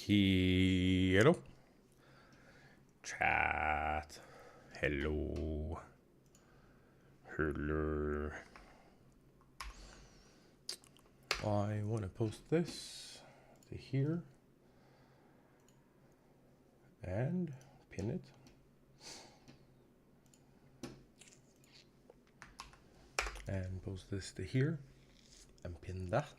Hello. Chat. Hello. Hello. I want to post this to here and pin it. And post this to here and pin that.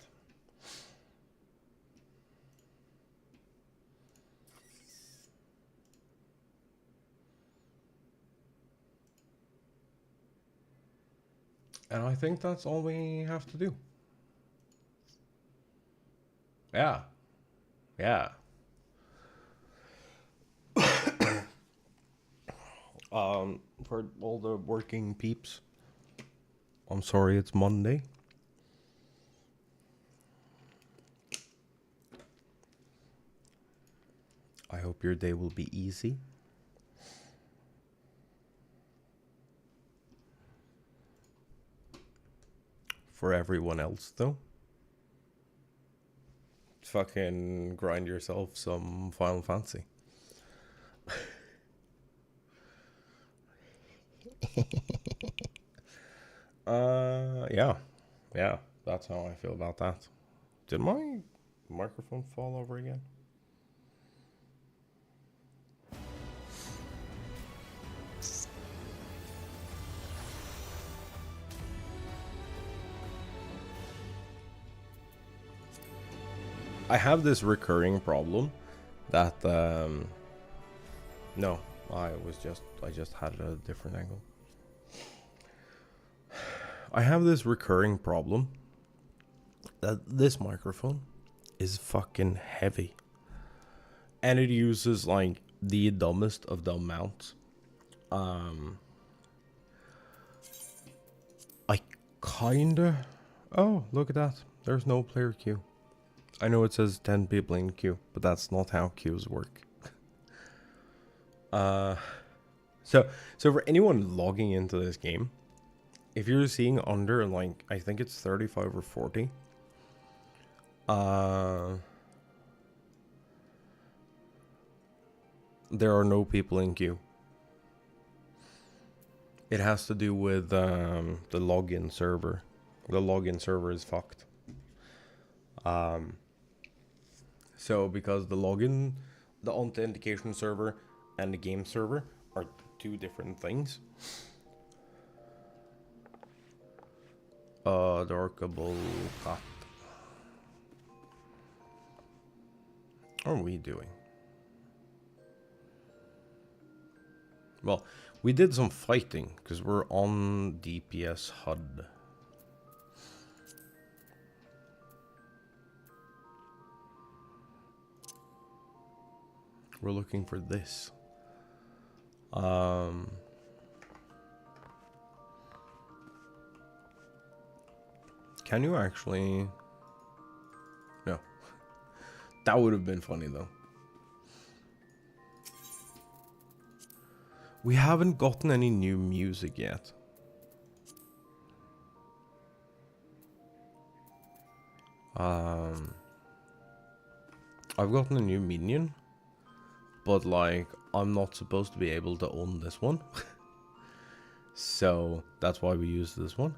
And I think that's all we have to do. Yeah. Yeah. For all the working peeps, I'm sorry it's Monday. I hope your day will be easy. For everyone else, though, fucking grind yourself some Final Fantasy. Yeah, that's how I feel about that. Did my microphone fall over again? I have this recurring problem that no, I just had a different angle. I have this recurring problem that this microphone is fucking heavy. And it uses like the dumbest of dumb mounts. I kinda... Oh, look at that. There's no player queue. I know it says 10 people in queue, but that's not how queues work. So for anyone logging into this game, if you're seeing under, like, I think it's 35 or 40, there are no people in queue. It has to do with the login server. The login server is fucked. So because the authentication server and the game server are two different things, Adorkable cat. What are we doing? Well, we did some fighting because we're on DPS HUD. We're looking for this. Can you actually? No. That would have been funny though. We haven't gotten any new music yet. I've gotten a new minion, but like I'm not supposed to be able to own this one. So that's why we use this one.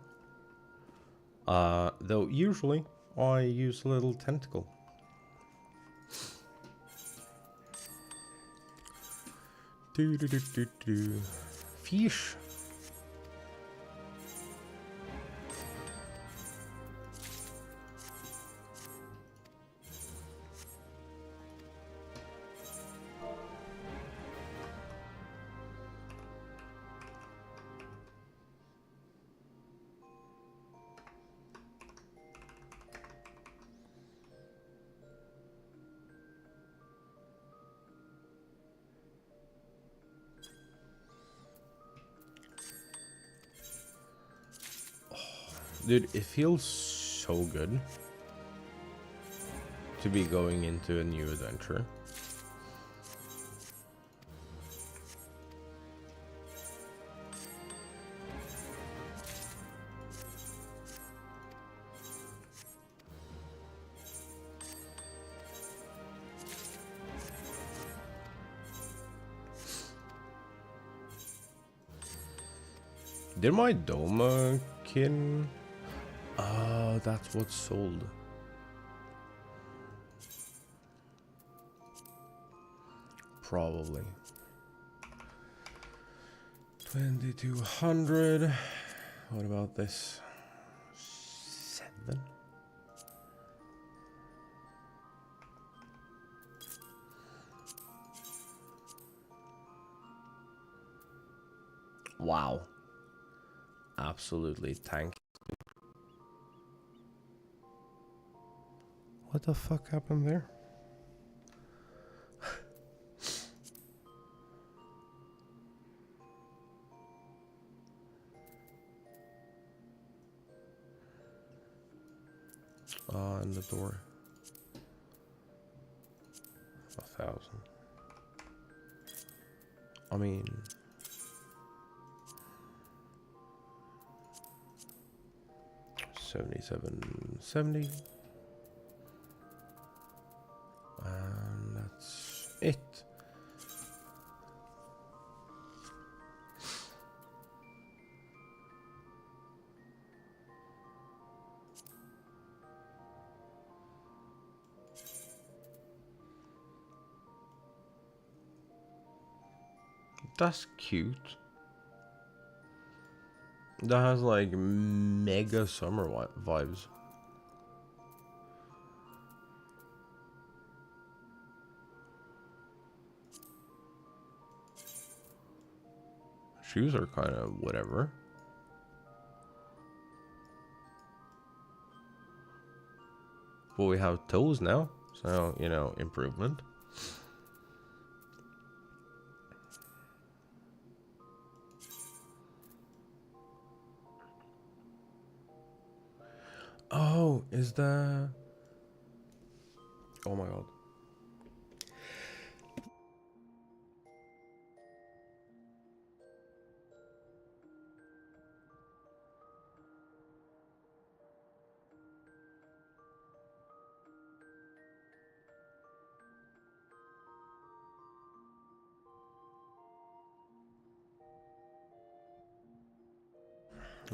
Though usually I use a little tentacle. Fish. Dude, it feels so good to be going into a new adventure. Did my Doma kin? Oh, that's what's sold. Probably. 2200. What about this? 7. Wow. Absolutely tanked. What the fuck happened there? And the door. 1,000. I mean, $77.70. And that's it. That's cute. That has like mega summer vibes. Shoes are kind of whatever. But we have toes now, so, you know, improvement. Oh, is that... Oh my god.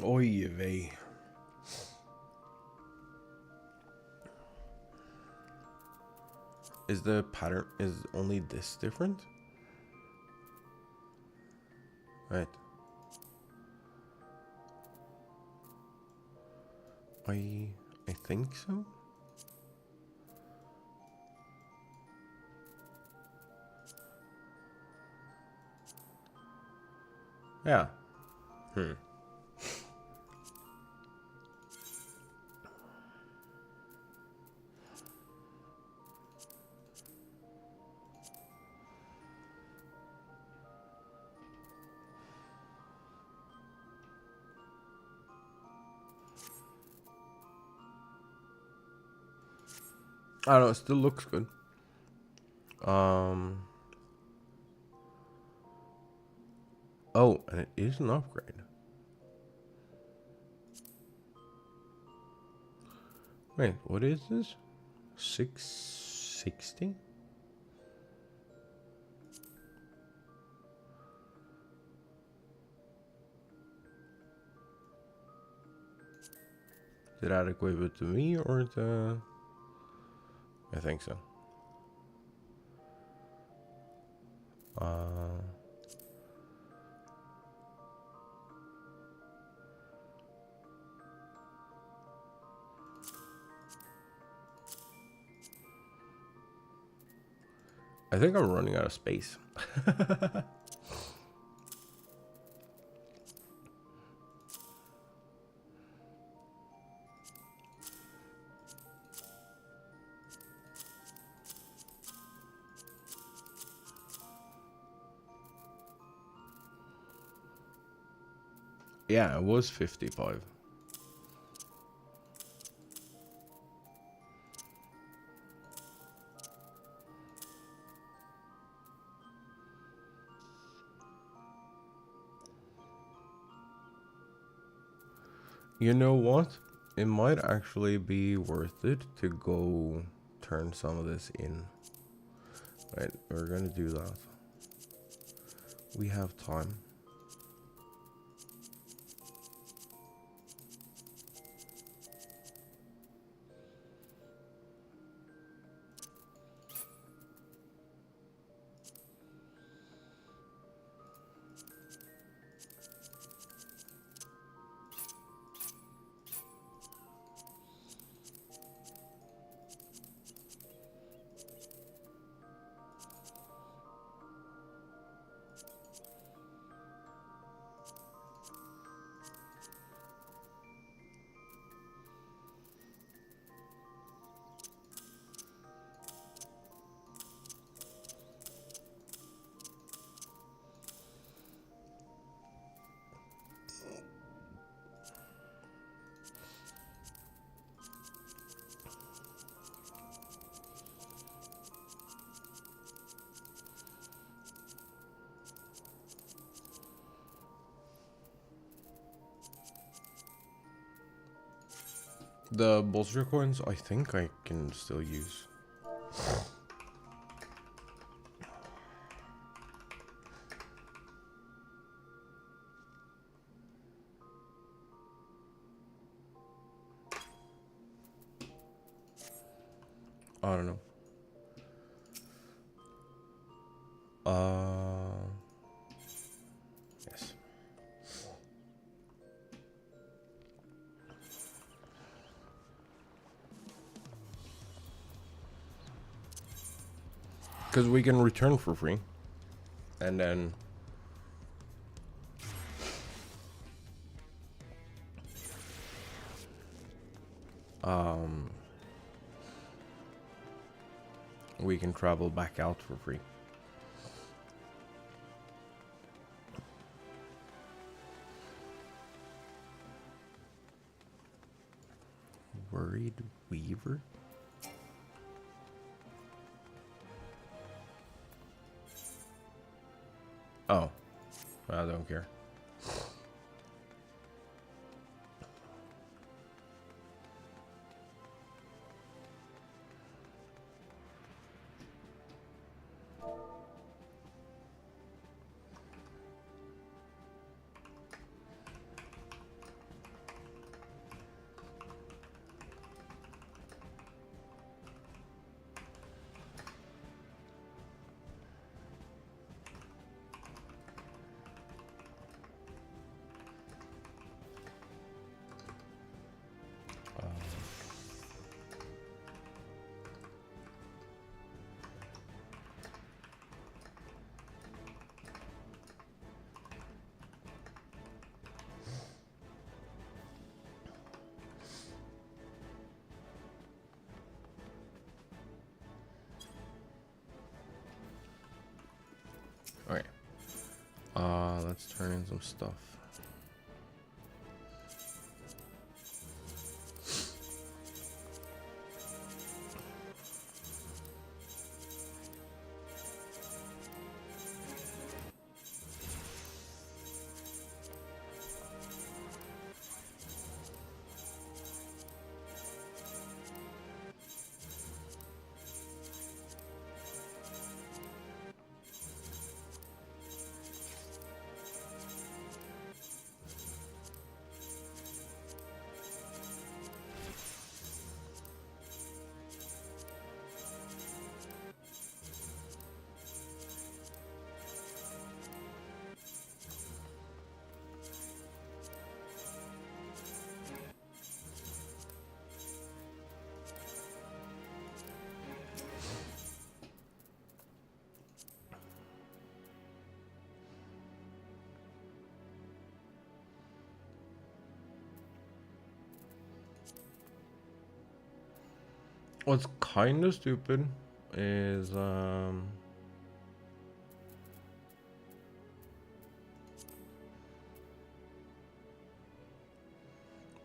Oy vey. Is the pattern, is only this different? Right. I think so. Yeah. I don't know, it still looks good. Oh, and it is an upgrade. Wait, what is this? 660? Is it adequate to me or to... I think so. I think I'm running out of space. Yeah, it was 55. You know what? It might actually be worth it to go turn some of this in. Right, we're gonna do that. We have time. The bolster coins, I think I can still use. I don't know. Yes. Because we can return for free. And then... we can travel back out for free. Worried Weaver? Oh, I don't care. Okay. Let's turn in some stuff. What's kind of stupid is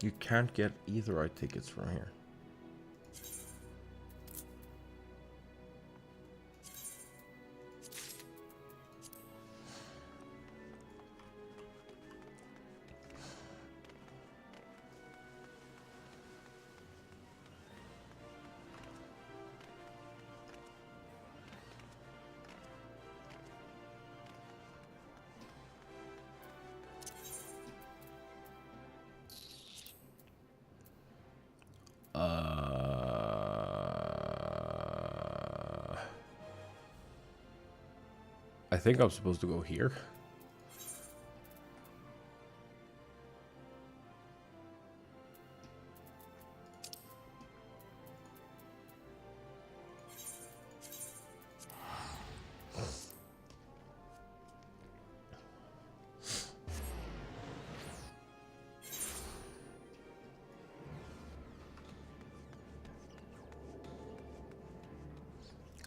you can't get Etherite tickets from here. I think I'm supposed to go here.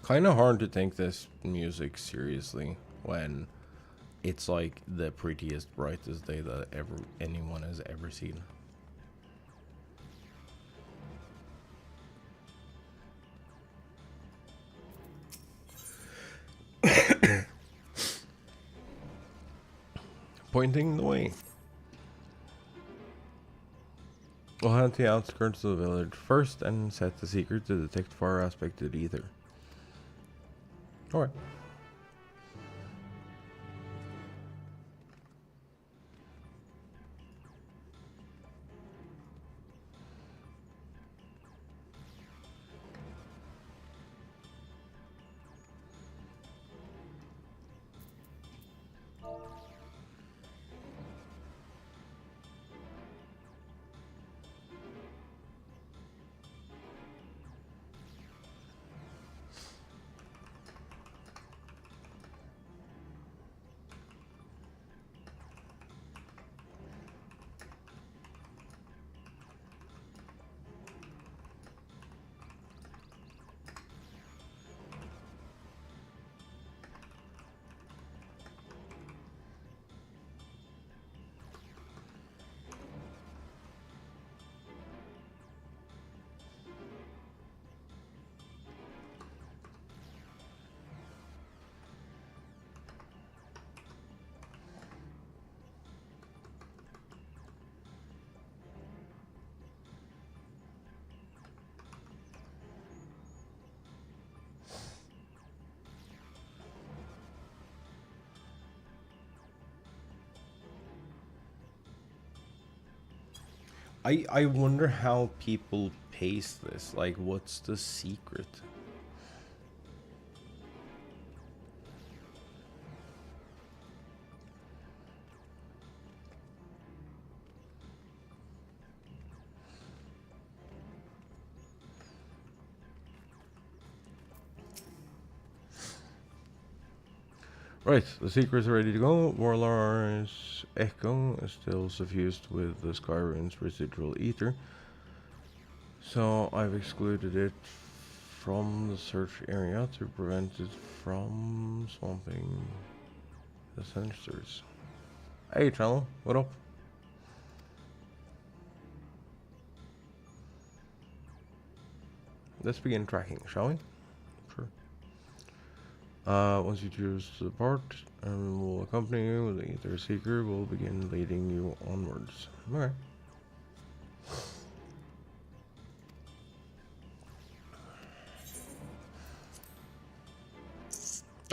Kind of hard to take this music seriously when it's like the prettiest, brightest day that anyone has ever seen. Pointing the way. We'll head to the outskirts of the village first and set the secret to detect far aspect of the ether. Alright. I wonder how people pace this. Like, what's the secret? Right, the secret's ready to go. Warlord's echo is still suffused with the Skyrim's residual ether. So I've excluded it from the search area to prevent it from swamping the sensors. Hey, channel, what up? Let's begin tracking, shall we? Sure. Once you choose the part, and will accompany you with the ether seeker, will begin leading you onwards. Alright.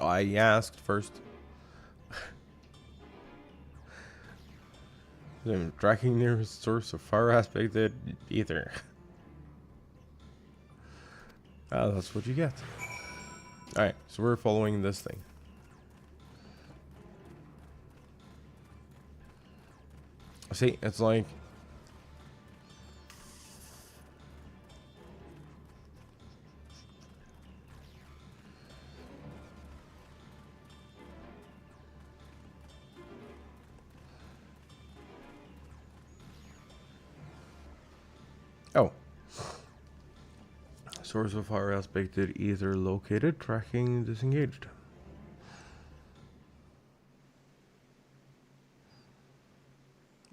I asked first. I'm tracking nearest source of far aspected ether. Ah, that's what you get. Alright, so we're following this thing. See, it's like... Oh. Source of far aspected ether located, tracking disengaged.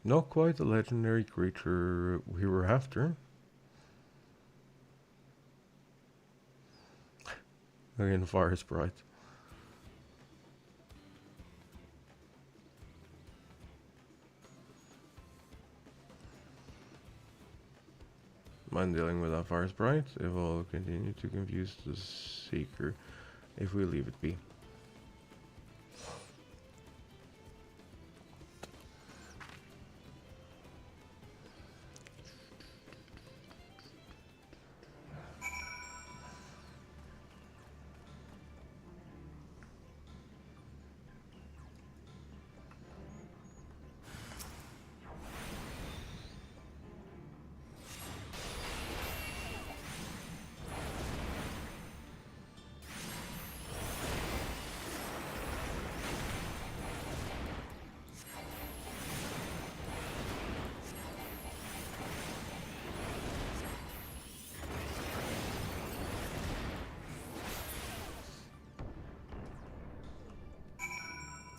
Not quite the legendary creature we were after. Again, fire sprite. Mind dealing with that fire sprite? It will continue to confuse the seeker if we leave it be.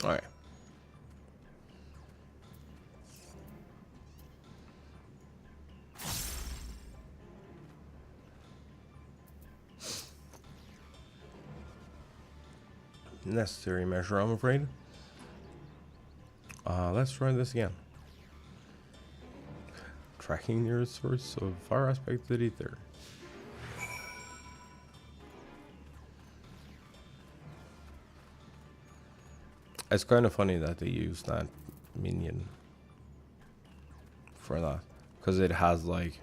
Alright. Necessary measure, I'm afraid. Let's try this again. Tracking near source of far aspected ether. It's kind of funny that they use that minion for that, because it has like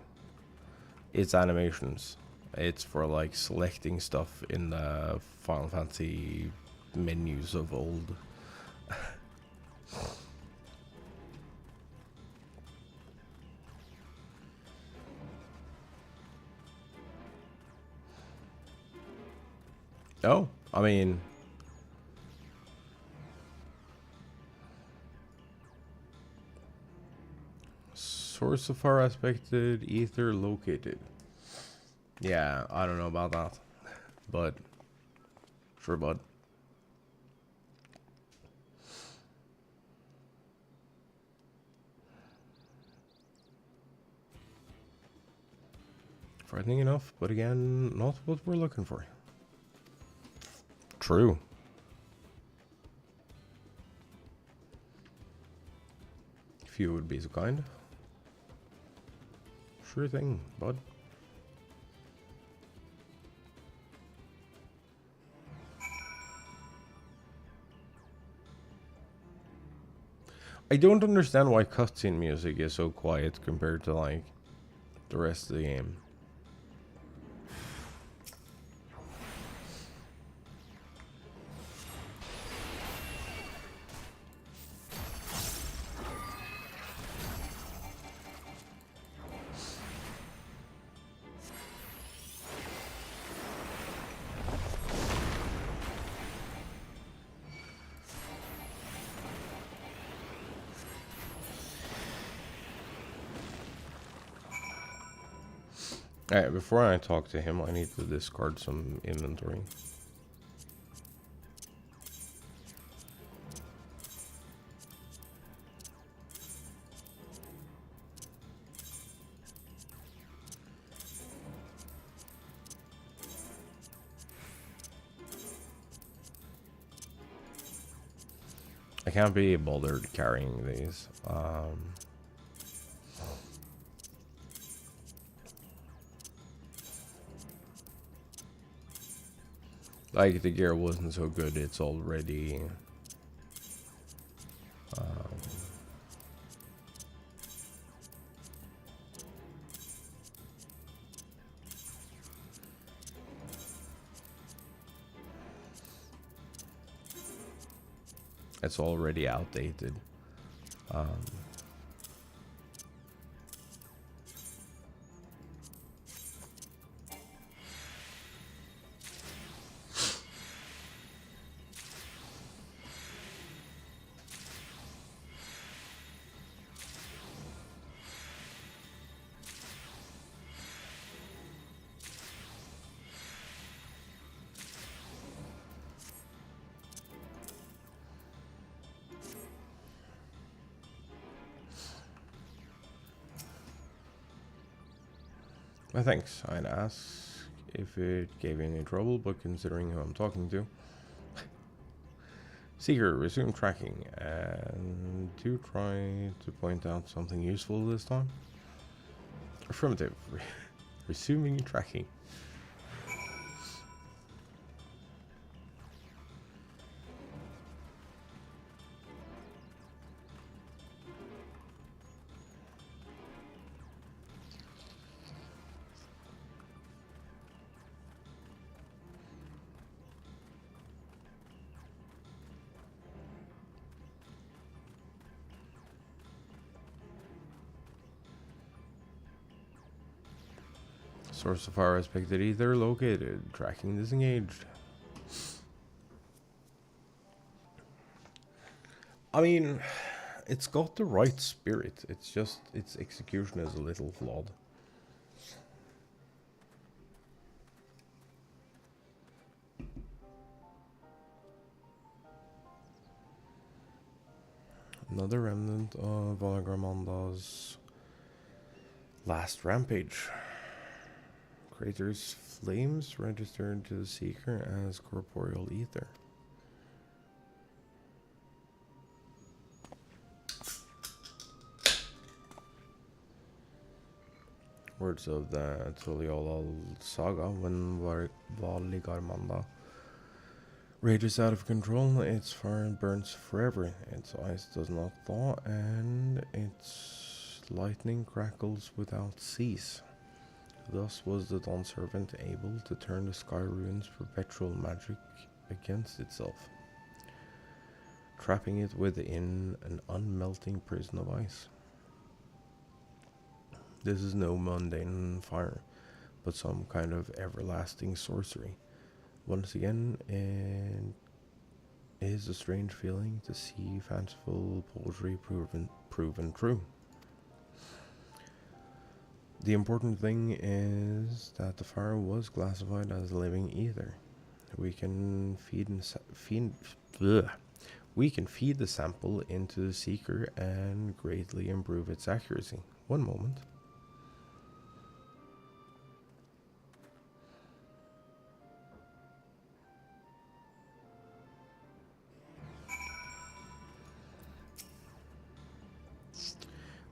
its animations. It's for like selecting stuff in the Final Fantasy menus of old. Oh, I mean, source of far aspected ether located. Yeah, I don't know about that, but sure, bud. Frightening enough, but again, not what we're looking for. True. If you would be so kind. Sure thing, bud. I don't understand why cutscene music is so quiet compared to like the rest of the game. Alright, before I talk to him, I need to discard some inventory. I can't be bothered carrying these. Like, the gear wasn't so good, it's already... it's already outdated. Thanks. I'd ask if it gave you any trouble, but considering who I'm talking to. Seeker, resume tracking, and do try to point out something useful this time. Affirmative. Resuming tracking. Source of fire expected ether located. Tracking disengaged. I mean, it's got the right spirit. It's just its execution is a little flawed. Another remnant of Valagramanda's last rampage. Crater's flames registered to the Seeker as corporeal ether. Words of the Tuliolal saga: when Valigarmanda rages out of control, its fire burns forever, its ice does not thaw, and its lightning crackles without cease. Thus was the Dawn Servant able to turn the Sky Rune's perpetual magic against itself, trapping it within an unmelting prison of ice. This is no mundane fire, but some kind of everlasting sorcery. Once again, it is a strange feeling to see fanciful poetry proven true. The important thing is that the fire was classified as living ether. We can feed the sample into the Seeker and greatly improve its accuracy. One moment.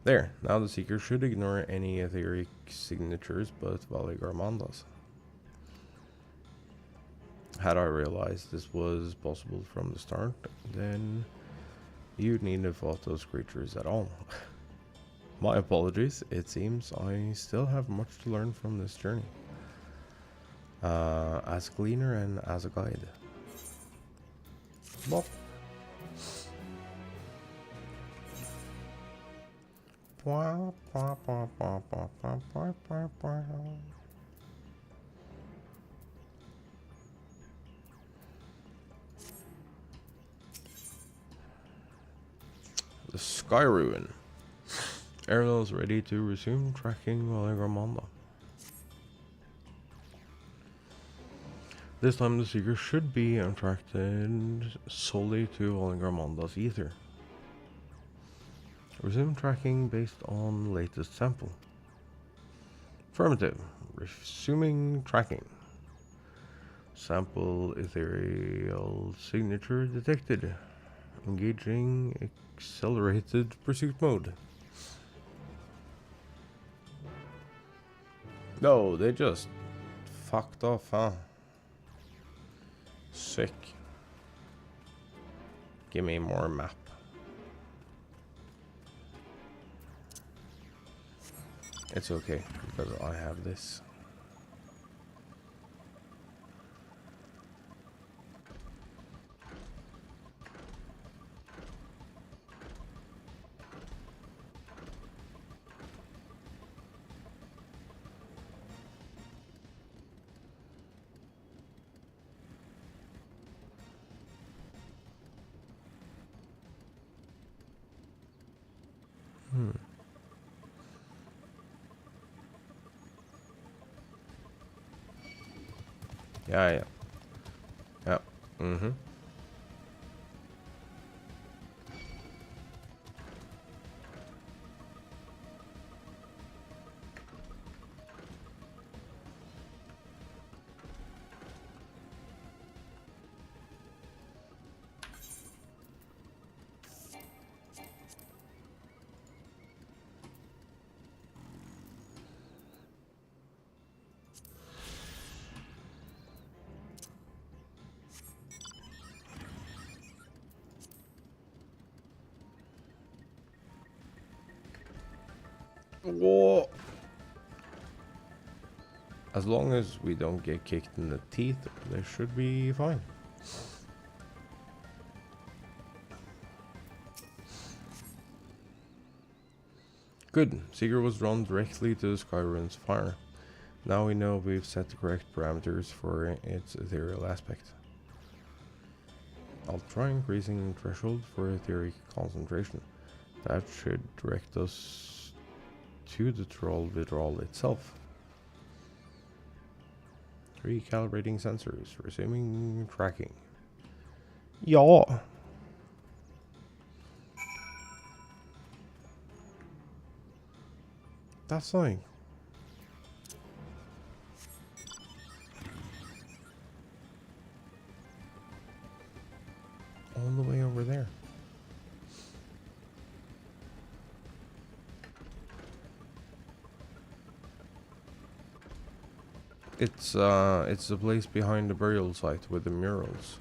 There, now the Seeker should ignore any etheric signatures but Valigarmanda's. Had I realized this was possible from the start, then you'd need to fought those creatures at all. My apologies, it seems I still have much to learn from this journey. As a gleaner and as a guide. Bop. The Sky Ruin. Ariel is ready to resume tracking Valigarmanda. This time the Seeker should be attracted solely to Valigarmanda's ether. Resume tracking based on latest sample. Affirmative. Resuming tracking. Sample ethereal signature detected. Engaging accelerated pursuit mode. No, they just fucked off, huh? Sick. Give me more map. It's okay, because I have this. Yeah. Yeah. Mm-hmm. Whoa. As long as we don't get kicked in the teeth, they should be fine. Good. Seeker was drawn directly to the Skyrim's fire. Now we know we've set the correct parameters for its ethereal aspect. I'll try increasing the threshold for etheric concentration. That should direct us to the troll withdrawal itself. Recalibrating sensors, resuming tracking. Yeah. That's like all the way over there. It's the place behind the burial site with the murals.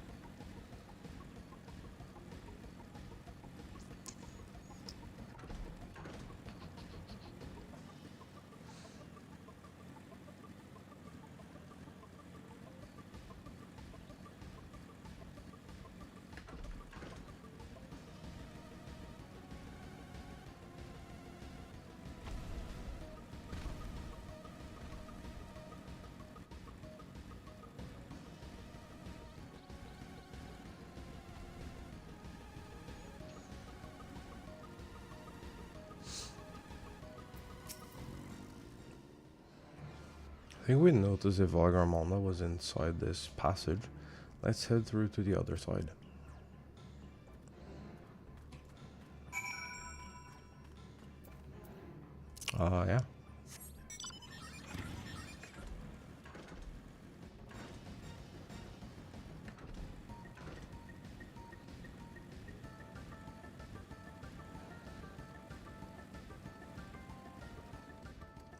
I think we noticed if Valgarmanda was inside this passage. Let's head through to the other side. Yeah.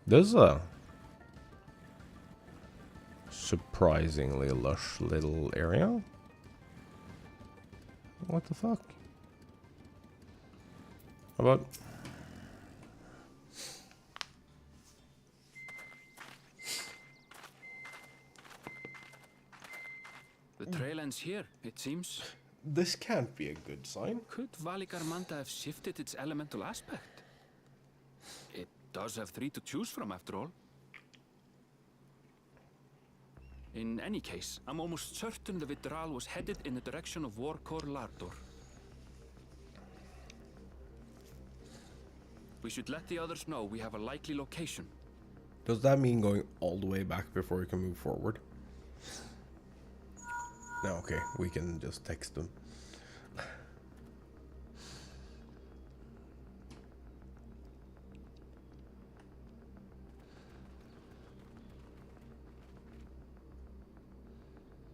There's a surprisingly lush little area. What the fuck? How about the trail ends here, it seems. this? Can't be a good sign. Could Valigarmanda have shifted its elemental aspect? It does have 3 to choose from, after all. In any case, I'm almost certain the Vitral was headed in the direction of Warkor Lardor. We should let the others know we have a likely location. Does that mean going all the way back before we can move forward? No, okay, we can just text them.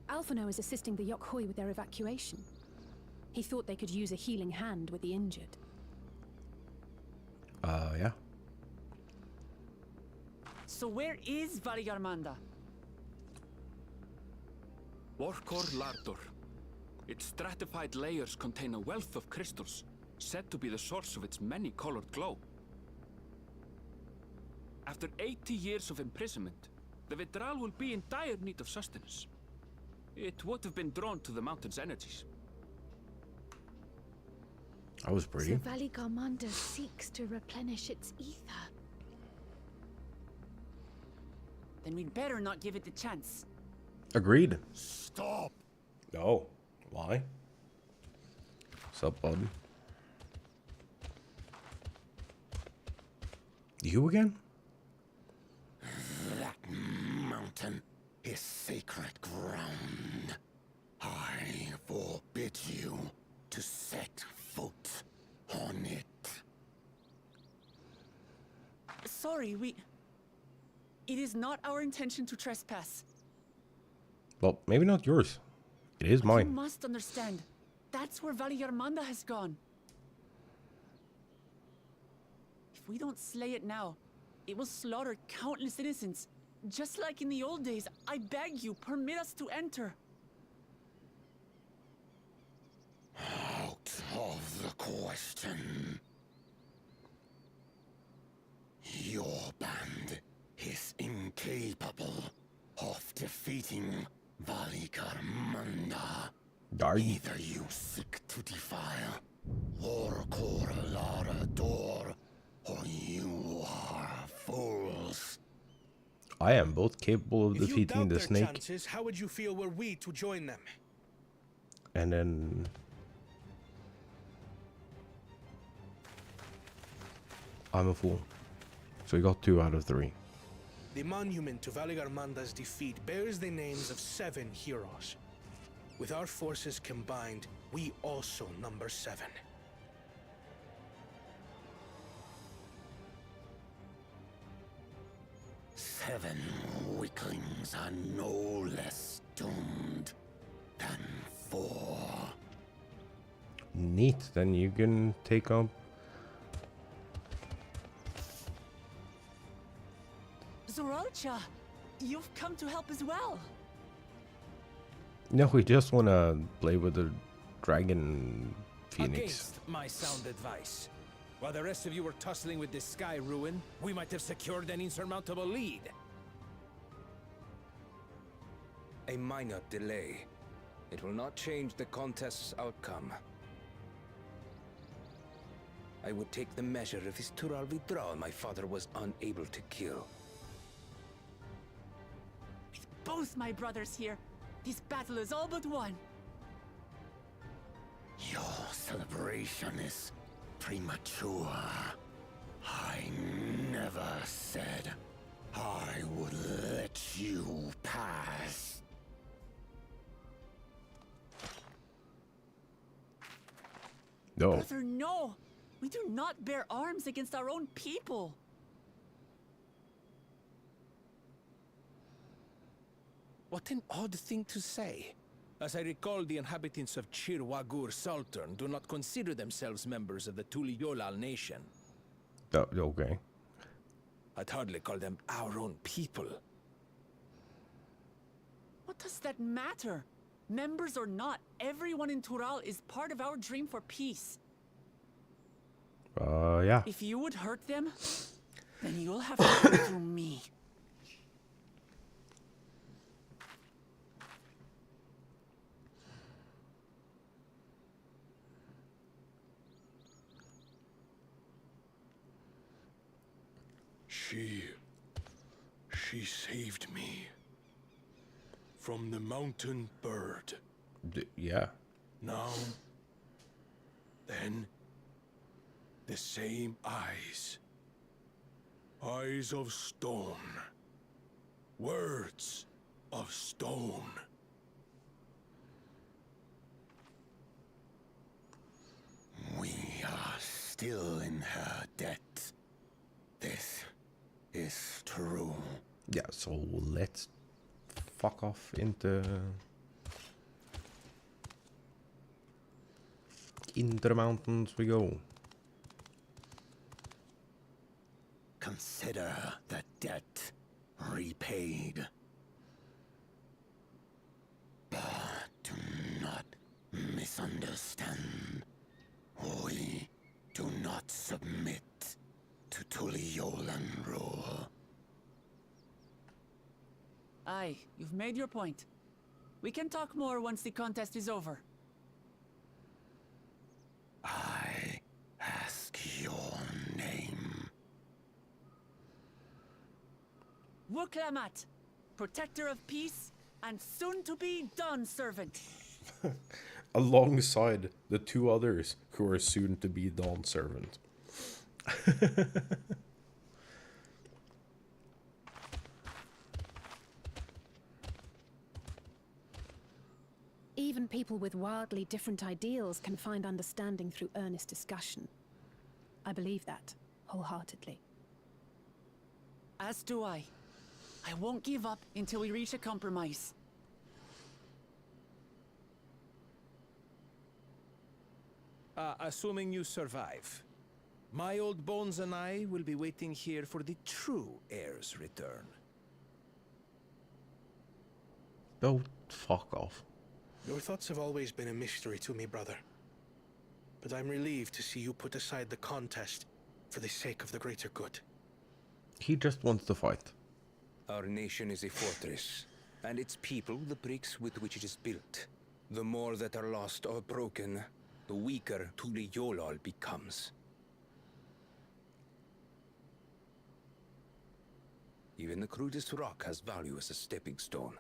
Alphino is assisting the Yokhoi with their evacuation. He thought they could use a healing hand with the injured. Yeah. So where is Varigarmanda? Vorkor Lardor. Its stratified layers contain a wealth of crystals, said to be the source of its many-colored glow. After 80 years of imprisonment, the Vitral will be in dire need of sustenance. It would have been drawn to the mountain's energies. That was pretty. So Varigarmanda seeks to replenish its ether. Then we'd better not give it the chance. Agreed. Stop! No. Why? Sup, bud? You again? That mountain is sacred ground. I forbid you to set foot on it. Sorry, it is not our intention to trespass. Well, maybe not yours. It is You mine. must understand. That's where Varigarmanda has gone. If we don't slay it now, it will slaughter countless innocents. Just like in the old days, I beg you, permit us to enter. Out of the question. Your band is incapable of defeating Varigarmanda. Are you? Either you seek to defile Vorkor Lardor, or you are fools. I am both capable of If you defeating doubt the their snake chances, how would you feel were we to join them? and then I'm a fool. So we got 2 out of 3. The monument to Varigarmanda's defeat bears the names of 7 heroes. With our forces combined, we also number 7. Seven weaklings are no less doomed than 4. Neat. Then you can take up. Zoralcha, you've come to help as well. No, we just want to play with the dragon phoenix. Against my sound advice. While the rest of you were tussling with this sky ruin, we might have secured an insurmountable lead. A minor delay. It will not change the contest's outcome. I would take the measure of his Tural Vidral my father was unable to kill. With both my brothers here, this battle is all but won. Your celebration is premature. I never said I would let you pass. No. Brother, no! We do not bear arms against our own people. What an odd thing to say. As I recall, the inhabitants of Chirwagur Sultan do not consider themselves members of the Tuliyolal nation. Okay. I'd hardly call them our own people. What does that matter? Members or not, everyone in Tural is part of our dream for peace. Yeah. If you would hurt them, then you'll have to go through me. She saved me from the mountain bird. Yeah. Now, then, the same eyes. Eyes of stone. Words of stone. We are still in her debt. This is true. Yeah, so let's fuck off into Into the mountains we go. Consider the debt repaid. But do not misunderstand. We do not submit to Tuliolan rule. Aye, you've made your point. We can talk more once the contest is over. I ask your name. Wuklamat, protector of peace and soon-to-be Dawn servant. Alongside the two others who are soon to be Dawn servant. Even people with wildly different ideals can find understanding through earnest discussion. I believe that, wholeheartedly. As do I. I won't give up until we reach a compromise. Assuming you survive, my old bones and I will be waiting here for the true heir's return. Oh, fuck off. Your thoughts have always been a mystery to me, brother. But I'm relieved to see you put aside the contest for the sake of the greater good. He just wants to fight. Our nation is a fortress, and its people the bricks with which it is built. The more that are lost or broken, the weaker Tuliyolal becomes. Even the crudest rock has value as a stepping stone.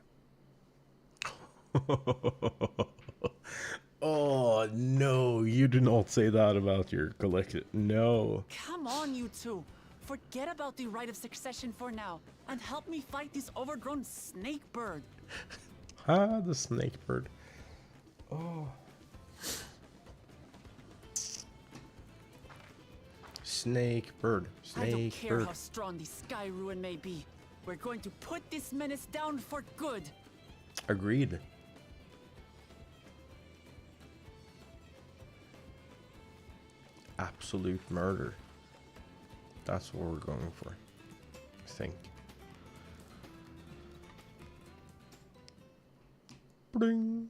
Oh, no, you do not say that about your collective. No. Come on, you two. Forget about the right of succession for now, and help me fight this overgrown snake bird. Ah, the snake bird. Oh. Snake bird. I don't Snake care bird. how strong the sky ruin may be. We're going to put this menace down for good. Agreed. Absolute murder. That's what we're going for, I think. Bring.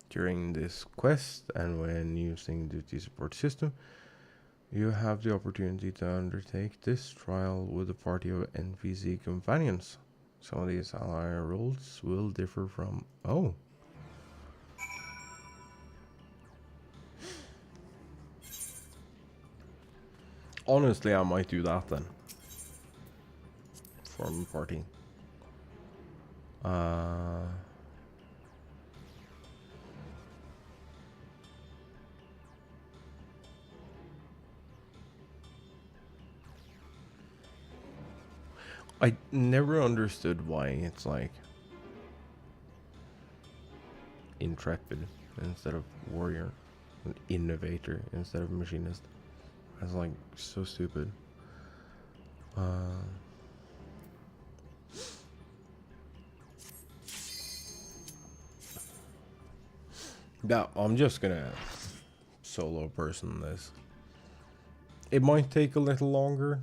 During this quest and when using the duty support system, you have the opportunity to undertake this trial with a party of NPC companions. Some of these ally roles will differ from... Oh. Honestly, I might do that then. Form a party. I never understood why it's like intrepid instead of warrior, an innovator instead of machinist. That's like so stupid. Yeah, I'm just gonna solo person this. It might take a little longer.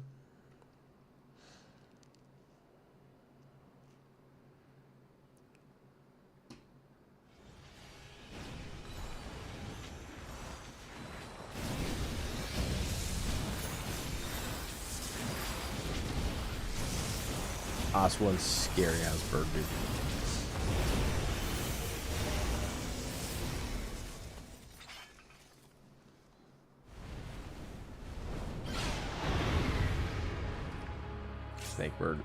That's one scary ass bird, dude. Snake bird.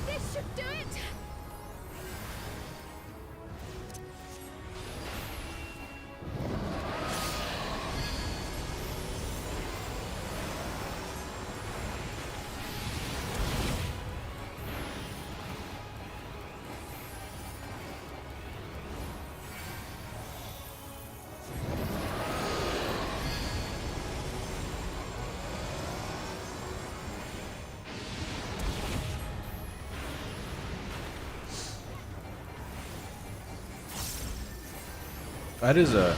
This should do it! That is a...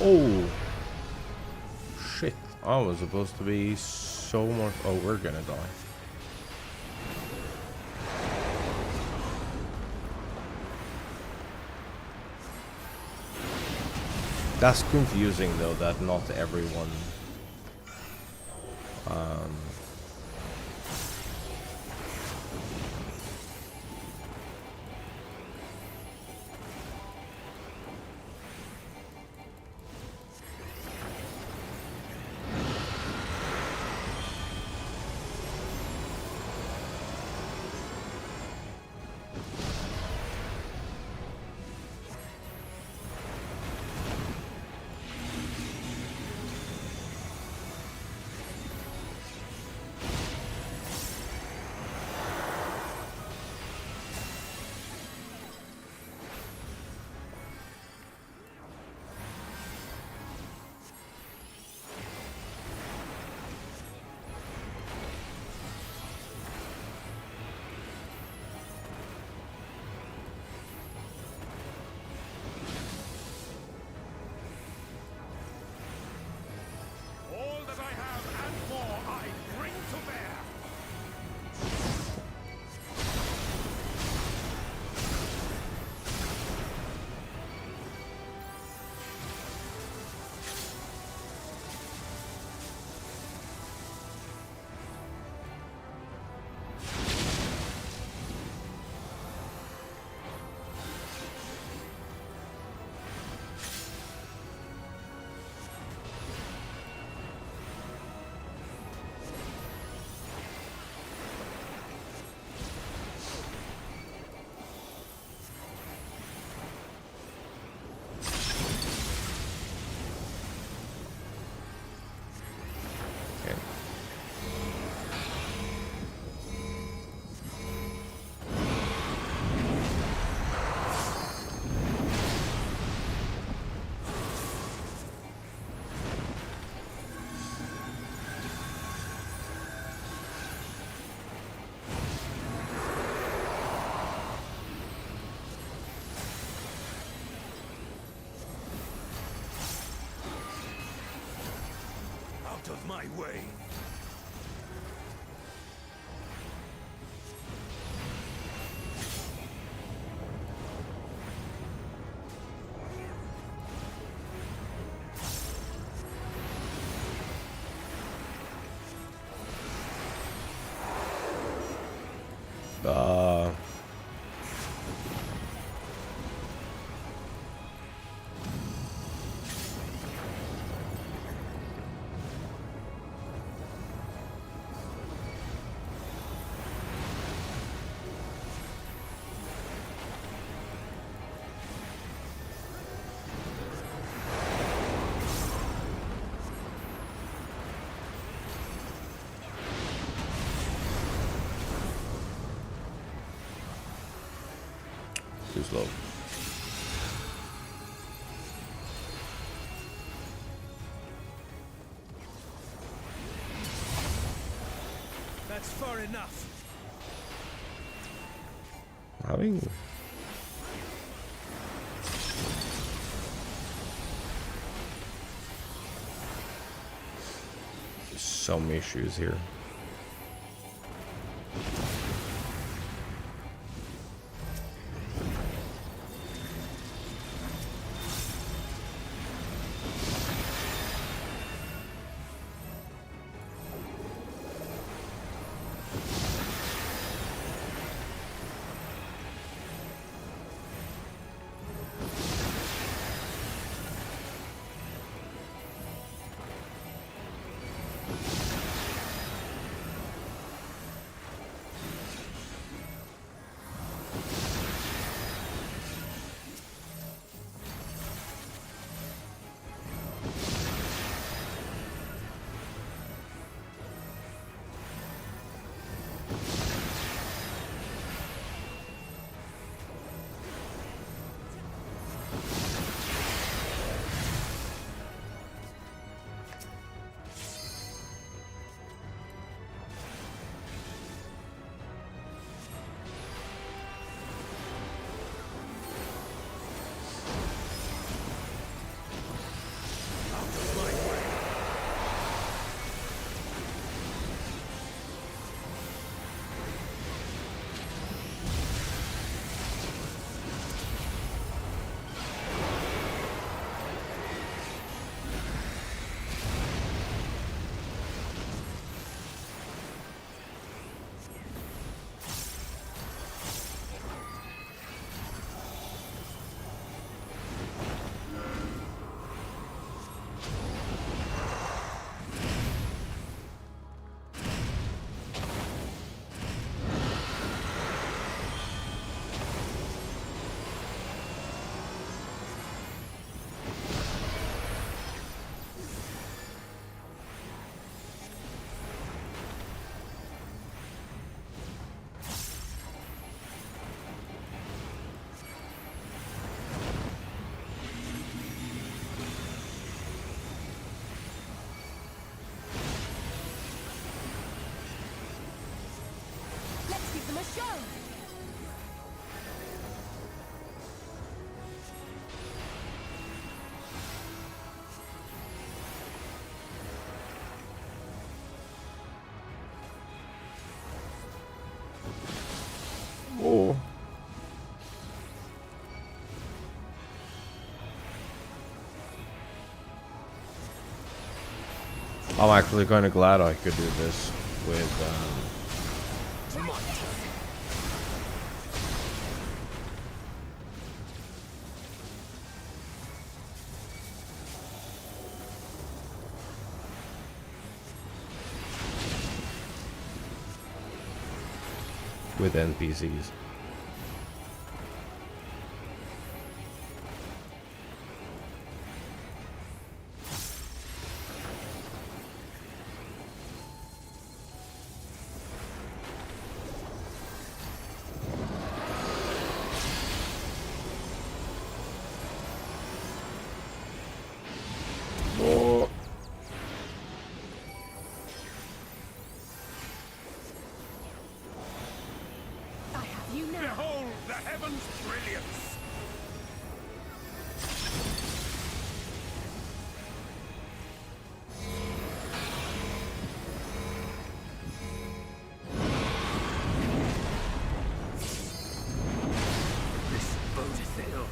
Oh! Shit. I was supposed to be so much... Oh, we're gonna die. That's confusing though, that not everyone... Out of my way! Too slow. That's far enough. Having some issues here. Oh. I'm actually kind of glad I could do this with NPCs. Oh. I have you now. Behold the heavens' brilliance! This bodeth ill.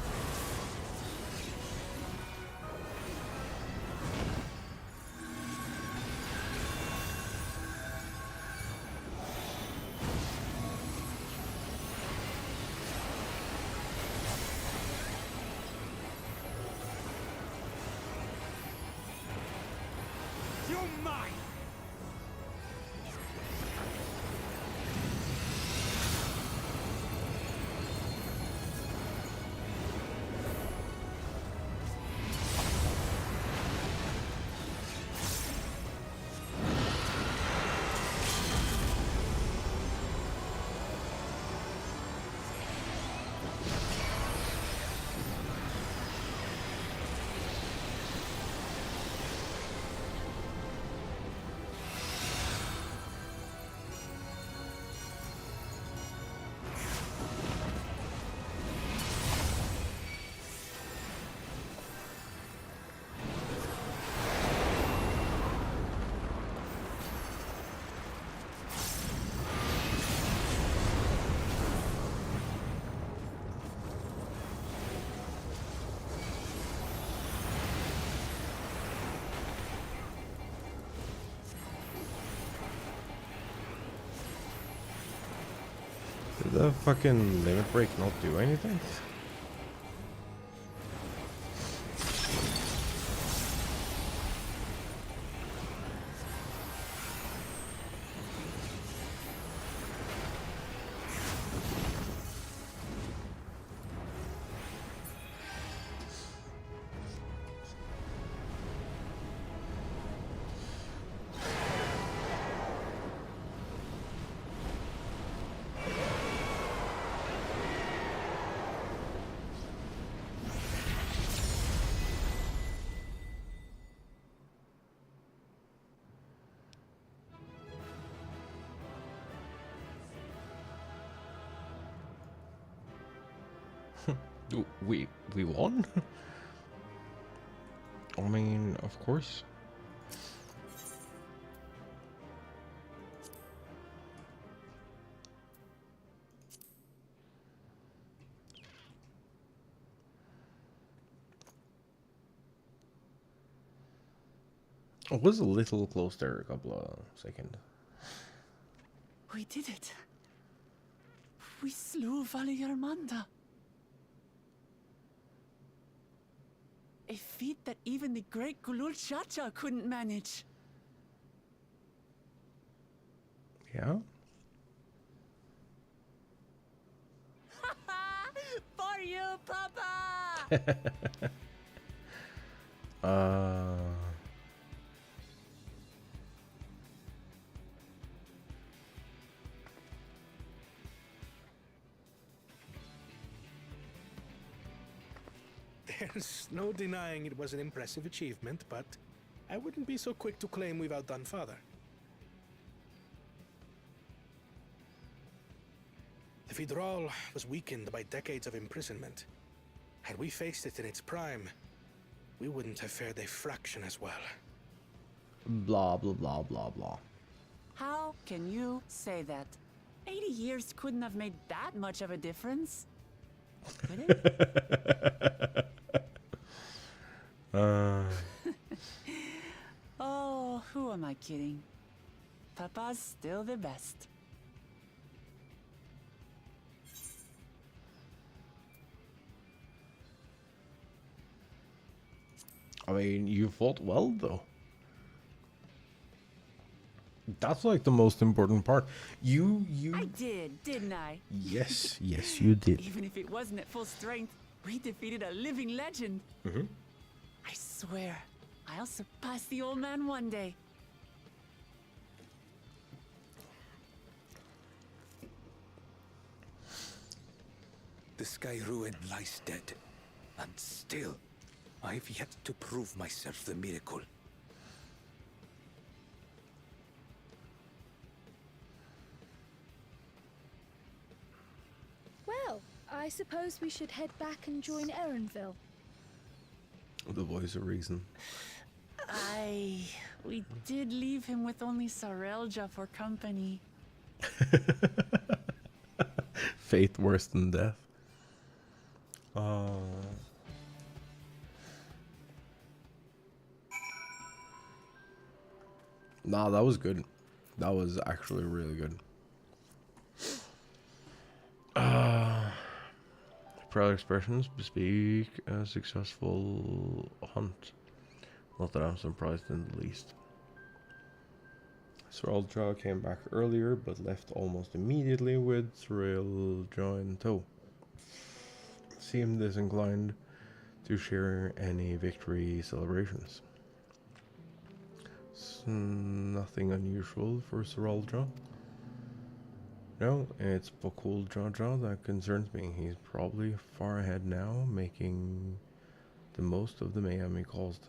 You're mine! Did the fucking limit break not do anything? We won? I mean, of course. I was a little close there a couple of seconds. We did it. We slew Valiarmanda. A feat that even the great Gulul Chacha couldn't manage. Yeah? For you, Papa! There's no denying it was an impressive achievement, but I wouldn't be so quick to claim we've outdone Father. Cathedral was weakened by decades of imprisonment. Had we faced it in its prime, we wouldn't have fared a fraction as well. Blah, blah, blah, blah, blah. How can you say that? 80 years couldn't have made that much of a difference. Could it? Oh, who am I kidding? Papa's still the best. I mean, you fought well, though. That's like the most important part. I did, didn't I? Yes, yes, you did. Even if it wasn't at full strength, we defeated a living legend. Mm-hmm. I swear, I'll surpass the old man one day. The Sky Ruin lies dead, and still, I've yet to prove myself the miracle. Well, I suppose we should head back and join Erenville. The voice of reason. We did leave him with only Sarelja for company. Fate worse than death. Nah, that was good. That was actually really good. Proud expressions bespeak a successful hunt. Not that I'm surprised in the least. Sarelja came back earlier, but left almost immediately with Sarelja in tow. Seemed disinclined to share any victory celebrations. It's nothing unusual for Sarelja. No, it's Bokuljaja that concerns me. He's probably far ahead now, making the most of the mayhem he caused.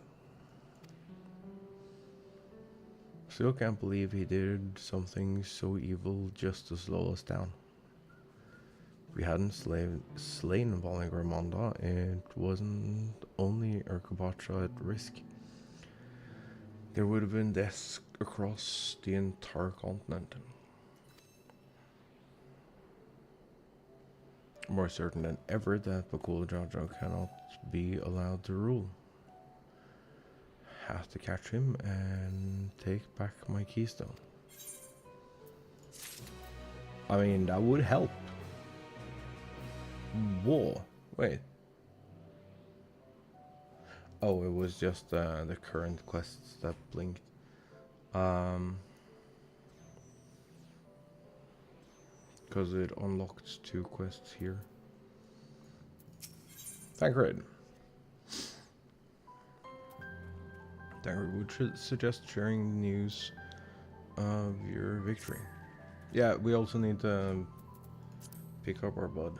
Still can't believe he did something so evil just to slow us down. If we hadn't slain Valigramanda, it wasn't only Urkabacha at risk. There would have been deaths across the entire continent. More certain than ever that Bokuljaja cannot be allowed to rule. Have to catch him and take back my keystone. I mean, that would help. Whoa, wait. Oh, it was just the current quests that blinked. Because it unlocked 2 quests here. Thancred. Thancred would suggest sharing the news of your victory. Yeah, we also need to pick up our bud.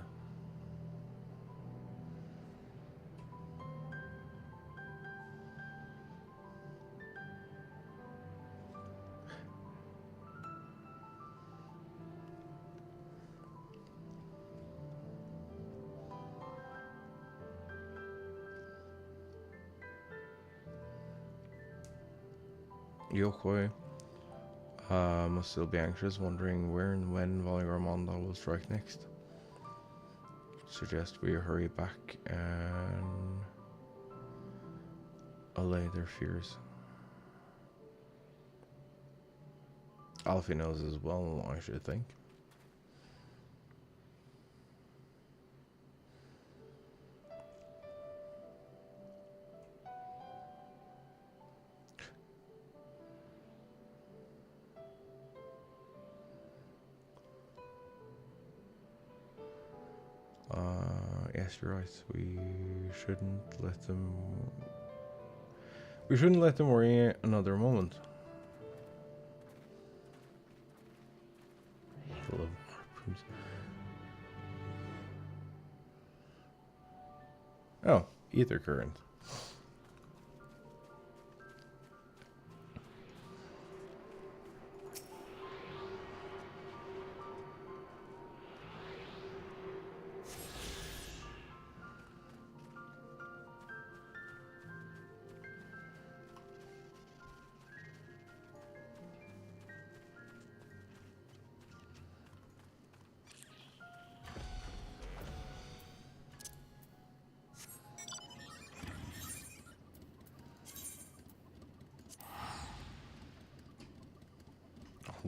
Yokoi must still be anxious, wondering where and when Valigramanda will strike next. Suggest we hurry back and allay their fears. Alfie knows as well, I should think. Yes, you're right. We shouldn't let them. We shouldn't let them worry another moment. Full of harpoons. Oh, ether current.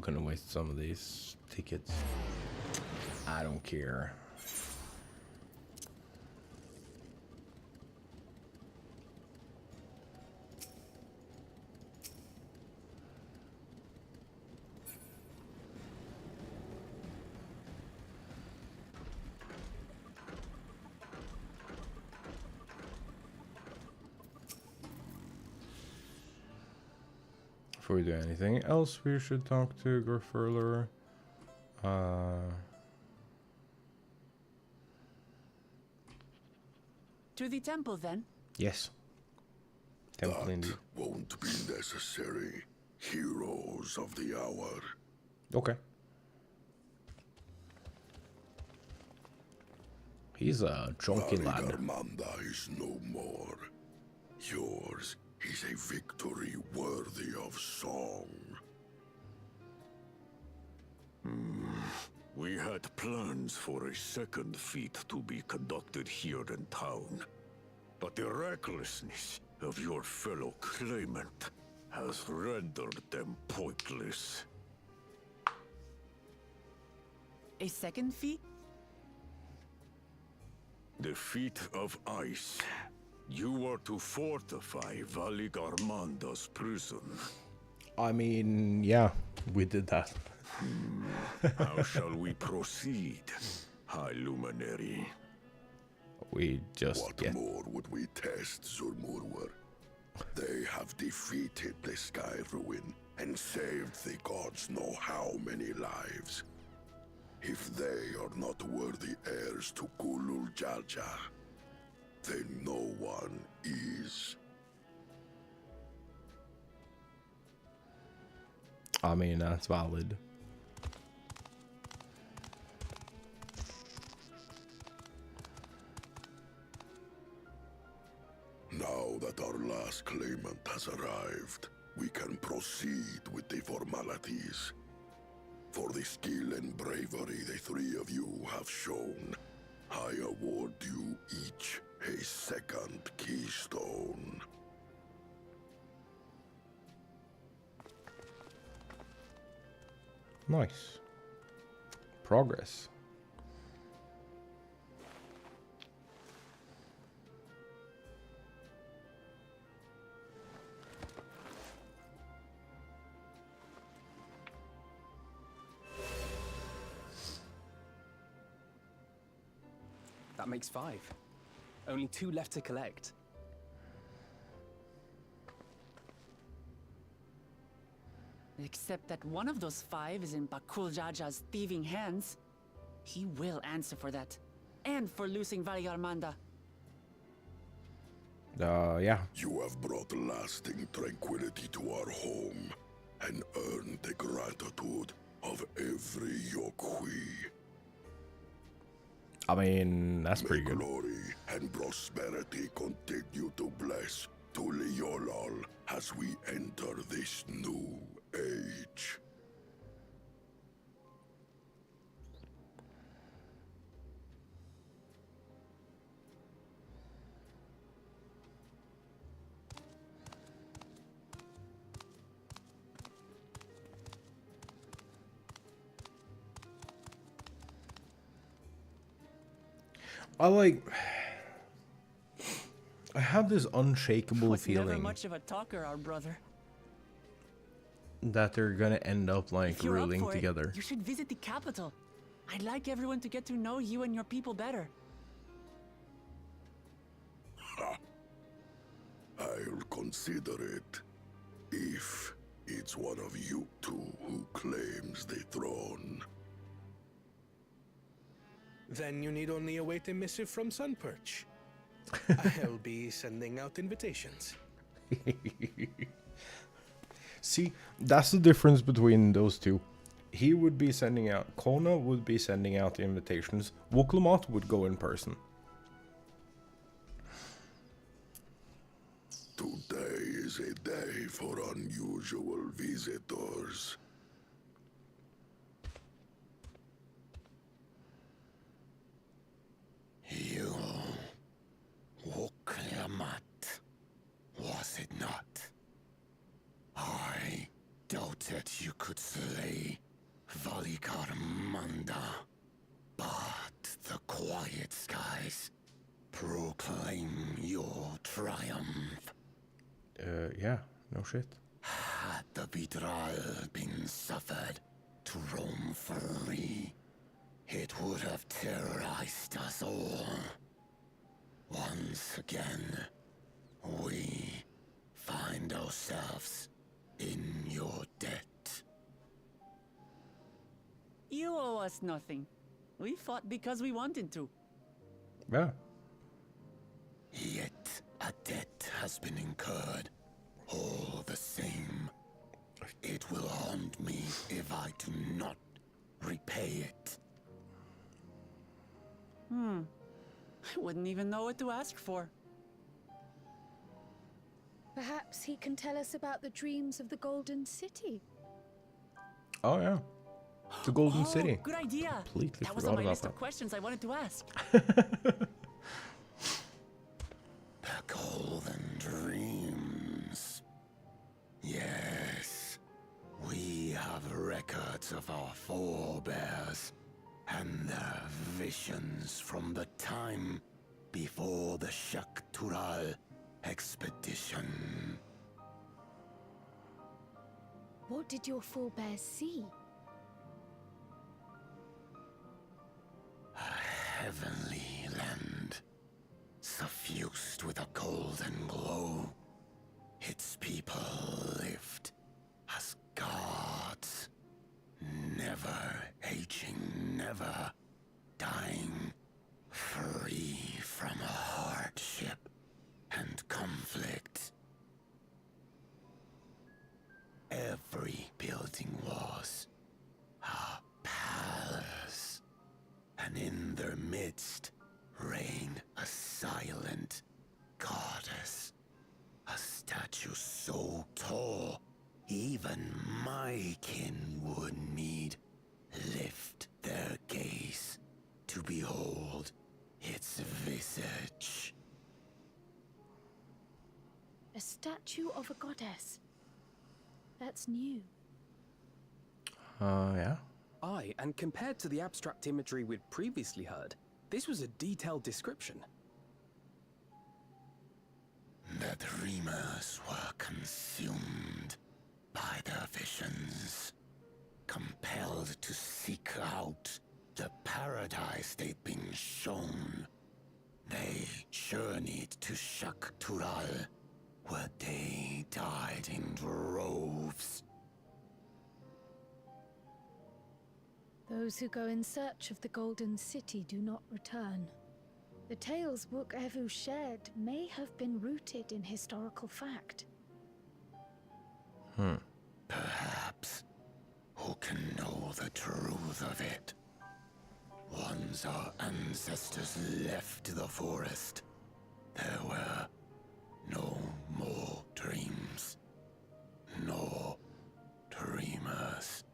I'm gonna waste some of these tickets. I don't care. Before we do anything else, we should talk to Grafurler. To the temple, then. Yes. Temple That indeed. won't be necessary. Heroes of the hour. Okay. He's a chunky lad. Armanda is no more. Yours is a victory worthy of song. We had plans for a second feat to be conducted here in town. But the recklessness of your fellow claimant has rendered them pointless. A second feat? The feat of ice. You are to fortify Valig Armanda's prison. I mean, yeah, we did that. How shall we proceed, High Luminary? We just What more would we test, Zurmurwer? They have defeated the Sky Ruin and saved the gods know how many lives. If they are not worthy heirs to Kulul Jalja, then no one is. I mean, that's valid. Now that our last claimant has arrived, we can proceed with the formalities. For the skill and bravery the three of you have shown, I award you each a second keystone. Nice. Progress. That makes 5. Only 2 left to collect. Except that one of those 5 is in Bakul Jaja's thieving hands. He will answer for that. And for losing Valig Armanda. Yeah. You have brought lasting tranquility to our home and earned the gratitude of every Yokwi. I mean, that's pretty May good. glory and prosperity continue to bless Tuliolol as we enter this new age. I have this unshakable Was never feeling much of a talker, our brother. that they're gonna end up like If you're up ruling for it, together. you should visit the capital. I'd like everyone to get to know you and your people better. I'll consider it if it's one of you two who claims the throne. Then you need only await a missive from Sunperch. I'll be sending out invitations. See, that's the difference between those two. He would be sending out, Kona would be sending out the invitations, Wuklamot would go in person. Today is a day for unusual visitors. You, Wuklamot, was it not? I doubted you could slay Valigarmanda, but the quiet skies proclaim your triumph. Yeah, no shit. Had the Vidral been suffered to roam free, it would have terrorized us all. Once again, we find ourselves in your debt. You owe us nothing. We fought because we wanted to. Yeah. Yet a debt has been incurred. All the same, it will haunt me if I do not repay it. I wouldn't even know what to ask for. Perhaps he can tell us about the dreams of the Golden City. Oh yeah. The Golden City. Good idea. Completely That was forgot on my about list that. of questions I wanted to ask. The Golden Dreams. Yes, we have records of our forebears and their visions from the time before the Shaktural expedition. What did your forebears see? A heavenly land, suffused with a golden glow. Its people lived as gods, never aging, never dying, free from hardship and conflict. Every building was a palace, and in their midst reigned a silent goddess. A statue so tall, even my kin would need lift their gaze to behold its visage. A statue of a goddess. That's new. Yeah. Aye, and compared to the abstract imagery we'd previously heard, this was a detailed description. The dreamers were consumed by their visions, compelled to seek out the paradise they'd been shown. They journeyed to Shaktural, where they died in droves. Those who go in search of the Golden City do not return. The tales Book Evu shared may have been rooted in historical fact. Perhaps. Who can know the truth of it? Once our ancestors left the forest, there were no more dreams, nor dreamers.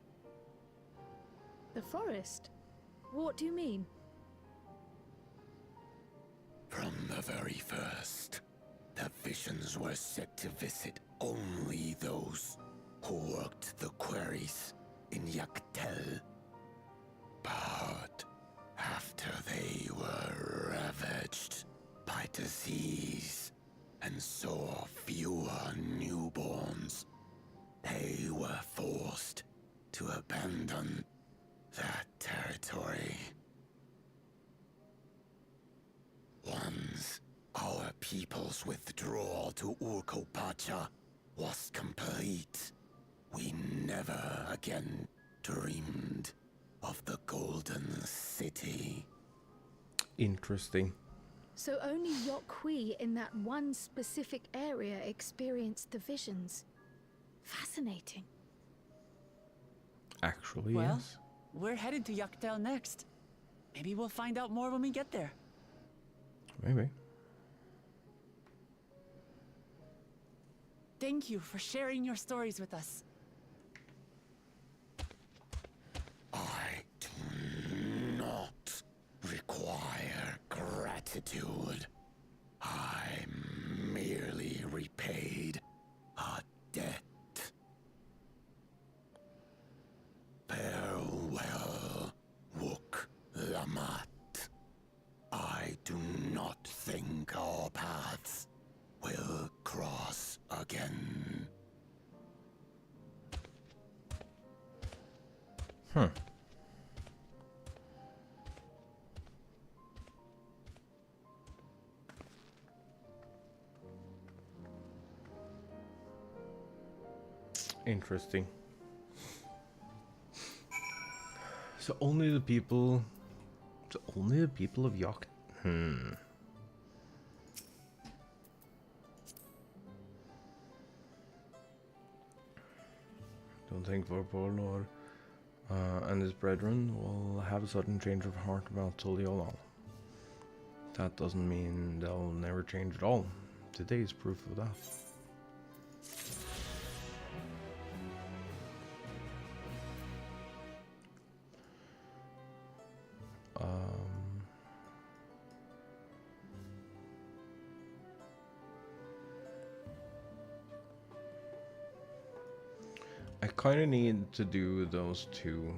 The forest? What do you mean? From the very first, the visions were set to visit only those who worked the quarries in Yaktel. But after they were ravaged by disease and saw fewer newborns, they were forced to abandon that territory. Once our people's withdrawal to Urkopacha was complete, we never again dreamed of the Golden City. Interesting. So only Yokhui in that one specific area experienced the visions. Fascinating. Actually, Well, yes. we're headed to Yaktel next. Maybe we'll find out more when we get there. Maybe. Thank you for sharing your stories with us. I do not require gratitude. I merely repaid a debt. Farewell. Interesting. So only the people of Yok. Don't think Vorpolor and his brethren will have a sudden change of heart about Tuliolal. That doesn't mean they'll never change at all. Today is proof of that. I kind of need to do those two.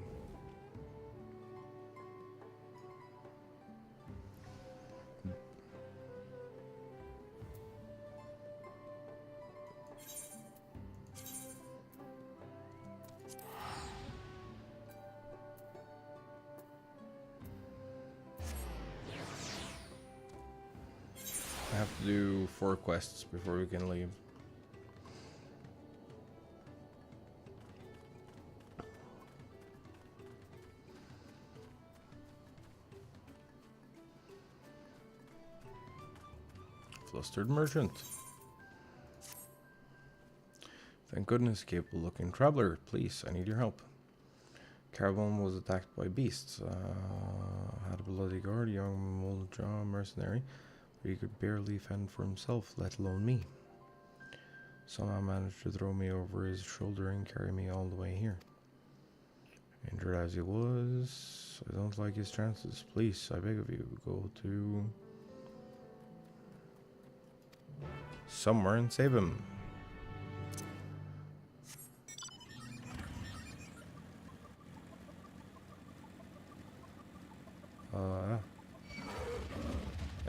I have to do 4 quests before we can leave. Flustered merchant. Thank goodness, capable looking traveler. Please, I need your help. Caravan was attacked by beasts. Had a bloody guard, young Muljaw mercenary, but he could barely fend for himself, let alone me. Somehow managed to throw me over his shoulder and carry me all the way here. Injured as he was, I don't like his chances. Please, I beg of you, go to somewhere and save him.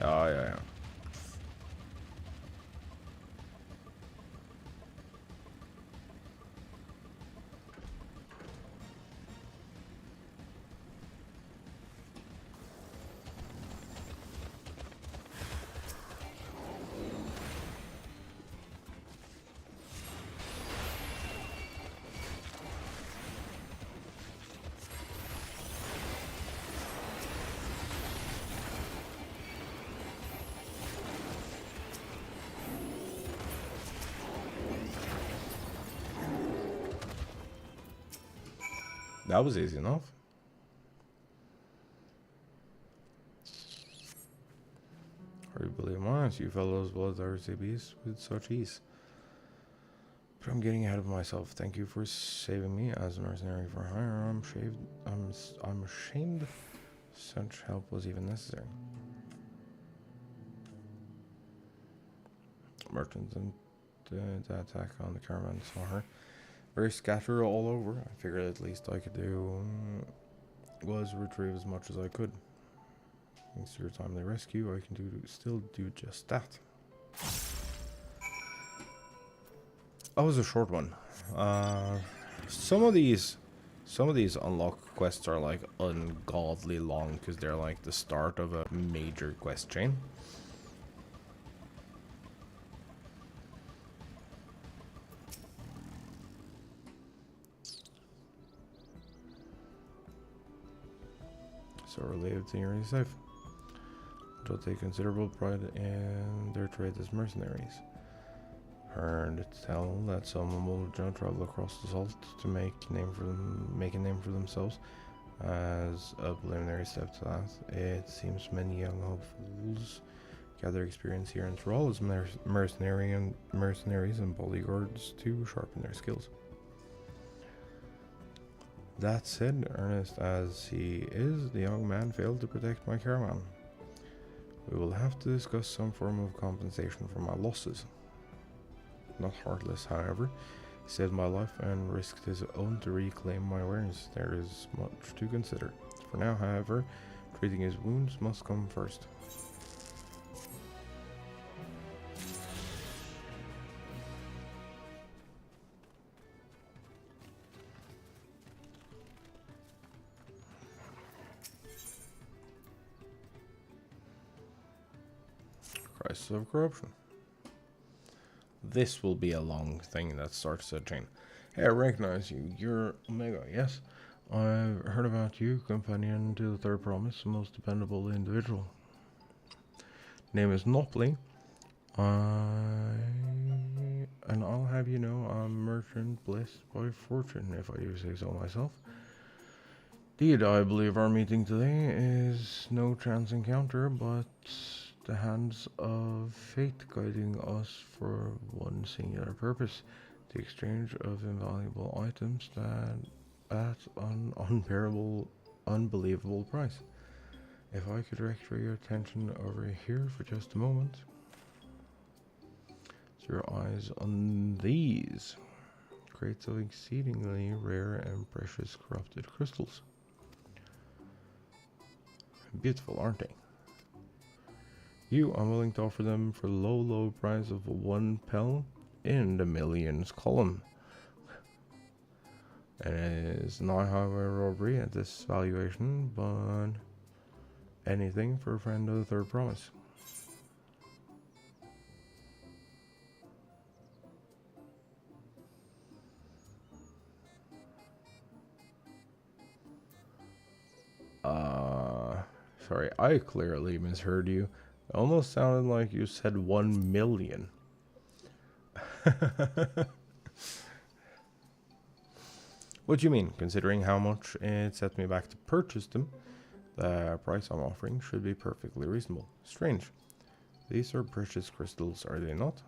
Yeah. That was easy enough. Hard to believe honest, you fellows blood RCBs with such ease. But I'm getting ahead of myself. Thank you for saving me as a mercenary for hire. I'm ashamed such help was even necessary. Merchants and the attack on the caravan saw her. Very scattered all over. I figured at least I could do was retrieve as much as I could. Thanks to your timely rescue, I can still do just that. That was a short one. Some of these unlock quests are like ungodly long because they're like the start of a major quest chain. So relieved and you're safe. They'll take considerable pride in their trade as mercenaries. Heard tell that some will travel across the salt to make a name for themselves. As a preliminary step to that, it seems many young hopefuls gather experience here in Thrall as mercenaries and bodyguards to sharpen their skills. That said, earnest as he is, the young man failed to protect my caravan. We will have to discuss some form of compensation for my losses. Not heartless, however. He saved my life and risked his own to reclaim my wares. There is much to consider. For now, however, treating his wounds must come first. price of corruption. This will be a long thing that starts a chain. Hey, I recognize you. You're Omega, yes? I've heard about you, companion to the Third Promise, the most dependable individual. Name is Nopley. And I'll have you know I'm merchant blessed by fortune, if I do say so myself. Indeed, I believe our meeting today is no chance encounter, but the hands of fate guiding us for one singular purpose, the exchange of invaluable items that at an unbelievable price. If I could direct your attention over here for just a moment. Your eyes on these crates of exceedingly rare and precious corrupted crystals. Beautiful, aren't they? You are willing to offer them for low price of 1 pel in the millions column. And it is not highway robbery at this valuation, but anything for a friend of the Third Promise. Sorry, I clearly misheard you. It almost sounded like you said 1 million. What do you mean? Considering how much it set me back to purchase them, the price I'm offering should be perfectly reasonable. Strange. These are precious crystals, are they not?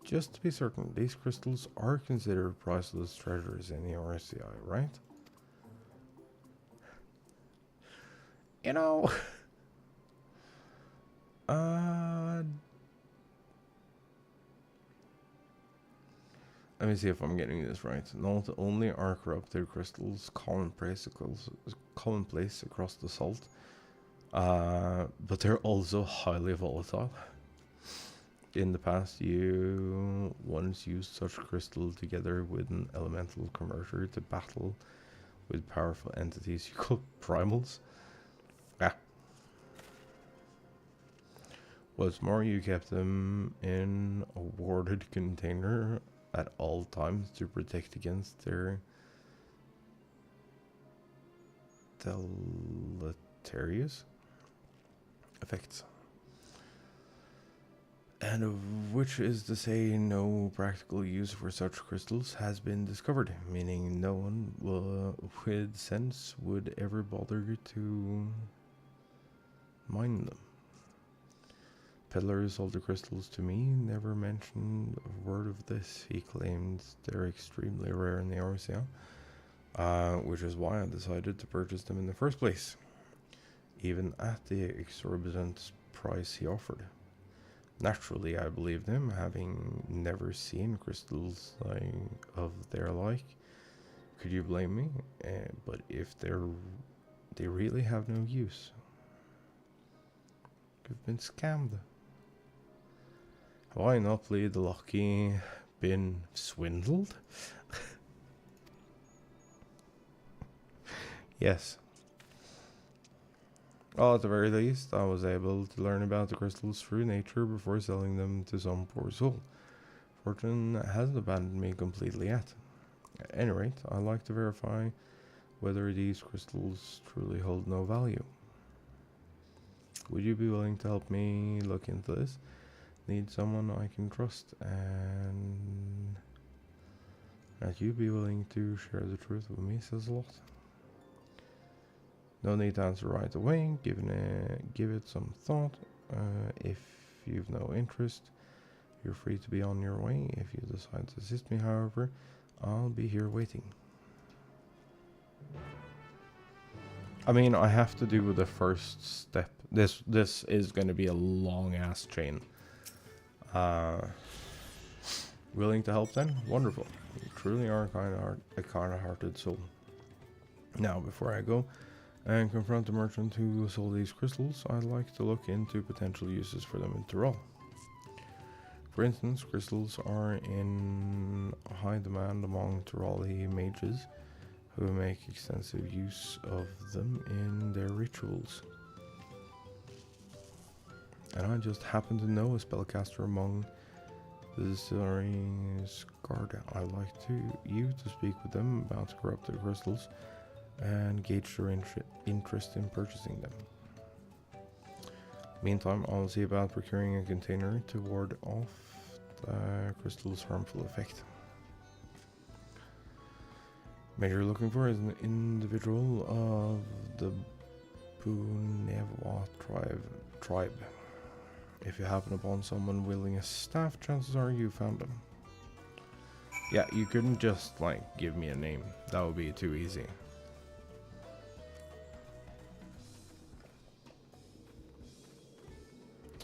Just to be certain, these crystals are considered priceless treasures in the RCI, right? You know, let me see if I'm getting this right. Not only are corrupted crystals commonplace across the salt, but they're also highly volatile. In the past, you once used such crystal together with an elemental converter to battle with powerful entities you call primals. Ah. What's more, you kept them in a warded container at all times to protect against their deleterious effects. And which is to say, no practical use for such crystals has been discovered, meaning no one with sense would ever bother to mine them. Peddlers sold the crystals to me, never mentioned a word of this. He claimed they're extremely rare in the RCA, which is why I decided to purchase them in the first place, even at the exorbitant price he offered. Naturally, I believed him, having never seen crystals of their like. Could you blame me? But if they really have no use. You've been scammed. Have I not played the lucky been swindled? Yes. Well, at the very least, I was able to learn about the crystals through nature before selling them to some poor soul. Fortune hasn't abandoned me completely yet. At any rate, I'd like to verify whether these crystals truly hold no value. Would you be willing to help me look into this? Need someone I can trust, and that you be willing to share the truth with me says a lot. No need to answer right away. Give it some thought. If you've no interest, you're free to be on your way. If you decide to assist me, however, I'll be here waiting. I mean, I have to do the first step. This is going to be a long ass chain. Willing to help then? Wonderful. You truly are a kind-hearted soul. Now, before I go and confront the merchant who sold these crystals, I'd like to look into potential uses for them in Tyrol. For instance, crystals are in high demand among Tyroli mages who make extensive use of them in their rituals. And I just happen to know a spellcaster among the distillery's guard. I'd like you to speak with them about corrupted crystals and gauge their interest in purchasing them. Meantime, I'll see about procuring a container to ward off the crystal's harmful effect. Major you're looking for is an individual of the Bunewa tribe. If you happen upon someone wielding a staff, chances are you found them. Yeah, you couldn't just, like, give me a name. That would be too easy.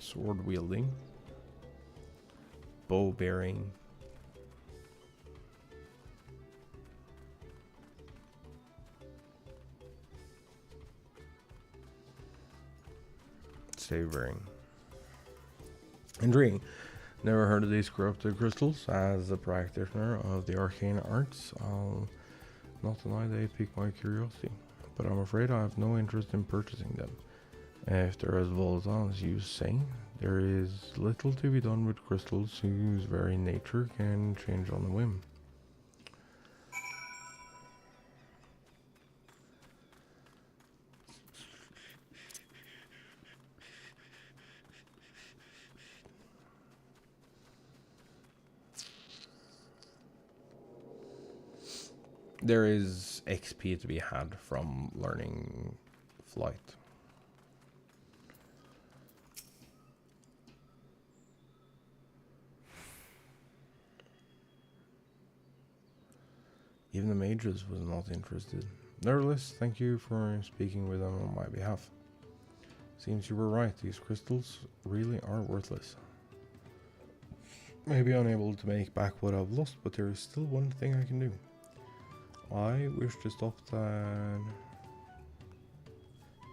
Sword wielding. Bow bearing. Savoring. Intriguing. Never heard of these corrupted crystals. As a practitioner of the arcane arts, I'll not deny they pique my curiosity, but I'm afraid I have no interest in purchasing them. If they're as volatile as you say, there is little to be done with crystals whose very nature can change on a whim. There is XP to be had from learning flight. Even the mages was not interested. Nevertheless, thank you for speaking with them on my behalf. Seems you were right, these crystals really are worthless. Maybe unable to make back what I've lost, but there is still one thing I can do. I wish to stop that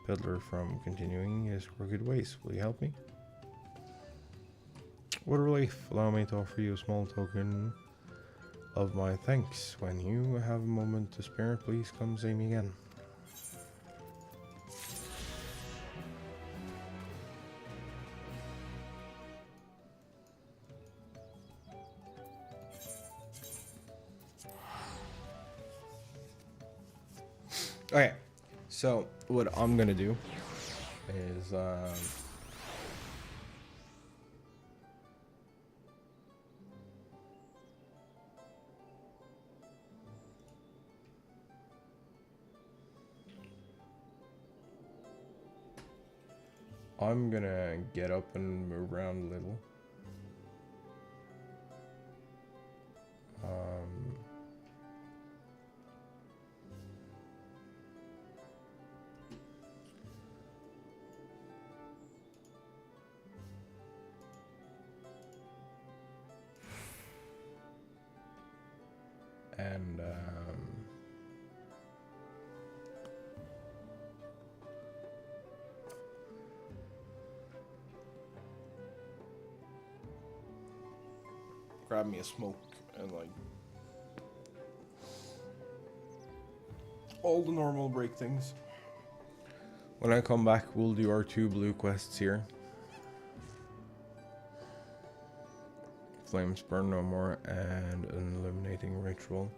peddler from continuing his crooked ways. Will you help me? What a relief. Allow me to offer you a small token of my thanks. When you have a moment to spare, please come see me again. Okay, so what I'm gonna do is I'm gonna get up and move around a little. And grab me a smoke and like all the normal break things. When I come back, we'll do our 2 blue quests here. Flames burn no more and an illuminating ritual.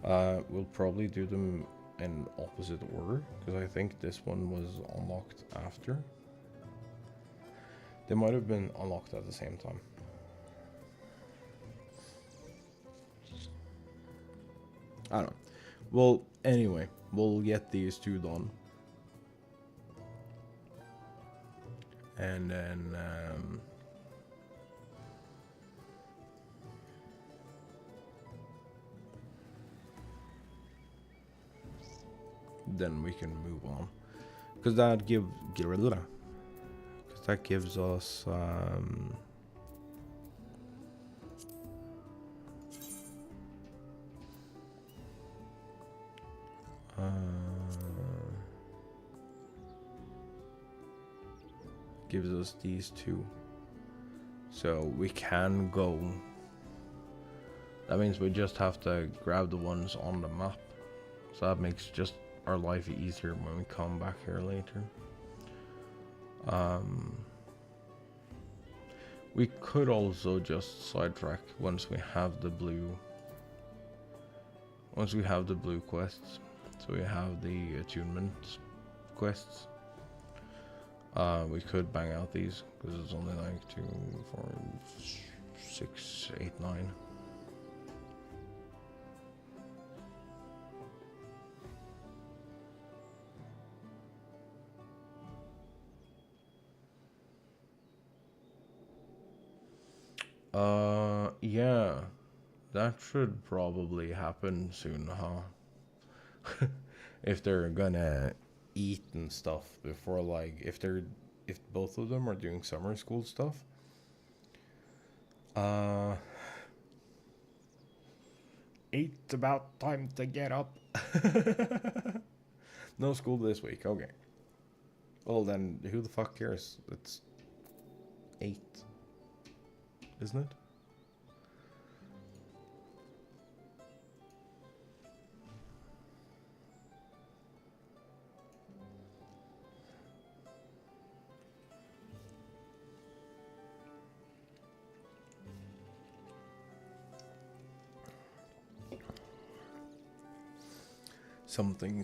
We'll probably do them in opposite order because I think this one was unlocked after. They might have been unlocked at the same time. I don't know. Well, anyway, we'll get these 2 done. And then we can move on, because that gives us gives us these 2, so we can go. That means we just have to grab the ones on the map. So that makes just our life easier when we come back here later. We could also just sidetrack once we have the blue. Once we have the blue quests, so we have the attunement quests. We could bang out these because it's only like 2, 4, 6, 8, 9. Yeah, that should probably happen soon, huh? If they're gonna eat and stuff before, like, if both of them are doing summer school stuff. It's about time to get up. No school this week, okay. Well then, who the fuck cares? It's 8. Isn't it? Something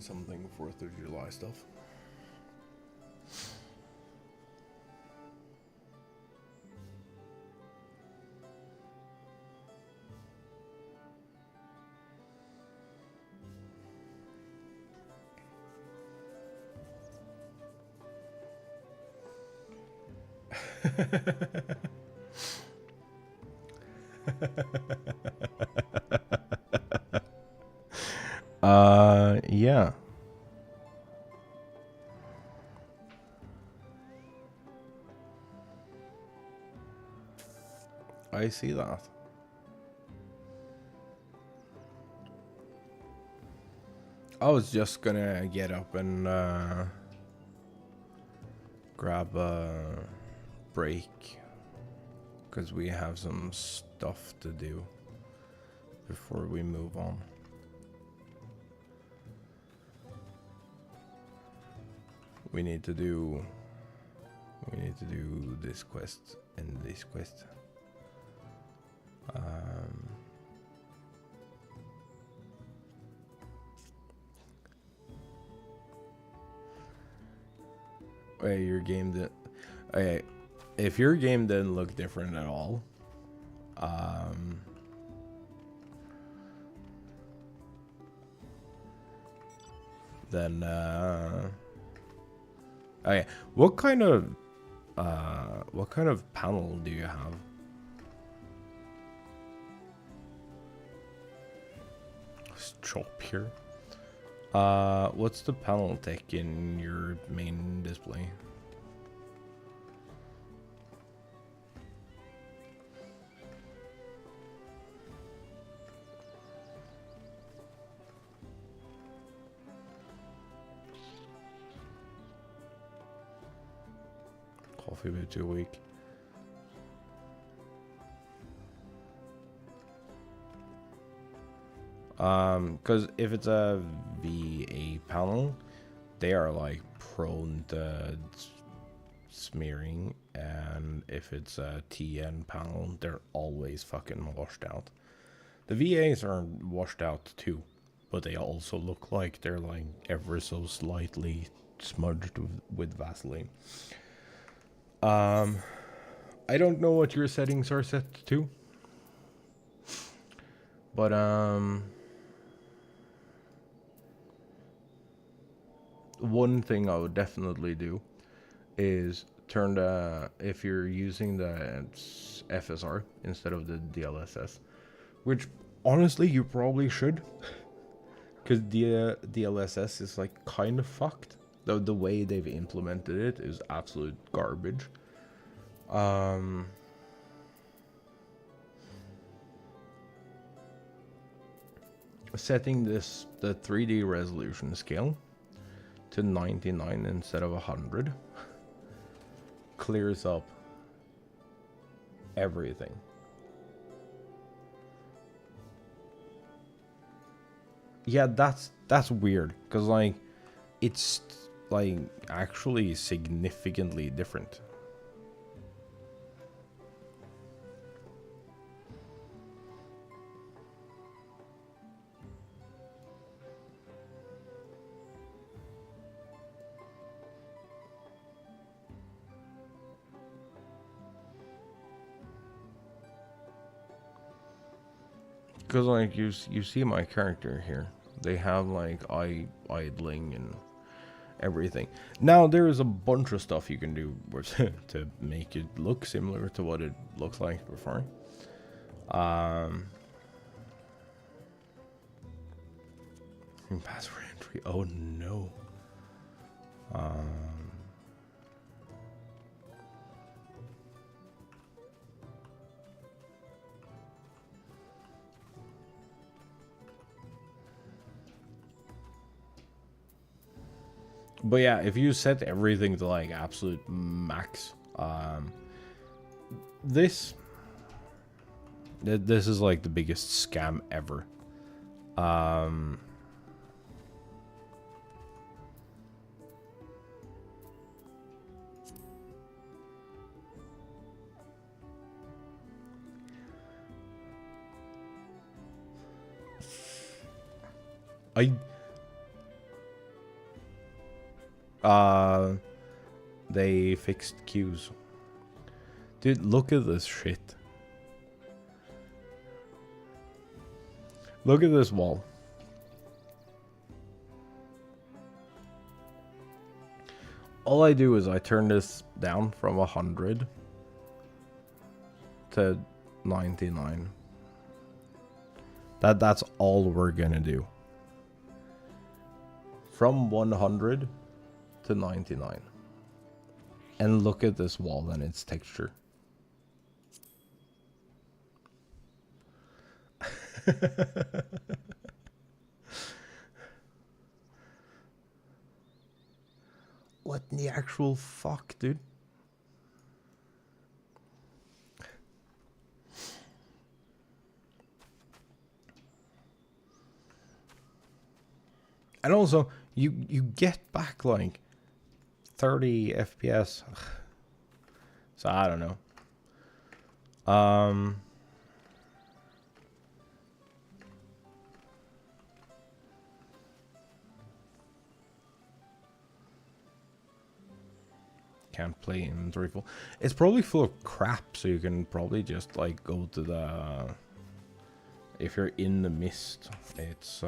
4th of July stuff. Yeah. I see that. I was just gonna get up and grab a break because we have some stuff to do before we move on. We need to do this quest and this quest. Hey, your game did. Okay, if your game didn't look different at all, then okay, what kind of panel do you have? Let's chop here. What's the panel tech in your main display? Coffee bit too weak. Because if it's a VA panel, they are like prone to smearing, and if it's a TN panel, they're always fucking washed out. The VAs are washed out too, but they also look like they're like ever so slightly smudged with Vaseline. I don't know what your settings are set to, but one thing I would definitely do is turn the, if you're using the FSR instead of the DLSS, which honestly you probably should, because the DLSS is like kind of fucked. The way they've implemented it is absolute garbage. Setting the 3D resolution scale to 99 instead of 100 clears up everything. Yeah, that's weird, because like it's like actually significantly different. Because like you see my character here, they have like idling and everything. Now there is a bunch of stuff you can do to make it look similar to what it looks like before. Password entry. Oh no. But yeah, if you set everything to like absolute max, this is like the biggest scam ever. They fixed queues. Dude, look at this shit. Look at this wall. All I do is I turn this down from 100 to 99. That's all we're gonna do. From 100 to 99. And look at this wall and its texture. What in the actual fuck, dude? And also, you get back like 30 FPS. So I don't know. Can't play inventory full. It's probably full of crap, so you can probably just like go to the, if you're in the mist, it's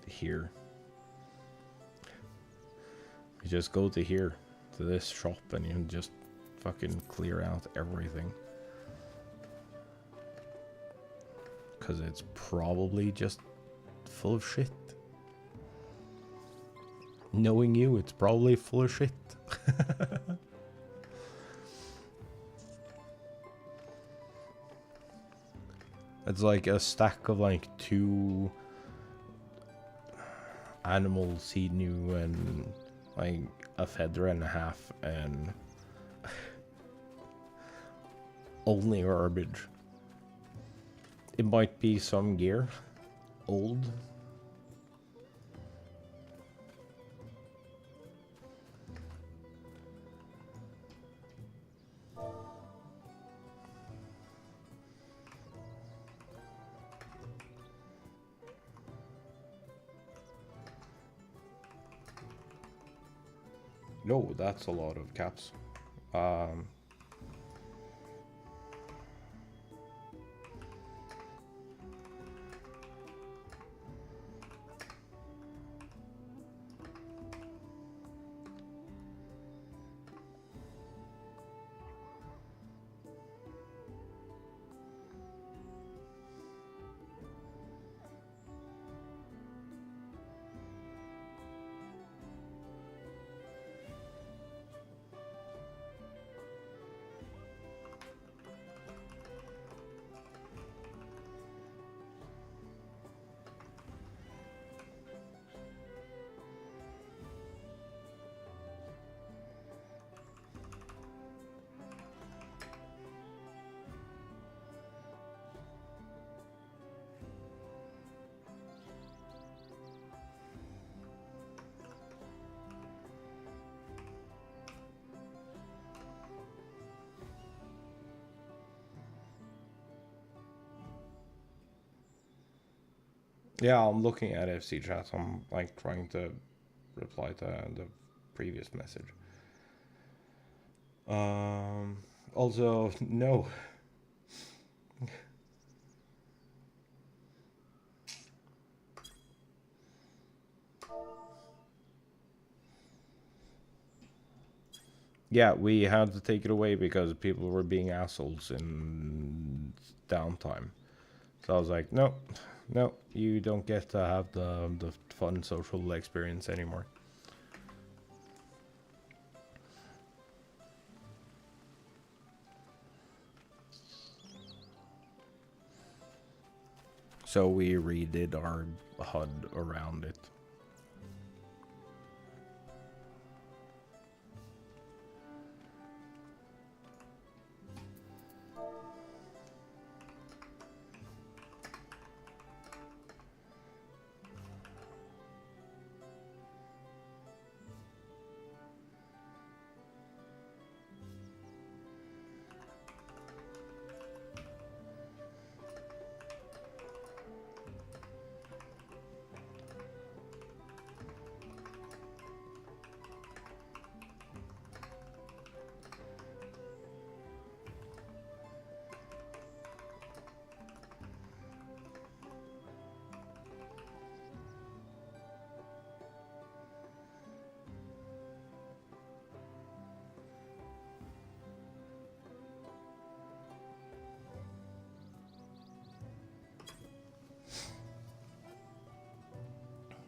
here. You just go to here, to this shop, and you can just fucking clear out everything. Because it's probably just full of shit. Knowing you, it's probably full of shit. It's like a stack of like 2 animal sinew and like a feather and a half and only garbage. It might be some gear, old. No, that's a lot of caps. Yeah, I'm looking at FC chat. I'm like trying to reply to the previous message. Also, no. Yeah, we had to take it away because people were being assholes in downtime. So I was like, no, no, you don't get to have the fun social experience anymore. So we redid our HUD around it.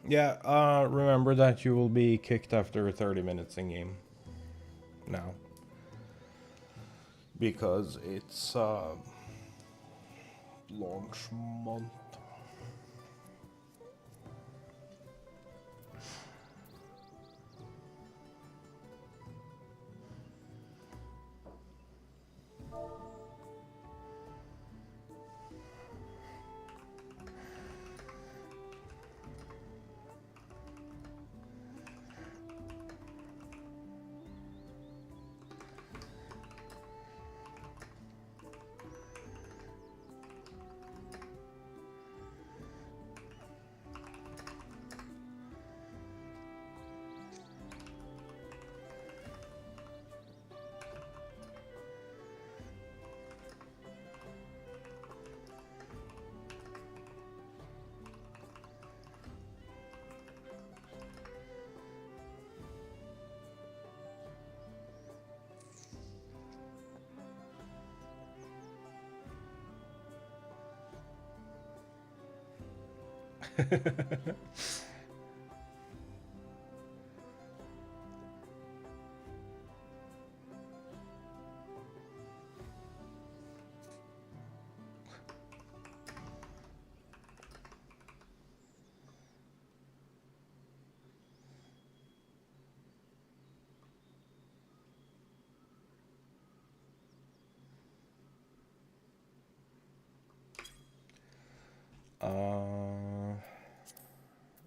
Yeah, remember that you will be kicked after 30 minutes in game now. Because it's launch month.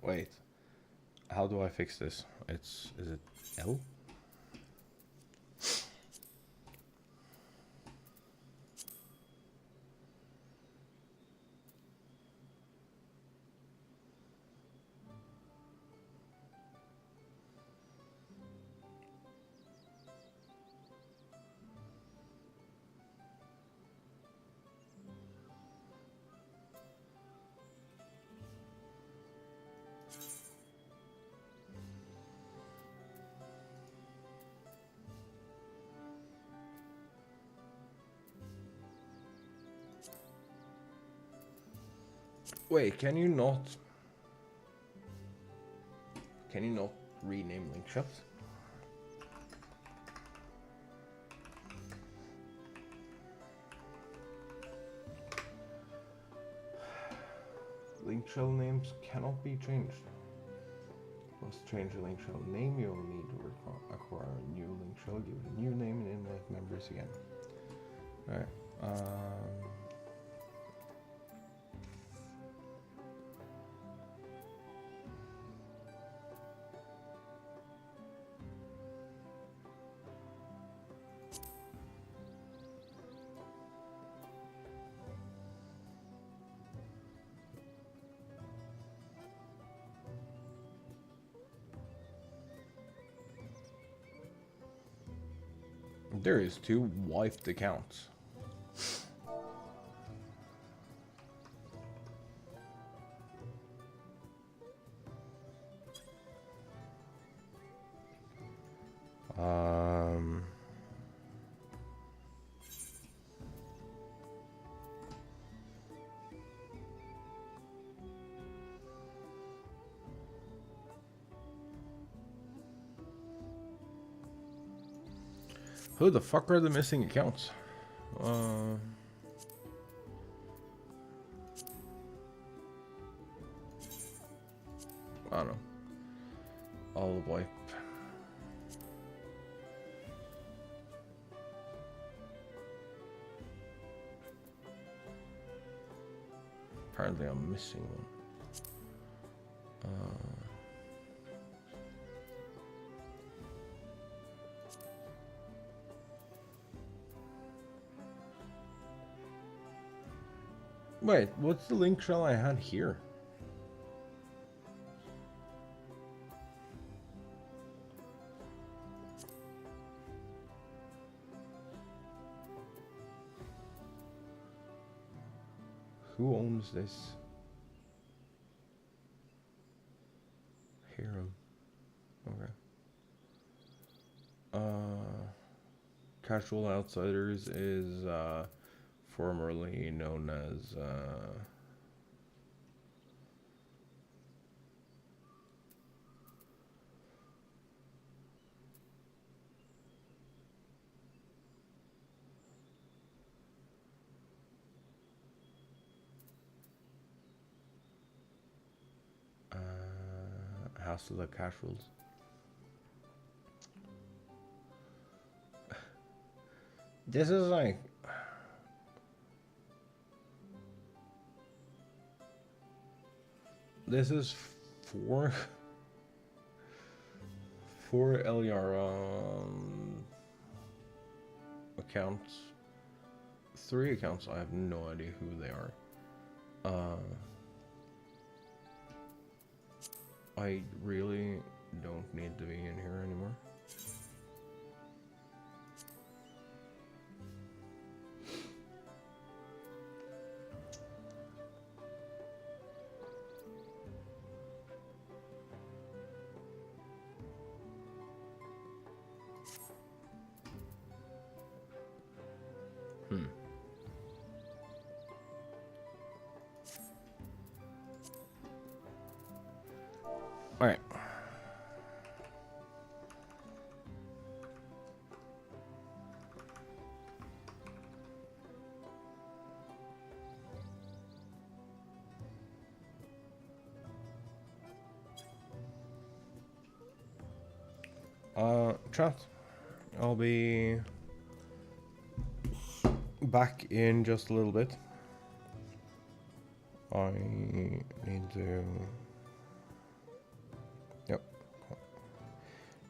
Wait. How do I fix this? Is it L? Wait, can you not rename link shops? Link shell names cannot be changed. Must change the link shell name. You'll need to acquire a new link shell. Give it a new name and invite members again. Alright. There is 2 wiped accounts. Who the fuck are the missing accounts? I don't know. I'll wipe. Apparently I'm missing one. Wait, what's the link shell I had here? Who owns this? Hero. Okay. Casual Outsiders is formerly known as House of the Casuals. This is like this is four LER accounts. 3 accounts. I have no idea who they are. I really don't need to be in here anymore. All right. Chat. I'll be back in just a little bit. I need to... Yep.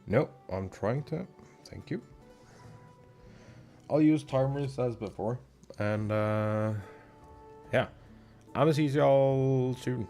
Nope, I'm trying to. Thank you. I'll use timers as before. And, yeah. I'm gonna see y'all soon.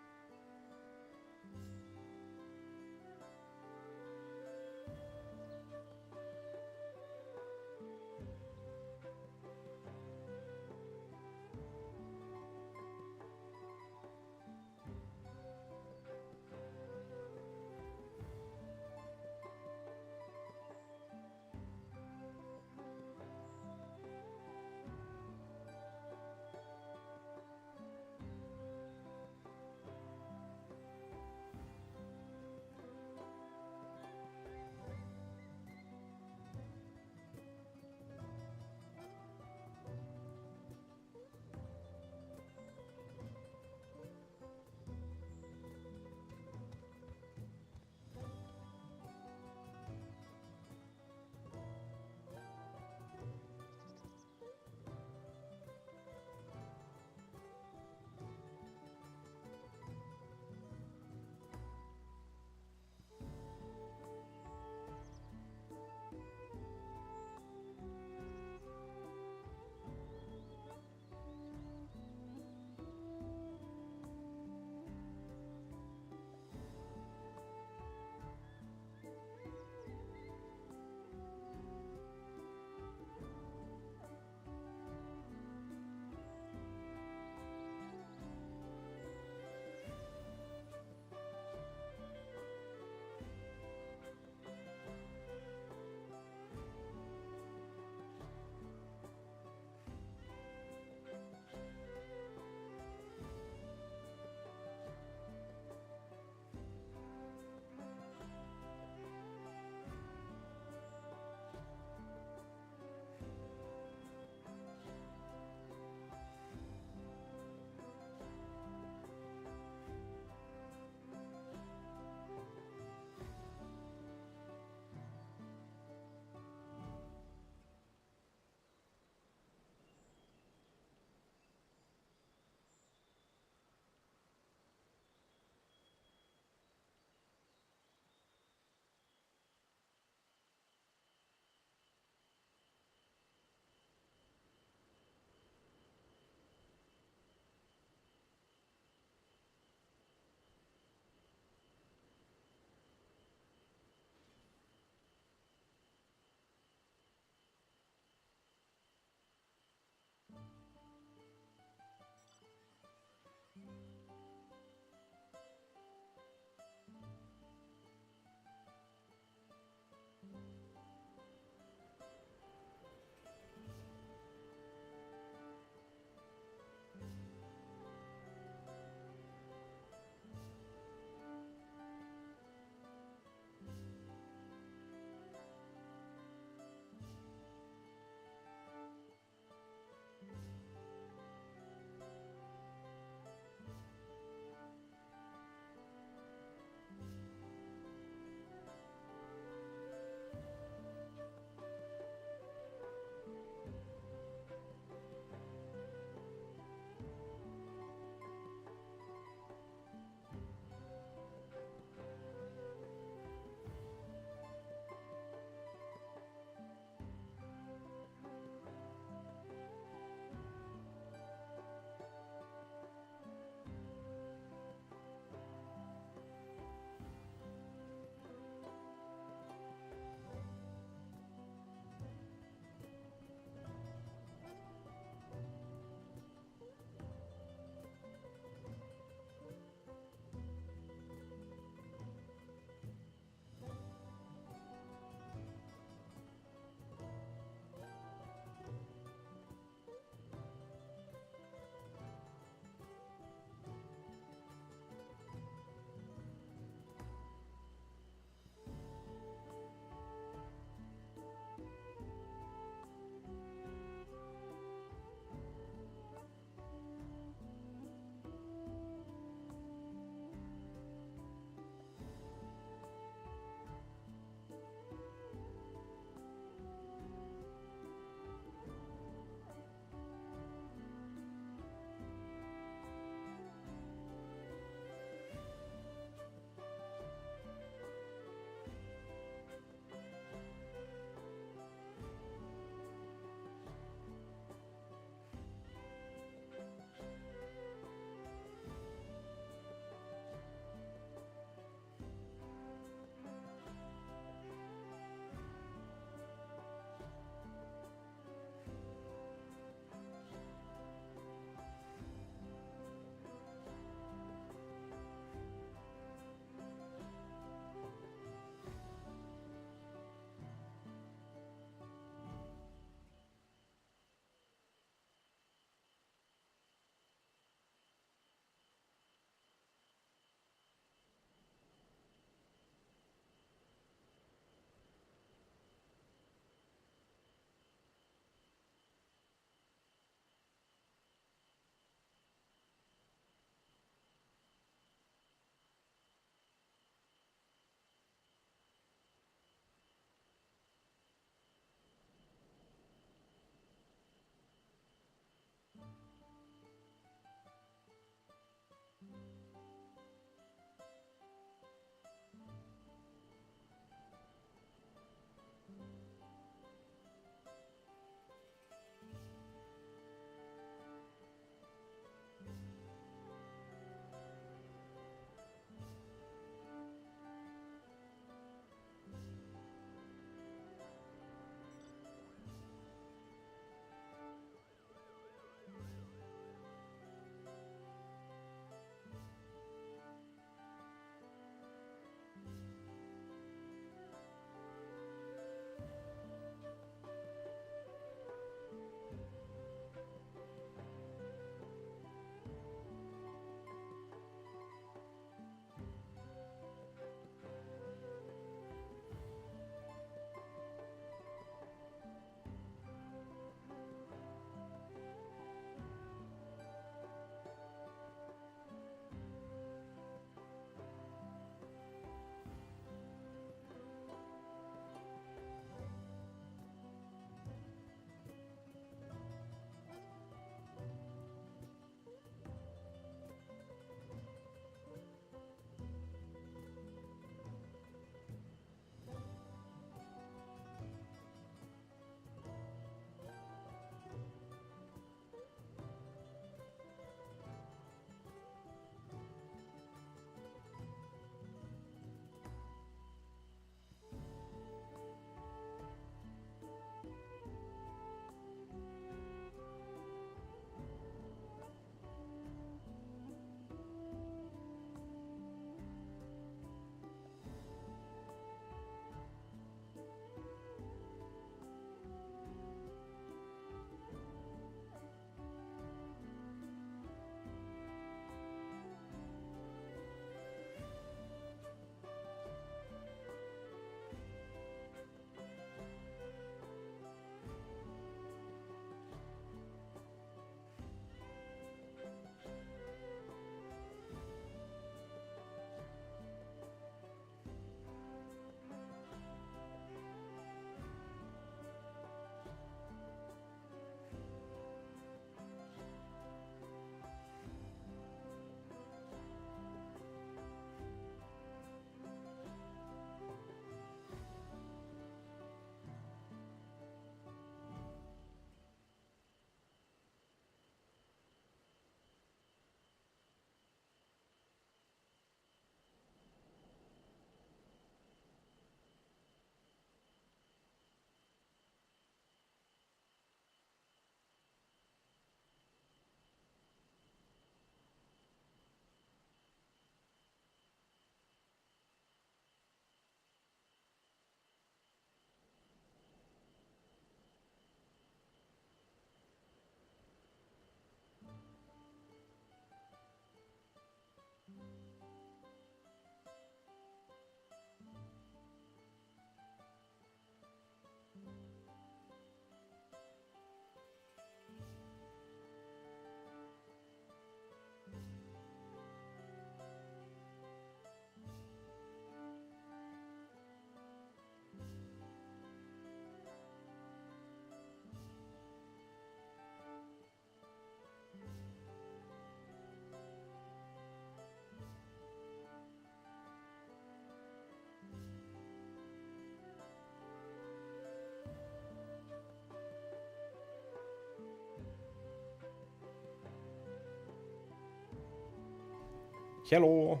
Hello.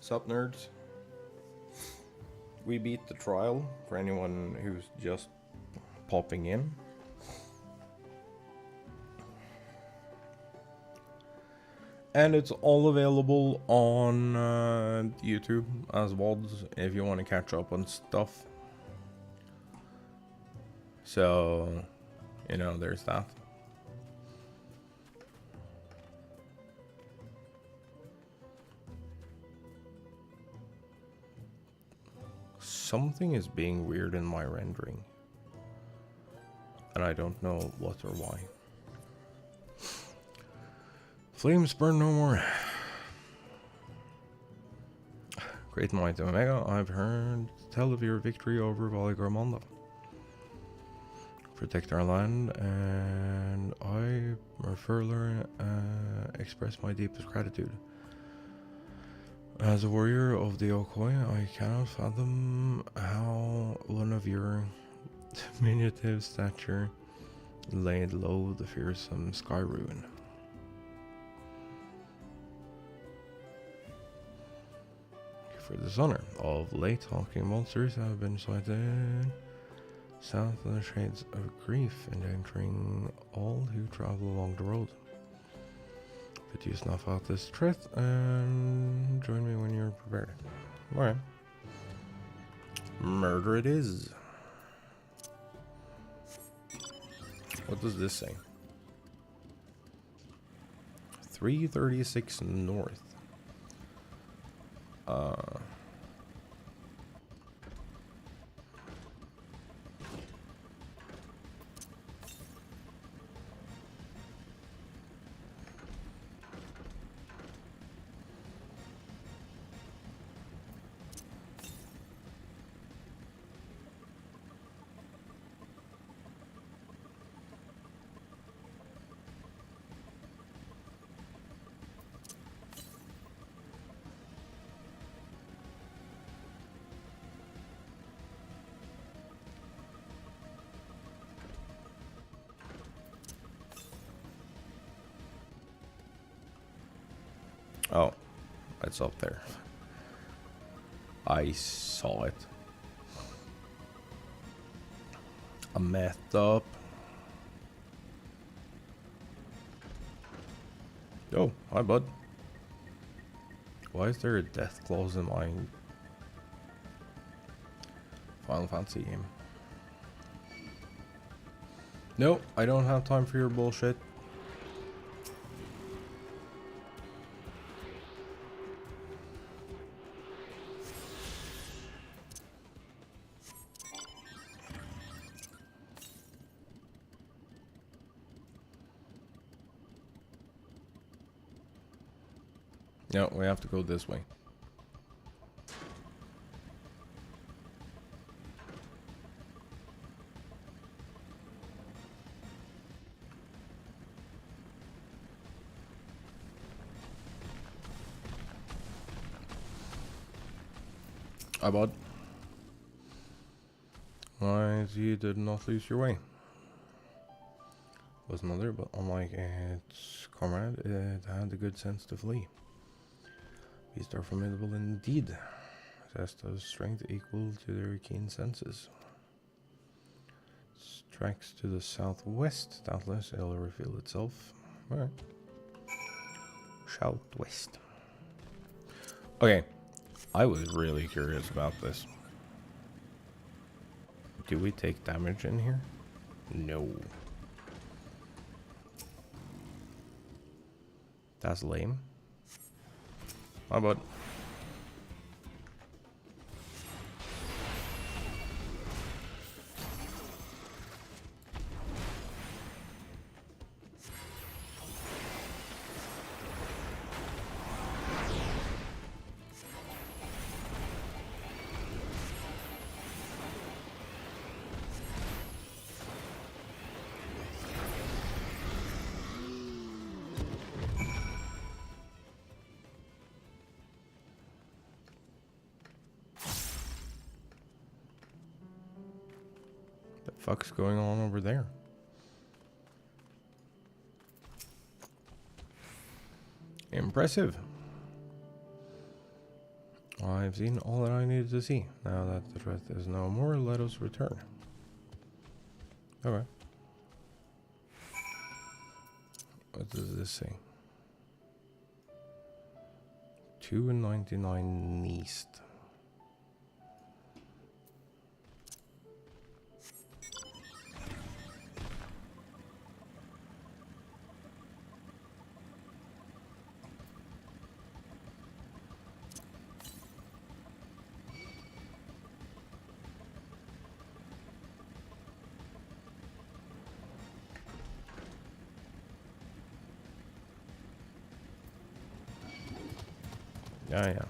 Sup, nerds? We beat the trial for anyone who's just popping in. And it's all available on YouTube as VODs if you want to catch up on stuff. So, you know, there's that. Something is being weird in my rendering. And I don't know what or why. Flames burn no more. Great Might Omega, I've heard tell of your victory over Valigarmanda. Protect our land, and I further express my deepest gratitude. As a warrior of the Okoi, I cannot fathom how one of your diminutive stature laid low the fearsome sky ruin. For this honor, of late hulking monsters have been sighted south of the shades of grief, endangering all who travel along the road. But you snuff out this threat and join me when you're prepared. Alright. Murder it is. What does this say? 336 north. Oh, it's up there. I saw it. I messed up. Oh, hi, bud. Why is there a death clause in my Final Fantasy game? No, I don't have time for your bullshit. No, we have to go this way. Hi, bud. Why, you did not lose your way. Was another, but unlike its comrade, it had the good sense to flee. Beasts are formidable indeed. Possessed of strength equal to their keen senses. Tracks to the southwest. Doubtless it'll reveal itself. Alright. Southwest. Okay. I was really curious about this. Do we take damage in here? No. That's lame. How about... fuck's going on over there? Impressive. I've seen all that I needed to see. Now that the threat is no more, let us return. Okay. What does this say? 299 East. Yeah.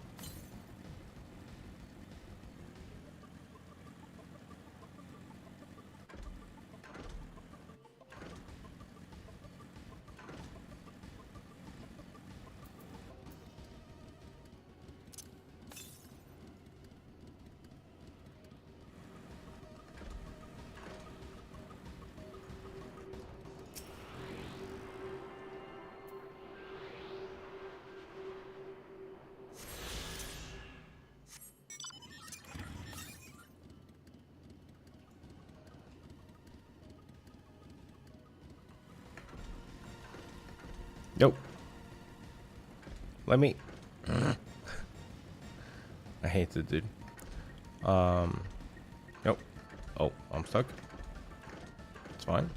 Nope. Let me. I hate it, dude. Nope. Oh, I'm stuck. It's fine.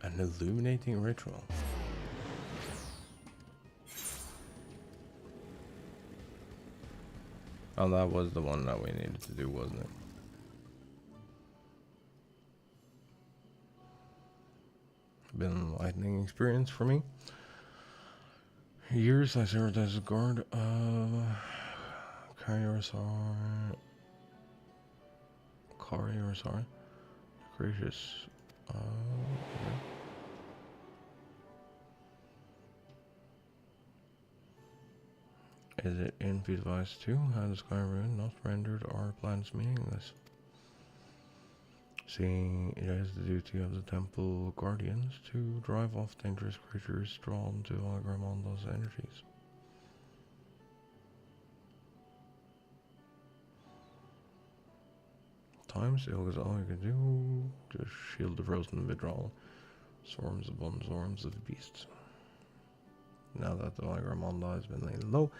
An illuminating ritual. Oh, that was the one that we needed to do, wasn't it? Been an enlightening experience for me. Years I served as a guard of Cariorsar. Gracious. Okay. Is it in Device 2? Has the Sky Rune not rendered our plans meaningless? Seeing it is the duty of the Temple Guardians to drive off dangerous creatures drawn to Algramondo's energies. Times still is all you can do to shield the frozen withdrawal. Swarms upon swarms of beasts. Now that the Algramondo has been laid low,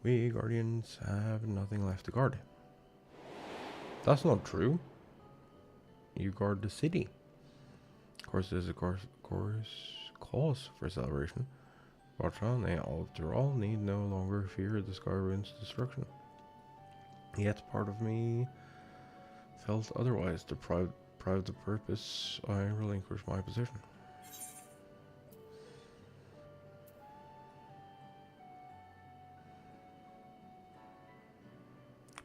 we Guardians have nothing left to guard. That's not true. You guard the city. Of course, there's a cause for celebration. Bartra, they after all need no longer fear the Sky Rune's destruction. Yet part of me felt otherwise. Deprived of purpose, I relinquished my position.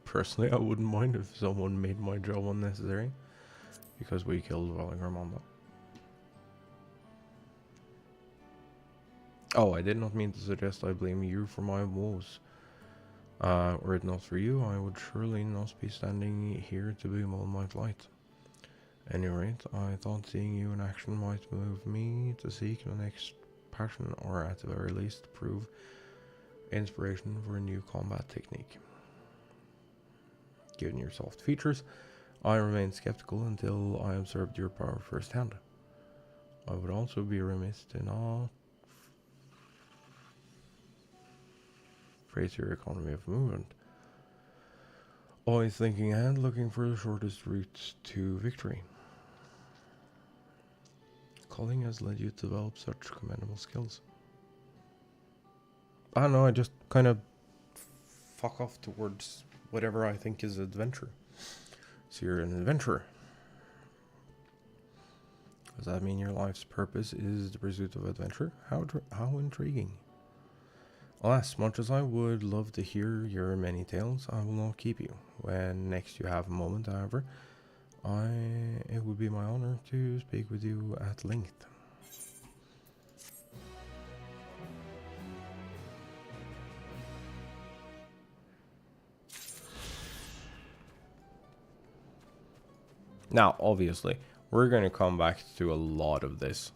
Personally, I wouldn't mind if someone made my job unnecessary, because we killed Valgarmondo. Oh, I did not mean to suggest I blame you for my woes. Were it not for you, I would surely not be standing here to bemoan my plight. At any rate, I thought seeing you in action might move me to seek the next passion, or at the very least prove inspiration for a new combat technique. Given your soft features, I remained skeptical until I observed your power firsthand. I would also be remiss to not praise your economy of movement. Always thinking ahead, looking for the shortest route to victory. Calling has led you to develop such commendable skills. I don't know, I just kind of fuck off towards whatever I think is adventure. So you're an adventurer. Does that mean your life's purpose is the pursuit of adventure? How intriguing. Alas, much as I would love to hear your many tales, I will not keep you. When next you have a moment, however, it would be my honor to speak with you at length. Now, obviously, we're going to come back to a lot of this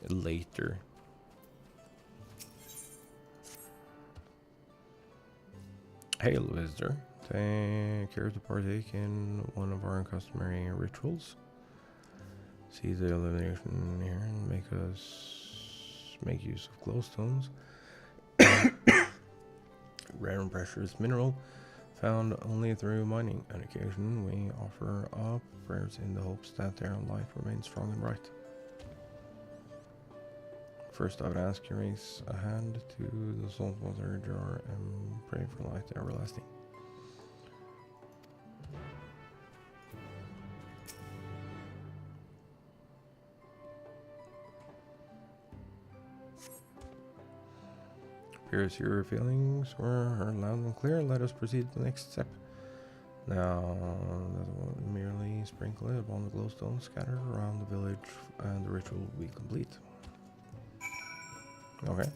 later. Hail, visitor. Take care to partake in one of our customary rituals. See the illumination here and make use of glowstones. Rare and precious mineral found only through mining. On occasion, we offer up prayers in the hopes that their light remains strong and bright. First, I would ask you raise a hand to the saltwater jar and pray for light everlasting. Appears your feelings were heard loud and clear. Let us proceed to the next step. Now, merely sprinkle it upon the glowstones scattered around the village, and the ritual will be complete. Okay.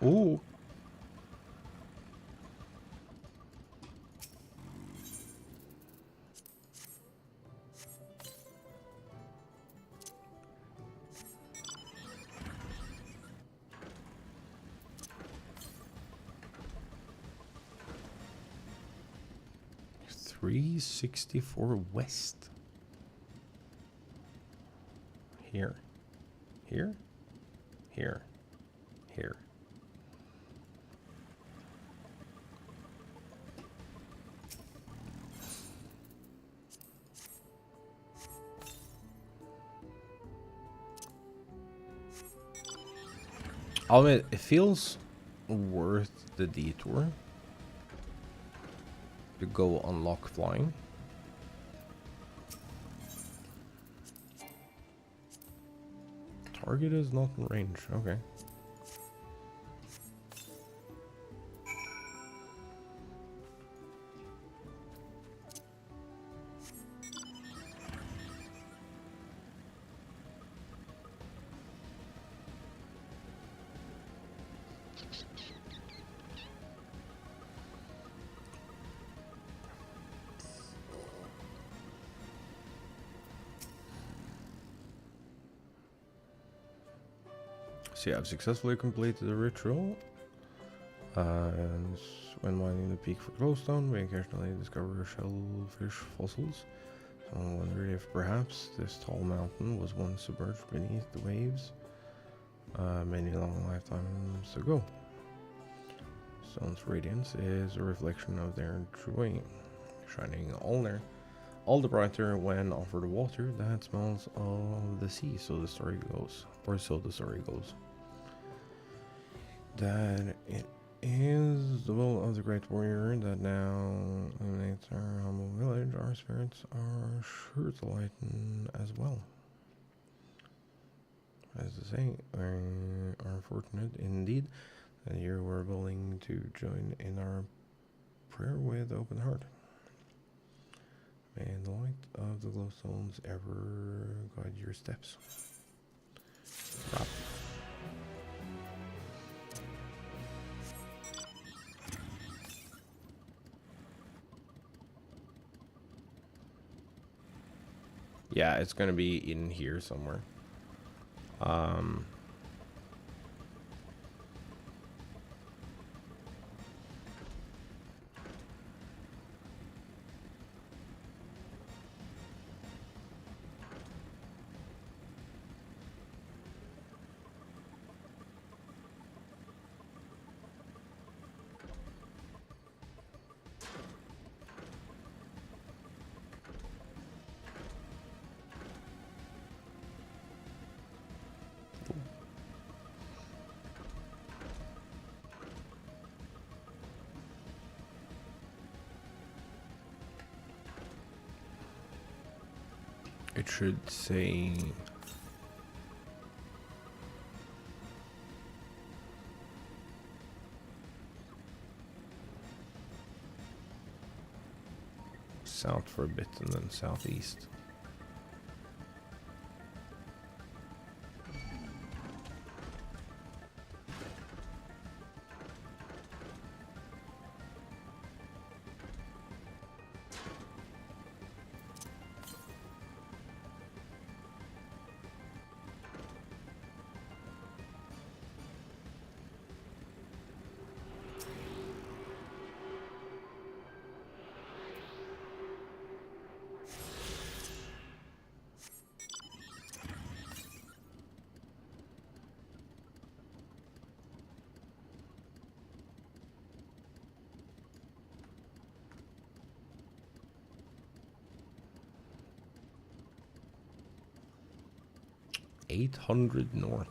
Ooh. $364 west. Here. Here. Here. Here. I'll admit, it feels worth the detour to go unlock flying. Target is not in range, okay. So yeah, I've successfully completed the ritual. And when mining the peak for glowstone, we occasionally discover shellfish fossils. So I wondered if perhaps this tall mountain was once submerged beneath the waves many long lifetimes ago. Stone's radiance is a reflection of their joy, shining all the brighter when offered water that smells of the sea. So the story goes, or so the story goes, that it is the will of the great warrior that now illuminates our humble village. Our spirits are sure to lighten as well. As to say, we are fortunate indeed that you were willing to join in our prayer with open heart. May the light of the glowstones ever guide your steps. Stop. Yeah, it's gonna be in here somewhere. It should say south for a bit and then southeast. $800 north.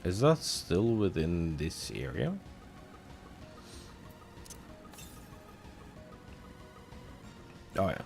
Is that still within this area? Oh yeah.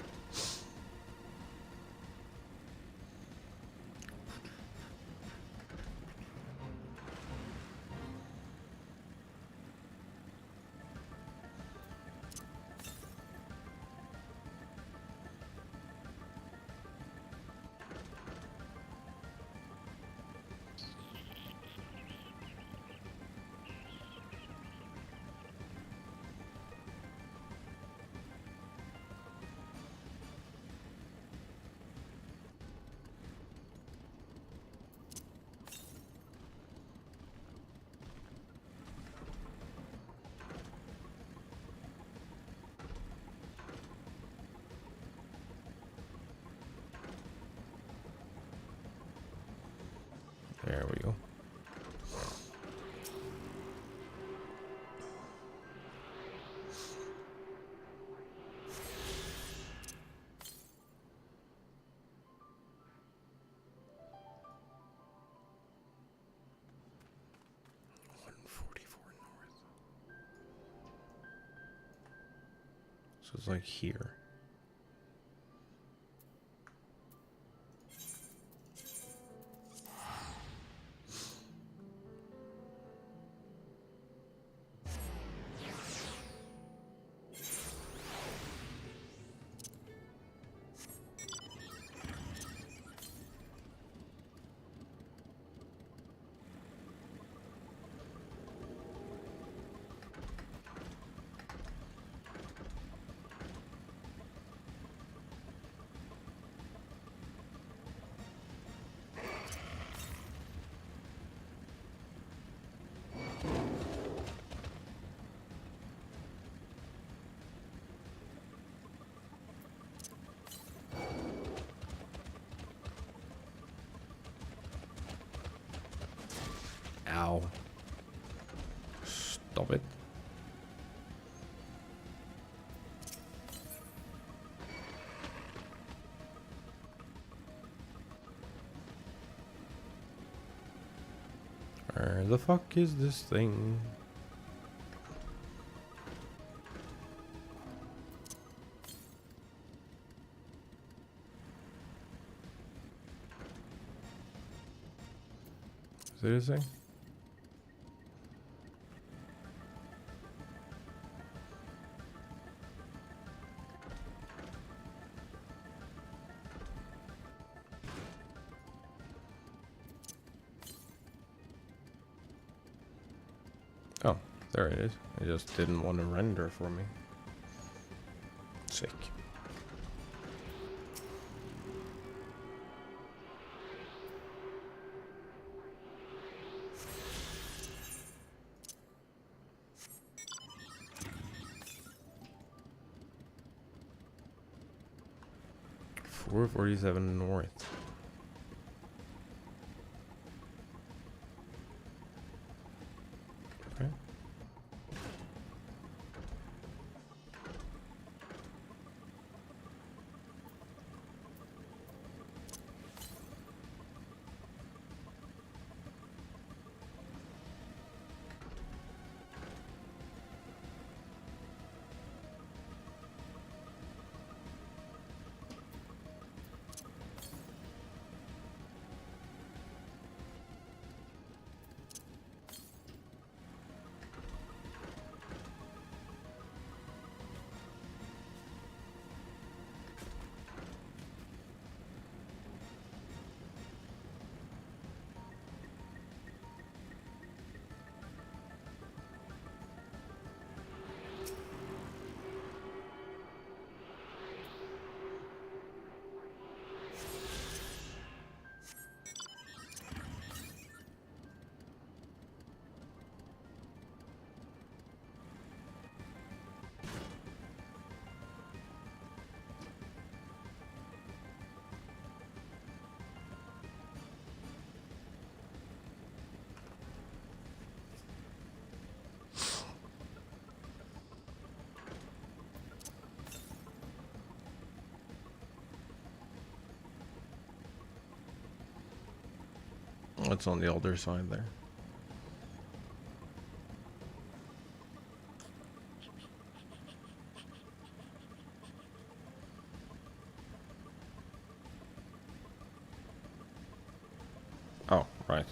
There we go. So it's like here. Ow. Stop it. Where the fuck is this thing? Is it a thing? Oh, there it is. It just didn't want to render for me. Sick. .447 north. Okay. What's on the other side there? Oh, right.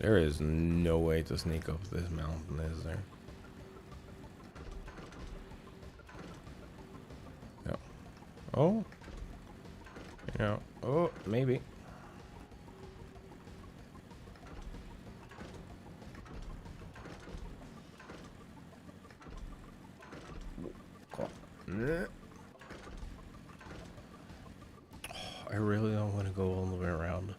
There is no way to sneak up this mountain, is there? No. Oh. Yeah. Oh, maybe. Oh, I really don't want to go all the way around.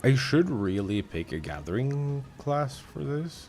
I should really pick a gathering class for this.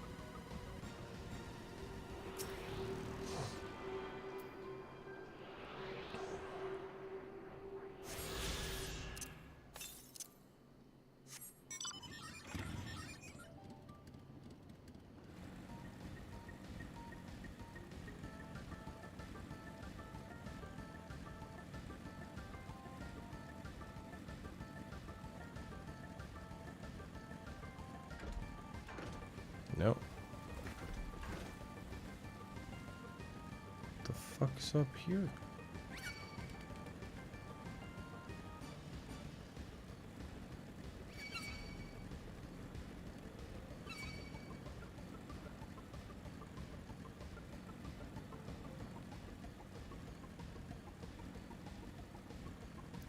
Nope. The fuck's up here?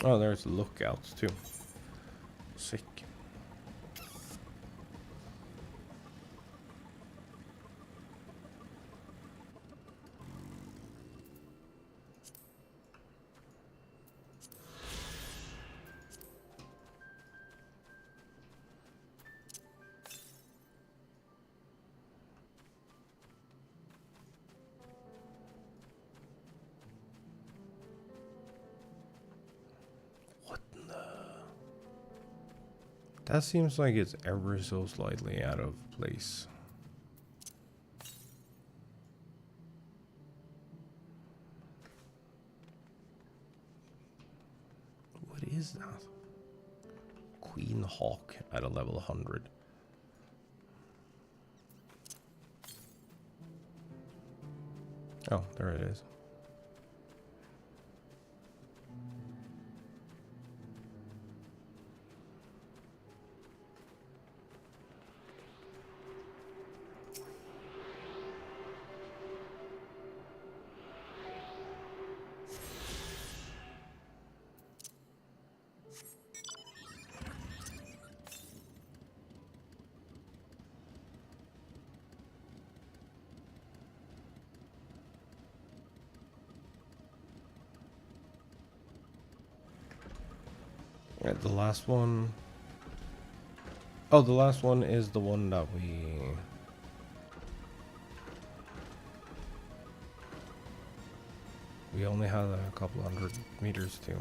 Oh, there's lookouts too. Sick. That seems like it's ever so slightly out of place. What is that? Queen Hawk at a level 100. Oh, there it is. Right, the last one. Oh, the last one is the one that we only had a couple 100 meters to.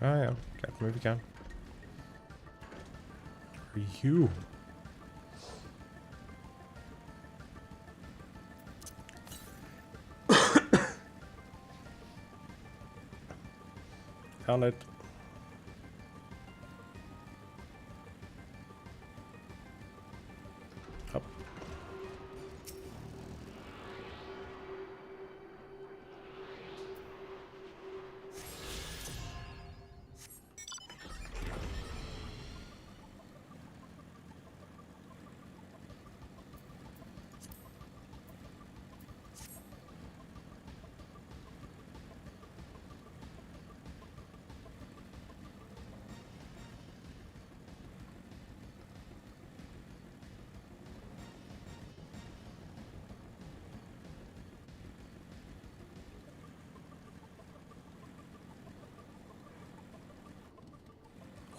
Oh yeah, can't move, you can. Are you? Found it. Up.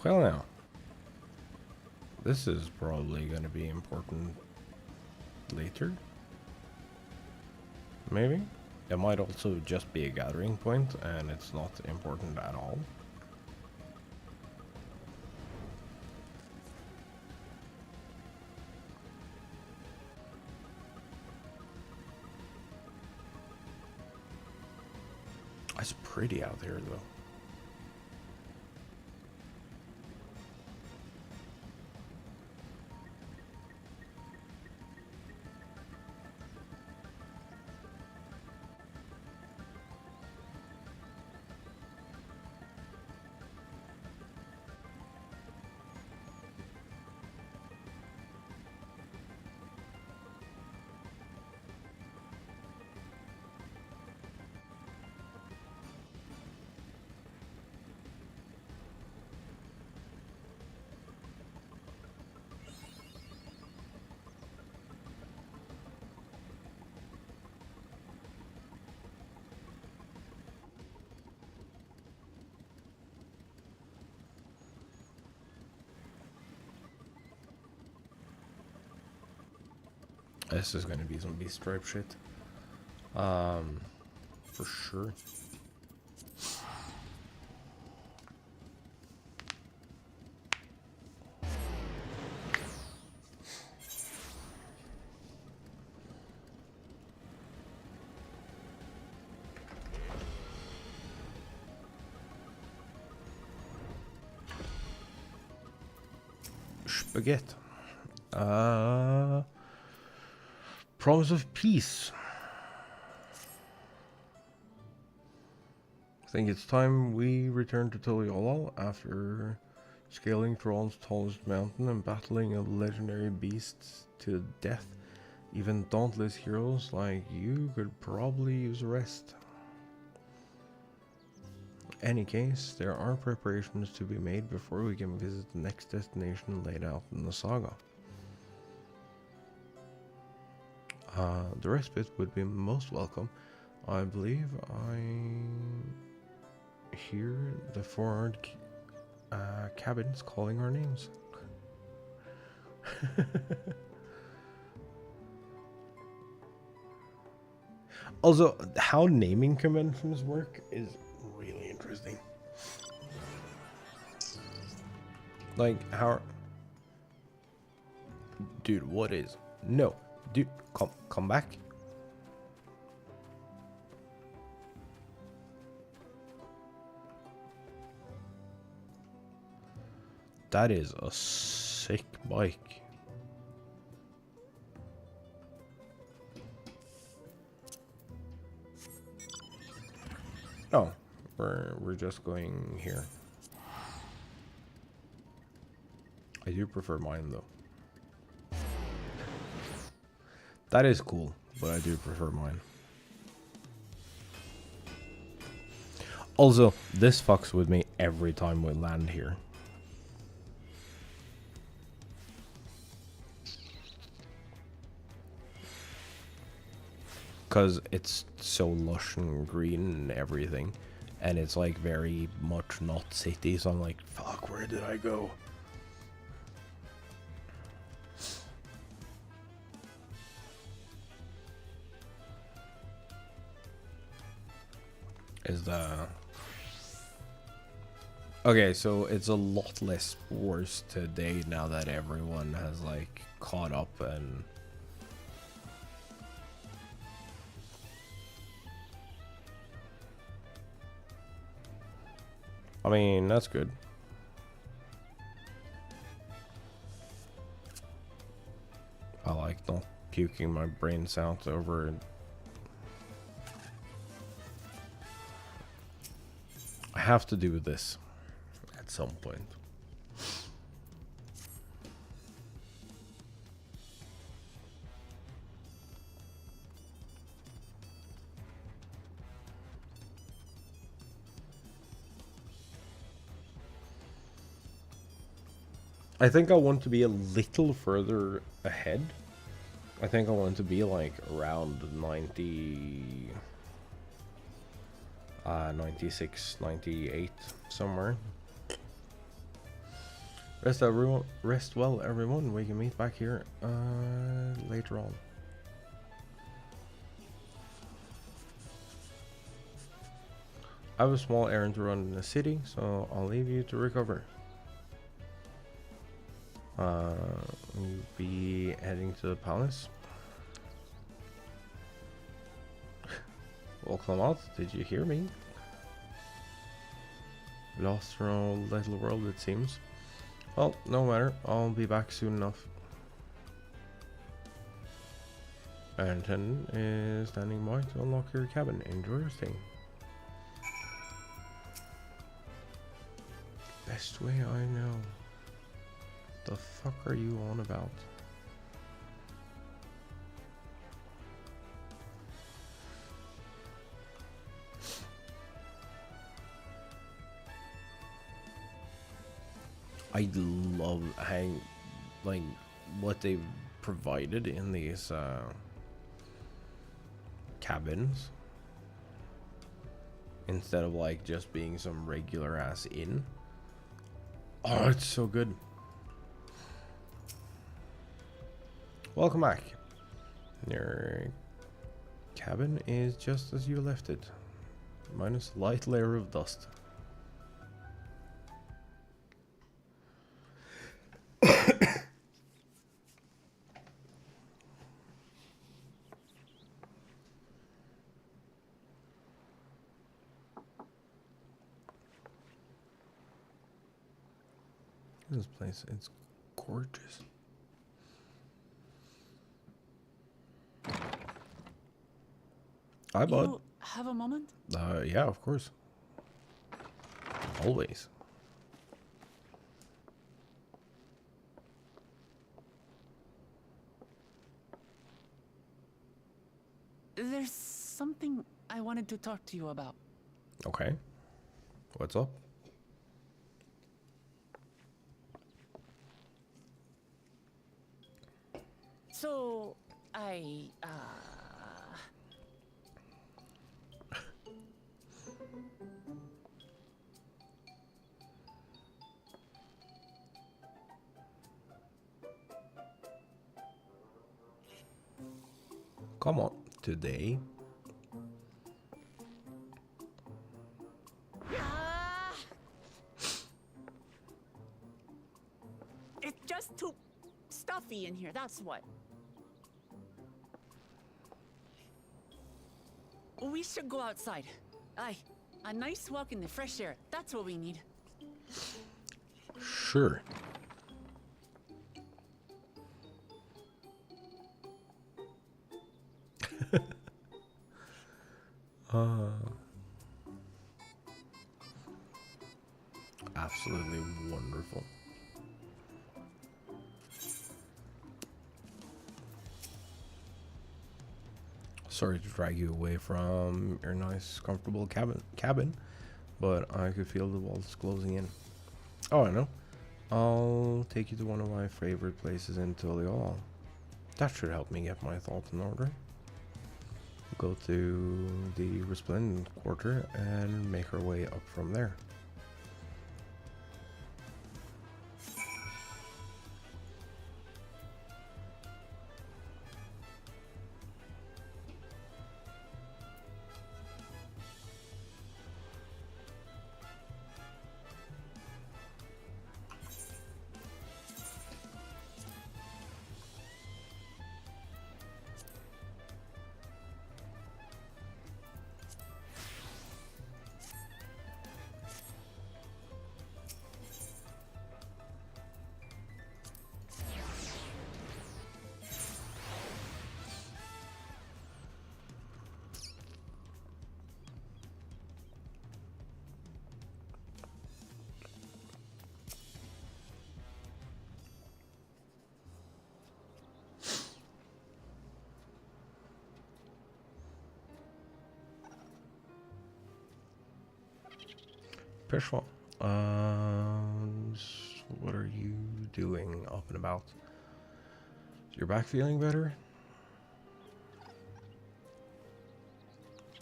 Well now, this is probably going to be important later. Maybe? It might also just be a gathering point and it's not important at all. It's pretty out here though. This is gonna be some B-stripe shit. For sure. Spaghetti. Promise of peace. I think it's time we return to Tuliolal after scaling Thrawn's tallest mountain and battling a legendary beast to death. Even dauntless heroes like you could probably use a rest. In any case, there are preparations to be made before we can visit the next destination laid out in the saga. The respite would be most welcome. I believe I hear the forward cabins calling our names. Also, how naming conventions work is really interesting. Like, how... Dude, what is... No. Dude, come back. That is a sick bike. Oh, we're just going here. I do prefer mine though. That is cool, but I do prefer mine. Also, this fucks with me every time we land here. Because it's so lush and green and everything. And it's like very much not city, so I'm like, fuck, where did I go? Is the... Okay, so it's a lot less worse today now that everyone has like caught up and... I mean, that's good. I like not puking my brains out over... I have to do this at some point. I think I want to be a little further ahead. I think I want to be like around 90... 96, 98, somewhere. Rest well, everyone. We can meet back here later on. I have a small errand to run in the city, so I'll leave you to recover. We'll be heading to the palace. Well, Clement, did you hear me? Lost her own little world, it seems. Well, no matter. I'll be back soon enough. Anton is standing by to unlock your cabin. Enjoy your stay. Best way I know. The fuck are you on about? I love how, like, what they've provided in these cabins, instead of like just being some regular ass inn. Oh, it's so good. Welcome back. Your cabin is just as you left it, minus a light layer of dust. This place, it's gorgeous. Hi, bud. You have a moment? Yeah, of course. Always. There's something I wanted to talk to you about. Okay. What's up? So, Come on, today. It's just too stuffy in here, that's what. We should go outside. Aye, a nice walk in the fresh air. That's what we need. Sure. Absolutely wonderful. Sorry to drag you away from your nice, comfortable cabin, but I could feel the walls closing in. Oh, I know. I'll take you to one of my favorite places in Tuliol. That should help me get my thoughts in order. Go to the Resplendent Quarter and make our way up from there. Pishwa, what are you doing up and about? Is your back feeling better?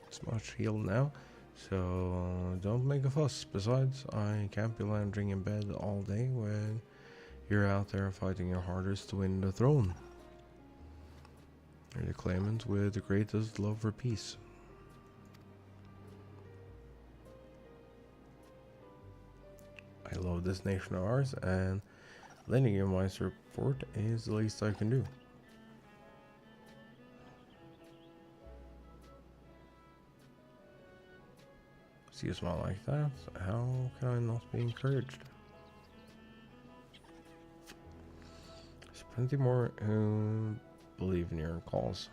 It's much healed now, so don't make a fuss. Besides, I can't be lounging in bed all day when You're out there fighting your hardest to win the throne. You're the claimant with the greatest love for peace. I love this nation of ours, and lending you my support is the least I can do. See a smile like that, how can I not be encouraged? There's plenty more who believe in your cause.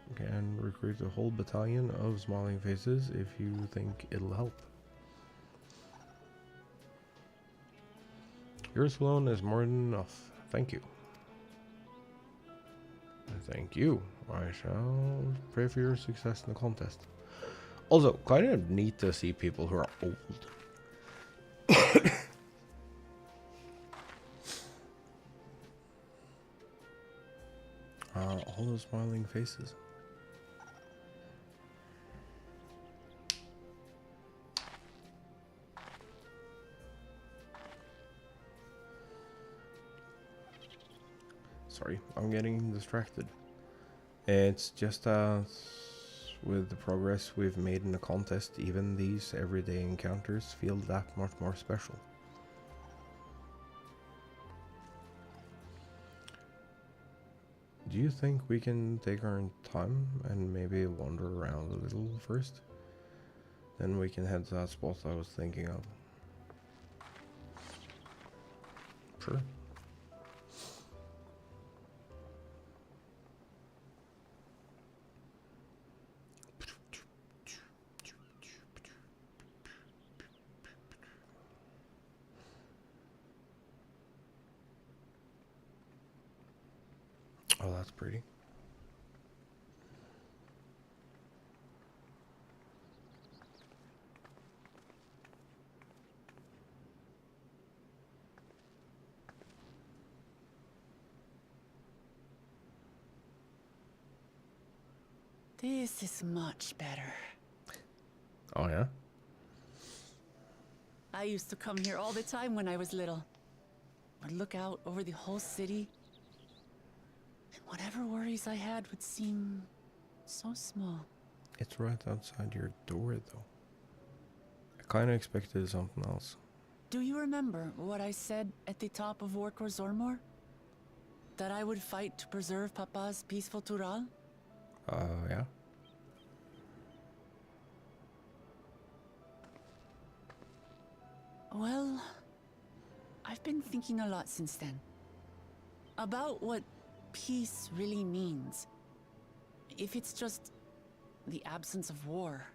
You can recruit a whole battalion of smiling faces if you think it'll help. Yours alone is more than enough. Thank you. Thank you. I shall pray for your success in the contest. Also, kind of neat to see people who are old. All those smiling faces. Sorry, I'm getting distracted. It's just with the progress we've made in the contest, even these everyday encounters feel that much more special. Do you think we can take our time and maybe wander around a little first? Then we can head to that spot I was thinking of. Sure. Oh, that's pretty. This is much better. Oh, yeah? I used to come here all the time when I was little. Would look out over the whole city, and whatever worries I had would seem so small. It's right outside your door, though. I kind of expected something else. Do you remember what I said at the top of Warkor Zormor? That I would fight to preserve Papa's peaceful Tural? Yeah. Well, I've been thinking a lot since then. About what peace really means. If it's just the absence of war.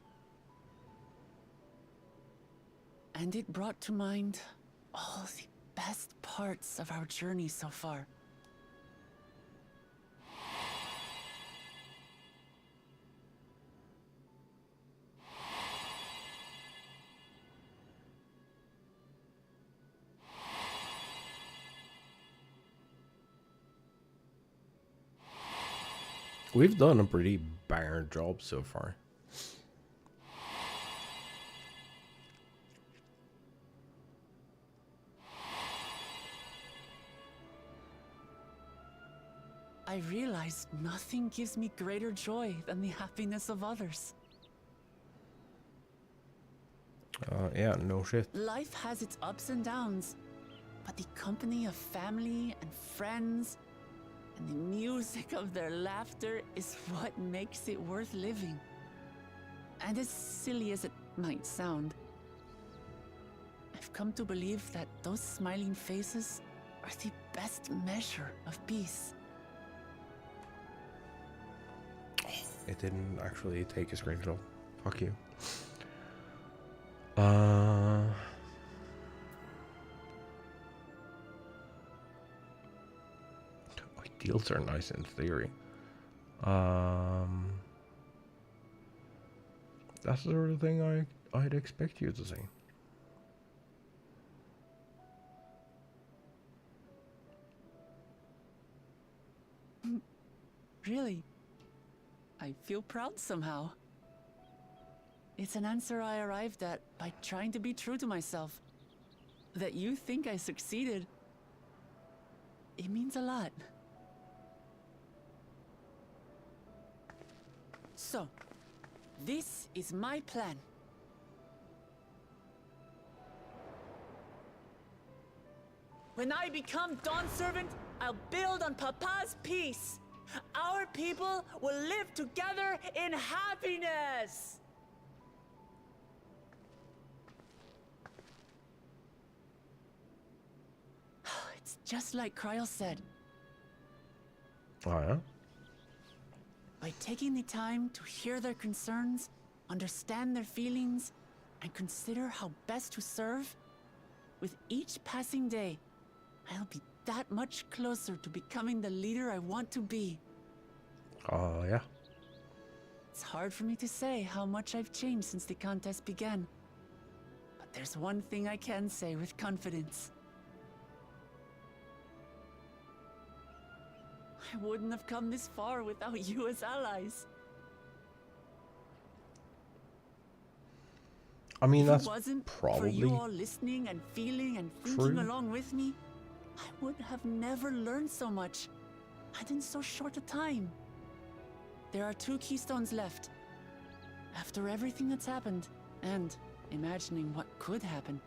And it brought to mind all the best parts of our journey so far. We've done a pretty banger job so far. I realize nothing gives me greater joy than the happiness of others. Yeah, no shit. Life has its ups and downs, but the company of family and friends and the music of their laughter is what makes it worth living. And as silly as it might sound, I've come to believe that those smiling faces are the best measure of peace. It didn't actually take a screenshot. Fuck you. Ideals are nice in theory. That's the sort of thing I'd expect you to say. Really? I feel proud somehow. It's an answer I arrived at by trying to be true to myself. That you think I succeeded It means a lot. So, this is my plan. When I become Dawn Servant, I'll build on Papa's peace. Our people will live together in happiness. It's just like Kryl said. Oh, yeah? By taking the time to hear their concerns, understand their feelings, and consider how best to serve, with each passing day, I'll be that much closer to becoming the leader I want to be. Oh, yeah. It's hard for me to say how much I've changed since the contest began. But there's one thing I can say with confidence. I wouldn't have come this far without you as allies. I mean, If that's it wasn't probably for you all listening and feeling and thinking true. along with me, I would have never learned so much, and in so short a time. There are 2 keystones left. After everything that's happened, and imagining what could happen,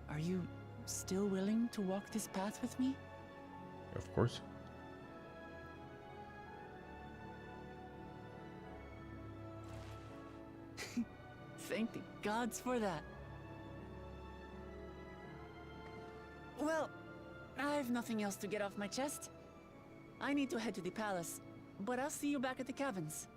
are you still willing to walk this path with me? Of course. Thank the gods for that. Well, I've nothing else to get off my chest. I need to head to the palace, but I'll see you back at the cabins.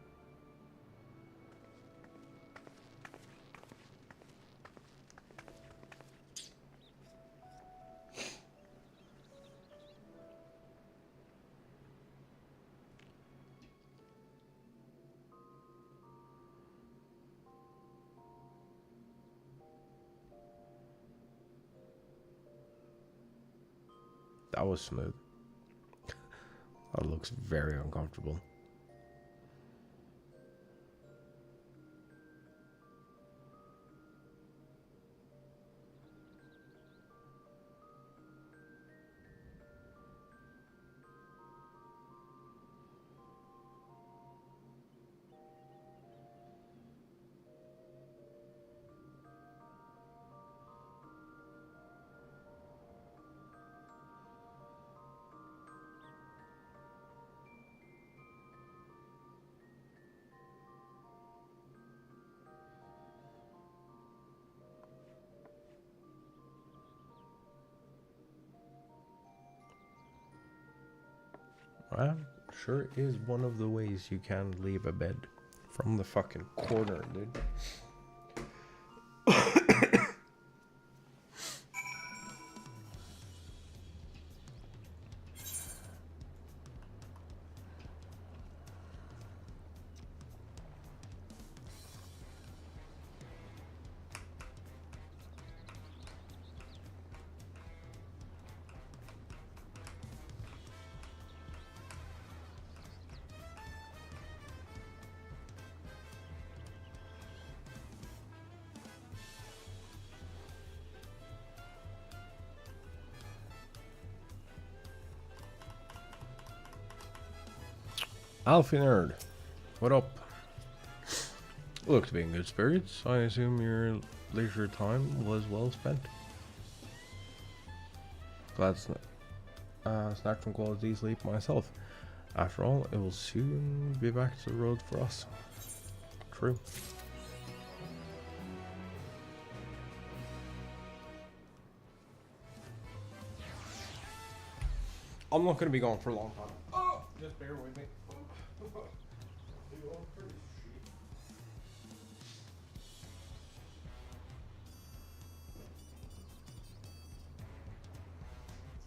That was smooth. That looks very uncomfortable. Well, sure is one of the ways you can leave a bed from the fucking corner, dude. Alfie Nerd, what up? Look to be in good spirits. I assume your leisure time was well spent. Glad snack from quality sleep myself. After all, it will soon be back to the road for us. True. I'm not going to be gone for a long time. Oh, just bear with me.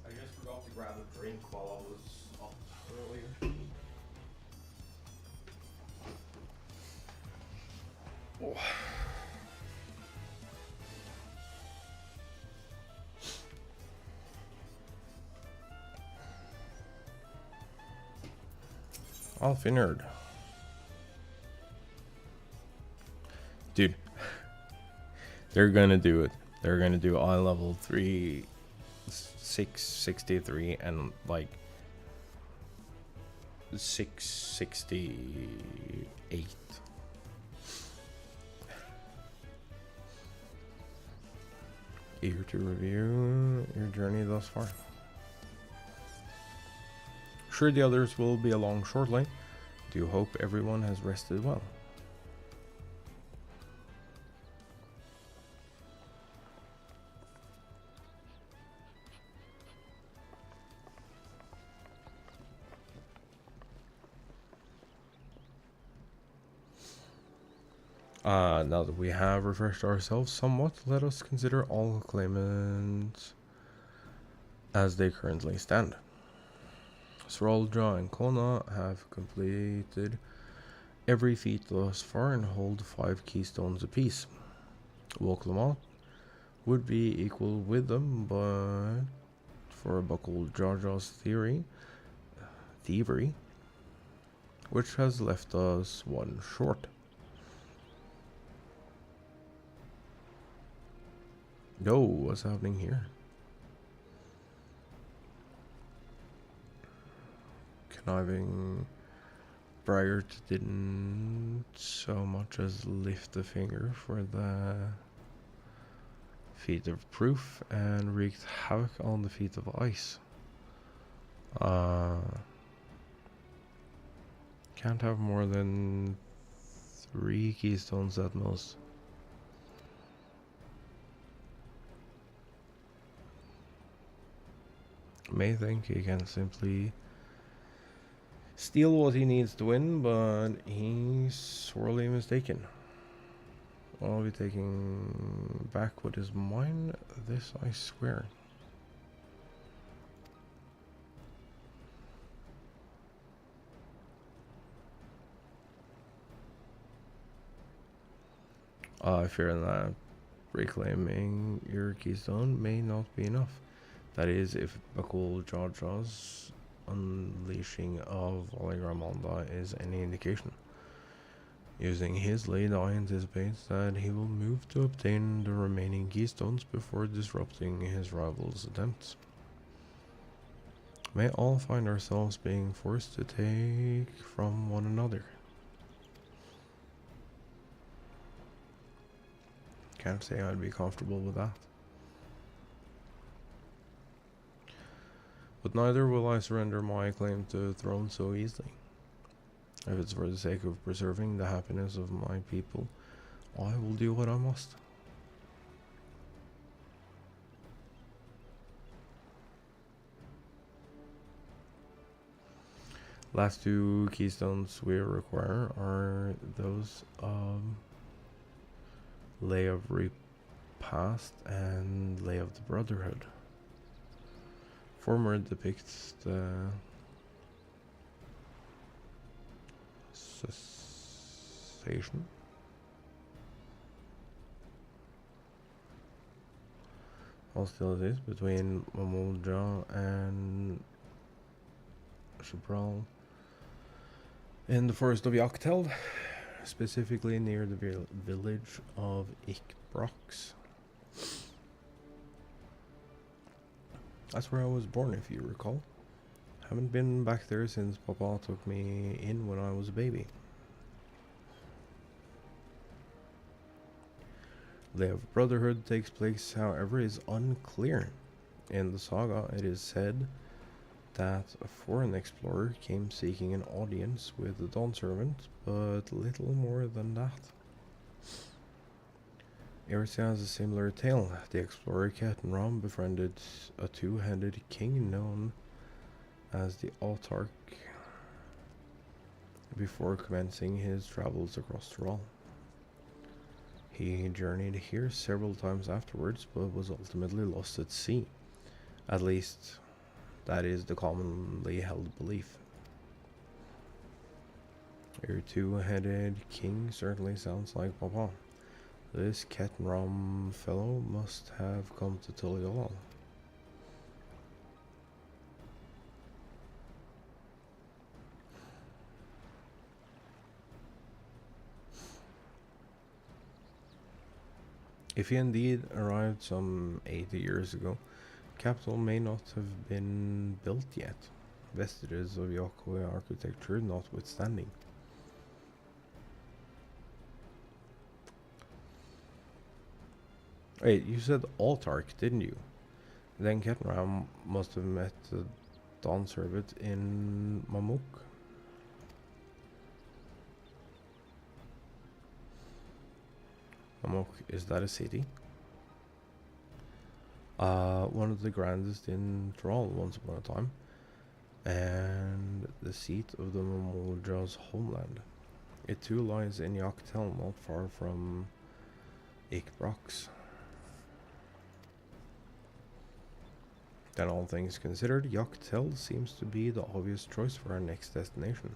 I just forgot to grab a drink while I was up earlier. Oh. Alfie Nerd. Dude, they're gonna do it. They're gonna do eye level 3 663 and like 668. Eager to review your journey thus far. Sure, the others will be along shortly. Do hope everyone has rested well. Now that we have refreshed ourselves somewhat, let us consider all claimants as they currently stand. Srolja and Kona have completed every feat thus far and hold 5 keystones apiece. Woklamat would be equal with them, but for Buckle Jaja's thievery, which has left us 1 short. Yo, what's happening here? Conniving Braggart didn't so much as lift a finger for the feat of proof and wreaked havoc on the feat of ice. Can't have more than 3 keystones at most. May think he can simply steal what he needs to win, but he's sorely mistaken. I'll be taking back what is mine, this I swear. I fear that reclaiming your keystone may not be enough. That is, if Buckle Jaja's unleashing of Valigramonda is any indication. Using his lead, I anticipate that he will move to obtain the remaining keystones before disrupting his rival's attempts. May all find ourselves being forced to take from one another. Can't say I'd be comfortable with that. But neither will I surrender my claim to the throne so easily. If it's for the sake of preserving the happiness of my people, I will do what I must. Last 2 keystones we require are those of Lay of Repast and Lay of the Brotherhood. Former depicts the cessation hostilities between Mamulja and Shabral in the forest of Yachteld, specifically near the village of Ikbrox. That's where I was born, if you recall. Haven't been back there since Papa took me in when I was a baby. The Brotherhood takes place, however, is unclear. In the saga, it is said that a foreign explorer came seeking an audience with the Dawn Servant, but little more than that. Eritrea has a similar tale. The explorer Ketenram befriended a 2-headed king known as the Autarch before commencing his travels across Tyrol. He journeyed here several times afterwards, but was ultimately lost at sea. At least, that is the commonly held belief. Your 2-headed king certainly sounds like Papa. This Ketenram fellow must have come to Tuliol. If he indeed arrived some 80 years ago, capital may not have been built yet, vestiges of Yokoi architecture notwithstanding. Wait, you said Altark, didn't you? Then Ketram must have met the Dawn Servant in Mamuk. Mamuk, is that a city? One of the grandest in Thrall once upon a time, and the seat of the Mamulja's homeland. It too lies in Yaktel, not far from Ikbrax. Then all things considered, Yaktel seems to be the obvious choice for our next destination.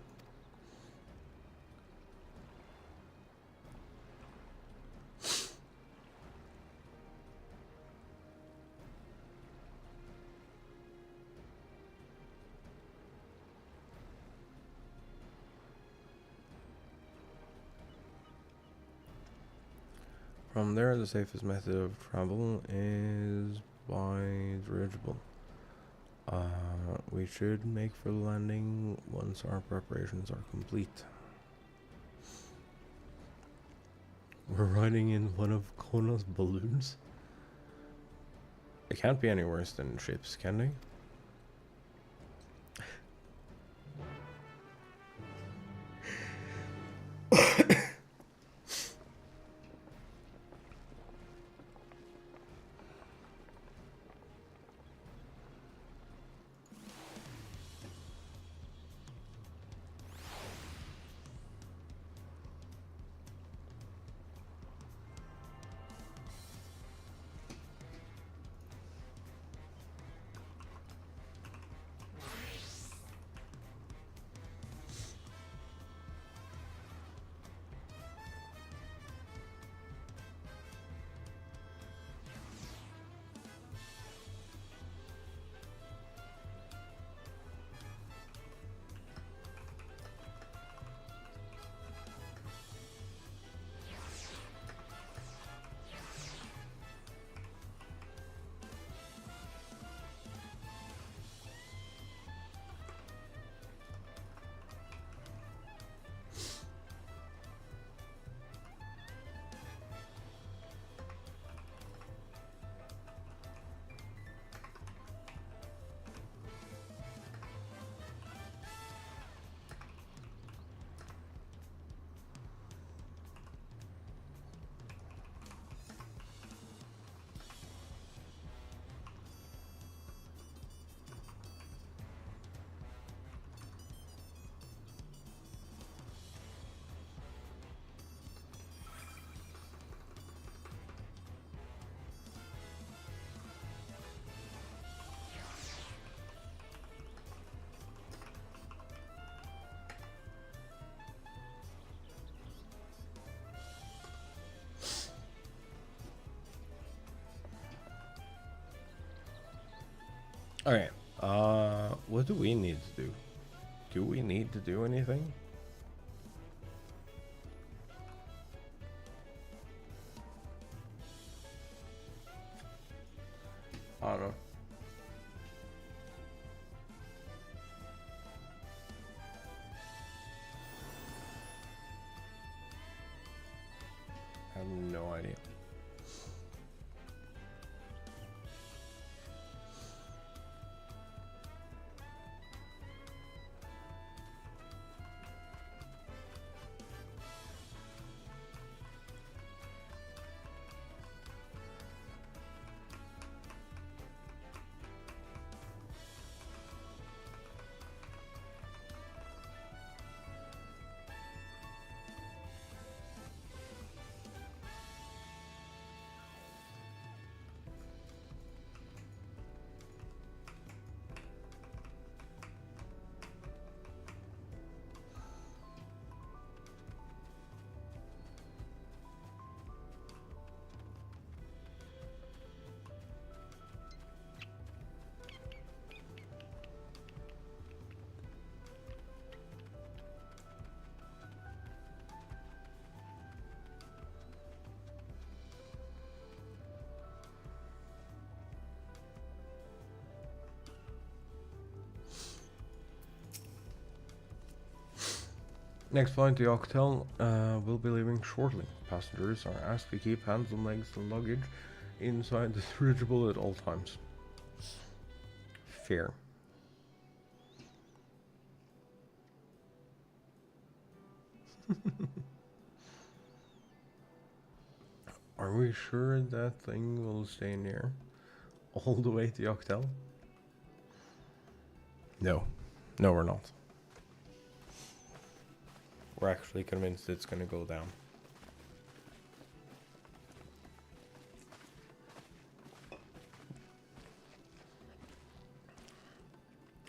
From there, the safest method of travel is by dirigible. We should make for the landing once our preparations are complete. We're riding in one of Kona's balloons? It can't be any worse than ships, can they? Okay, what do we need to do? Do we need to do anything? I don't know. I have no idea. Next flight to Yoctel will be leaving shortly. Passengers are asked to keep hands on legs and luggage inside the dirigible at all times. Fair. Are we sure that thing will stay in the air all the way to Yoctel? No. No, we're not. We're actually convinced it's gonna go down.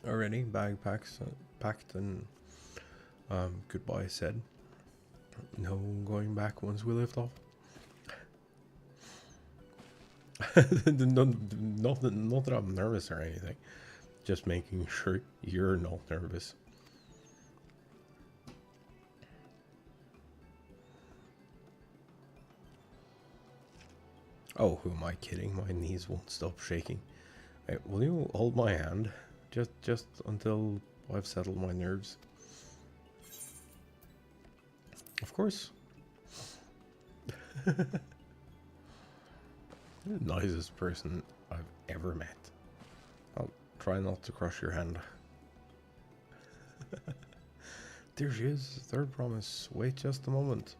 Already, backpacks packed and goodbye said. No going back once we lift off. not that I'm nervous or anything. Just making sure you're not nervous. Oh, who am I kidding? My knees won't stop shaking. Wait, will you hold my hand? Just until I've settled my nerves. Of course. You're the nicest person I've ever met. I'll try not to crush your hand. There she is, third promise. Wait just a moment.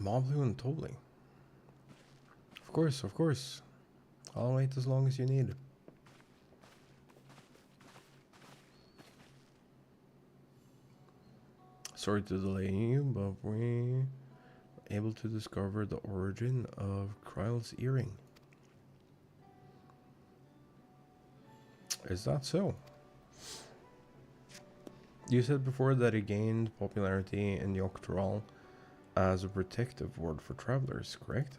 Moblu and Tolly. Of course, of course. I'll wait as long as you need. Sorry to delay you, but we're able to discover the origin of Kryle's earring. Is that so? You said before that it gained popularity in Yoctoral as a protective ward for travelers, correct?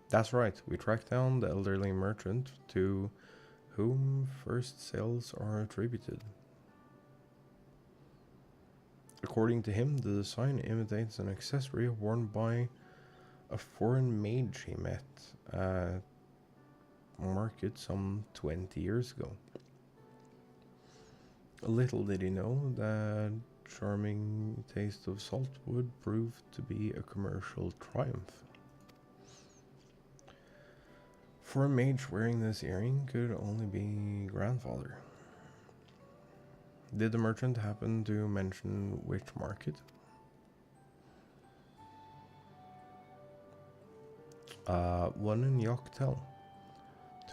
That's right, we tracked down the elderly merchant to whom first sales are attributed. According to him, the design imitates an accessory worn by a foreign mage he met at market some 20 years ago. Little did he know that charming taste of salt would prove to be a commercial triumph. For a mage, wearing this earring could only be grandfather. Did the merchant happen to mention which market? One in Yoctel,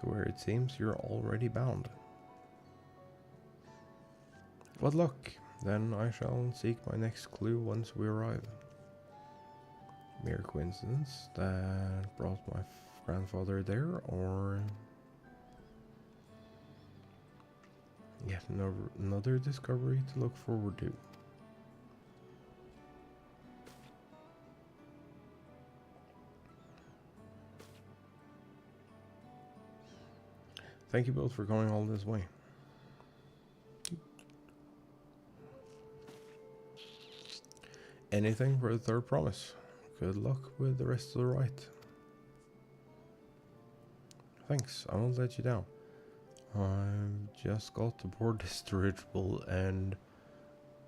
to where it seems you're already bound. What luck! Then I shall seek my next clue once we arrive. Mere coincidence that brought my grandfather there, or yet another discovery to look forward to. Thank you both for going all this way. Anything for the third promise. Good luck with the rest of the rite. Thanks, I won't let you down. I've just got to board this dirigible and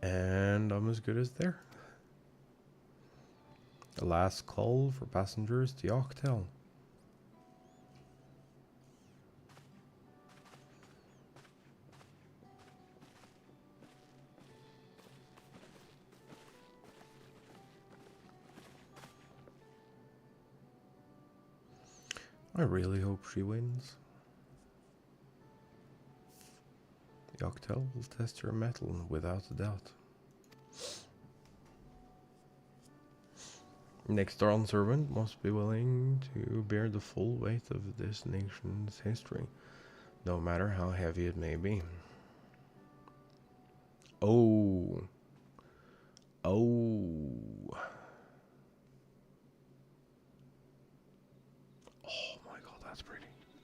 I'm as good as there. The last call for passengers to Yoctel. I really hope she wins. Yoctel will test your mettle without a doubt. Next Darn servant must be willing to bear the full weight of this nation's history, no matter how heavy it may be. Oh. Oh.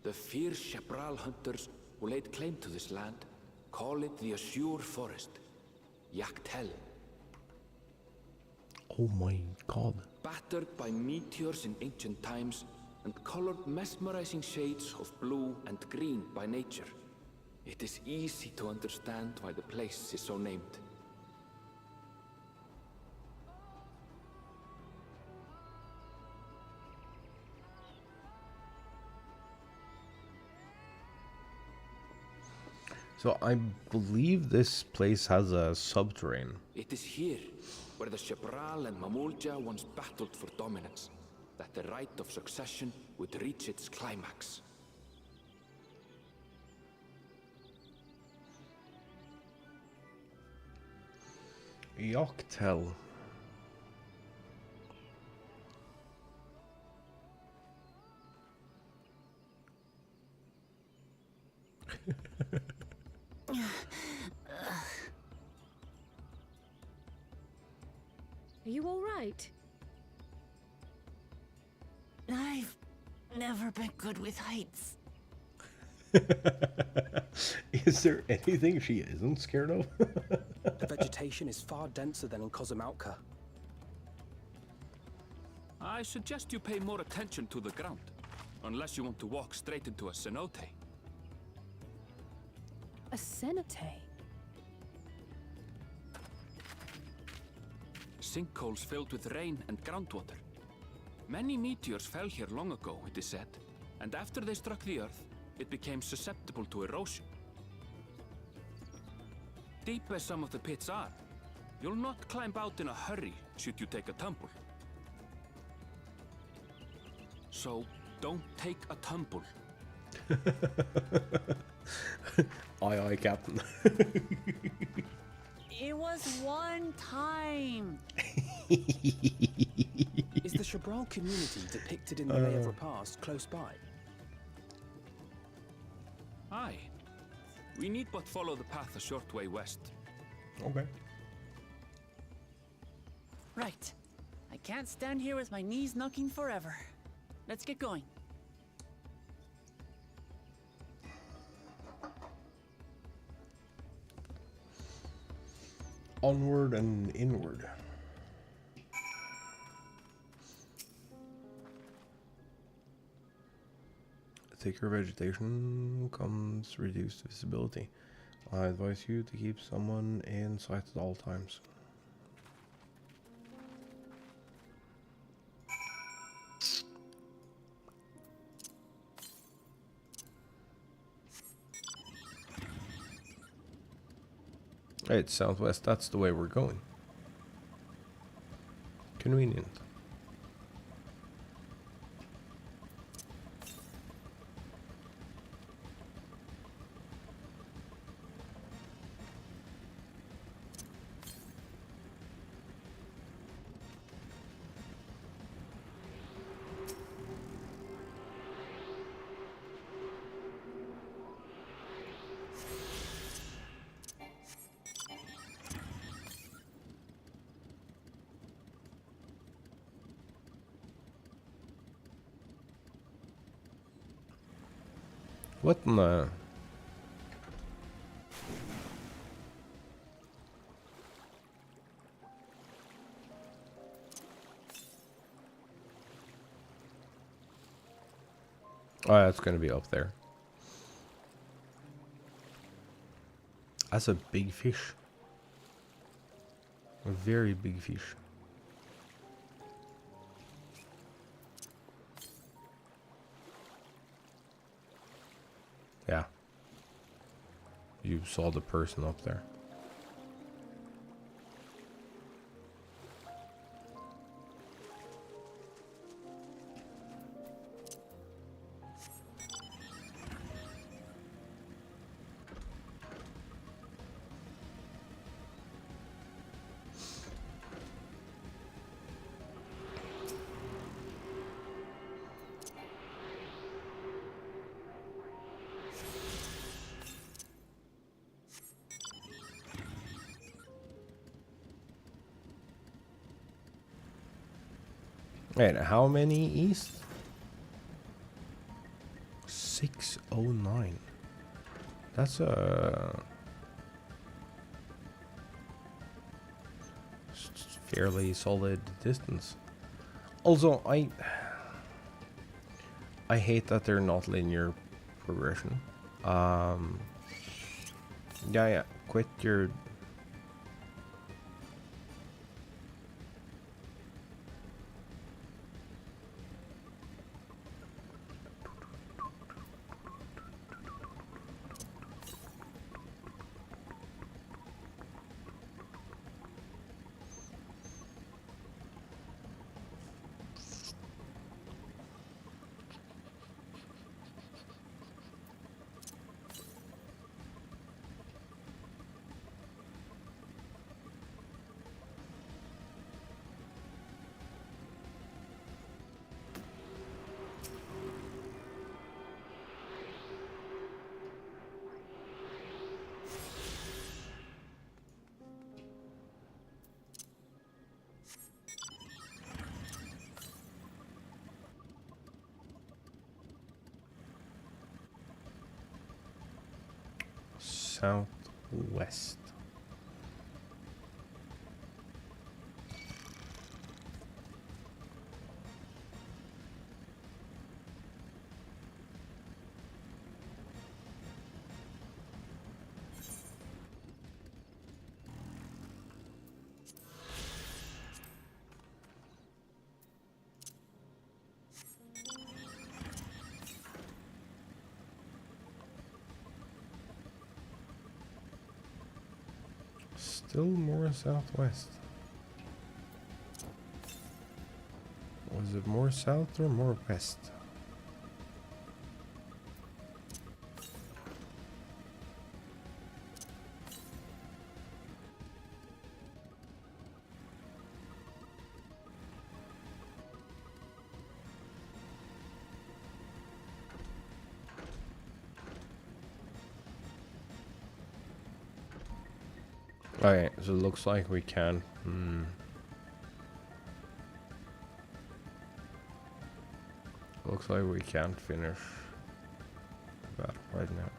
The fierce Chapral hunters who laid claim to this land call it the Azure Forest, Yoctel. Oh my god. Battered by meteors in ancient times, and colored mesmerizing shades of blue and green by nature. It is easy to understand why the place is so named. So I believe this place has a subterranean. It is here where the Shebral and Mamulja once battled for dominance, that the right of succession would reach its climax. Yoctel. Are you all right? I've never been good with heights. Is there anything she isn't scared of? The vegetation is far denser than in Kozamautka. I suggest you pay more attention to the ground, unless you want to walk straight into a cenote. A cenote? Sinkholes filled with rain and groundwater. Many meteors fell here long ago, it is said, and after they struck the earth, it became susceptible to erosion. Deep as some of the pits are, you'll not climb out in a hurry should you take a tumble. So, don't take a tumble. Aye, aye, Captain. It was one time. Is the Shebral community depicted in the Lay of Repast close by? Aye. We need but follow the path a short way west. Okay. Right. I can't stand here with my knees knocking forever. Let's get going. Onward and inward. Thicker vegetation comes reduced visibility. I advise you to keep someone in sight at all times. Right, southwest, that's the way we're going. Convenient. What in the... Oh, that's gonna be up there. That's a big fish. A very big fish. Yeah. You saw the person up there. Wait, how many east? 609. That's a fairly solid distance. Also, I hate that they're not linear progression. Yeah, quit your... Southwest. Still more southwest. Was it more south or more west? Okay, so it looks like we can. Looks like we can't finish that right now.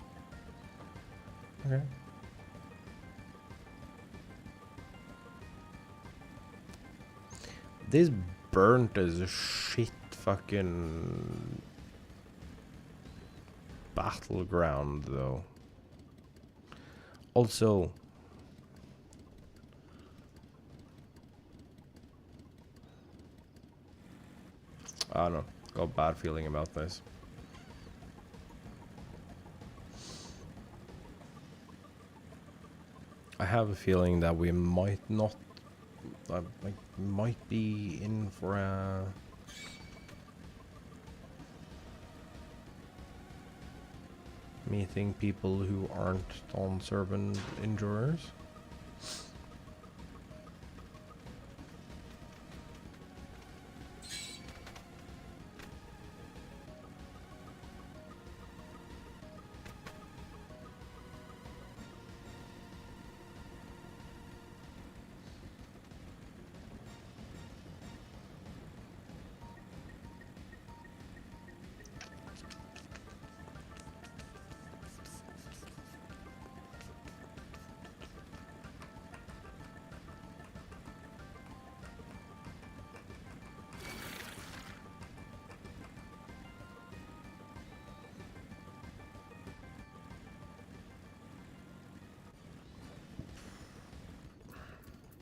Okay. This burnt as a shit fucking battleground though. Also, I don't know, got a bad feeling about this. I have a feeling that we might not, like, might be in for a meeting people who aren't on servant enjoyers.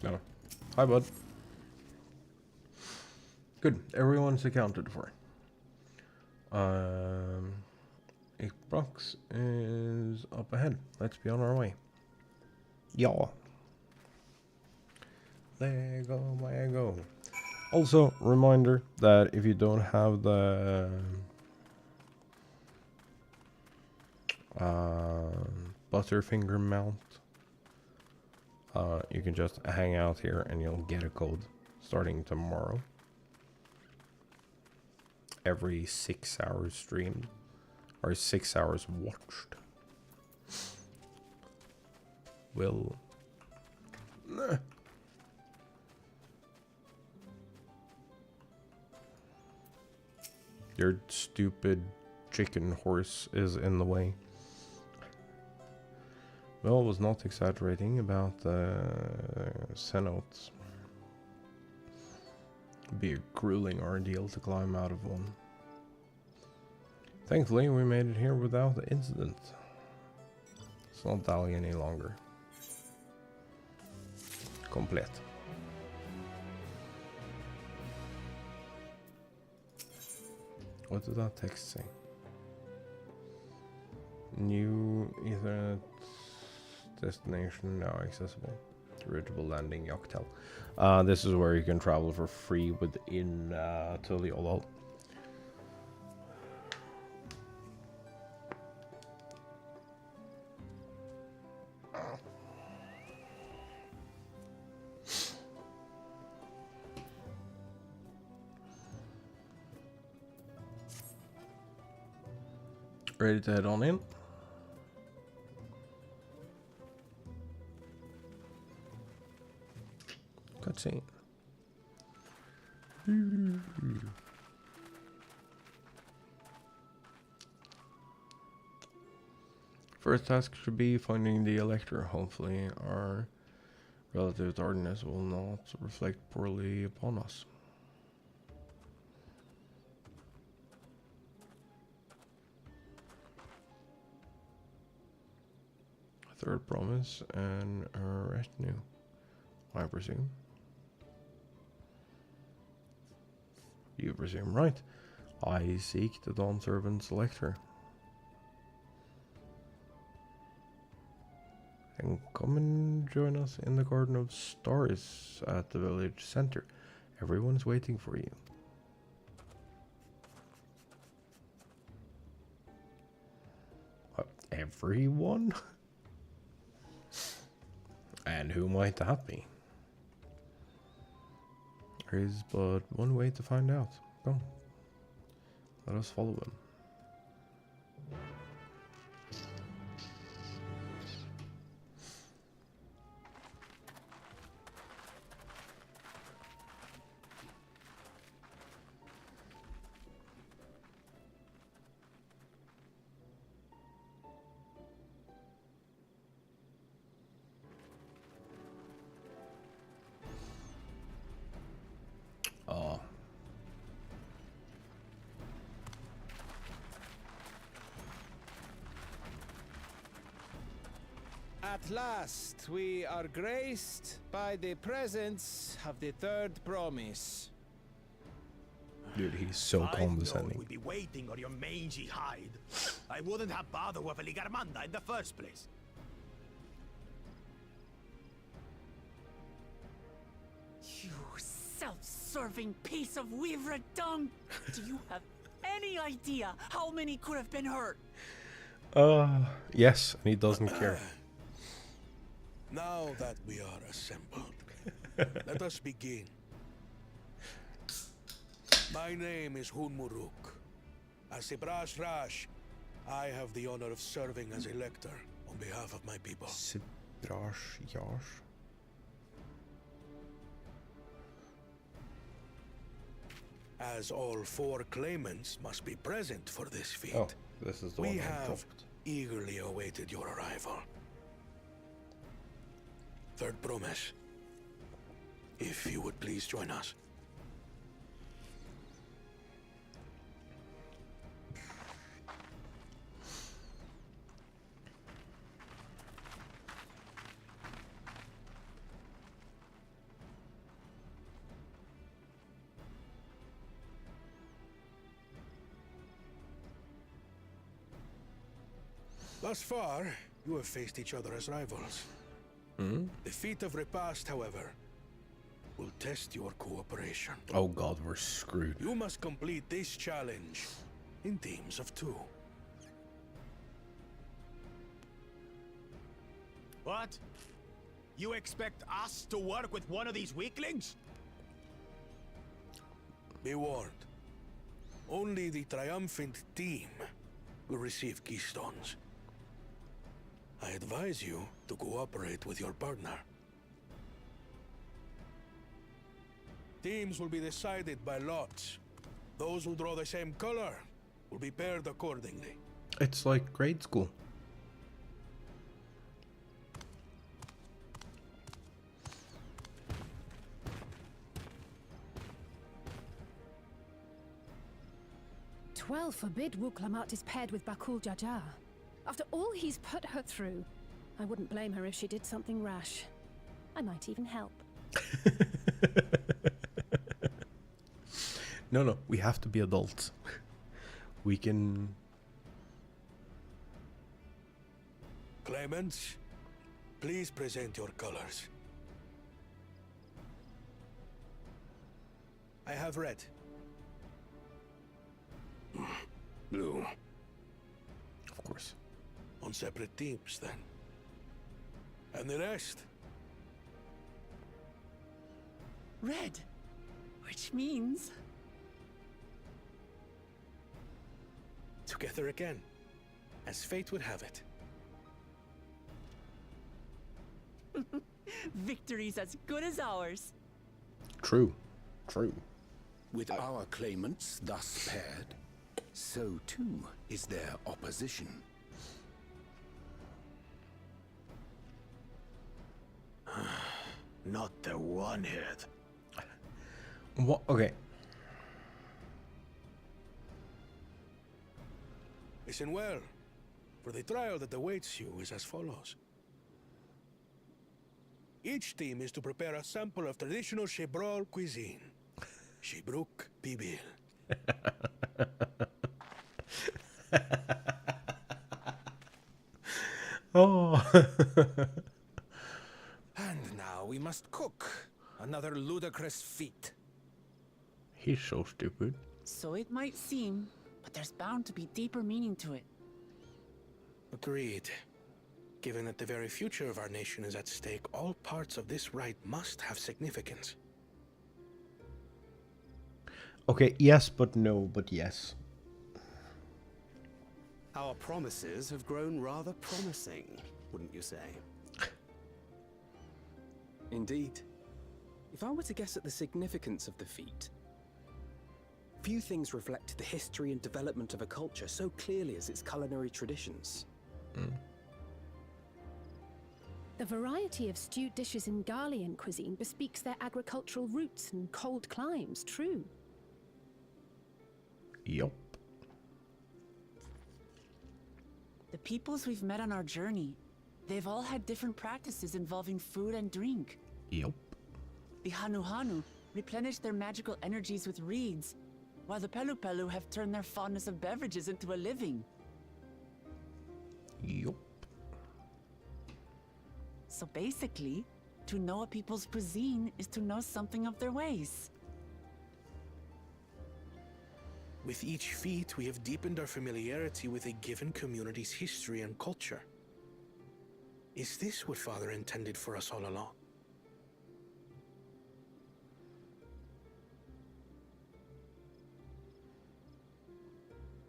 No. Hi, bud. Good. Everyone's accounted for. Xbox is up ahead. Let's be on our way. Yeah. There go, there go. Also, reminder that if you don't have the Butterfinger mount, you can just hang out here and you'll get a code starting tomorrow. Every 6 hours streamed, or 6 hours watched, will your stupid chicken horse is in the way. Well, was not exaggerating about the cenotes. It'd be a grueling ordeal to climb out of one. Thankfully, we made it here without incident. It's not Dali any longer. Complete. What did that text say? New Ethernet destination now accessible. Reachable landing Yoctel. This is where you can travel for free within Tuliolol. Ready to head on in? Cutscene. First task should be finding the Elector. Hopefully our relative tardiness will not reflect poorly upon us. Third promise and a retinue, I presume. You presume right. I seek the Dawn Servant Selector. And come and join us in the Garden of Stars at the village center. Everyone's waiting for you. What, everyone? And who might that be? There is but one way to find out. Come, let us follow him. At last, we are graced by the presence of the third promise. Dude, he's so condescending. We'd be waiting on your mangy hide. I wouldn't have bothered with a Ligarmanda in the first place. You self-serving piece of weaver dung! Do you have any idea how many could have been hurt? Yes, and he doesn't care. Now that we are assembled, let us begin. My name is Hunmuruk. As a Brash Rash, I have the honor of serving as Elector on behalf of my people. Sibrash Yash. As all four claimants must be present for this feat, Oh, this is the one we I have dropped. eagerly awaited your arrival. Third promise. If you would please join us. Thus far, you have faced each other as rivals. The feat of repast, however, will test your cooperation. Oh god, we're screwed. You must complete this challenge in teams of 2. What? You expect us to work with one of these weaklings? Be warned. Only the triumphant team will receive keystones. I advise you to cooperate with your partner. Teams will be decided by lots. Those who draw the same color will be paired accordingly. It's like grade school. DAWNTWAIL forbid Wuklamat is paired with Bakul Jaja. After all he's put her through, I wouldn't blame her if she did something rash. I might even help. No, we have to be adults. We can... Claimants, please present your colors. I have red. Blue. Of course. On separate teams, then. And the rest? Red. Which means... Together again, as fate would have it. Victory's as good as ours. True. With our claimants thus paired, so too is their opposition. Not the one-head. What? Okay. Listen well, for the trial that awaits you is as follows. Each team is to prepare a sample of traditional Shebrol cuisine. Shibruk Pibil. Oh. And now we must cook. Another ludicrous feat. He's so stupid. So it might seem, but there's bound to be deeper meaning to it. Agreed. Given that the very future of our nation is at stake, all parts of this rite must have significance. Okay, yes, but no, but yes. Our promises have grown rather promising, wouldn't you say? Indeed. If I were to guess at the significance of the feat, few things reflect the history and development of a culture so clearly as its culinary traditions. The variety of stewed dishes in Garlean cuisine bespeaks their agricultural roots and cold climes, true. Yup. The peoples we've met on our journey, they've all had different practices involving food and drink. Yup. The Hanu replenish their magical energies with reeds, while the Pelu have turned their fondness of beverages into a living. Yup. So basically, to know a people's cuisine is to know something of their ways. With each feat, we have deepened our familiarity with a given community's history and culture. Is this what Father intended for us all along?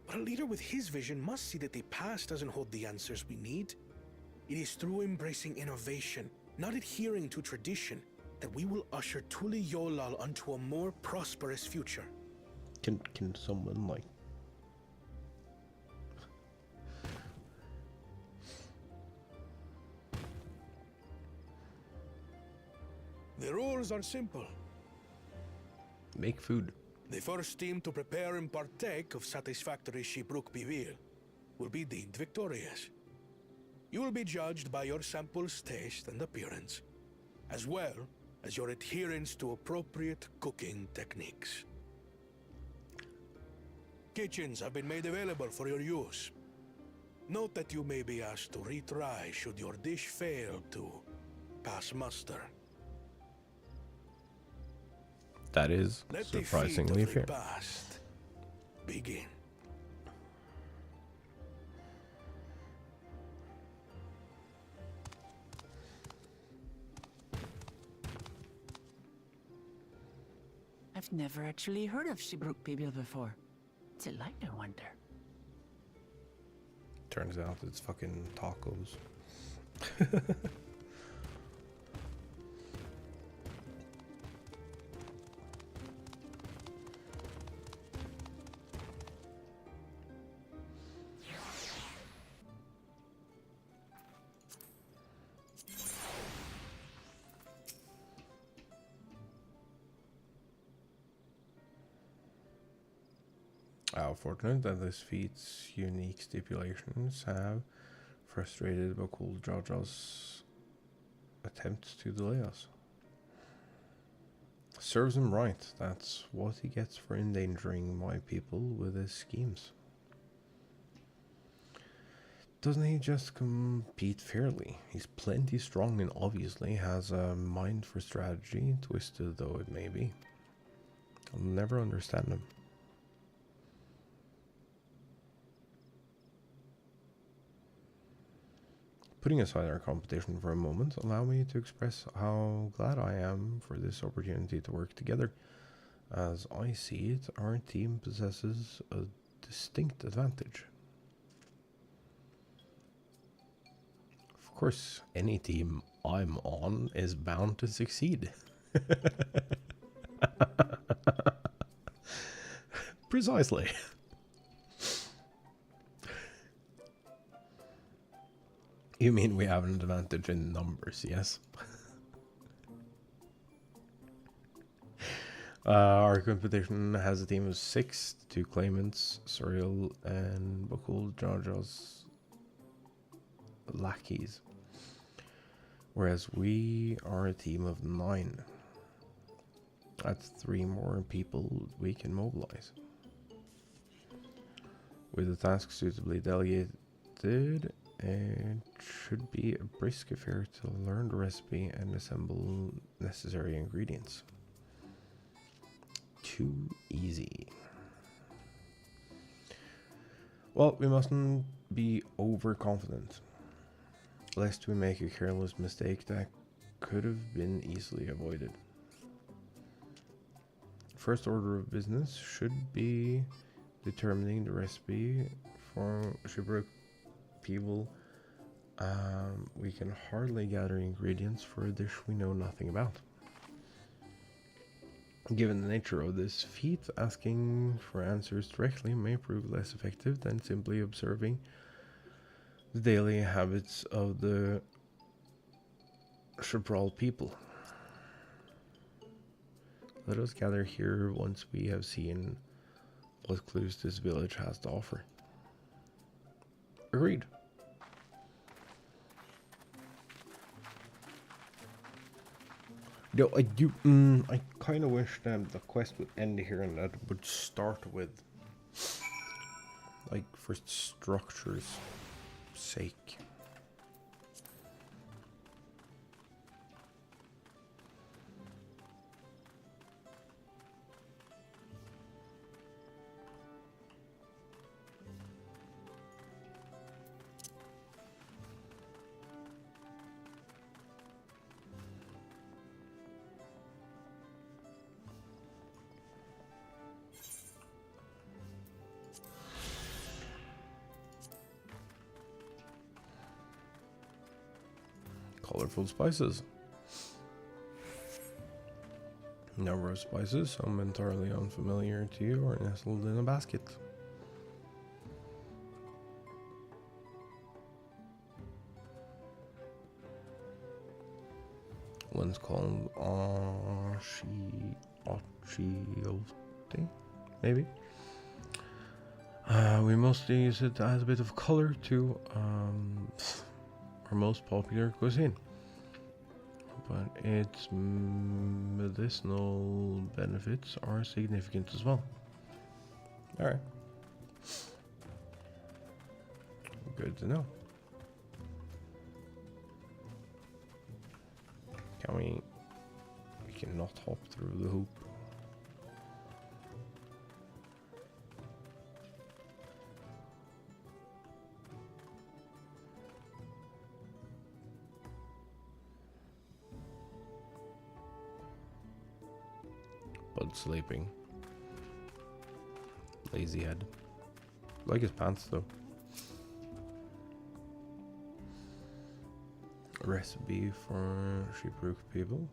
But a leader with his vision must see that the past doesn't hold the answers we need. It is through embracing innovation, not adhering to tradition, that we will usher Tuli Yolal onto a more prosperous future. Can someone like... The rules are simple. Make food. The first team to prepare and partake of satisfactory Shibruk Bivir will be deemed victorious. You will be judged by your sample's taste and appearance, as well as your adherence to appropriate cooking techniques. Kitchens have been made available for your use. Note that you may be asked to retry should your dish fail to pass muster. That is Let surprisingly the feat fair. of the past begin. I've never actually heard of Shibruk Pibil before. What's it like, I wonder? Turns out it's fucking tacos. How fortunate that this feat's unique stipulations have frustrated Bakul Jaja's attempts to delay us. Serves him right. That's what he gets for endangering my people with his schemes. Doesn't he just compete fairly? He's plenty strong and obviously has a mind for strategy, twisted though it may be. I'll never understand him. Putting aside our competition for a moment, allow me to express how glad I am for this opportunity to work together. As I see it, our team possesses a distinct advantage. Of course, any team I'm on is bound to succeed. Precisely. You mean we have an advantage in numbers, yes? Our competition has a team of 6, 2 claimants, Suriel and Bakul Jaja's lackeys. Whereas we are a team of 9. That's 3 more people we can mobilize. With the task suitably delegated, it should be a brisk affair to learn the recipe and assemble necessary ingredients. Too easy. Well, we mustn't be overconfident, lest we make a careless mistake that could have been easily avoided. First order of business should be determining the recipe for Shibrook people. We can hardly gather ingredients for a dish we know nothing about. Given the nature of this feat, asking for answers directly may prove less effective than simply observing the daily habits of the Shibral people. Let us gather here once we have seen what clues this village has to offer. Agreed. Though I do, I kind of wish that the quest would end here and that it would start with, like, for structure's sake. Colorful spices. Number of spices, some entirely unfamiliar to you, are nestled in a basket. One's called Achiote, maybe. We mostly use it as a bit of color to our most popular cuisine, but its medicinal benefits are significant as well. Alright. Good to know. Can we cannot hop through the hoop. Bud sleeping. Lazy head. Like his pants though. A recipe for Sheeprook people.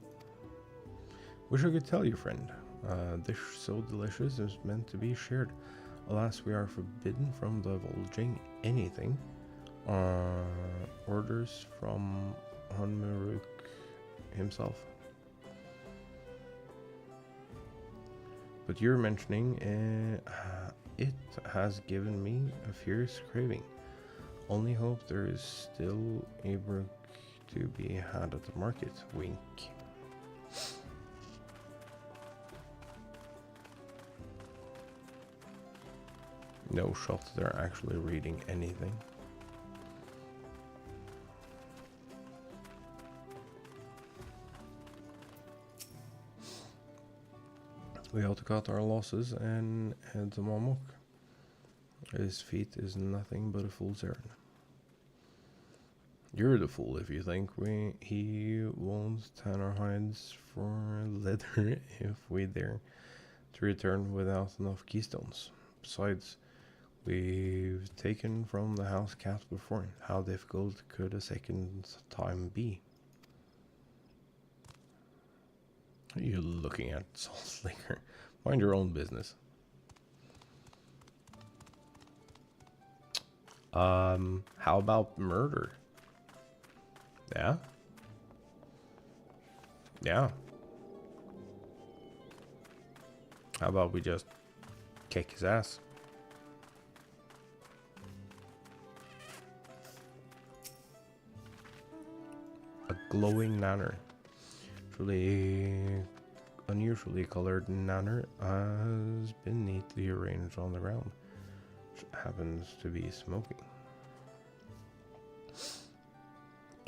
Wish I could tell you, friend. Dish so delicious is meant to be shared. Alas, we are forbidden from divulging anything. Orders from Hanmaruk himself. But you're mentioning it has given me a fierce craving. Only hope there is still a brook to be had at the market. Wink. No shot they're actually reading anything. We have to cut our losses and head to Momok. His feat is nothing but a fool's errand. You're the fool if you think he won't tan our hides for leather if we dare to return without enough keystones. Besides, we've taken from the house cat before. How difficult could a second time be? What are you looking at, Salt Liquor? Mind your own business. How about murder? Yeah? Yeah. How about we just kick his ass? A glowing nanner. Truly unusually colored nanner has been neatly arranged on the ground, which happens to be smoking.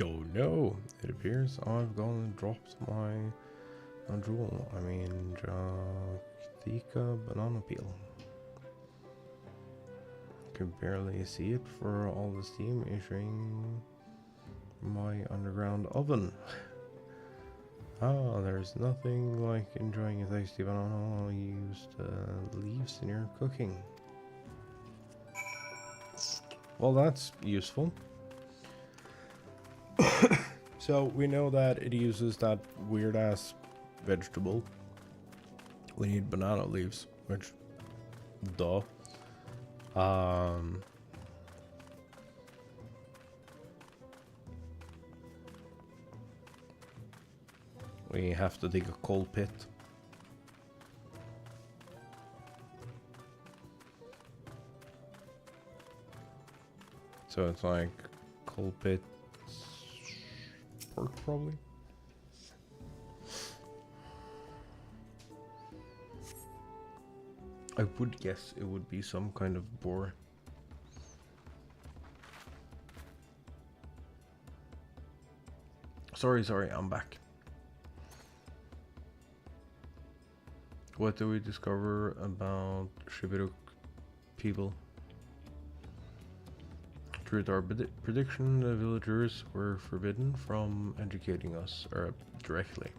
Oh no! It appears I've gone and dropped my jewel. I mean, Jactica banana peel. Could barely see it for all the steam issuing my underground oven. Ah, there's nothing like enjoying a tasty banana used leaves in your cooking. Well, that's useful. So we know that it uses that weird ass vegetable. We need banana leaves, which, duh. We have to dig a coal pit. So it's like coal pit pork probably. I would guess it would be some kind of boar. Sorry, I'm back. What do we discover about Shibiruk people? Truth our prediction, the villagers were forbidden from educating us directly.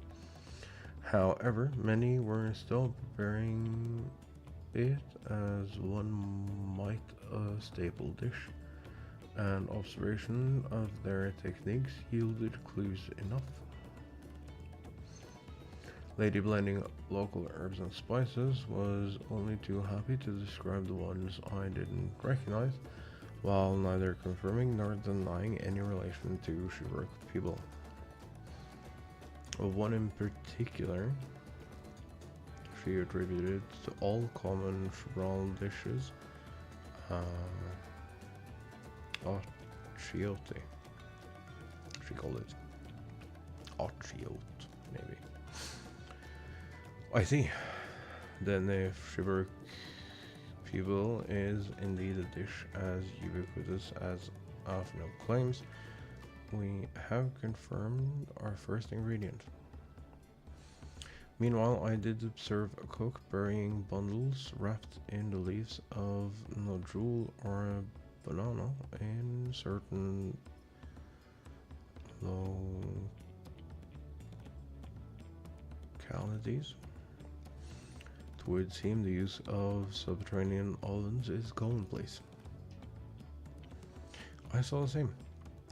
However, many were still preparing it as one might a staple dish, and observation of their techniques yielded clues enough. Lady blending local herbs and spices was only too happy to describe the ones I didn't recognize, while neither confirming nor denying any relation to Shibiruk people. One in particular she attributed to all common Shibral dishes, Ochiote. She called it Ochiote, maybe. I see. Then if Shibiruk people is indeed a dish as ubiquitous as Afno claims, we have confirmed our first ingredient. Meanwhile, I did observe a cook burying bundles wrapped in the leaves of nodule or a banana in certain localities. It would seem the use of subterranean ovens is commonplace. I saw the same.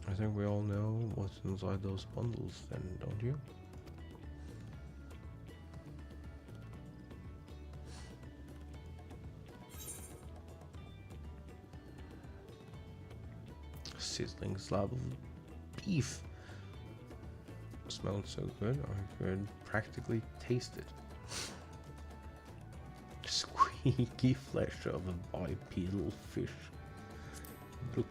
I think we all know what's inside those bundles then, don't you? Sizzling slab of beef. Smelled so good I could practically taste it. Squeeze. cheeky flesh of a bipedal fish. Look.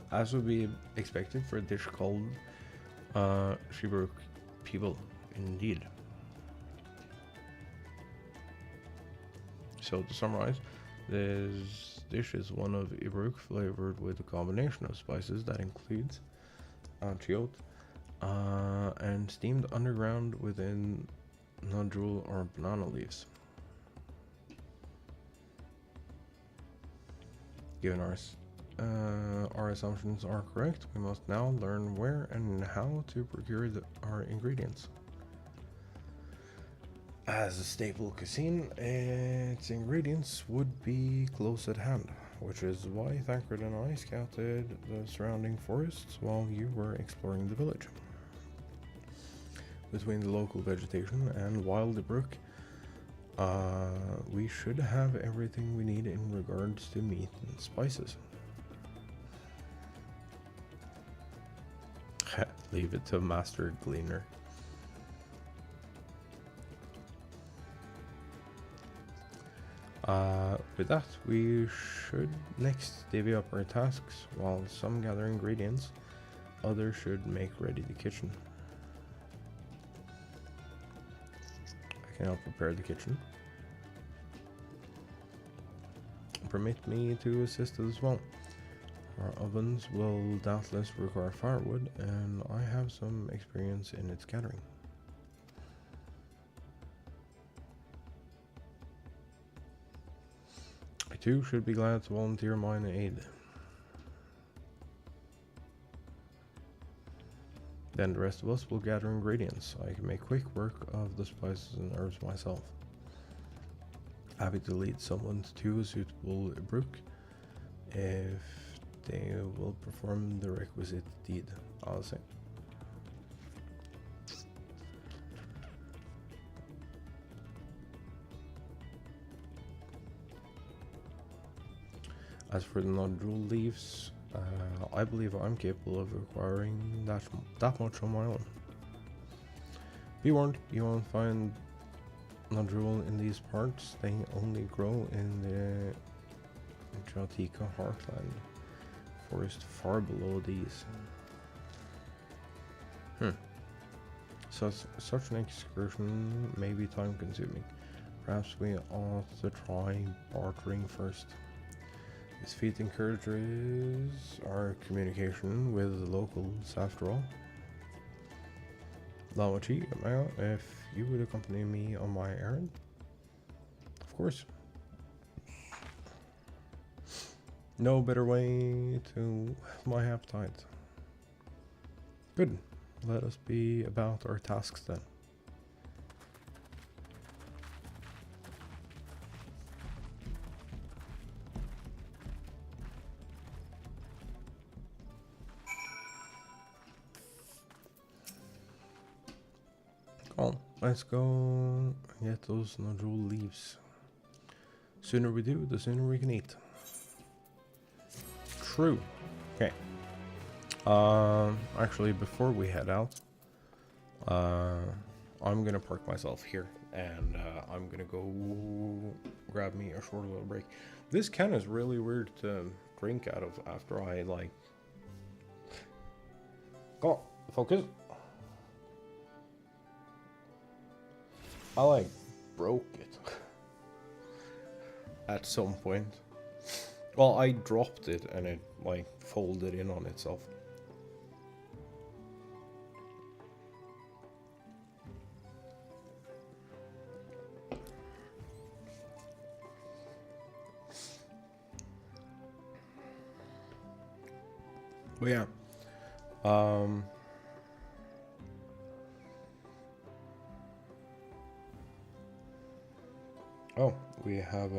As would be expected for a dish called Shibrook people, indeed. So to summarize, this dish is one of Ibruk flavored with a combination of spices that includes antiote and steamed underground within nodule or banana leaves. Given our assumptions are correct, we must now learn where and how to procure our ingredients. As a staple cuisine, its ingredients would be close at hand, which is why Thancred and I scouted the surrounding forests while you were exploring the village. Between the local vegetation and wild brook, we should have everything we need in regards to meat and spices. Leave it to Master Gleaner. With that, we should next divvy up our tasks. While some gather ingredients, others should make ready the kitchen. I can help prepare the kitchen. Permit me to assist as well. Our ovens will doubtless require firewood, and I have some experience in its gathering. I too should be glad to volunteer mine aid. Then the rest of us will gather ingredients. I can make quick work of the spices and herbs myself. Happy to lead someone to a suitable brook if they will perform the requisite deed, I'll say. As for the nodule leaves, I believe I'm capable of acquiring that much on my own. Be warned, you won't find nodule in these parts. They only grow in the Jatika heartland forest far below these. Such an excursion may be time consuming. Perhaps we ought to try bartering first. This feat encourages our communication with the locals after all. Lawachi, if you would accompany me on my errand? Of course. No better way to my appetite. Good. Let us be about our tasks then. Let's go get those nodule leaves. Sooner we do, the sooner we can eat. True. Okay. Actually, before we head out, I'm gonna park myself here, and I'm gonna go grab me a short little break. This can is really weird to drink out of after I like. Come on, focus. I like broke it at some point. Well, I dropped it and it like folded in on itself. But yeah, oh, we have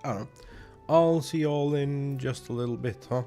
I don't know. I'll see you all in just a little bit, huh?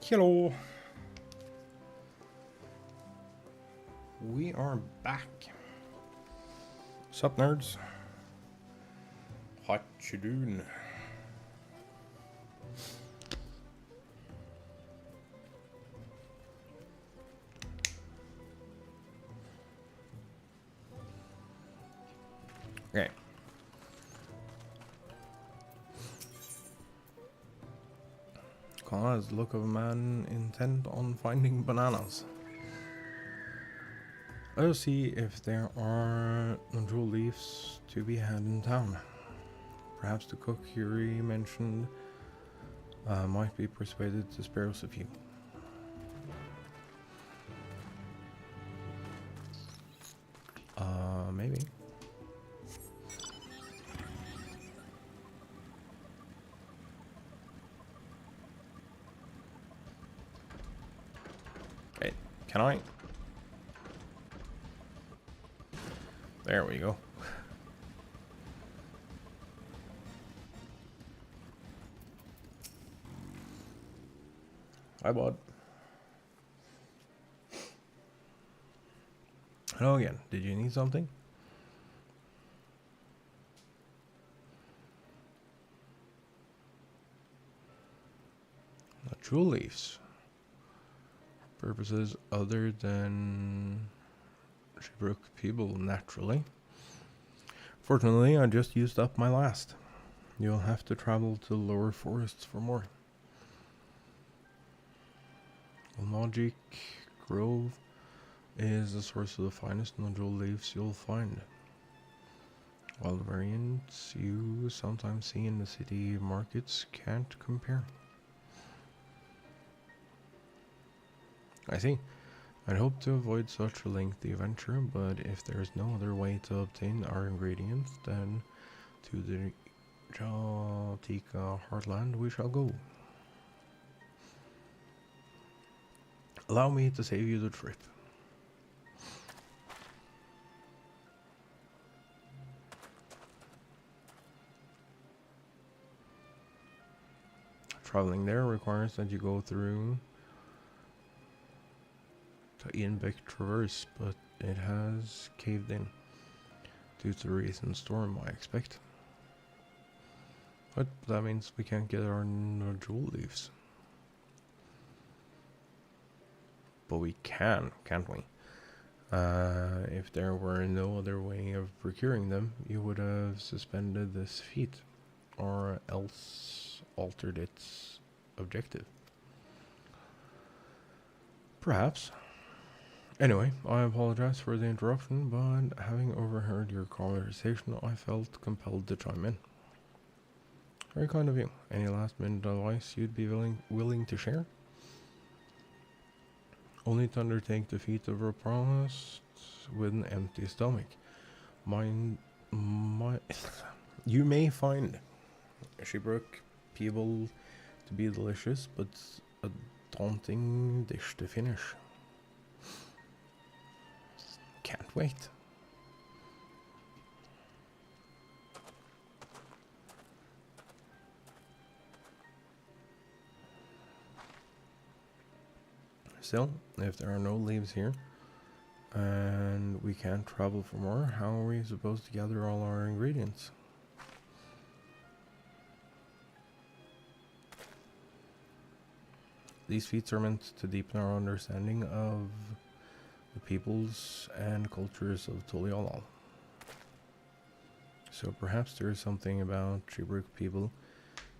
Hello. We are back. Sup, nerds? What you doing? Okay. Connor has the look of a man intent on finding bananas. I'll see if there are jewel leaves to be had in town. Perhaps the cook Yuri mentioned might be persuaded to spare us a few. Maybe. Okay, can I? There we go. Hi, bud. Hello again. Did you need something? Not jewel leaves. Purposes other than Shibrook people, naturally. Fortunately, I just used up my last. You'll have to travel to the lower forests for more. Logic Grove is the source of the finest nodule leaves you'll find. While the variants you sometimes see in the city markets can't compare. I see. I'd hope to avoid such a lengthy venture, but if there is no other way to obtain our ingredients, then to the Jaltika heartland we shall go. Allow me to save you the trip. Traveling there requires that you go through the Ianbeck Traverse, but it has caved in due to the recent storm, I expect. But that means we can't get our jewel leaves. But we can, can't we? If there were no other way of procuring them, you would have suspended this feat, or else altered its objective. Perhaps. Anyway, I apologize for the interruption, but having overheard your conversation, I felt compelled to chime in. Very kind of you. Any last minute advice you'd be willing to share? Only to undertake the feat of a promise with an empty stomach. You may find Shibrook people to be delicious, but a daunting dish to finish. Can't wait. Still, if there are no leaves here, and we can't travel for more, how are we supposed to gather all our ingredients? These feats are meant to deepen our understanding of the peoples and cultures of Tuliolal. So perhaps there is something about Shibrook people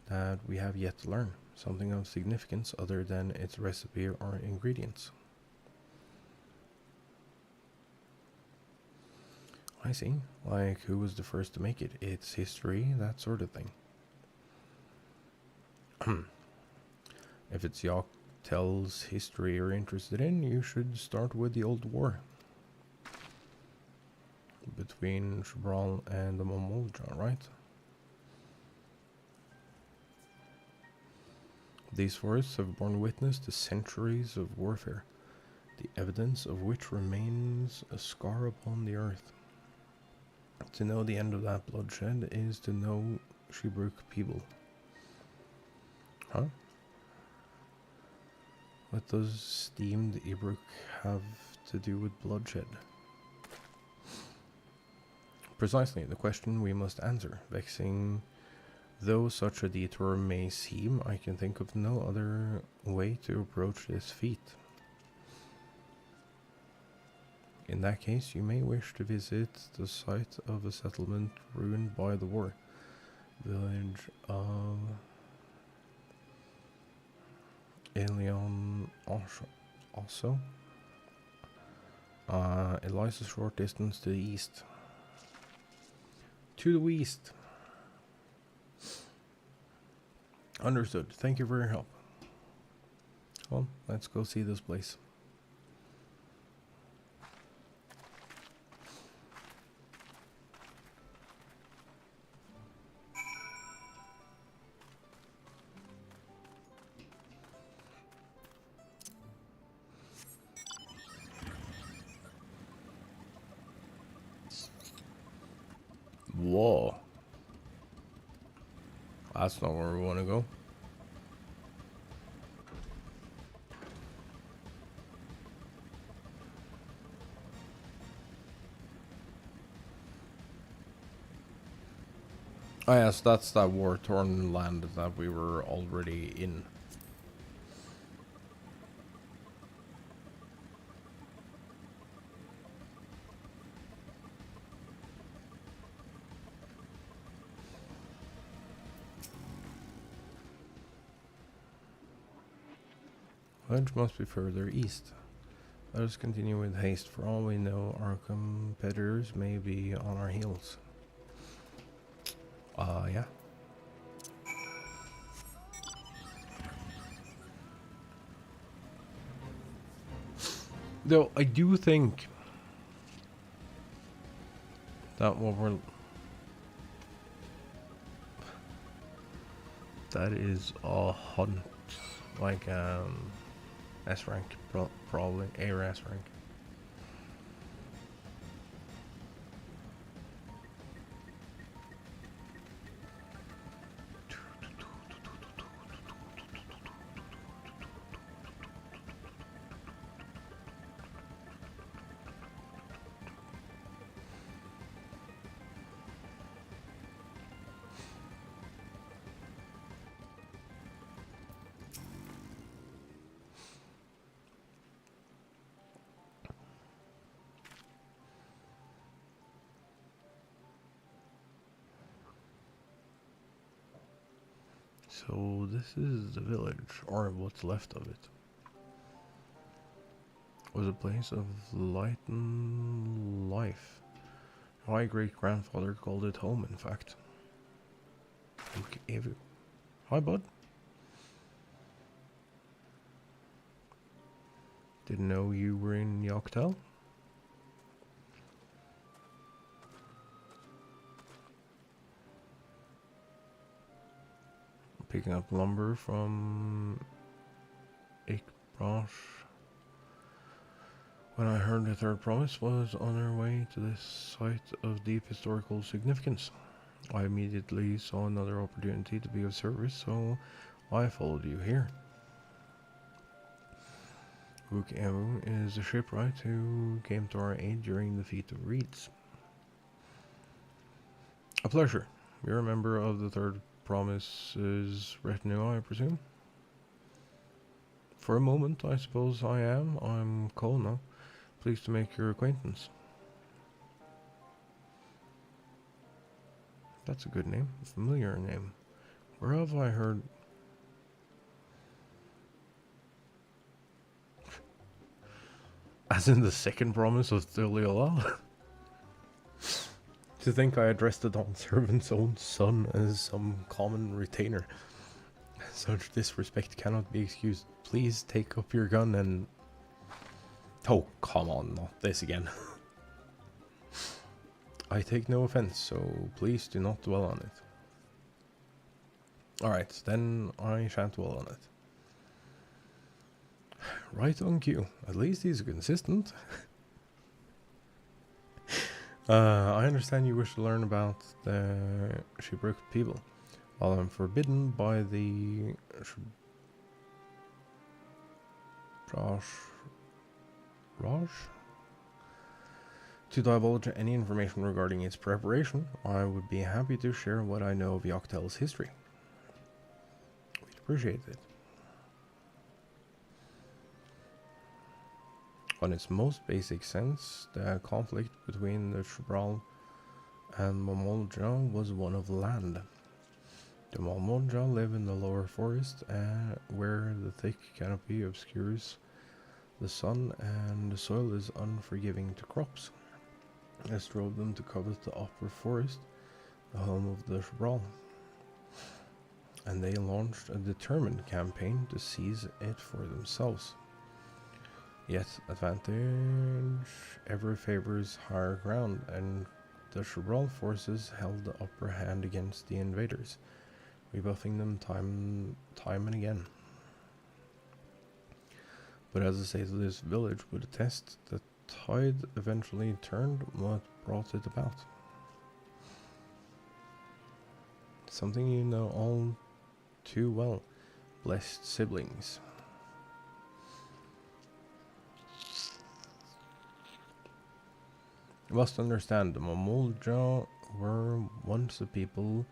that we have yet to learn. Something of significance other than its recipe or ingredients. I see. Like, who was the first to make it? Its history, that sort of thing. If it's Yachtel's history you're interested in, you should start with the old war between Shibral and the Momolja, right? These forests have borne witness to centuries of warfare, the evidence of which remains a scar upon the earth. To know the end of that bloodshed is to know Shibrook people. Huh? What does steamed Ibrook have to do with bloodshed? Precisely the question we must answer. Vexing though such a detour may seem, I can think of no other way to approach this feat. In that case, you may wish to visit the site of a settlement ruined by the war. Village of Elion also. It lies a short distance to the east. To the east. Understood. Thank you for your help. Well, let's go see this place. Whoa. That's not where we want to go. Oh yes, that's that war-torn land that we were already in. Village must be further east. Let us continue with haste. For all we know, our competitors may be on our heels. Yeah. Though I do think that that is a hunt, like S rank, probably A or S rank. So this is the village, or what's left of it. It was a place of light and life. My great-grandfather called it home, in fact. Look, Evu. Hi, bud. Didn't know you were in Yoctel. Picking up lumber from Ikbrosh. When I heard the third promise was on our way to this site of deep historical significance, I immediately saw another opportunity to be of service, so I followed you here. Rook Evu is a shipwright who came to our aid during the feat of reeds. A pleasure. You're a member of the third promise's retinue, I presume? For a moment, I suppose I am. I'm Kolna. Pleased to make your acquaintance. That's a good name. A familiar name. Where have I heard... As in the second promise of Thuliolal? To think I addressed the Dawn Servant's own son as some common retainer. Such disrespect cannot be excused. Please take up your gun and... Oh, come on, not this again. I take no offense, so please do not dwell on it. Alright, then I shan't dwell on it. Right on cue. At least he's consistent. I understand you wish to learn about the shipwrecked people. While I'm forbidden by the Raj? To divulge any information regarding its preparation, I would be happy to share what I know of Yoctel's history. We'd appreciate it. On its most basic sense, the conflict between the Shabral and Mamolja was one of land. The Mamolja live in the lower forest, where the thick canopy obscures the sun and the soil is unforgiving to crops. This drove them to covet the upper forest, the home of the Shabral, and they launched a determined campaign to seize it for themselves. Yet advantage ever favors higher ground, and the Shabral forces held the upper hand against the invaders, rebuffing them time and again. But as the state of this village would attest, the tide eventually turned what brought it about. Something you know all too well, blessed siblings. You must understand, the Mamolja were once a people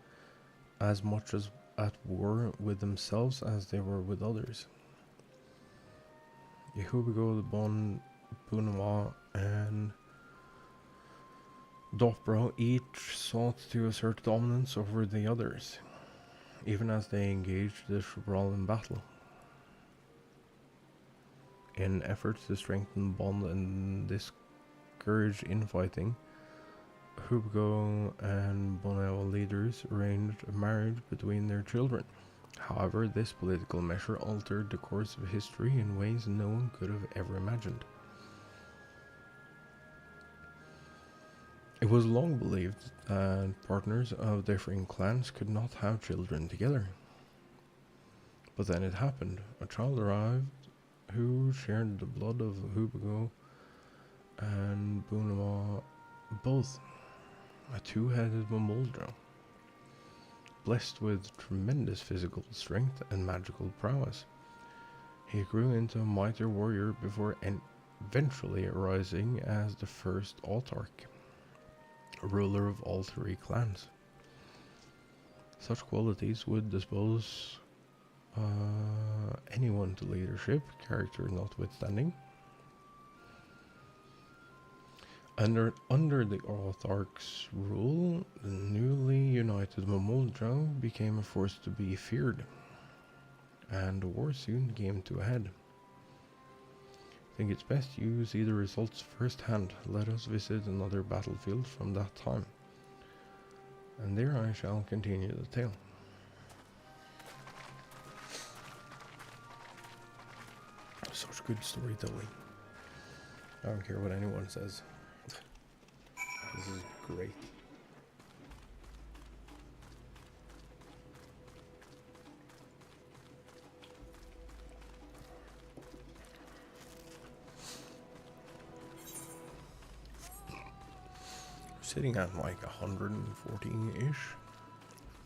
as much as at war with themselves as they were with others. Yehubigo, the Bon, Punawa, and Dopbro each sought to assert dominance over the others, even as they engaged the Shabral in battle. In efforts to strengthen bond and discourage infighting, Hubgo and Bonao leaders arranged a marriage between their children. However, this political measure altered the course of history in ways no one could have ever imagined. It was long believed that partners of differing clans could not have children together. But then it happened. A child arrived who shared the blood of Hubgo and Bunama both, a two-headed Mamolja, blessed with tremendous physical strength and magical prowess. He grew into a mighty warrior before eventually rising as the first autarch, ruler of all three clans. Such qualities would dispose anyone to leadership, character notwithstanding. Under the autarch's rule, the newly united Mamolja became a force to be feared, and the war soon came to a head. I think it's best you see the results firsthand. Let us visit another battlefield from that time, and there I shall continue the tale. Such good storytelling. I don't care what anyone says. This is great. Sitting at like 114-ish.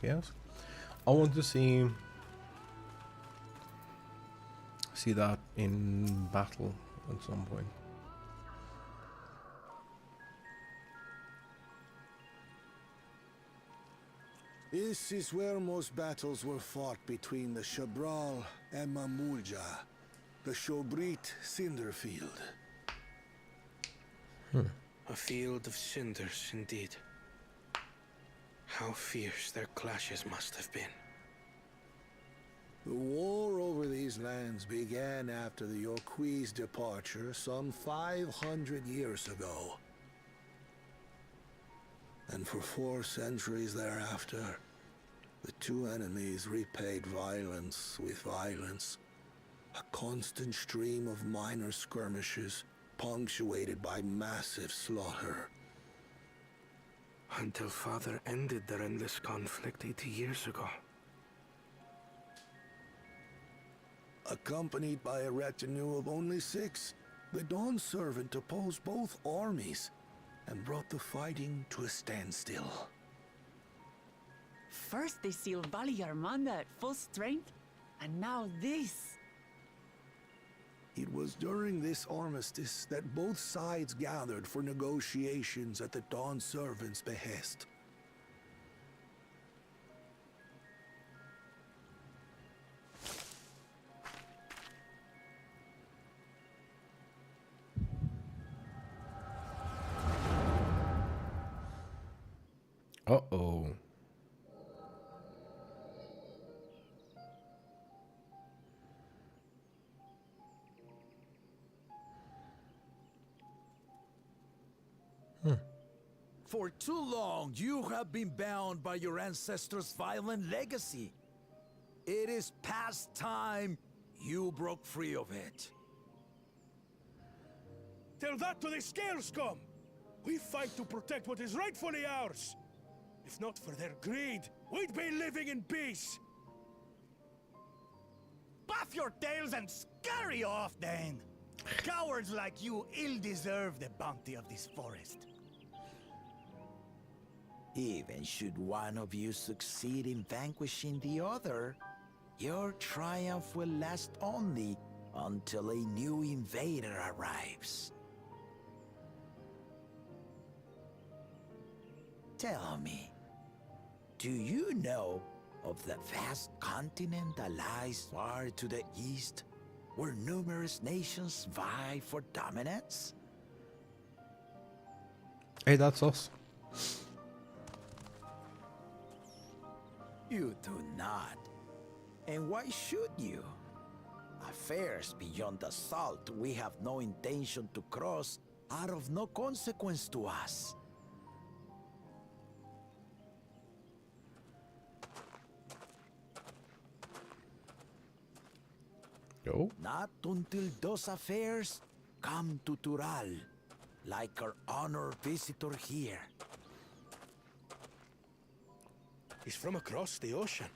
Yes. I want to see that in battle at some point. This is where most battles were fought between the Shabral and Mamulja, the Shobrit Cinder Field. A field of cinders, indeed. How fierce their clashes must have been. The war over these lands began after the Yorqui's departure some 500 years ago. And for 4 centuries thereafter, the two enemies repaid violence with violence. A constant stream of minor skirmishes, punctuated by massive slaughter. Until Father ended their endless conflict 80 years ago. Accompanied by a retinue of only 6, the Dawn Servant opposed both armies and brought the fighting to a standstill. First they sealed Valley Armanda at full strength, and now this. It was during this armistice that both sides gathered for negotiations at the Dawn Servant's behest. Uh-oh. For too long, you have been bound by your ancestors' violent legacy. It is past time you broke free of it. Tell that to the Scale Scum! We fight to protect what is rightfully ours! If not for their greed, we'd be living in peace! Buff your tails and scurry off, then! Cowards like you ill deserve the bounty of this forest. Even should one of you succeed in vanquishing the other, your triumph will last only until a new invader arrives. Tell me, do you know of the vast continent that lies far to the east, where numerous nations vie for dominance? Hey, that's us. You do not. And why should you? Affairs beyond the salt we have no intention to cross are of no consequence to us. No. Not until those affairs come to Tural, like our honored visitor here. He's from across the ocean.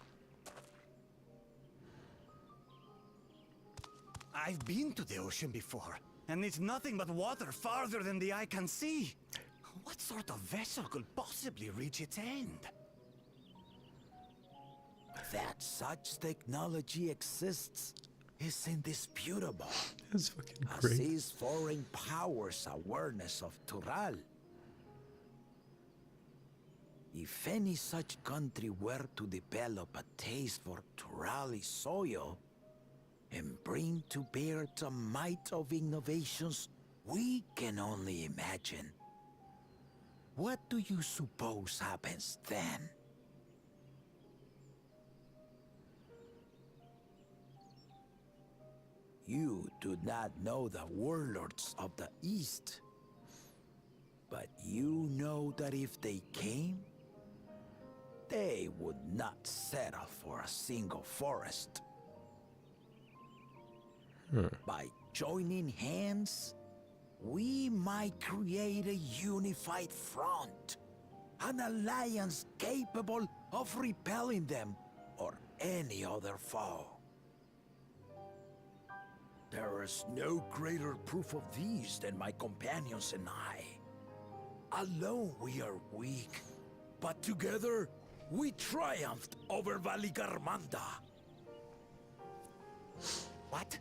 I've been to the ocean before, and it's nothing but water farther than the eye can see. What sort of vessel could possibly reach its end? That such technology exists is indisputable. That's fucking as great. is foreign powers' awareness of Tural. If any such country were to develop a taste for Turali soil and bring to bear the might of innovations we can only imagine, what do you suppose happens then? You do not know the warlords of the East, but you know that if they came, they would not settle for a single forest. By joining hands, we might create a unified front, an alliance capable of repelling them or any other foe. There is no greater proof of these than my companions and I. Alone we are weak, but together we triumphed over Valigarmanda. What?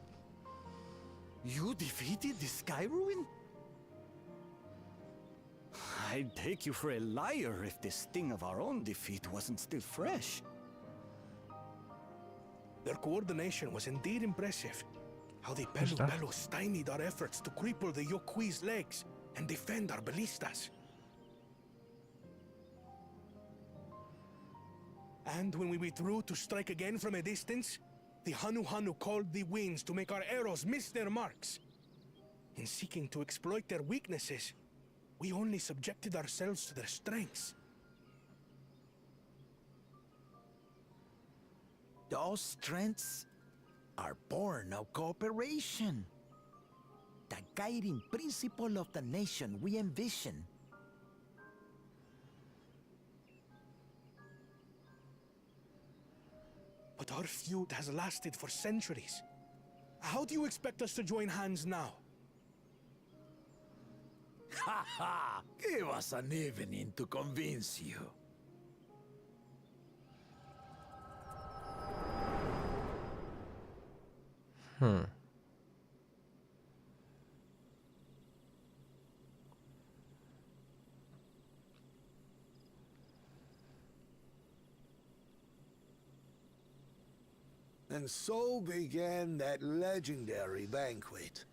You defeated the Sky Ruin? I'd take you for a liar if the sting of our own defeat wasn't still fresh. Their coordination was indeed impressive. How the Pelu stymied our efforts to cripple the Yokui's legs and defend our ballistas. And when we withdrew to strike again from a distance, the Hanu called the winds to make our arrows miss their marks. In seeking to exploit their weaknesses, we only subjected ourselves to their strengths. Those strengths are born of cooperation. The guiding principle of the nation we envision. But our feud has lasted for centuries. How do you expect us to join hands now? Ha ha! Give us an evening to convince you. And so began that legendary banquet.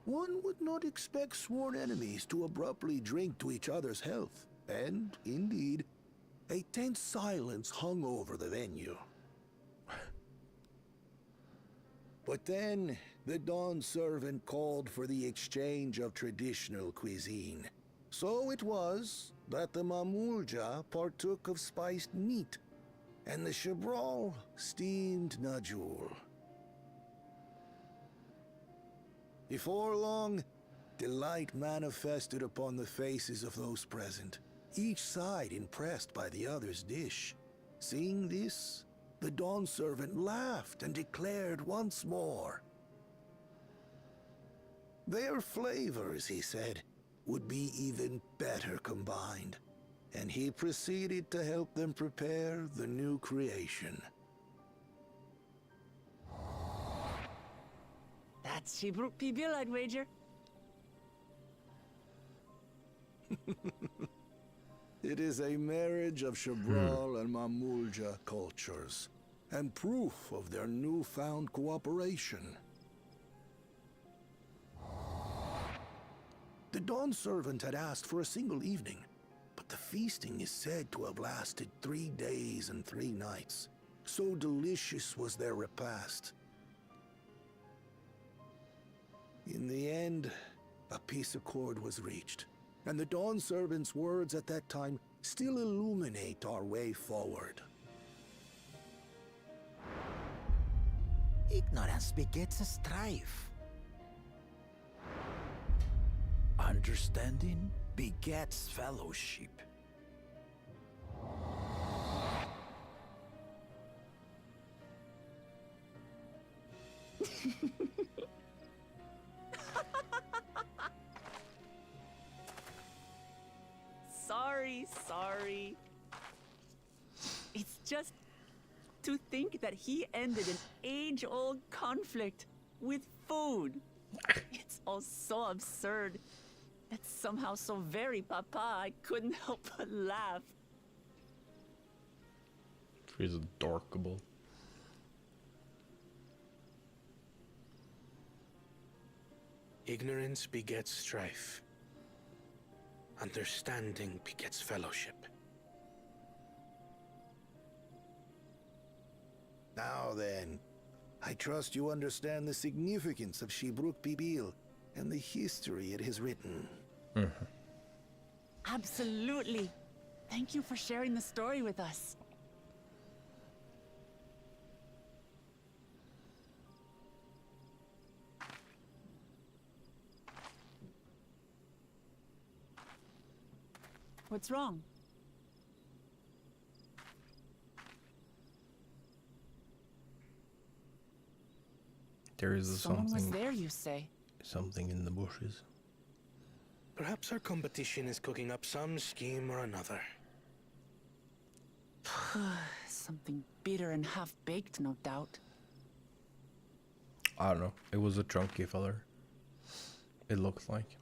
One would not expect sworn enemies to abruptly drink to each other's health, and, indeed, a tense silence hung over the venue. But then, the Dawn servant called for the exchange of traditional cuisine. So it was that the Mamulja partook of spiced meat, and the Chabral steamed najul. Before long, delight manifested upon the faces of those present, each side impressed by the other's dish. Seeing this, the Dawn servant laughed and declared once more. Their flavors, he said, would be even better combined, and he proceeded to help them prepare the new creation. That's Shibruk Pibil, I'd wager. It is a marriage of Chabral and Mamulja cultures, and proof of their newfound cooperation. The Dawn servant had asked for a single evening, but the feasting is said to have lasted 3 days and 3 nights. So delicious was their repast. In the end, a peace accord was reached, and the Dawn servant's words at that time still illuminate our way forward. Ignorance begets a strife. Understanding begets fellowship. Sorry. It's just to think that he ended an age-old conflict with food. It's all so absurd. That's somehow so very papa, I couldn't help but laugh. She's adorkable. Ignorance begets strife. Understanding begets fellowship. Now then, I trust you understand the significance of Shibruk Pibil and the history it has written. Absolutely. Thank you for sharing the story with us. What's wrong? There is Someone was there, you say? Something in the bushes. Perhaps our competition is cooking up some scheme or another. Something bitter and half-baked, no doubt. I don't know. It was a chunky feller. It looked like.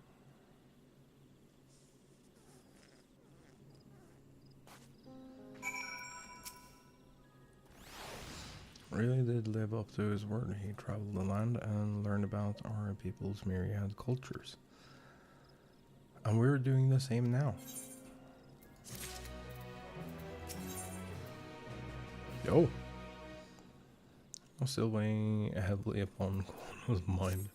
Really did live up to his word. He traveled the land and learned about our people's myriad cultures. And we're doing the same now. Yo! I'm still weighing heavily upon Kono's mind.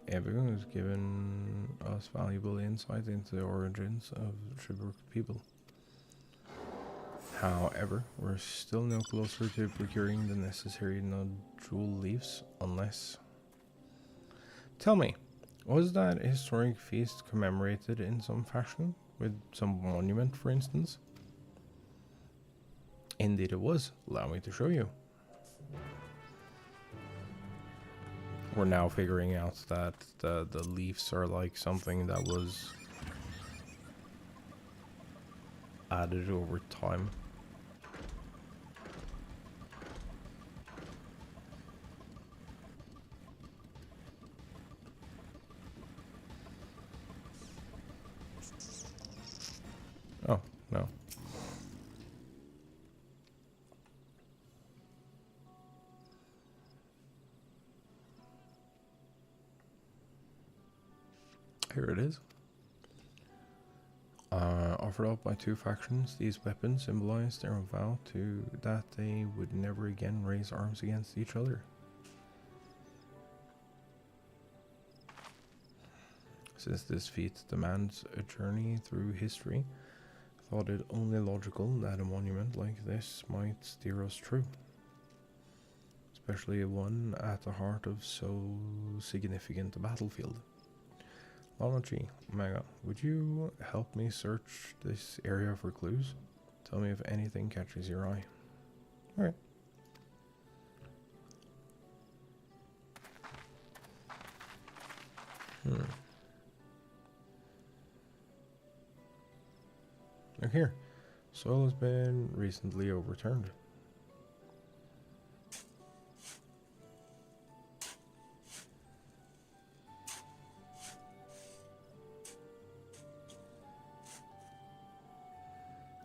Everyone has given us valuable insight into the origins of Shibruk people. However, we're still no closer to procuring the necessary nodule leaves, unless... Tell me, was that historic feast commemorated in some fashion? With some monument, for instance? Indeed it was. Allow me to show you. We're now figuring out that the leaves are like something that was added over time. Oh, Here it is. Offered up by two factions, these weapons symbolize their vow to that they would never again raise arms against each other. Since this feat demands a journey through history, thought it only logical that a monument like this might steer us through. Especially one at the heart of so significant a battlefield. Lana G, Omega, would you help me search this area for clues? Tell me if anything catches your eye. Alright. Look here. Soil has been recently overturned.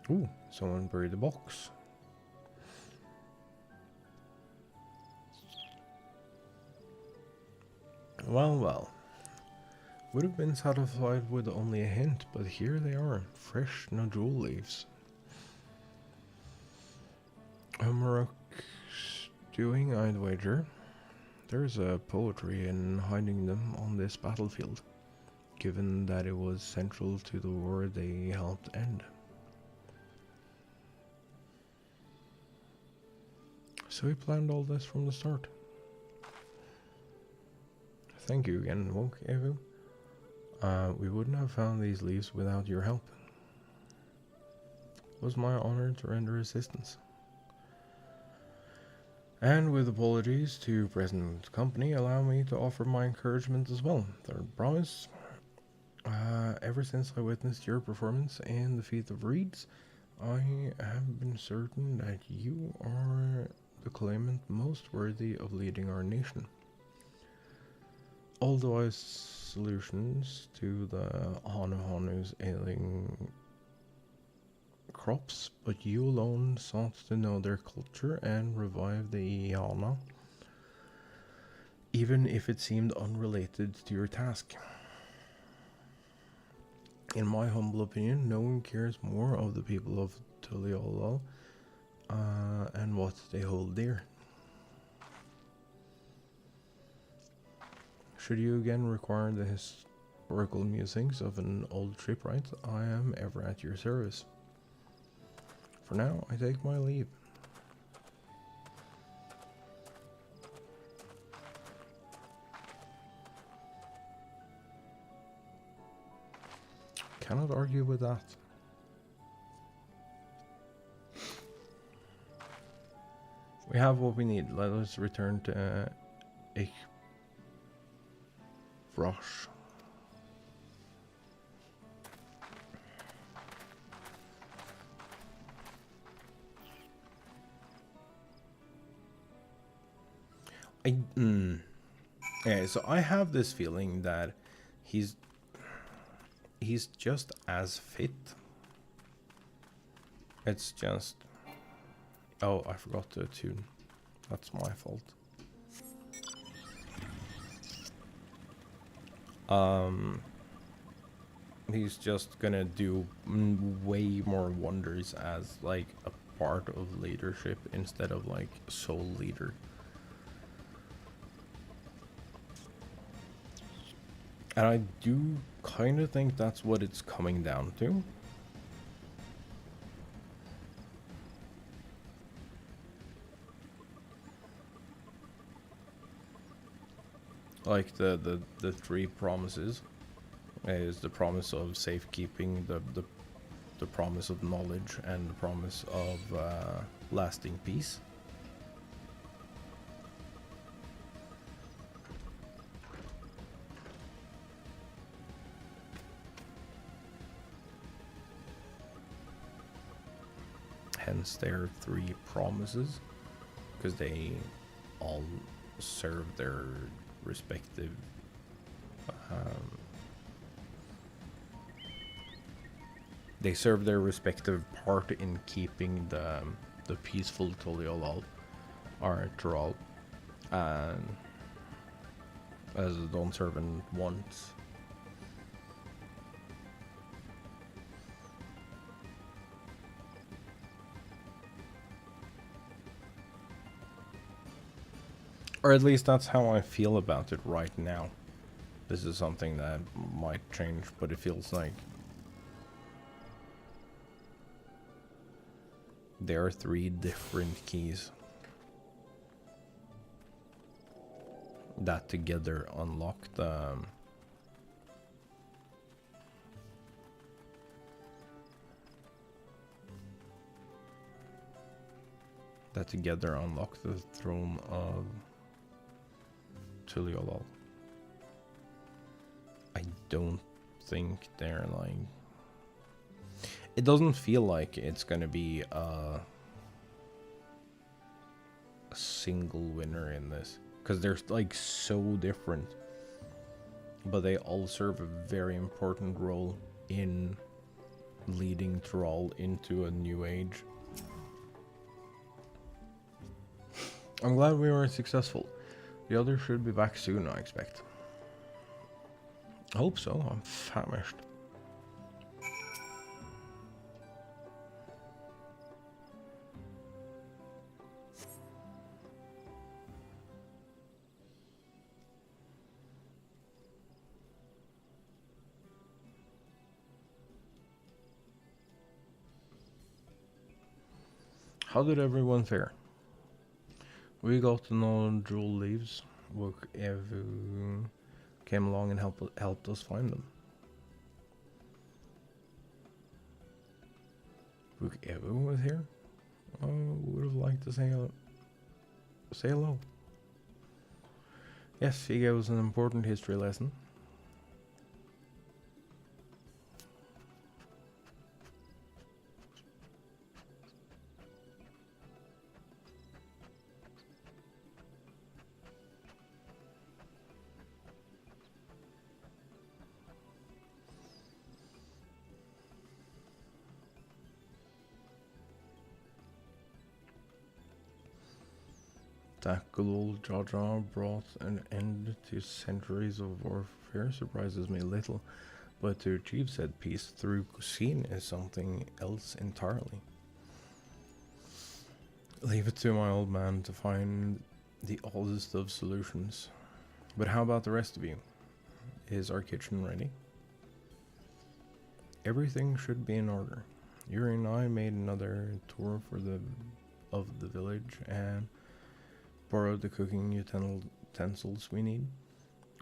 Ooh, someone buried the box. Well, well. Would have been satisfied with only a hint, but here they are, fresh nodule leaves. Amarok stewing, I'd wager. There's a poetry in hiding them on this battlefield, given that it was central to the war they helped end. So he planned all this from the start. Thank you again, Woke Evu. We wouldn't have found these leaves without your help. It was my honor to render assistance. And with apologies to present company, allow me to offer my encouragement as well. Third promise. Ever since I witnessed your performance in the Feat of Reeds, I have been certain that you are the claimant most worthy of leading our nation. Although I solutions to the Hanu's ailing crops, but you alone sought to know their culture and revive the Iana, even if it seemed unrelated to your task. In my humble opinion, no one cares more of the people of Tuliolal and what they hold dear. Should you again require the historical musings of an old shipwright, I am ever at your service. For now, I take my leave. Cannot argue with that. We have what we need. Let us return to Brosh. Yeah, so I have this feeling that he's just as fit. It's just, oh, I forgot to tune. That's my fault. He's just gonna do way more wonders as like a part of leadership instead of like sole leader. And I do kind of think that's what it's coming down to. Like the three promises is the promise of safekeeping, the promise of knowledge, and the promise of lasting peace. Hence their three promises, because they all serve their respective they serve their respective part in keeping the peaceful Tuliolal or Tural, and as the Dawn Servant wants Or at least that's how I feel about it right now. This is something that might change, but it feels like there are 3 different keys that together unlock the throne of Tuliolol. I don't think they're like... It doesn't feel like it's gonna be a single winner in this, because they're like so different, but they all serve a very important role in leading Thrall into a new age. I'm glad we were successful. The others should be back soon, I expect. I hope so. I'm famished. How did everyone fare? We got to know Jewel Leaves. Wook Evu came along and helped us find them. Wook Evu was here? I would have liked to say hello. Yes, he gave us an important history lesson. That good old Jaja brought an end to centuries of warfare surprises me little, but to achieve said peace through cuisine is something else entirely. Leave it to my old man to find the oldest of solutions. But how about the rest of you? Is our kitchen ready? Everything should be in order. Yuri and I made another tour of the village and borrowed the cooking utensils we need,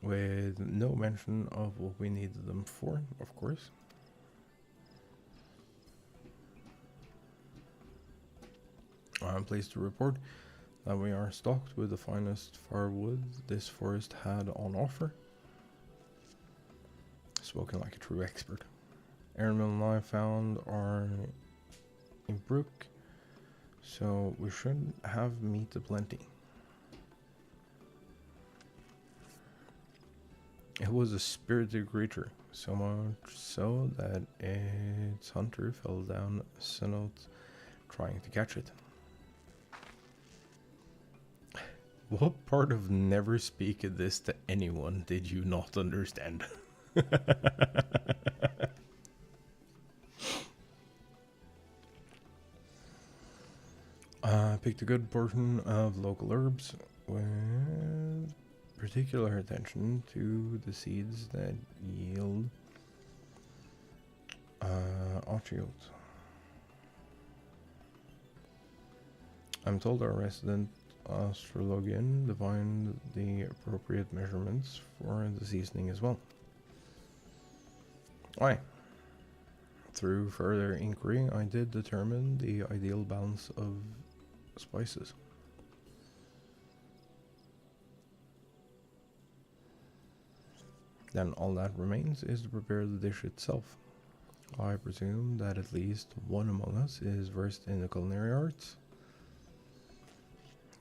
with no mention of what we needed them for, of course. I'm pleased to report that we are stocked with the finest firewood this forest had on offer. Spoken like a true expert. Aaronville and I found our in Brook, so we should have meat aplenty. It was a spirited creature, so much so that its hunter fell down a cenote trying to catch it. What part of never speak this to anyone did you not understand? I picked a good portion of local herbs with particular attention to the seeds that yield Ochiot. I'm told our resident astrologian divined the appropriate measurements for the seasoning as well. Aye. Through further inquiry, I did determine the ideal balance of spices. Then all that remains is to prepare the dish itself. I presume that at least one among us is versed in the culinary arts.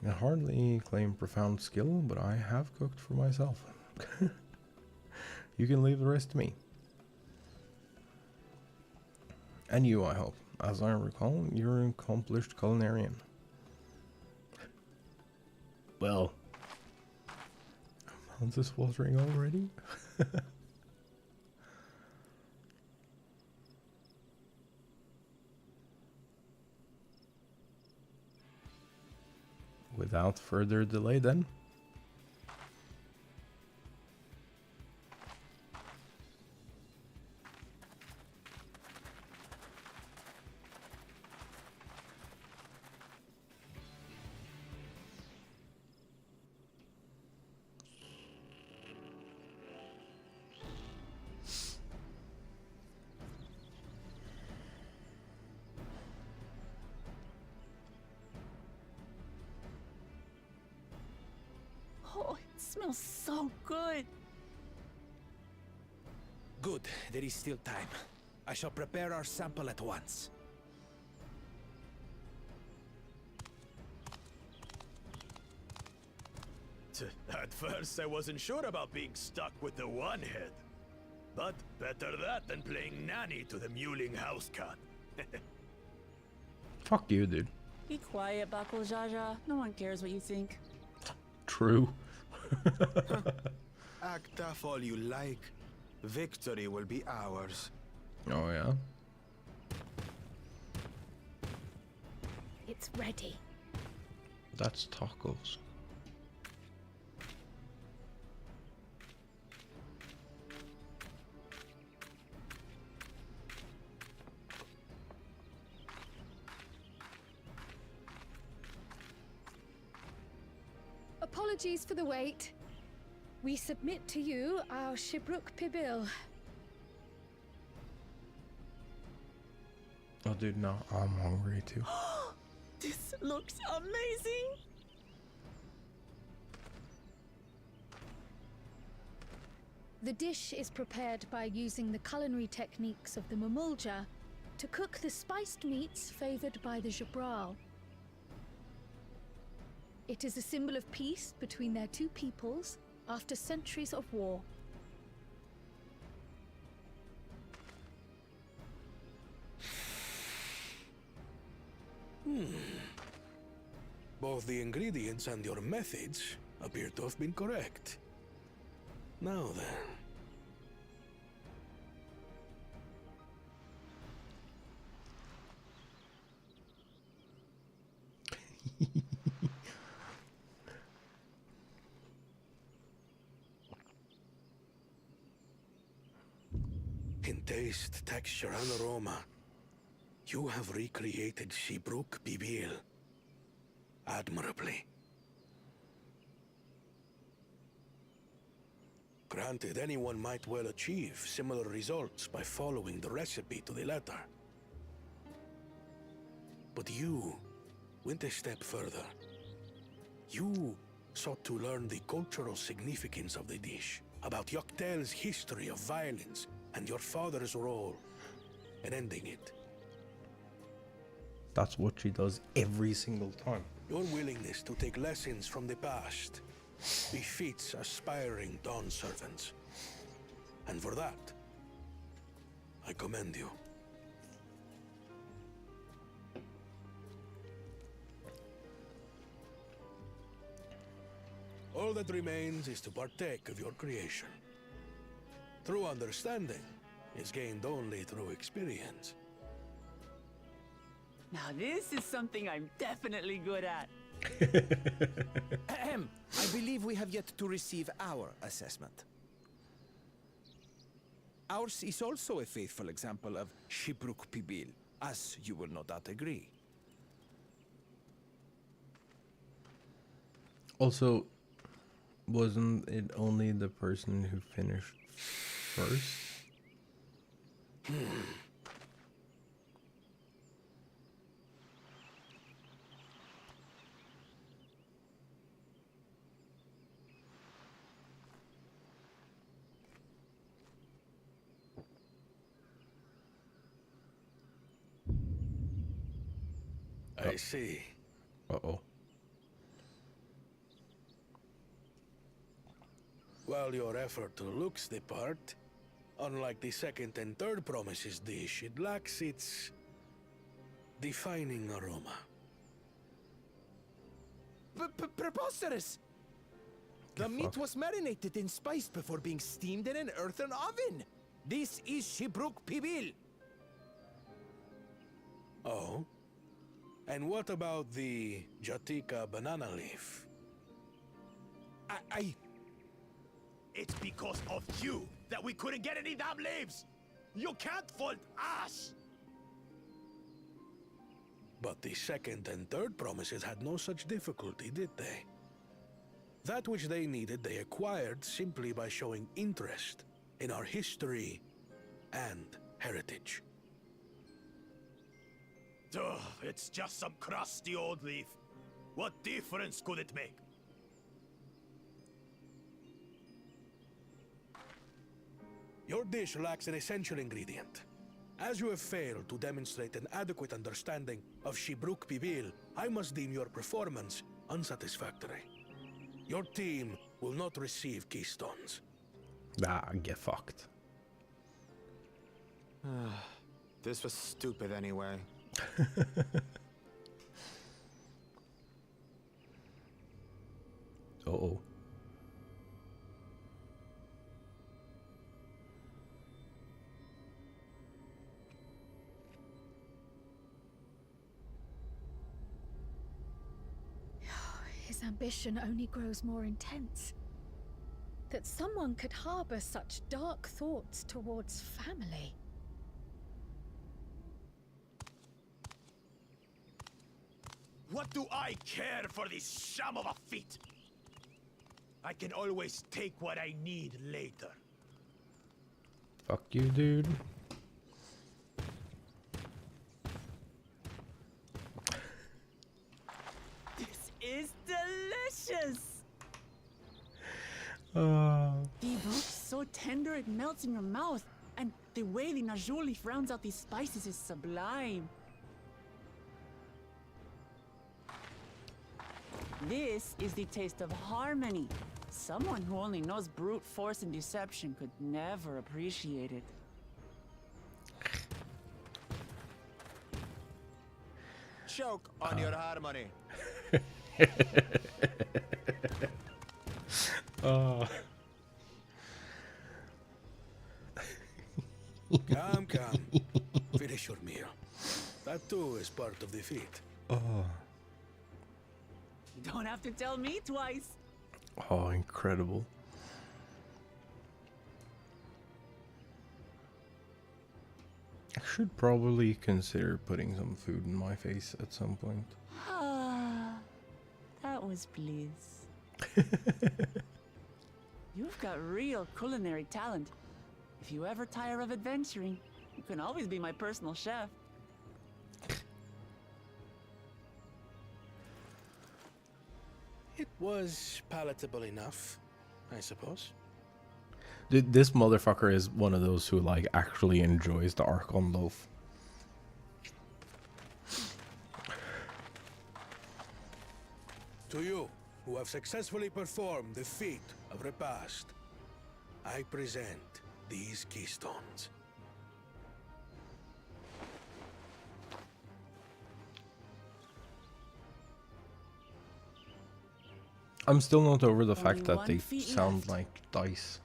I hardly claim profound skill, but I have cooked for myself. You can leave the rest to me. And you, I hope. As I recall, you're an accomplished culinarian. Well, mouth is watering already. Without further delay then, smells so good. Good, there is still time. I shall prepare our sample at once. At first, I wasn't sure about being stuck with the one head. But better that than playing nanny to the mewling house cat. Fuck you, dude. Be quiet, Bakul Jaja. No one cares what you think. True. Act tough all you like. Victory will be ours. Oh, yeah? It's ready. That's tacos. Apologies for the wait. We submit to you our Shibruk Pibil. Oh, dude, no. I'm hungry, too. This looks amazing. The dish is prepared by using the culinary techniques of the Mamulja to cook the spiced meats favored by the Jabral. It is a symbol of peace between their two peoples after centuries of war. Both the ingredients and your methods appear to have been correct. Now then. In taste, texture, and aroma, you have recreated Shibruk Bibil admirably. Granted, anyone might well achieve similar results by following the recipe to the letter. But you went a step further. You sought to learn the cultural significance of the dish, about Yoktel's history of violence, and your father's role in ending it. That's what she does every single time. Your willingness to take lessons from the past befits aspiring Dawn servants. And for that, I commend you. All that remains is to partake of your creation. True understanding is gained only through experience. Now this is something I'm definitely good at. Ahem. I believe we have yet to receive our assessment. Ours is also a faithful example of Shibruk Pibil, as you will no doubt agree. Also, wasn't it only the person who finished first? I see. Uh-oh. While your effort looks the part, unlike the second and third promises dish, it lacks its defining aroma. Preposterous! The meat was marinated and spiced before being steamed in an earthen oven. This is Shibruk Pibil. Oh? And what about the Jatika banana leaf? It's because of you that we couldn't get any damn leaves! You can't fault us! But the second and third promises had no such difficulty, did they? That which they needed, they acquired simply by showing interest in our history and heritage. Ugh, it's just some crusty old leaf. What difference could it make? Your dish lacks an essential ingredient. As you have failed to demonstrate an adequate understanding of Shibruk Pibil, I must deem your performance unsatisfactory. Your team will not receive keystones. Nah, get fucked. This was stupid anyway. Uh-oh. His ambition only grows more intense. That someone could harbor such dark thoughts towards family. What do I care for this sham of a feat? I can always take what I need later. Fuck you, dude. This is delicious! The broth so tender it melts in your mouth, and the way the najol leaf rounds out these spices is sublime. This is the taste of harmony. Someone who only knows brute force and deception could never appreciate it. Choke on your harmony. Come, come. Finish your meal. That too is part of the feat. You don't have to tell me twice. Oh, incredible. I should probably consider putting some food in my face at some point. Ah, that was bliss. You've got real culinary talent. If you ever tire of adventuring, you can always be my personal chef. It was palatable enough, I suppose. Dude, this motherfucker is one of those who like actually enjoys the Archon loaf. To you, who have successfully performed the feat of repast, I present these keystones. I'm still not over the fact Only that they one feat sound left. like dice.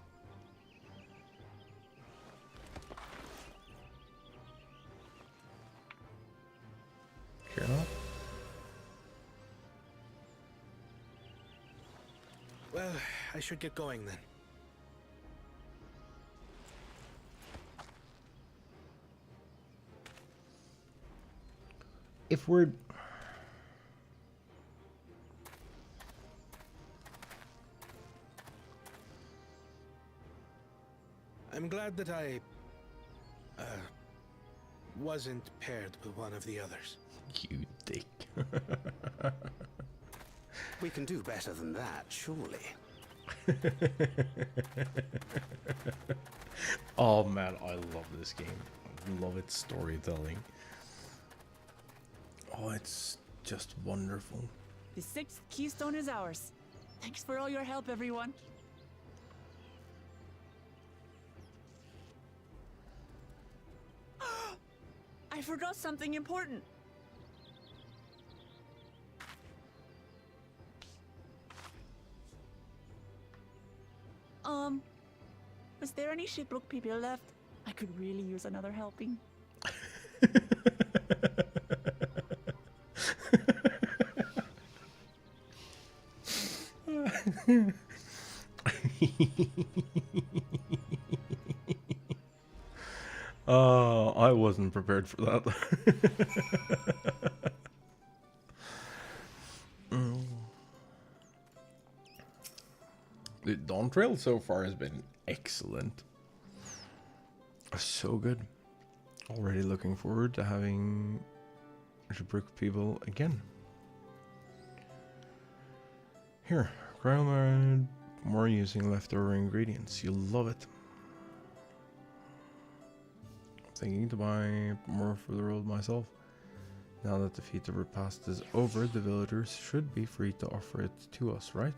Sure not. Well, I should get going then. If we're... I'm glad that I wasn't paired with one of the others. You dick. We can do better than that, surely. Oh man, I love this game. I love its storytelling. Oh, it's just wonderful. The 6th keystone is ours. Thanks for all your help, everyone. I forgot something important. Was there any Shibruk people left? I could really use another helping. Oh, I wasn't prepared for that. The DAWNTWAIL so far has been excellent. So good. Already looking forward to having Shibruk people again. Here, ground more using leftover ingredients. You'll love it. Thinking to buy more for the road myself. Now that the feat of repast is over, the villagers should be free to offer it to us, right?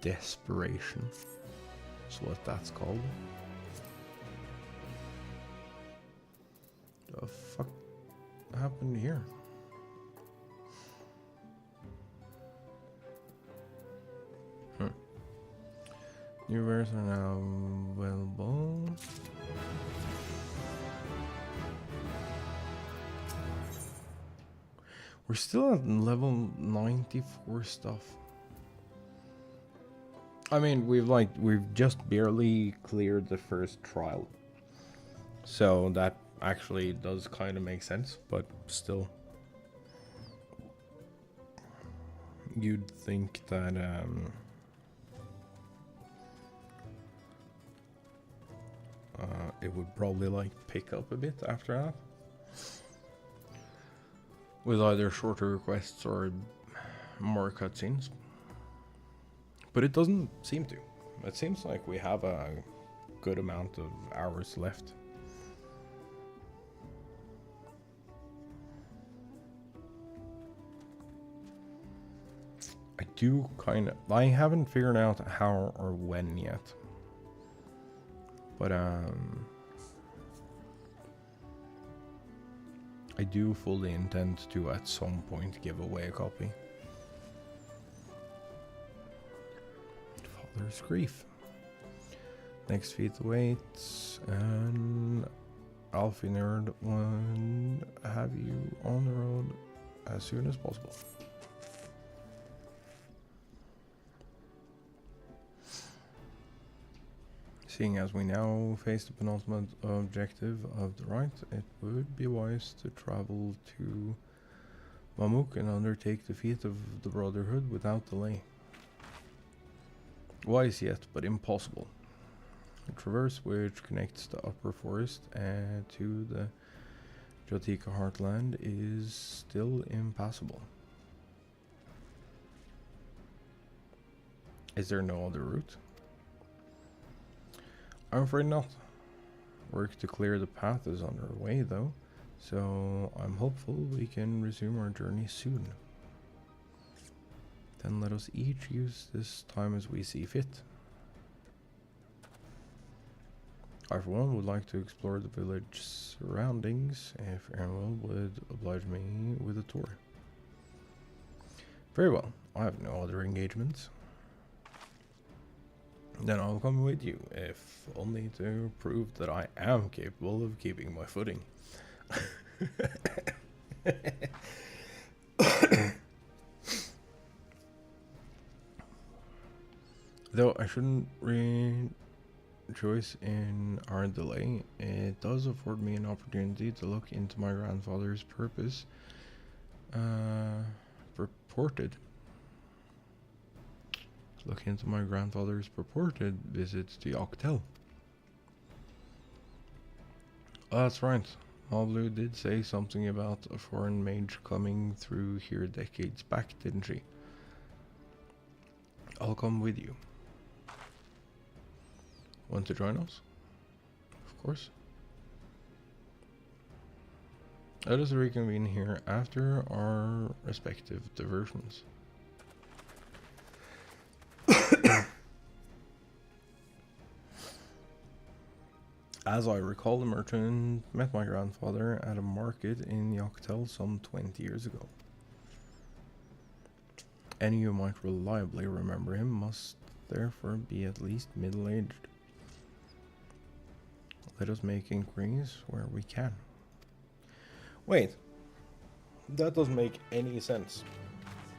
Desperation. That's what that's called. The fuck happened here? New wares are now available. We're still at level 94 stuff. I mean, we've just barely cleared the first trial. So that actually does kind of make sense, but still. You'd think that it would probably like pick up a bit after that. With either shorter quests or more cutscenes. But it doesn't seem to. It seems like we have a good amount of hours left. I haven't figured out how or when yet. But I do fully intend to at some point give away a copy. Father's Grief. Next feat awaits, and Alfie Nerd will have you on the road as soon as possible. Seeing as we now face the penultimate objective of the rite, it would be wise to travel to Mamuk and undertake the feat of the Brotherhood without delay. Wise yet, but impossible. The traverse which connects the upper forest to the Jotika heartland is still impassable. Is there no other route? I'm afraid not. Work to clear the path is underway though, so I'm hopeful we can resume our journey soon. Then let us each use this time as we see fit. I for one would like to explore the village surroundings, if Ernwell would oblige me with a tour. Very well, I have no other engagements. Then I'll come with you, if only to prove that I am capable of keeping my footing. Though I shouldn't rejoice in our delay, it does afford me an opportunity to look into my grandfather's purported visit to Yoctel. Oh, that's right. Malblue did say something about a foreign mage coming through here decades back, didn't she? I'll come with you. Want to join us? Of course. Let us reconvene here after our respective diversions. As I recall, the merchant met my grandfather at a market in Yoctel some 20 years ago. Any who might reliably remember him must therefore be at least middle-aged. Let us make inquiries where we can. Wait, that doesn't make any sense.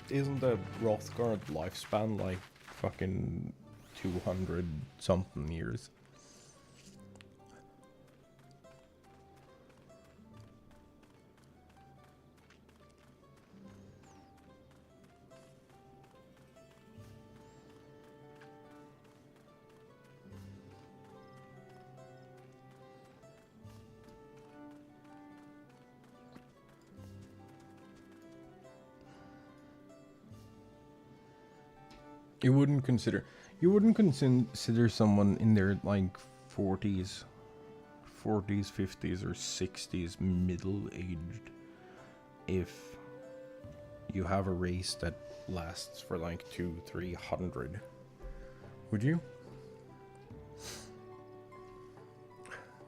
Isn't the Rothgard lifespan like fucking 200 something years? You wouldn't consider someone in their like 40s 40s, 50s, or 60s, middle-aged if you have a race that lasts for like 200-300. Would you?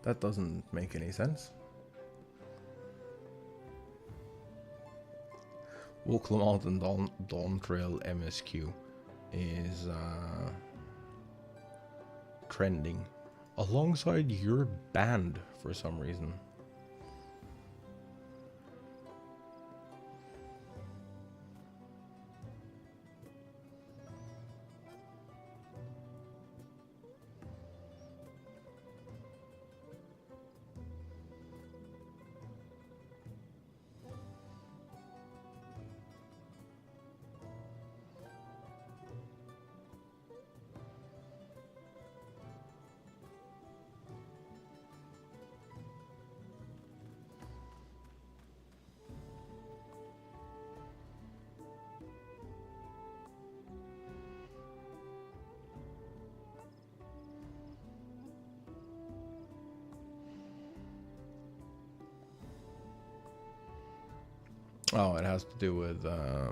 That doesn't make any sense. Wolclamont and DAWNTWAIL MSQ is trending alongside your band for some reason. Oh, it has to do with the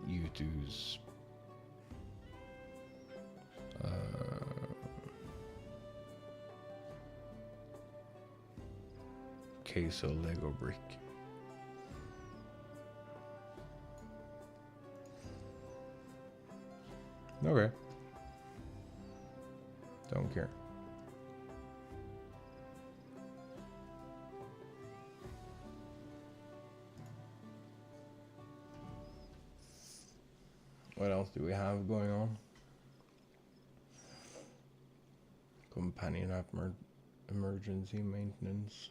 U2's queso Lego brick. Okay. Don't care. What else do we have going on? Companion app emergency maintenance.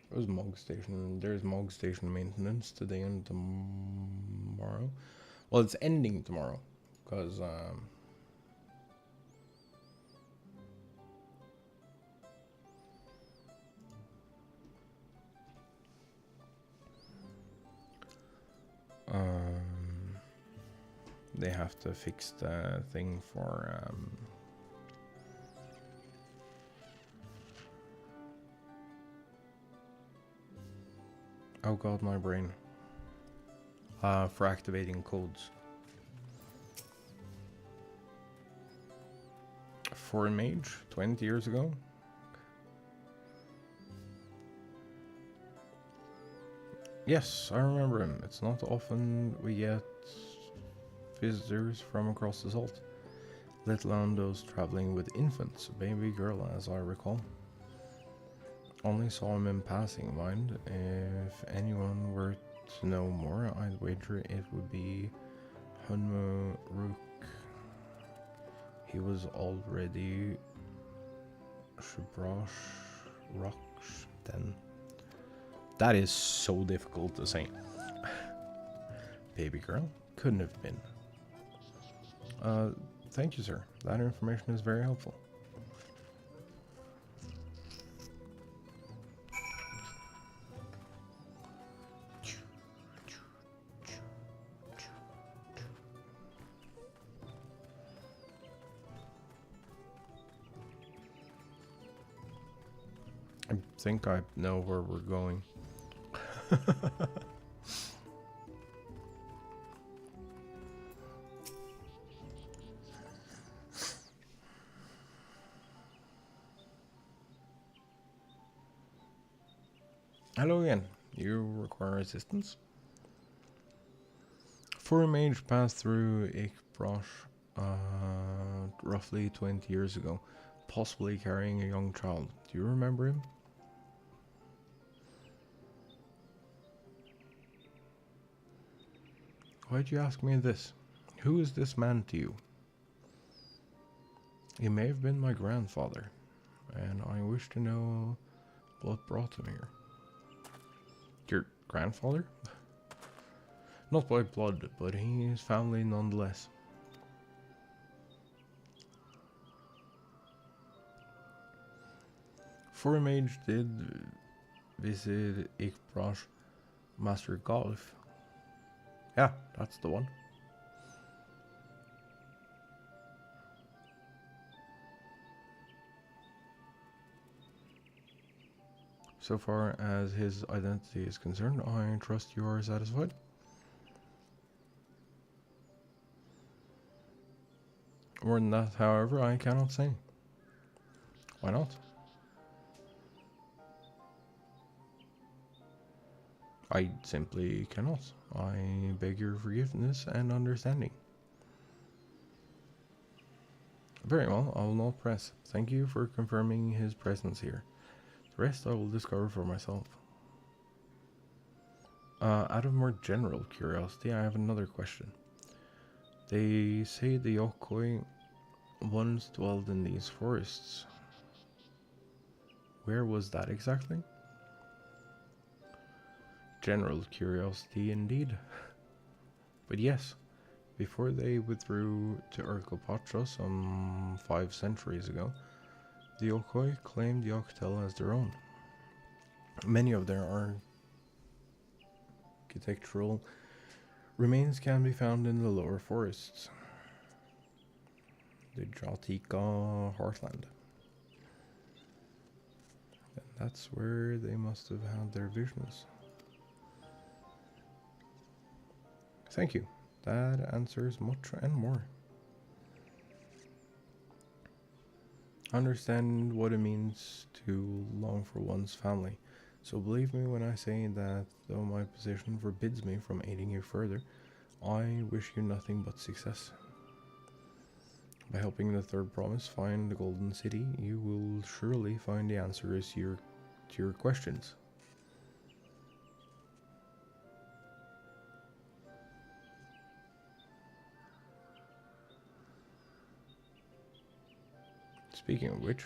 There's Mog Station. There's Mog Station maintenance today and tomorrow. Well, it's ending tomorrow because they have to fix the thing for oh god, my brain. For activating codes. For a mage 20 years ago. Yes, I remember him. It's not often we get visitors from across the salt, let alone those traveling with infants, a baby girl as I recall. Only saw him in passing, mind. If anyone were to know more, I'd wager it would be Hunmo Rook. He was already Shabrash Rocks then. That is so difficult to say. Baby girl? Couldn't have been. Thank you, sir. That information is very helpful. I think I know where we're going. Hello again. You require assistance? For a mage passed through Ikbrosh roughly 20 years ago, possibly carrying a young child. Do you remember him? Why'd you ask me this? Who is this man to you? He may have been my grandfather. and I wish to know what brought him here. Your grandfather? Not by blood, but he is family nonetheless. For a mage did visit Ikbrash Master Golf. Yeah, that's the one. So far as his identity is concerned, I trust you are satisfied. More than that, however, I cannot say. Why not? I simply cannot. I beg your forgiveness and understanding. Very well, I will not press. Thank you for confirming his presence here. The rest I will discover for myself. Out of more general curiosity, I have another question. They say the Yokoi once dwelled in these forests. Where was that exactly? General curiosity indeed. But yes, before they withdrew to Urkopacha some 5 centuries ago, the Yokoi claimed Yoktel as their own. Many of their architectural remains can be found in the lower forests, the Jatika heartland. And that's where they must have had their visions. Thank you. That answers much and more. I understand what it means to long for one's family, so believe me when I say that though my position forbids me from aiding you further, I wish you nothing but success. By helping the Third Promise find the Golden City, you will surely find the answers to your questions. Speaking of which,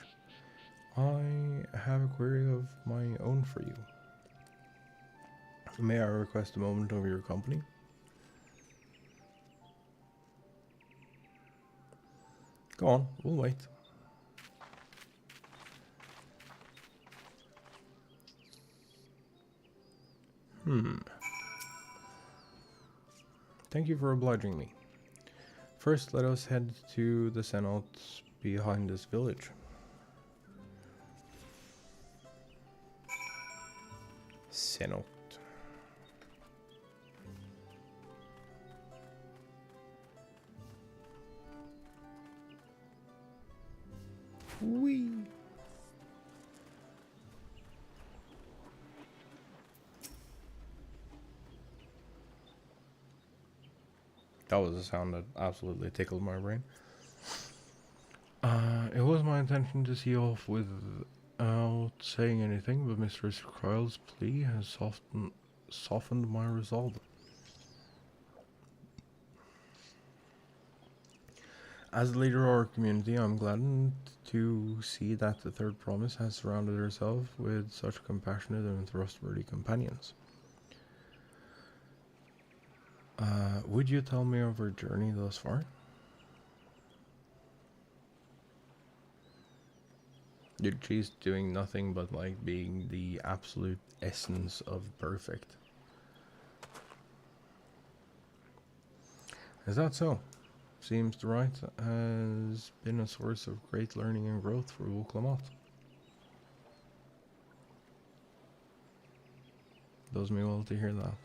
I have a query of my own for you. May I request a moment of your company? Go on, we'll wait. Thank you for obliging me. First, let us head to the cenotes behind this village. Cenote. Whee! That was a sound that absolutely tickled my brain. It was my intention to see off without saying anything, but Mr. Kryle's plea has softened my resolve. As the leader of our community, I'm gladdened to see that the Third Promise has surrounded herself with such compassionate and trustworthy companions. Would you tell me of her journey thus far? She's doing nothing but like being the absolute essence of perfect. Is that so? Seems the rite has been a source of great learning and growth for Wuklamat. Does me well to hear that.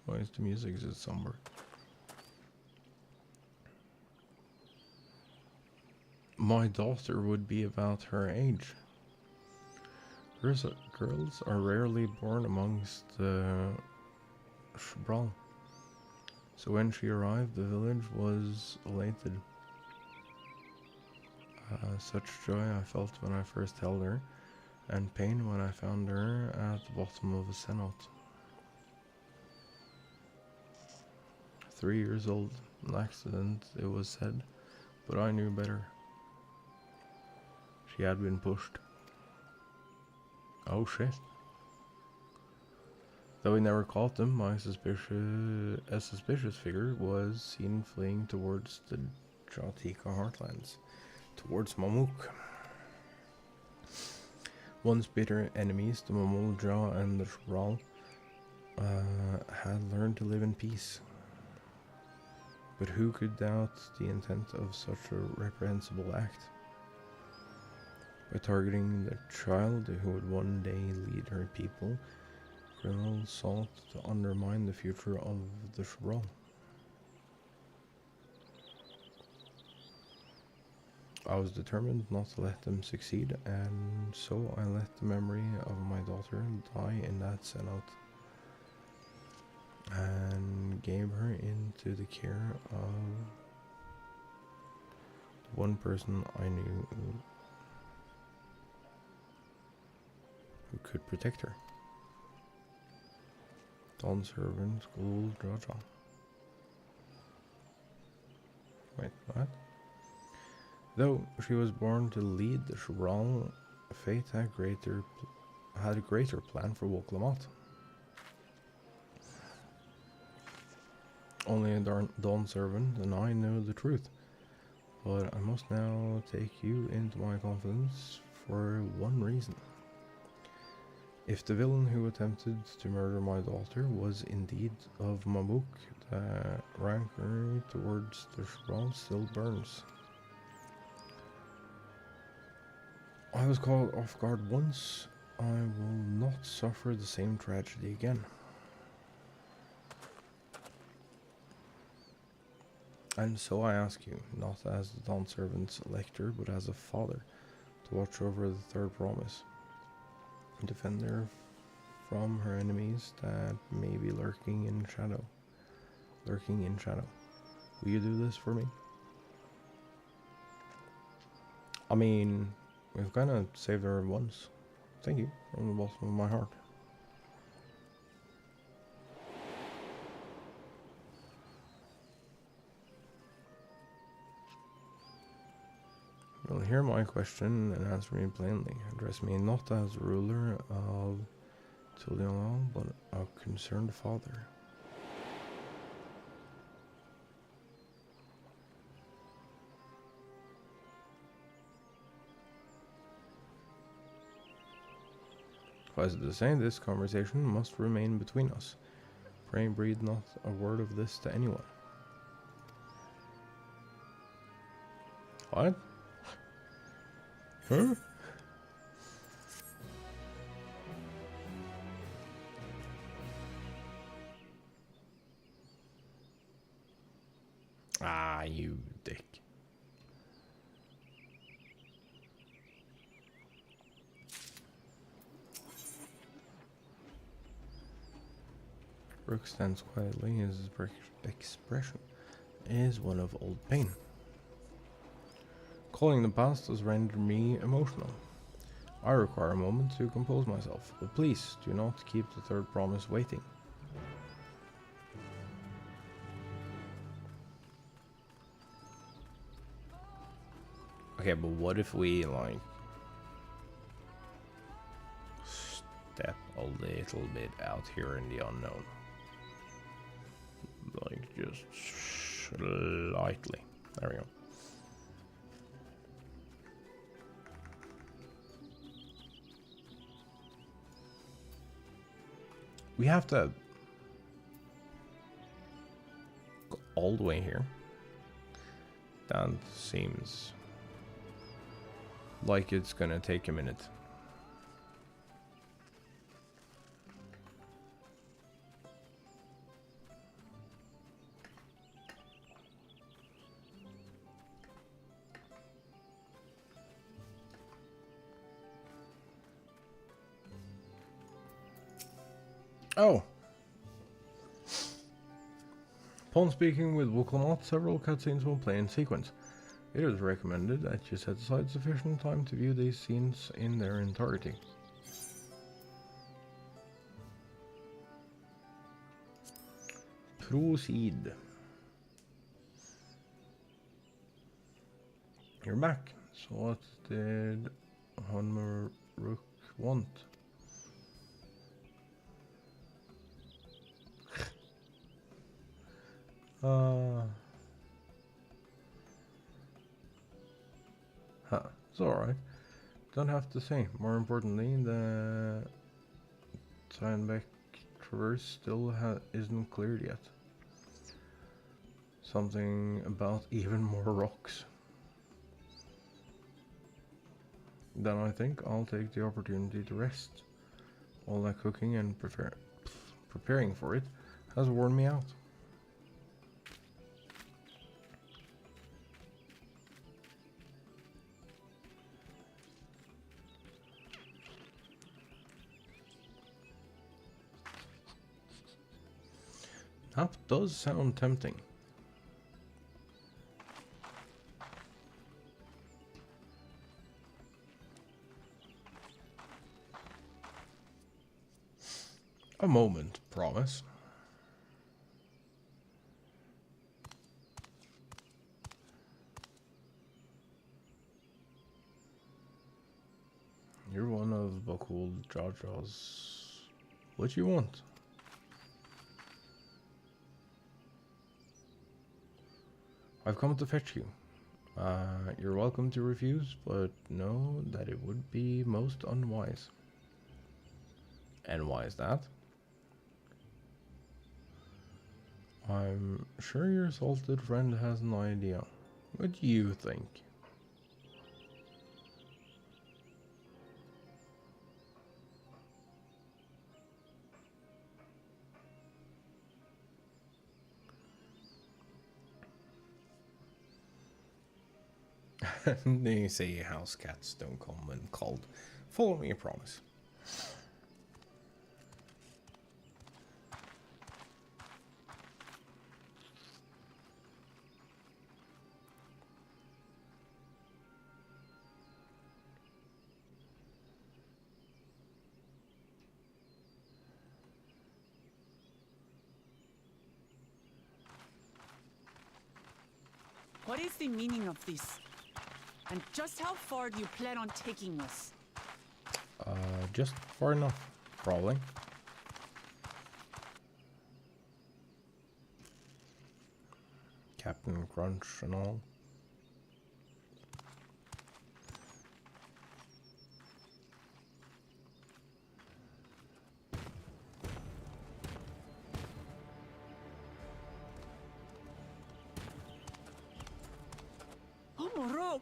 Why is the music so somber? My daughter would be about her age. Girls are rarely born amongst the Shabral. So when she arrived, the village was elated. Such joy I felt when I first held her, and pain when I found her at the bottom of a cenote. 3 years old, an accident, it was said, but I knew better. She had been pushed. Oh shit. Though he never caught them, a suspicious figure was seen fleeing towards the Jatika heartlands, towards Mamuk. Once bitter enemies, the Mamulja and the Shral had learned to live in peace. But who could doubt the intent of such a reprehensible act? By targeting the child who would one day lead her people, criminals sought to undermine the future of the Shral. I was determined not to let them succeed, and so I let the memory of my daughter die in that Senate, and gave her into the care of one person I knew who could protect her. Dawn's servant, Ghoul Jaja. Wait, what? Though she was born to lead the Shral, fate had a greater plan for Woklamat. Only a Dawn servant and I know the truth, but I must now take you into my confidence for one reason. If the villain who attempted to murder my daughter was indeed of Mamuk, the rancor towards the Shral still burns. I was caught off guard once. I will not suffer the same tragedy again. And so I ask you, not as the Dawn Servant's elector, but as a father, to watch over the third promise. Defend her from her enemies that may be lurking in shadow. Will you do this for me? I mean, we've kind of saved her once. Thank you, from the bottom of my heart. You'll hear my question and answer me plainly. Address me not as ruler of Tuliolal, but a concerned father. As to say, this conversation must remain between us. Pray breathe not a word of this to anyone. What? Huh? Ah, you dick. Rook stands quietly. His expression is one of old pain. Calling the past has rendered me emotional. I require a moment to compose myself, but please do not keep the third promise waiting. Okay, but what if we, like, step a little bit out here in the unknown? Like, just slightly. There we go. We have to go all the way here. That seems like it's gonna take a minute. Oh. Upon speaking with Woklamat, several cutscenes will play in sequence. It is recommended that you set aside sufficient time to view these scenes in their entirety. Proceed. You're back. So what did Rook want? It's alright. Don't have to say. More importantly, the Steinbeck Traverse still isn't cleared yet. Something about even more rocks. Then I think I'll take the opportunity to rest. All that cooking and preparing for it has worn me out. That does sound tempting. A moment, promise. You're one of Bakul Jaja's. What you want? I've come to fetch you. You're welcome to refuse, but know that it would be most unwise. And why is that? I'm sure your salted friend has an idea. What do you think? They say house cats don't come when called. Follow me, I promise. What is the meaning of this? And just how far do you plan on taking us? Just far enough, probably. Captain Crunch and all. Oh, Morok!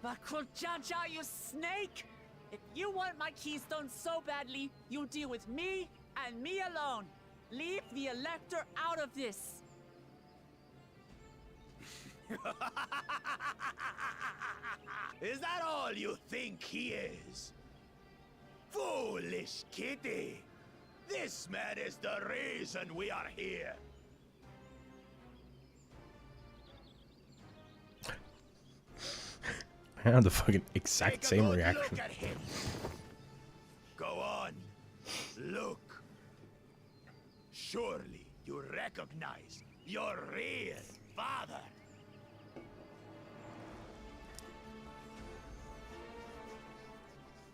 Bakul Jaja, you snake! If you want my keystone so badly, you'll deal with me and me alone. Leave the Elector out of this. Is that all you think he is? Foolish kitty! This man is the reason we are here. I had the fucking exact same reaction. Look at him. Go on. Look. Surely you recognize your real father.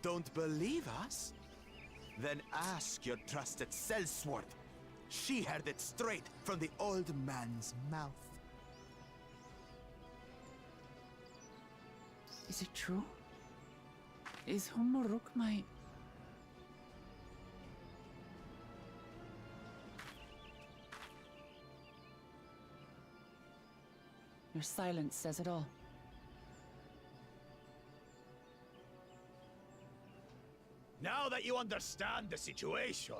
Don't believe us? Then ask your trusted sellsword. She heard it straight from the old man's mouth. Is it true? Is Humuruk my... Your silence says it all. Now that you understand the situation,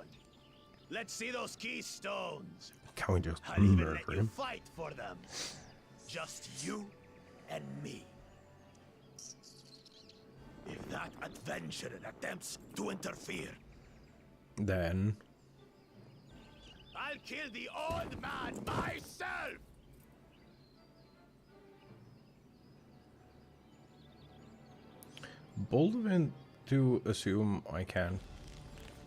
let's see those keystones. Can we just I'll even murder let you him? fight for them. Just you and me. If that adventurer attempts to interfere, Then I'll kill the old man myself! bold of him to assume I can't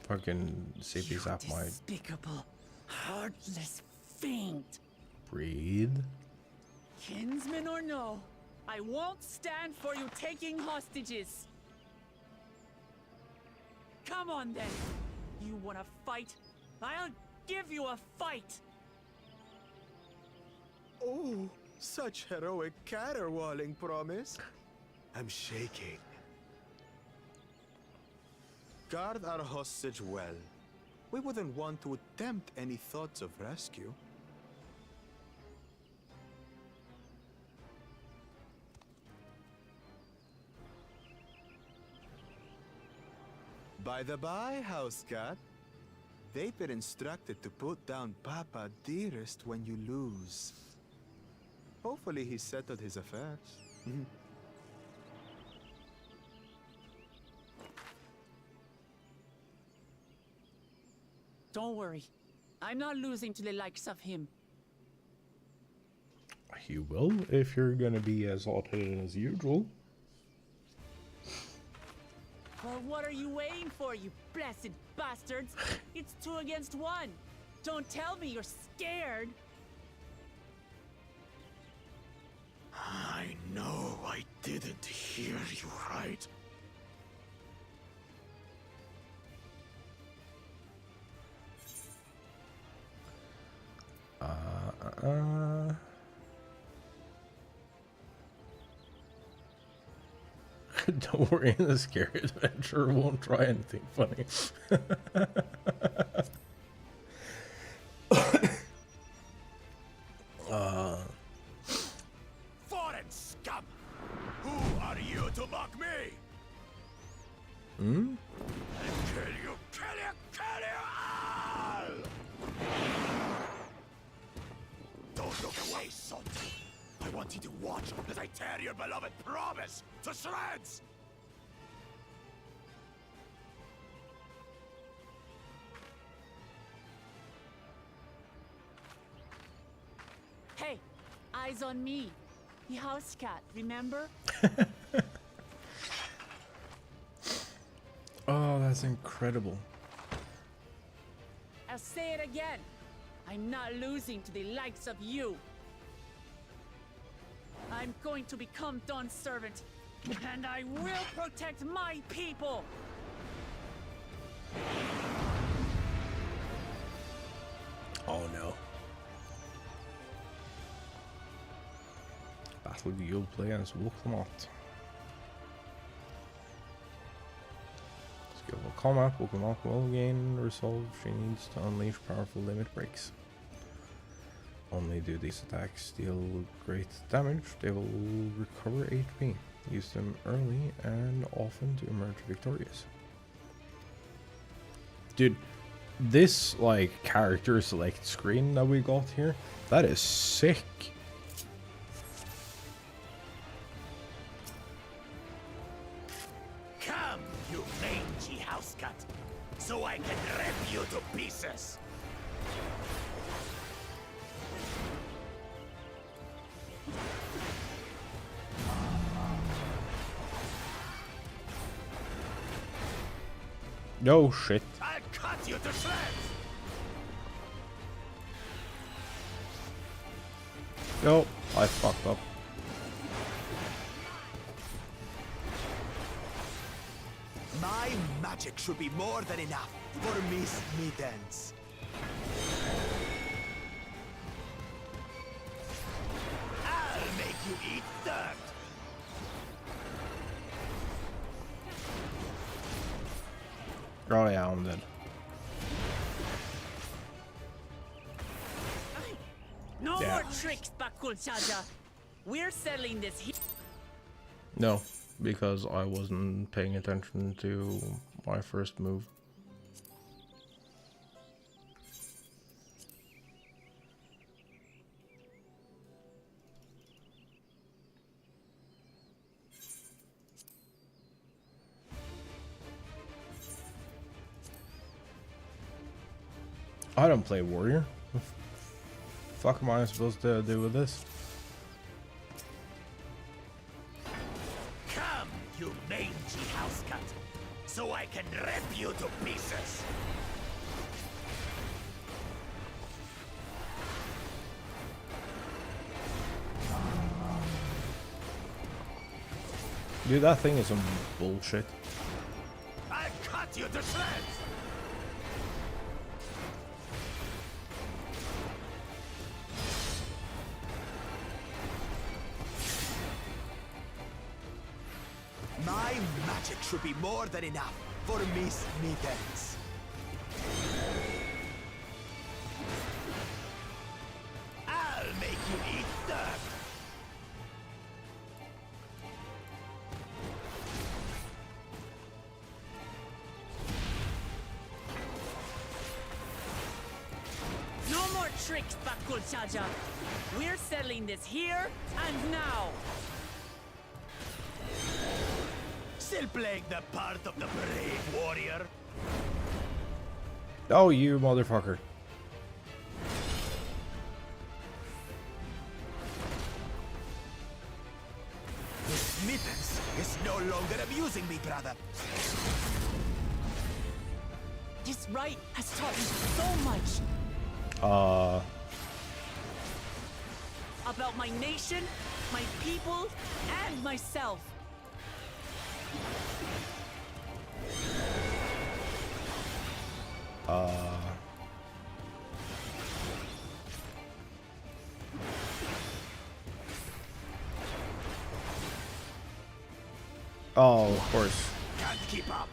fucking CP zap my Despicable, heartless fiend. breed. Kinsman or no, I won't stand for you taking hostages. Come on then. You wanna fight? I'll give you a fight. Oh, such heroic caterwauling promise. I'm shaking. Guard our hostage well. We wouldn't want to attempt any thoughts of rescue. By the by, house cat, they've been instructed to put down Papa Dearest when you lose. Hopefully he settled his affairs. Don't worry. I'm not losing to the likes of him. You will if you're gonna be as hot-headed as usual. Well, what are you waiting for, you blessed bastards? It's 2 against 1. Don't tell me you're scared. I know I didn't hear you right. Don't worry, the scary adventure won't try anything funny. Foreign scum! Who are you to mock me? Hmm? Kill you, kill you, kill you all! Don't look away, son. I want you to watch as I tear your beloved promise to shreds! Hey, eyes on me. The house cat, remember? Oh, that's incredible. I'll say it again. I'm not losing to the likes of you. I'm going to become Dawn's servant, and I will protect my people! Oh no. Battle you'll play as Wolfmot. Skillful combat, Wolfmot will gain resolve. She needs to unleash powerful limit breaks. Only do these attacks deal great damage, they will recover HP. Use them early and often to emerge victorious. Dude, this like character select screen that we got here, that is sick. Come, you mangy house cat, so I can rip you to pieces! No shit. I'll cut you to shreds! Yo, I fucked up. My magic should be more than enough for Miss Middens. I'll make you eat dirt! Oh yeah, I'm dead. No Yeah. more tricks, Bakul Chaja. We're settling this here. No, because I wasn't paying attention to my first move. I don't play warrior. What the fuck am I supposed to do with this? Come, you mangy house cat, so I can rip you to pieces! Dude, that thing is some bullshit. I'll cut you to shreds! My magic should be more than enough for Miss Mittens. I'll make you eat dirt. No more tricks, Bakul Chaja. We're settling this here and now. Still playing the part of the brave warrior? Oh, you motherfucker. Miss Mittens is no longer amusing me, brother. This rite has taught me so much. About my nation, my people, and myself. Oh, of course. Can't keep up.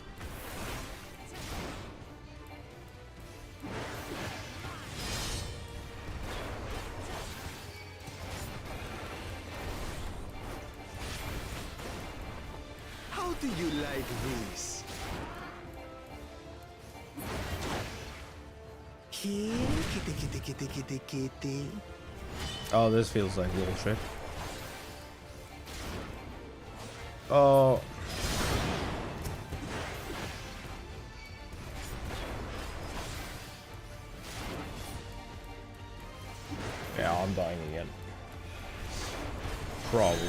How do you like this? Kitty. Oh, this feels like bullshit. Oh. Yeah, I'm dying again. Probably.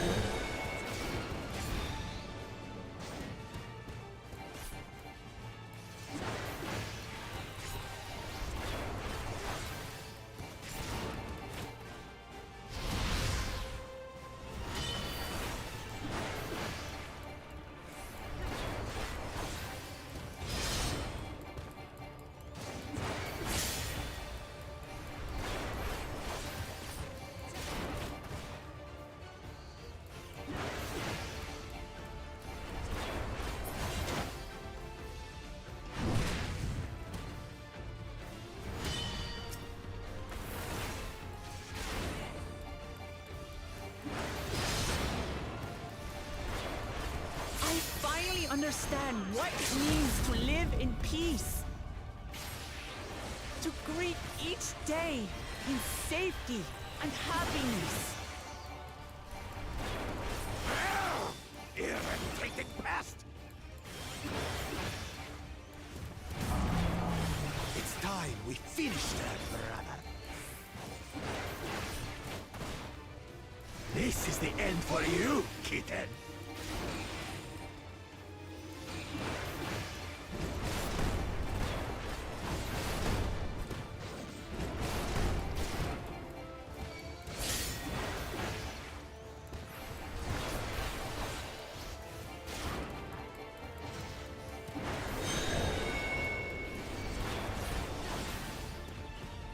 Understand what it means to live in peace. To greet each day in safety and happiness. Irritating pest! It's time we finish that, brother. This is the end for you, kitten.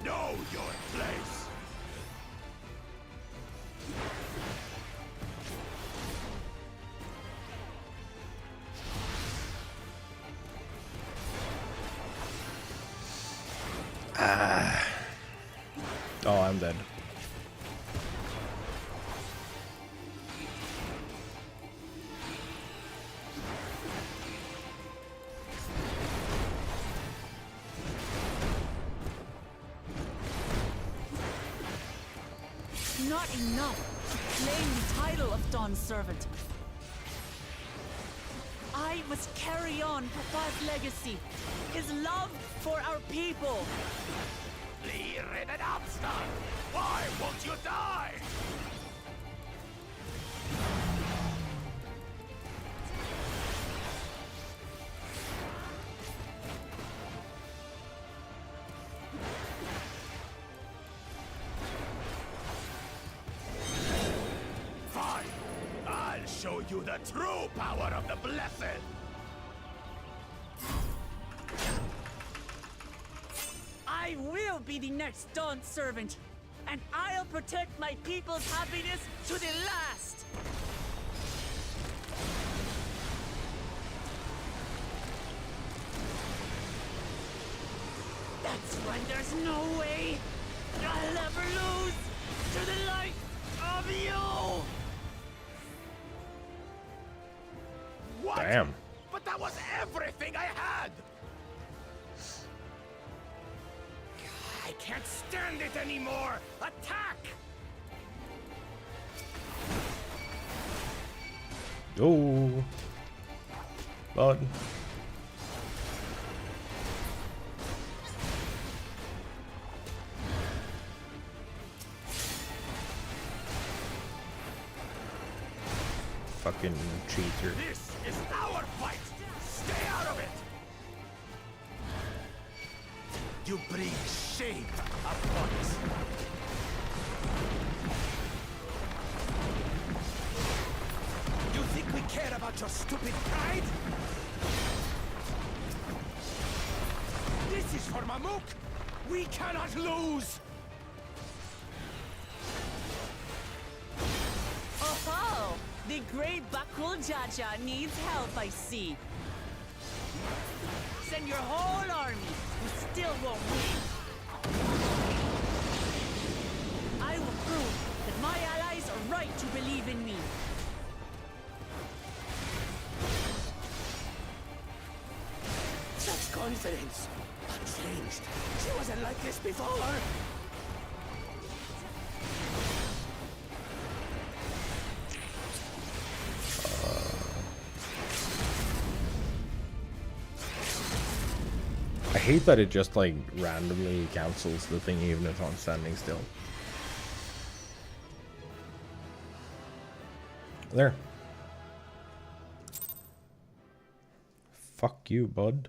Know your place. Oh, I'm dead. Not enough to claim the title of Dawn's servant. I must carry on Papa's legacy, his love for our people. Flea-ridden upstart! Why won't you die? Fine, I'll show you the true power of the Blessed! I will be the next Dawn servant, and I'll protect my people's happiness to the last! That's when there's no way I'll ever lose to the light of you! What? Damn. But that was everything I had! I can't stand it anymore! Attack! Oh. Bud. Fucking cheater. This is our fight! Stay out of it! You bring shame upon us. You think we care about your stupid pride? This is for Mamuk! We cannot lose! Oh, the great Bakul Jaja needs help, I see. Send your whole army. You still won't win. I will prove that my allies are right to believe in me. Such confidence. Unchanged. She wasn't like this before. I hate that it just like randomly cancels the thing even if I'm standing still. There. Fuck you, bud.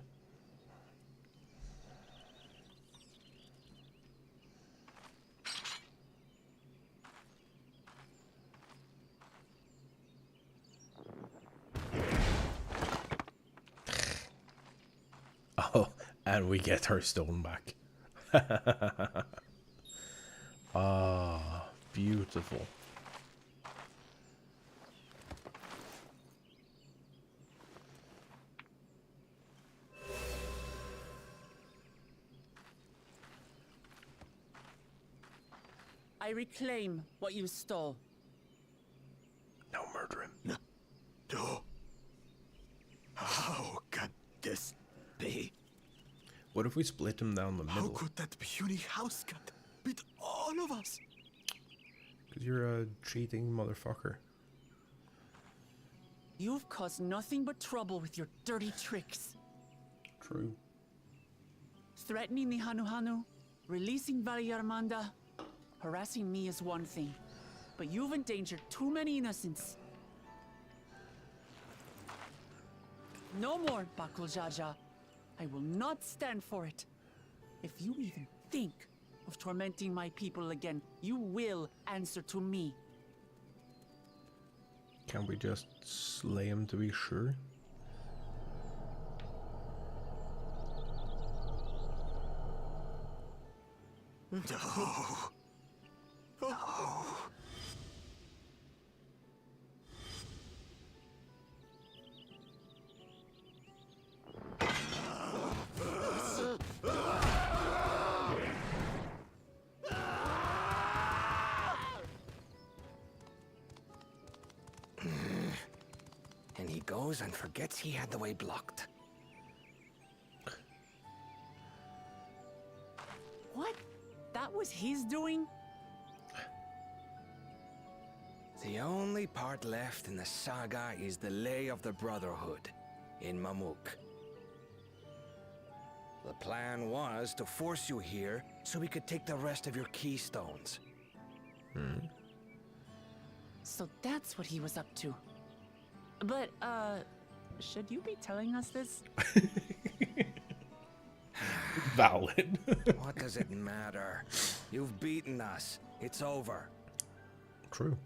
Oh, and we get our stone back. Ah, beautiful. I reclaim what you stole. No, murder him. No. How can this be? What if we split him down the How middle? could that puny house cat beat all of us? Because you're a cheating motherfucker. You've caused nothing but trouble with your dirty tricks. True. Threatening the Hanu, releasing Valley Armanda, harassing me is one thing, but you've endangered too many innocents. No more, Bakul Jaja. I will not stand for it. If you even think of tormenting my people again, you will answer to me. Can we just slay him to be sure? No. No. And he goes and forgets he had the way blocked. What? That was his doing? The only part left in the saga is the Lay of the Brotherhood in Mamuk. The plan was to force you here so we could take the rest of your keystones. So that's what he was up to. But, should you be telling us this? Valid. What does it matter? You've beaten us. It's over. True.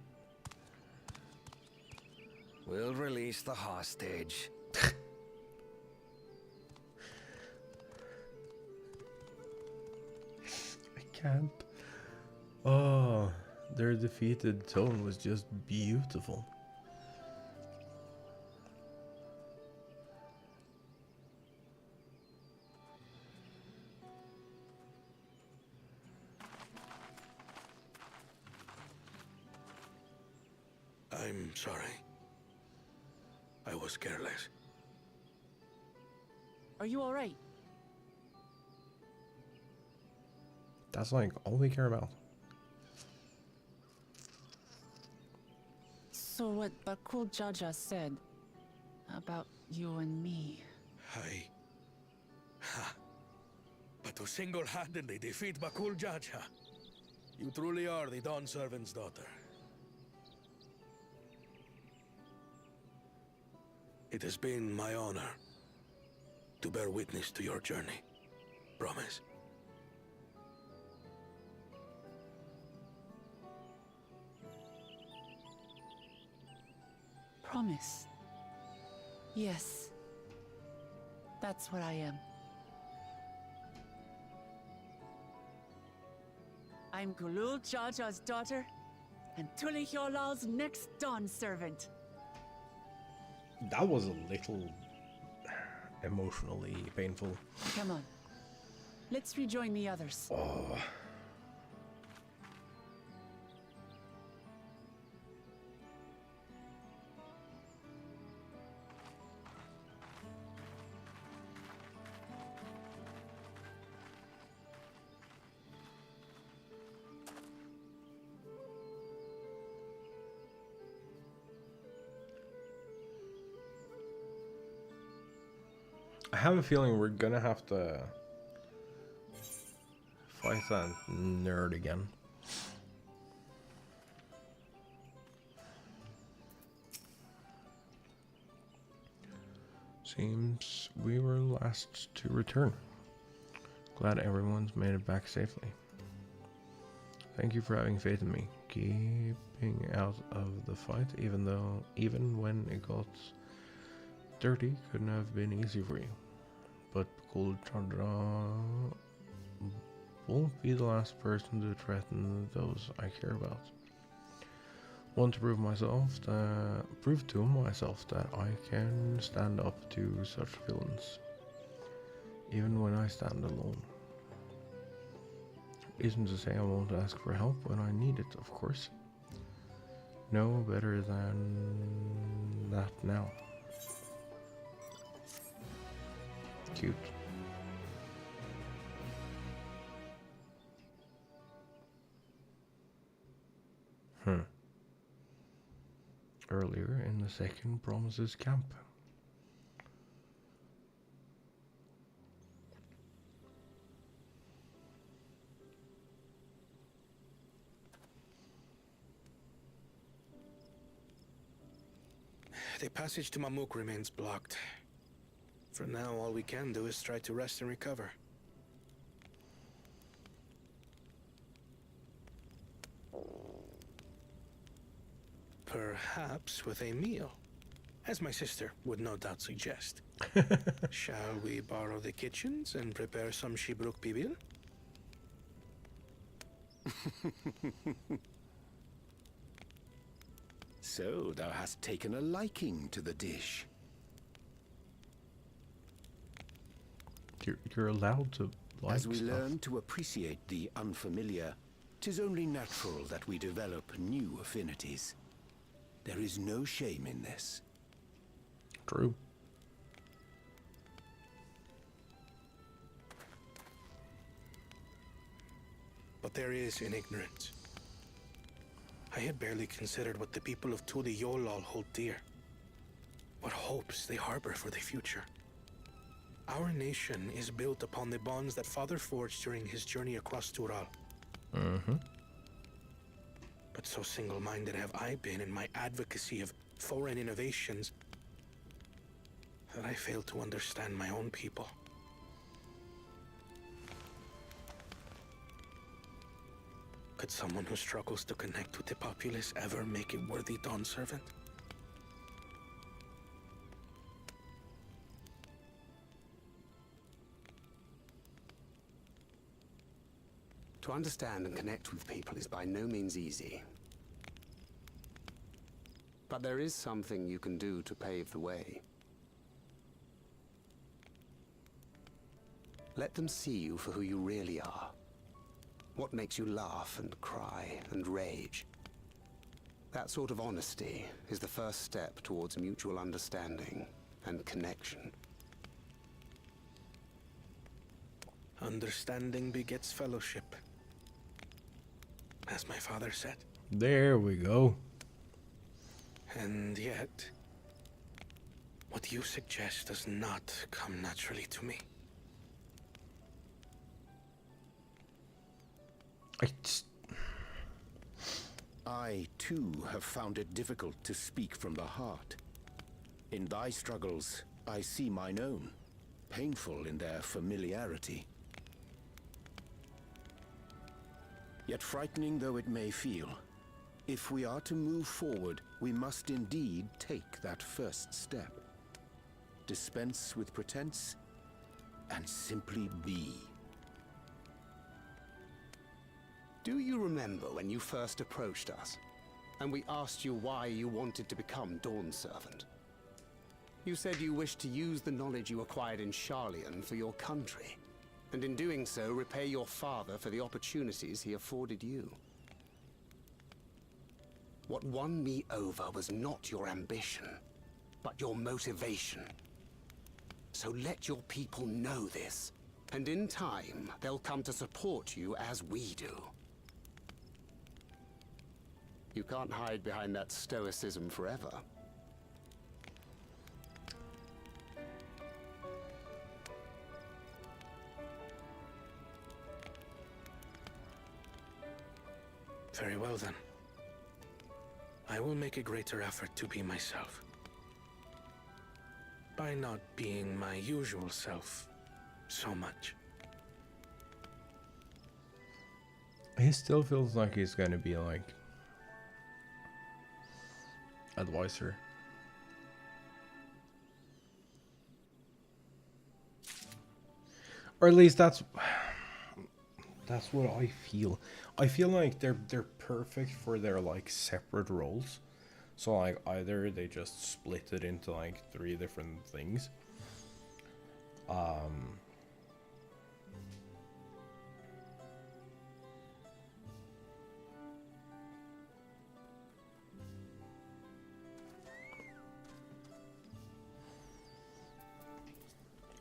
We'll release the hostage. I can't. Oh, their defeated tone was just beautiful. I'm sorry. I was careless. Are you alright? That's like all we care about. So what Bakul Jaja said about you and me. But to single-handedly defeat Bakul Jaja, you truly are the Dawn Servant's daughter. It has been my honor to bear witness to your journey. Promise. Promise. Yes. That's what I am. I'm Kulul Jaja's daughter, and Tulihyolal's next Dawn servant. That was a little emotionally painful. Come on. Let's rejoin the others. Oh. I have a feeling we're gonna have to fight that nerd again. Seems we were last to return. Glad everyone's made it back safely. Thank you for having faith in me, keeping out of the fight, even when it got dirty couldn't have been easy for you. But Bakul Jaja won't be the last person to threaten those I care about. Want to prove to myself that I can stand up to such villains, even when I stand alone. Isn't to say I won't ask for help when I need it, of course. No better than that now. Cute. Earlier in the second Promises camp. The passage to Mamuk remains blocked. For now, all we can do is try to rest and recover. Perhaps with a meal, as my sister would no doubt suggest. Shall we borrow the kitchens and prepare some Shibruk Pibil? So thou hast taken a liking to the dish. You're allowed to like As we stuff. learn to appreciate the unfamiliar, 'tis only natural that we develop new affinities. There is no shame in this. True. But there is in ignorance. I had barely considered what the people of Tulihyollal hold dear. What hopes they harbor for the future. Our nation is built upon the bonds that Father forged during his journey across Tural. But so single-minded have I been in my advocacy of foreign innovations that I fail to understand my own people. Could someone who struggles to connect with the populace ever make a worthy Dawn servant? To understand and connect with people is by no means easy. But there is something you can do to pave the way. Let them see you for who you really are. What makes you laugh and cry and rage. That sort of honesty is the first step towards mutual understanding and connection. Understanding begets fellowship, as my father said. There we go. And yet, what you suggest does not come naturally to me. I, too, have found it difficult to speak from the heart. In thy struggles, I see mine own, painful in their familiarity. Yet frightening though it may feel, if we are to move forward, we must indeed take that first step. Dispense with pretense, and simply be. Do you remember when you first approached us, and we asked you why you wanted to become Dawn Servant? You said you wished to use the knowledge you acquired in Sharlayan for your country, and in doing so repay your father for the opportunities he afforded you. What won me over was not your ambition, but your motivation. So let your people know this, and in time, they'll come to support you as we do. You can't hide behind that stoicism forever. Very well then. I will make a greater effort to be myself. By not being my usual self so much. He still feels like he's gonna be like advisor. Or at least that's what I feel. I feel like they're perfect for their like separate roles. So like either they just split it into like 3 different things.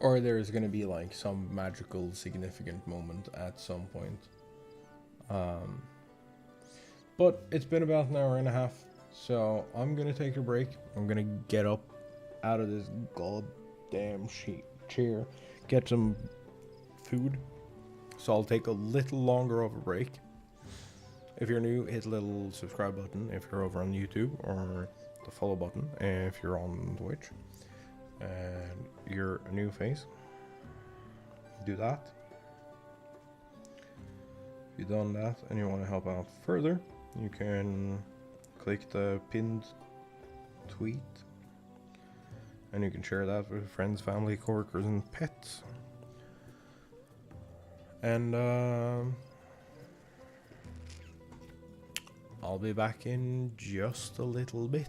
Or there's gonna be like some magical significant moment at some point. But it's been about an hour and a half, so I'm gonna take a break. I'm gonna get up out of this goddamn chair, get some food. So I'll take a little longer of a break. If you're new, hit the little subscribe button if you're over on YouTube, or the follow button if you're on Twitch. And you're a new face, do that. If you've done that and you want to help out further, you can click the pinned tweet and you can share that with friends, family, coworkers and pets. And I'll be back in just a little bit.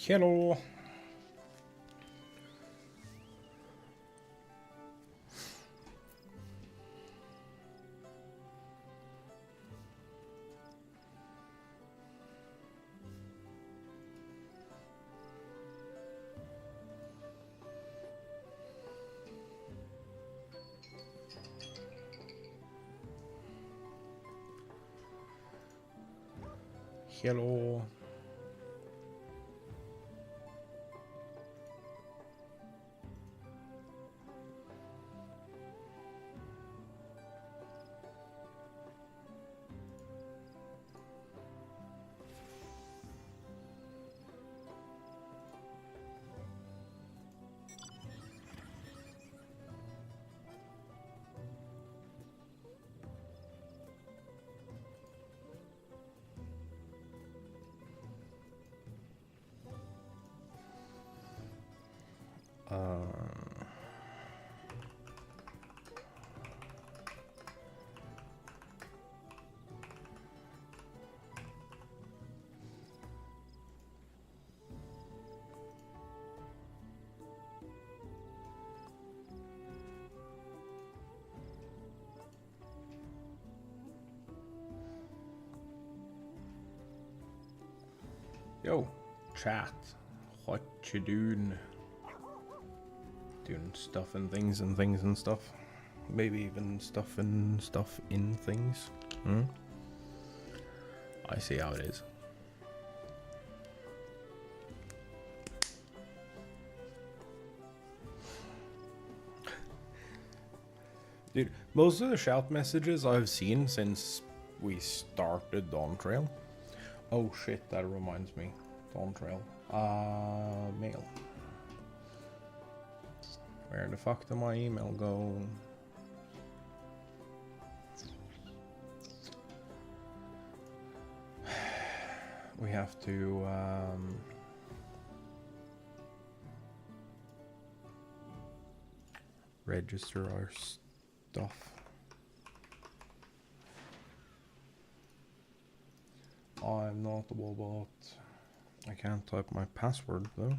Hello. Hello. Yo, chat. What you doing? Doing stuff and things and things and stuff. Maybe even stuff and stuff in things. Hmm? I see how it is. Dude, most of the shout messages I've seen since we started DAWNTWAIL. Oh shit, that reminds me. DAWNTWAIL. Mail. Where the fuck did my email go? We have to register our stuff. I'm not a robot. I can't type my password though.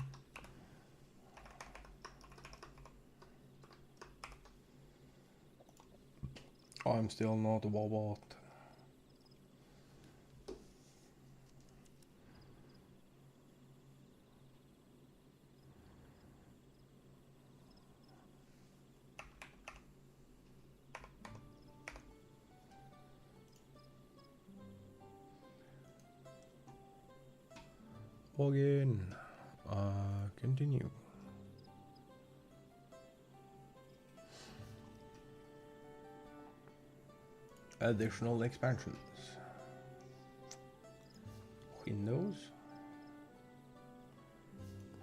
I'm still not a robot. Login. Continue. Additional expansions. Windows.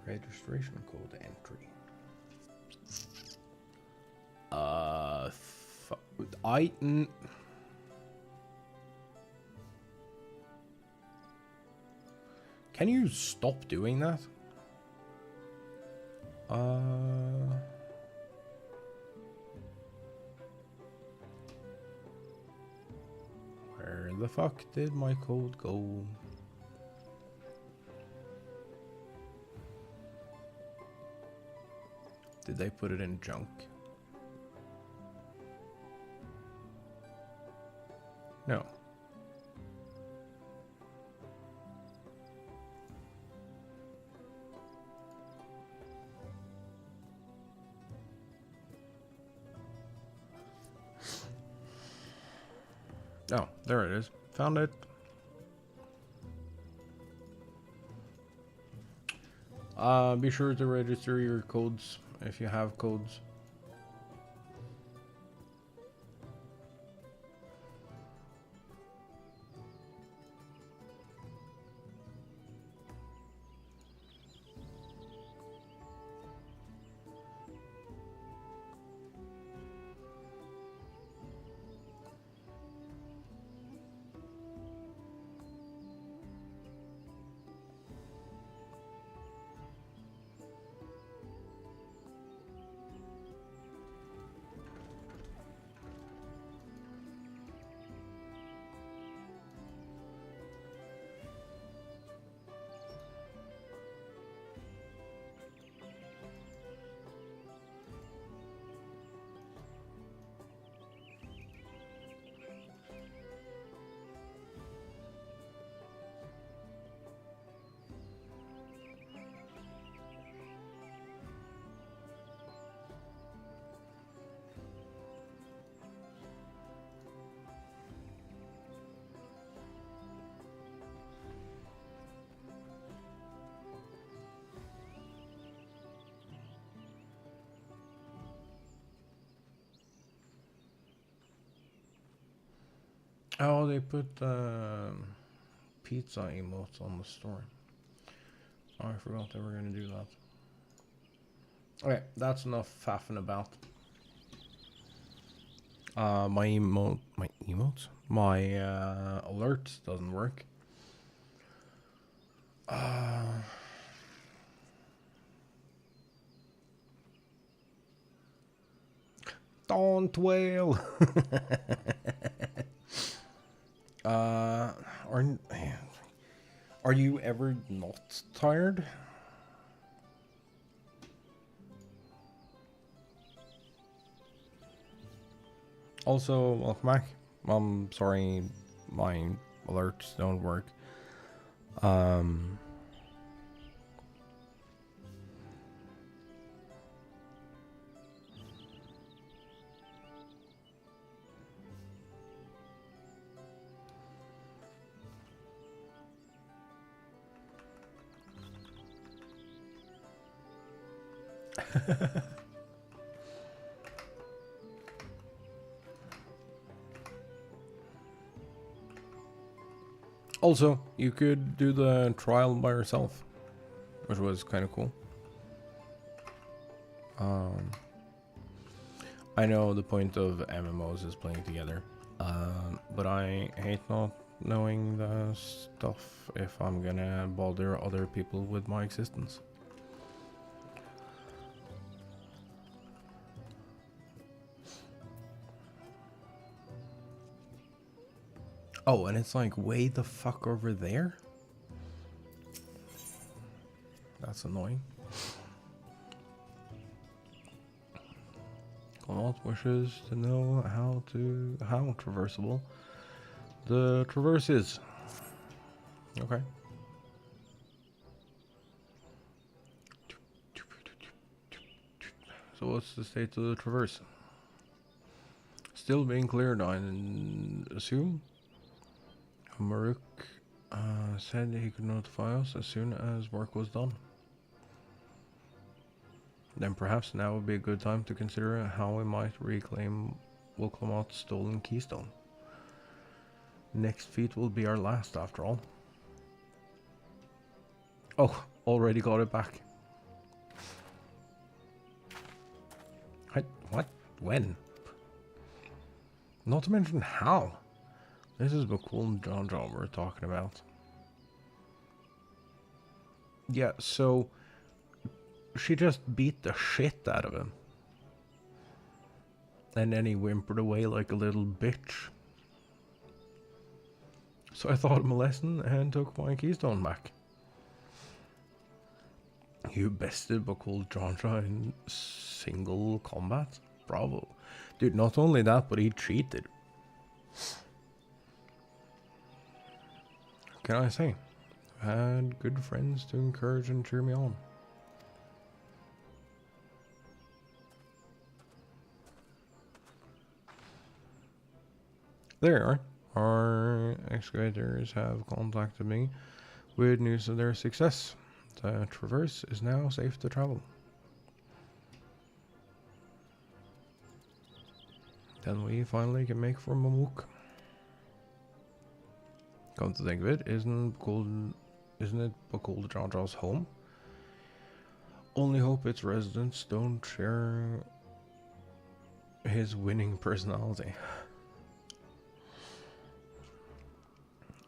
Registration code entry. Can you stop doing that? Where the fuck did my code go? Did they put it in junk? No. Oh, there it is. Found it. Be sure to register your codes if you have codes. Oh, they put pizza emotes on the store. Oh, I forgot they were gonna do that. Okay, that's enough faffing about. My emotes? My alerts doesn't work. DAWNTWAIL. Are you ever not tired? Also, welcome back. I'm sorry my alerts don't work. Also, you could do the trial by yourself, which was kind of cool. I know the point of MMOs is playing together, but I hate not knowing the stuff if I'm gonna bother other people with my existence. Oh, and it's like way the fuck over there? That's annoying. Claude wishes to know how traversable the traverse is. Okay. So what's the state of the traverse? Still being cleared, I assume. Maruk said he could notify us as soon as work was done. Then perhaps now would be a good time to consider how we might reclaim Wolclamoth's stolen keystone. Next feat will be our last, after all. Oh, already got it back. What? When? Not to mention how. This is the cool John we're talking about. Yeah, so she just beat the shit out of him. And then he whimpered away like a little bitch. So I taught him a lesson and took my keystone back. You bested Bakul Jantra in single combat? Bravo. Dude, not only that, but he cheated. Can I say? I had good friends to encourage and cheer me on. There you are. Our excavators have contacted me with news of their success. The traverse is now safe to travel. Then we finally can make for Mamuk. Come to think of it, isn't it Bakul Jandra's home? Only hope its residents don't share his winning personality.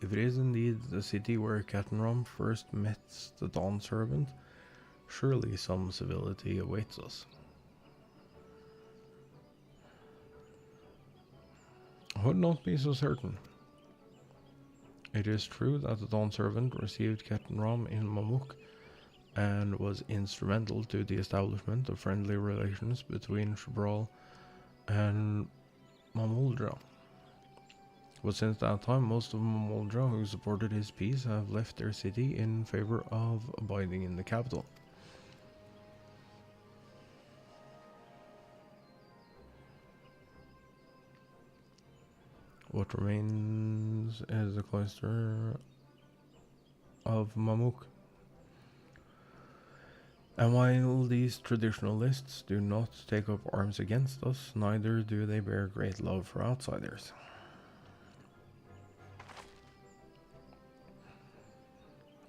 If it is indeed the city where Cattenram first met the Dawn Servant, surely some civility awaits us. I would not be so certain. It is true that the Dawn Servant received Cattenram in Mamuk and was instrumental to the establishment of friendly relations between Shabral and Mamuldra. But since that time, most of Mamuldra who supported his peace have left their city in favor of abiding in the capital. What remains is the cloister of Mamuk. And while these traditionalists do not take up arms against us, neither do they bear great love for outsiders.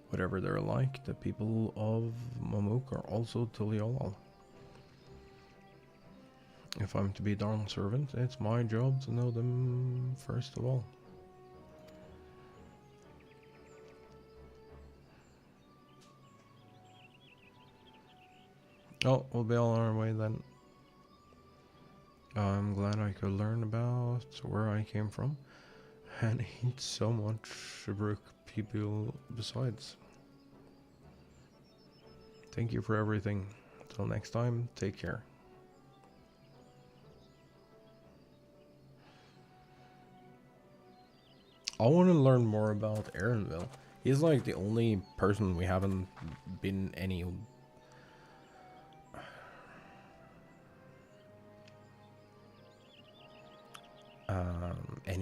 Whatever they're like, the people of Mamuk are also Tuliolal. If I'm to be Dawn servant, it's my job to know them first of all. Oh, we'll be all on our way then. I'm glad I could learn about where I came from and eat so much Shibruk people besides. Thank you for everything. Till next time, take care. I want to learn more about Aaronville. He's like the only person we haven't been any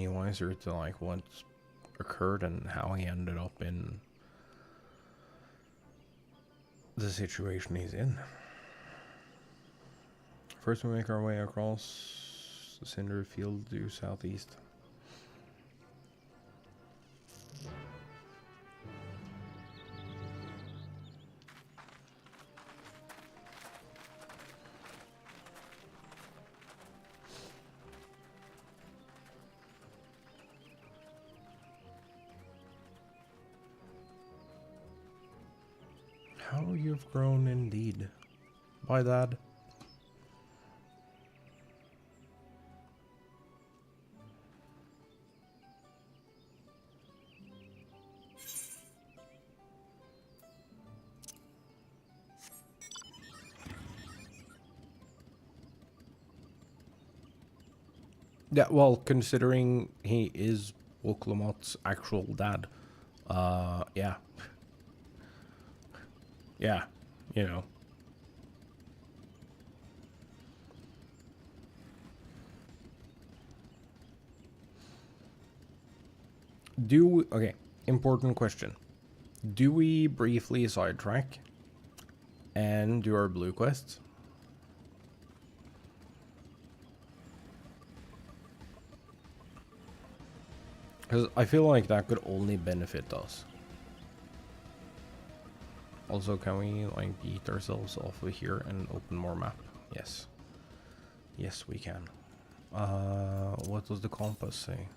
wiser to like what's occurred and how he ended up in the situation he's in. First we make our way across the cinder field due southeast. How you've grown indeed. Bye, Dad. Yeah, well, considering he is Woklamat's actual dad, yeah. Yeah, you know. Okay, important question. Do we briefly sidetrack and do our blue quests? Because I feel like that could only benefit us. Also, can we like eat ourselves off of here and open more map? Yes. Yes, we can. What does the compass say?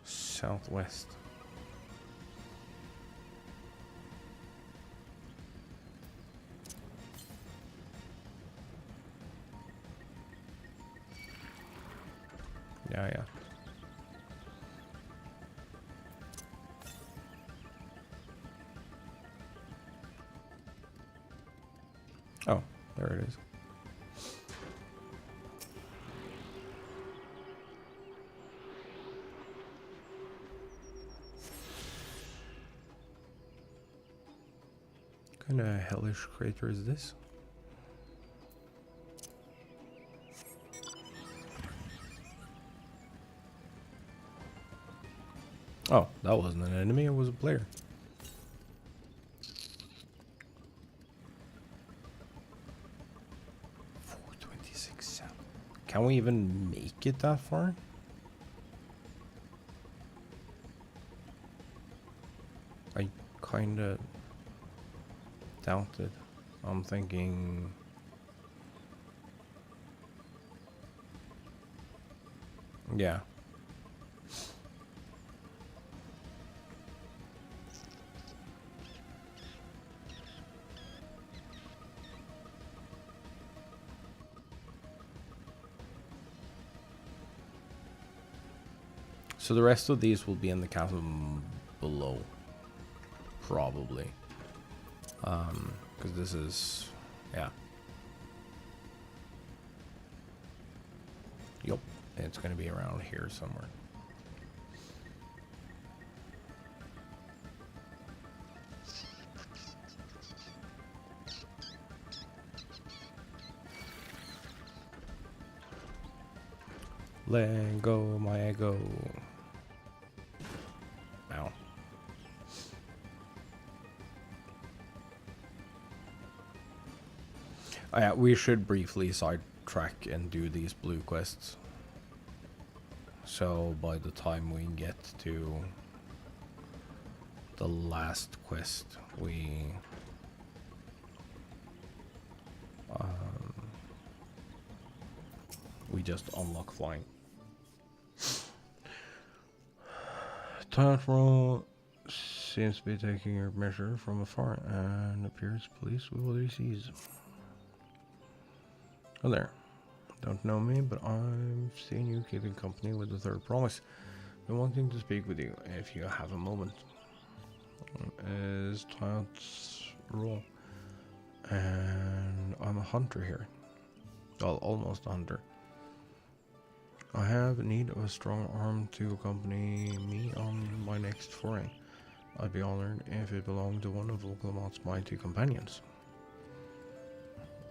Southwest. Yeah. Oh, there it is. What kind of hellish crater is this? Oh, that wasn't an enemy, it was a player. Can we even make it that far? I kinda doubt it. I'm thinking... Yeah. So the rest of these will be in the chasm below, probably, because this is, yeah. Yup, it's going to be around here somewhere. Let go my ego. Ow. Oh, yeah, we should briefly sidetrack and do these blue quests. So by the time we get to the last quest we just unlock flying. Tatro seems to be taking your measure from afar and appears pleased with what he sees. Oh there. Don't know me, but I've seen you keeping company with the third promise. Been wanting to speak with you if you have a moment. Is Tat's role. And I'm a hunter here. Well, almost a hunter. I have need of a strong arm to accompany me on my next foray. I'd be honored if it belonged to one of Volkamat's mighty companions.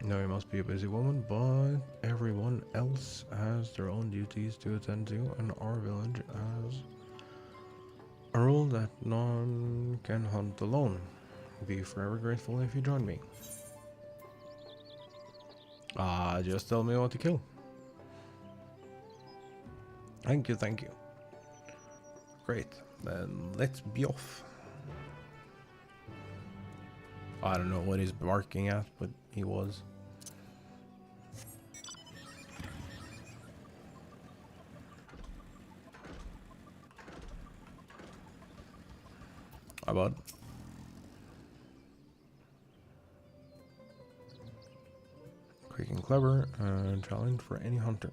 Now you must be a busy woman, but everyone else has their own duties to attend to, and our village has a rule that none can hunt alone. Be forever grateful if you join me. Just tell me what to kill. Thank you, thank you. Great, then let's be off. I don't know what he's barking at, but he was. Hi, bud. Quick and clever, and challenge for any hunter.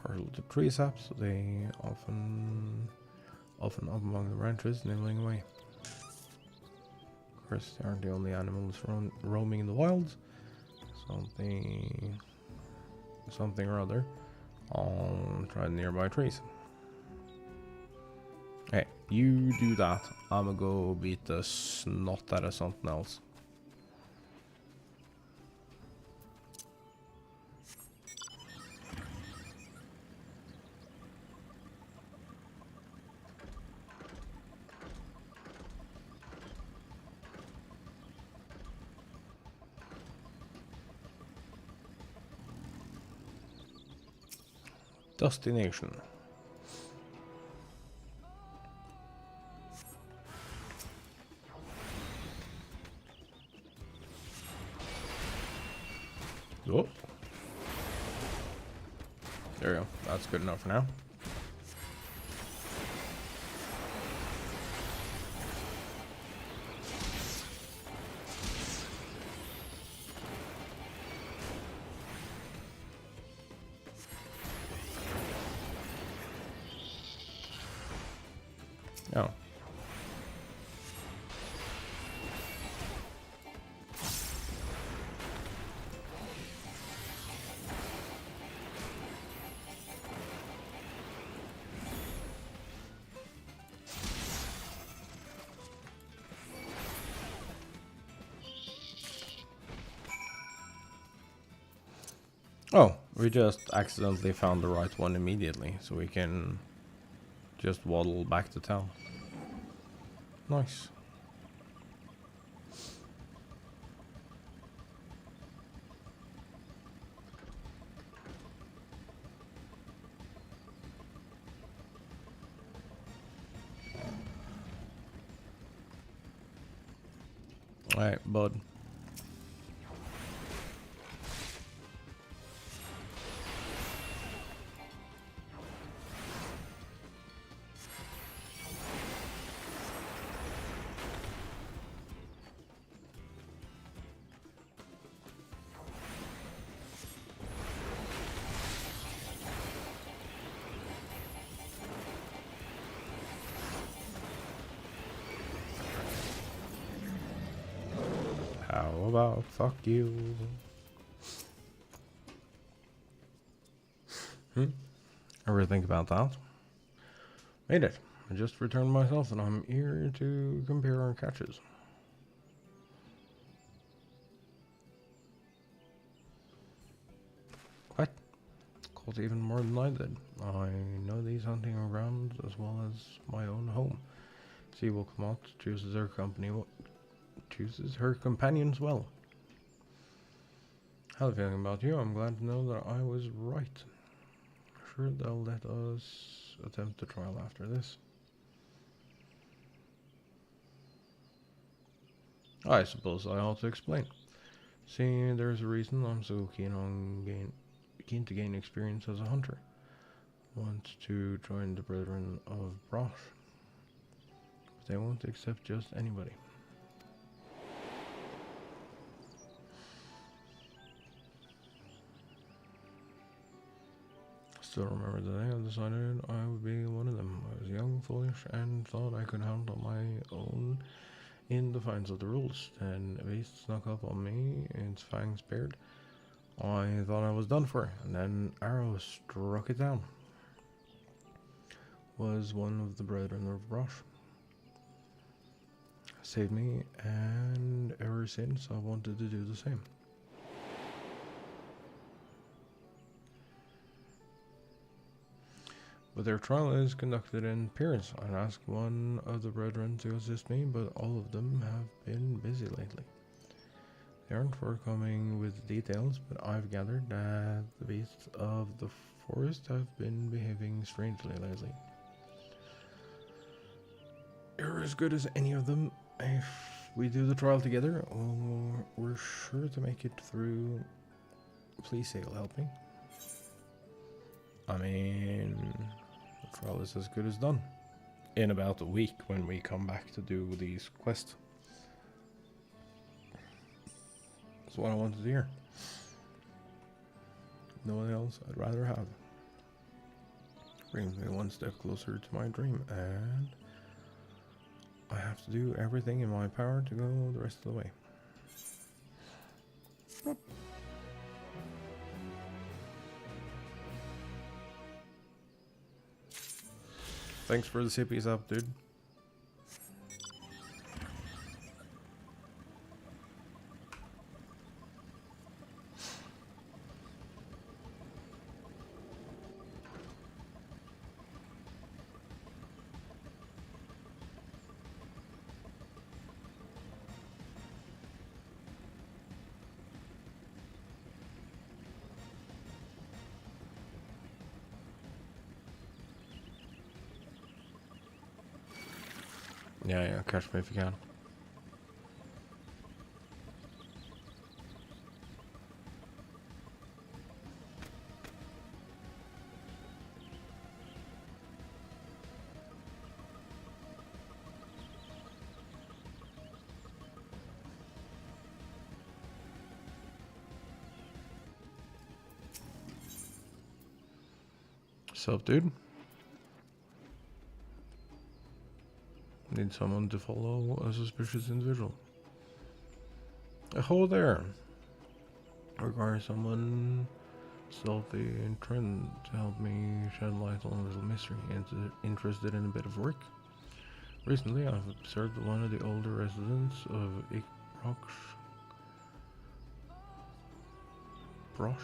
Partial to tree saps, they often up among the branches, nibbling away. Of course, they aren't the only animals roaming in the wilds. Something or other. I'll try the nearby trees. Hey, you do that. I'ma go beat the snot out of something else. Destination. Oh. There we go. That's good enough for now. Oh. Oh, we just accidentally found the right one immediately, so we can just waddle back to town. Nice. Alright, bud. How about fuck you? Ever think about that? Made it. I just returned myself and I'm here to compare our catches. What? Caught even more than I did. I know these hunting grounds as well as my own home. She will come out, chooses her company, chooses her companions well. How are you feeling about you? I'm glad to know that I was right. sure they'll let us attempt the trial after this. I suppose I ought to explain. See, there's a reason I'm so keen to gain experience as a hunter. Want to join the Brethren of Brosh. But they won't accept just anybody. Still remember the day I decided I would be one of them. I was young, foolish, and thought I could handle my own in defiance of the rules. Then a beast snuck up on me, its fangs bared. I thought I was done for, and then arrow struck it down. Was one of the Brethren of Brosh. Saved me, and ever since I wanted to do the same. But their trial is conducted in appearance. I asked one of the Brethren to assist me, but all of them have been busy lately. They aren't forthcoming with details, but I've gathered that the beasts of the forest have been behaving strangely lately. You're as good as any of them. If we do the trial together, we're sure to make it through. Please say you'll help me. I mean, the trial is as good as done. In about a week when we come back to do these quests. That's what I wanted to hear. No one else I'd rather have. Brings me one step closer to my dream, and I have to do everything in my power to go the rest of the way. Thanks for the sippies up, dude. Yeah, catch me if you can. Sup, dude? Need someone to follow a suspicious individual. Hello there. Require someone stealthy and trained to help me shed light on a little mystery and interested in a bit of work. Recently, I've observed one of the older residents of Brosh,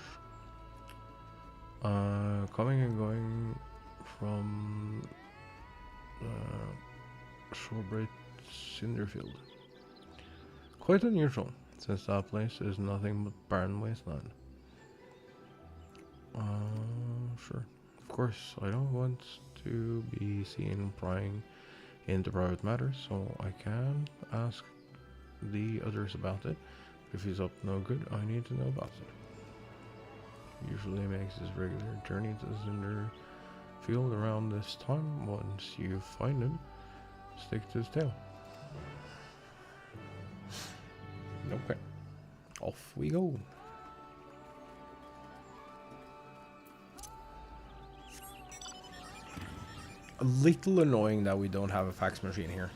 coming and going from Shorebright Cinderfield. Quite unusual, since that place is nothing but barren wasteland. Sure. Of course, I don't want to be seen prying into private matters, so I can't ask the others about it. If he's up no good, I need to know about it. Usually makes his regular journey to the Cinderfield around this time. Once you find him, stick to his tail. Okay. Off we go. A little annoying that we don't have a fax machine here.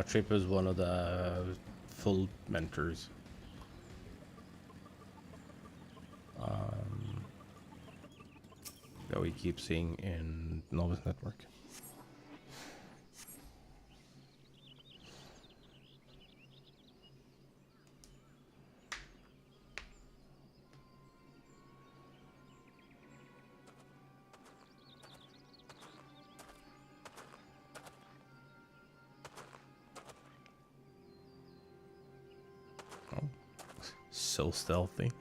Trip is one of the full mentors. That we keep seeing in Novice Network. Oh, so stealthy.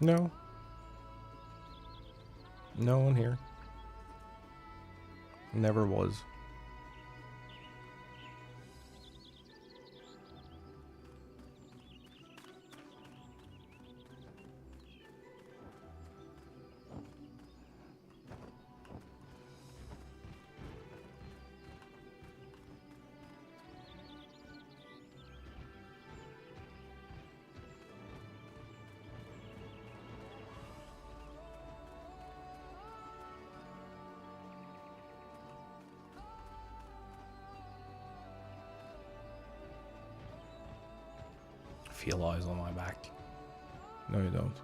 No. No one here. Never was. Feel eyes on my back. No, you don't.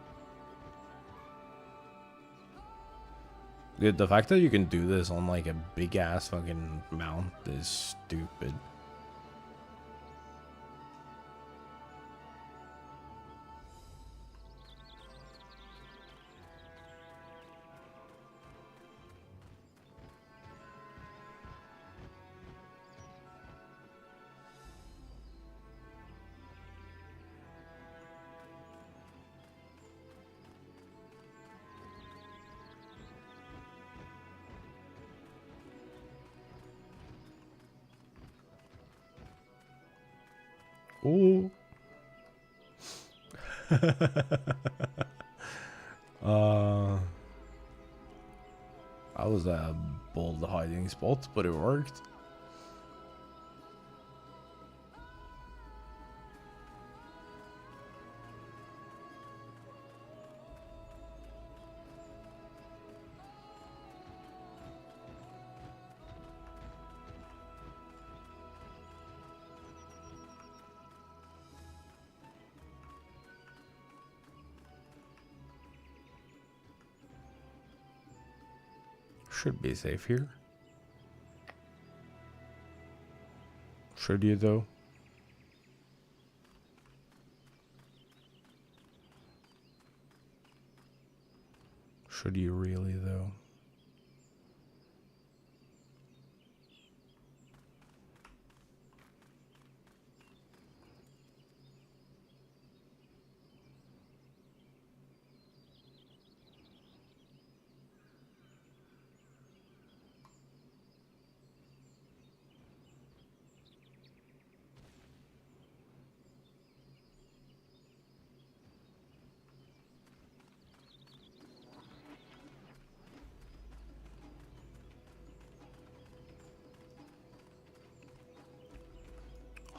Dude, the fact that you can do this on like a big ass fucking mount is stupid. Ooh. That was a bold hiding spot, but it worked. Should be safe here. Should you though? Should you really though?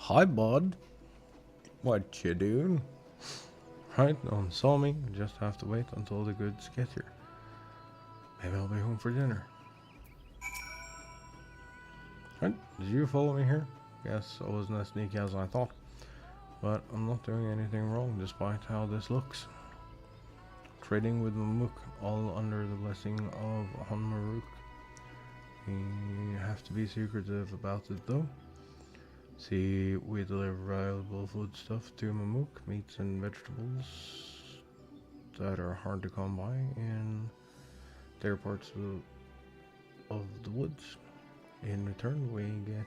Hi, bud. What you doing? Right, no one saw me. Just have to wait until the goods get here. Maybe I'll be home for dinner. Right, did you follow me here? Guess I wasn't as sneaky as I thought. But I'm not doing anything wrong despite how this looks. Trading with Mamuk, all under the blessing of Hanmaruk. You have to be secretive about it though. See, we deliver valuable foodstuff to Mamuk, meats and vegetables that are hard to come by in their parts of the woods. In return, we get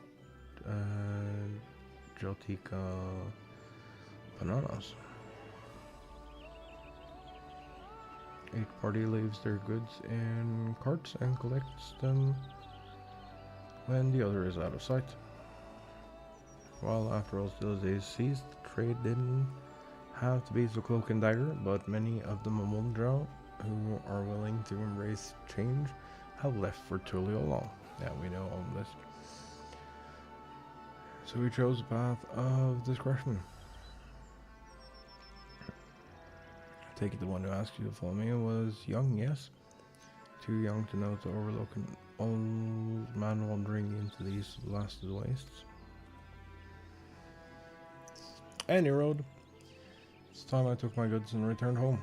Jotika bananas. Each party leaves their goods in carts and collects them when the other is out of sight. While after hostilities ceased, trade didn't have to be so cloak and dagger, but many of the Mamundra who are willing to embrace change have left for Tuliolal. Yeah, we know all this. So we chose a path of discretion. I take it the one who asked you to follow me was young, yes? Too young to know to overlook an old man wandering into these blasted wastes. Any road. It's time I took my goods and returned home.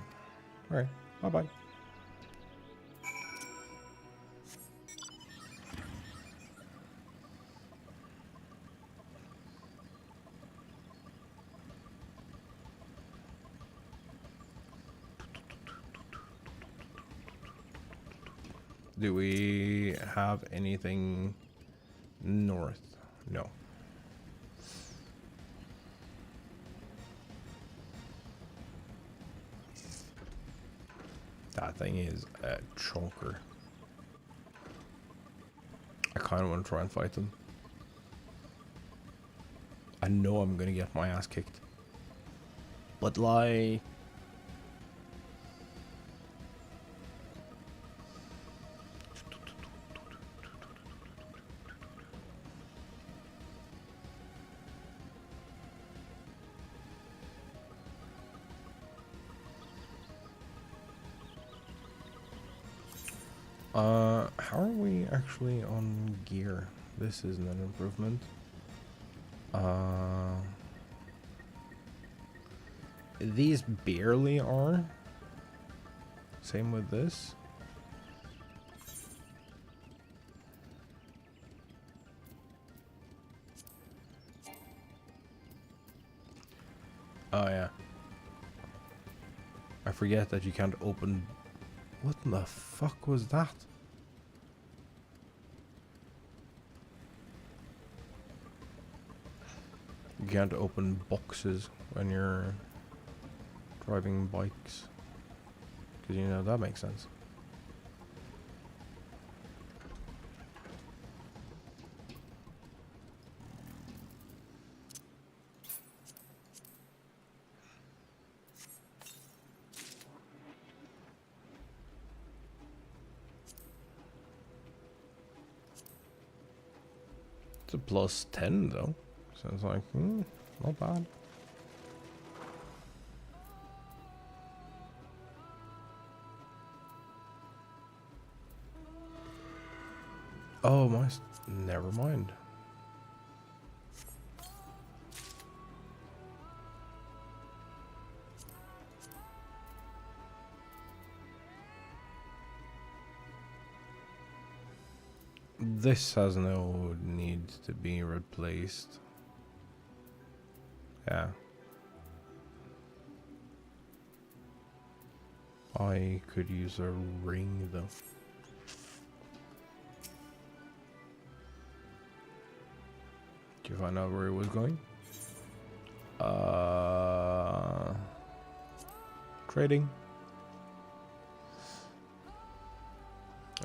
Alright, bye-bye. Do we have anything north? No. That thing is a chonker. I kind of want to try and fight them. I know I'm gonna get my ass kicked. But like... how are we actually on gear? This isn't an improvement. These barely are. Same with this. Oh yeah. I forget that you can't open... What in the fuck was that? You can't open boxes when you're driving bikes. Because you know, that makes sense. It's a plus 10 though. So it's like, not bad. Oh, never mind. This has no need to be replaced. Yeah. I could use a ring though. Did you find out where it was going? Trading.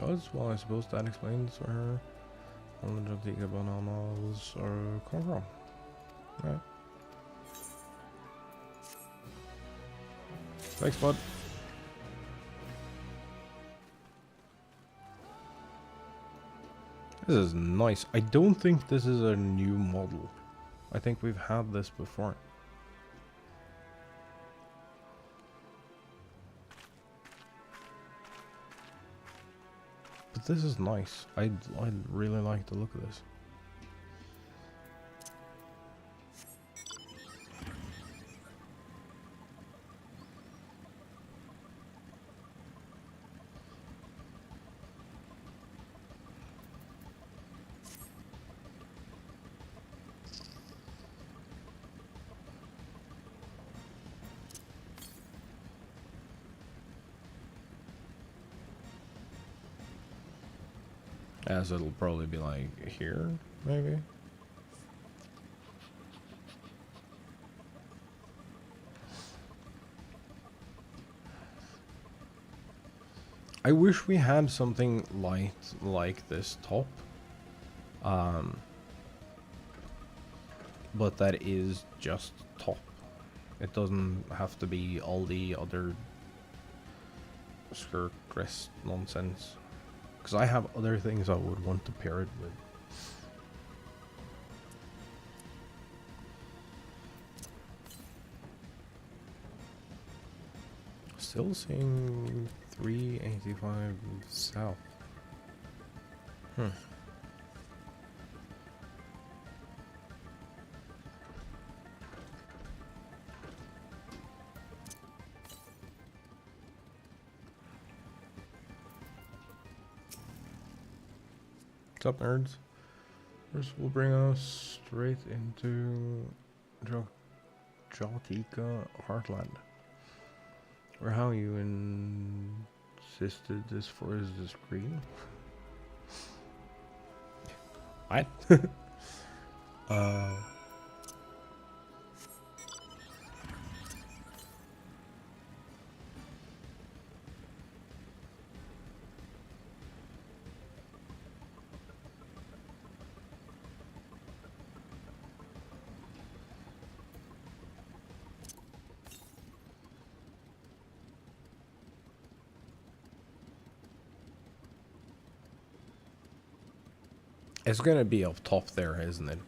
Oh, well, I suppose that explains where all the Jantika bananas are come from. Right. Thanks, bud. This is nice. I don't think this is a new model. I think we've had this before. But this is nice. I really like the look of this. As it'll probably be like here, maybe. I wish we had something light like this top. But that is just top. It doesn't have to be all the other skirt dress nonsense. Because I have other things I would want to pair it with. Still seeing 385 south. What's up, nerds? First, we'll bring us straight into Jaltika Heartland. Or how you insisted this for is the screen? What? It's gonna be up top there, isn't it?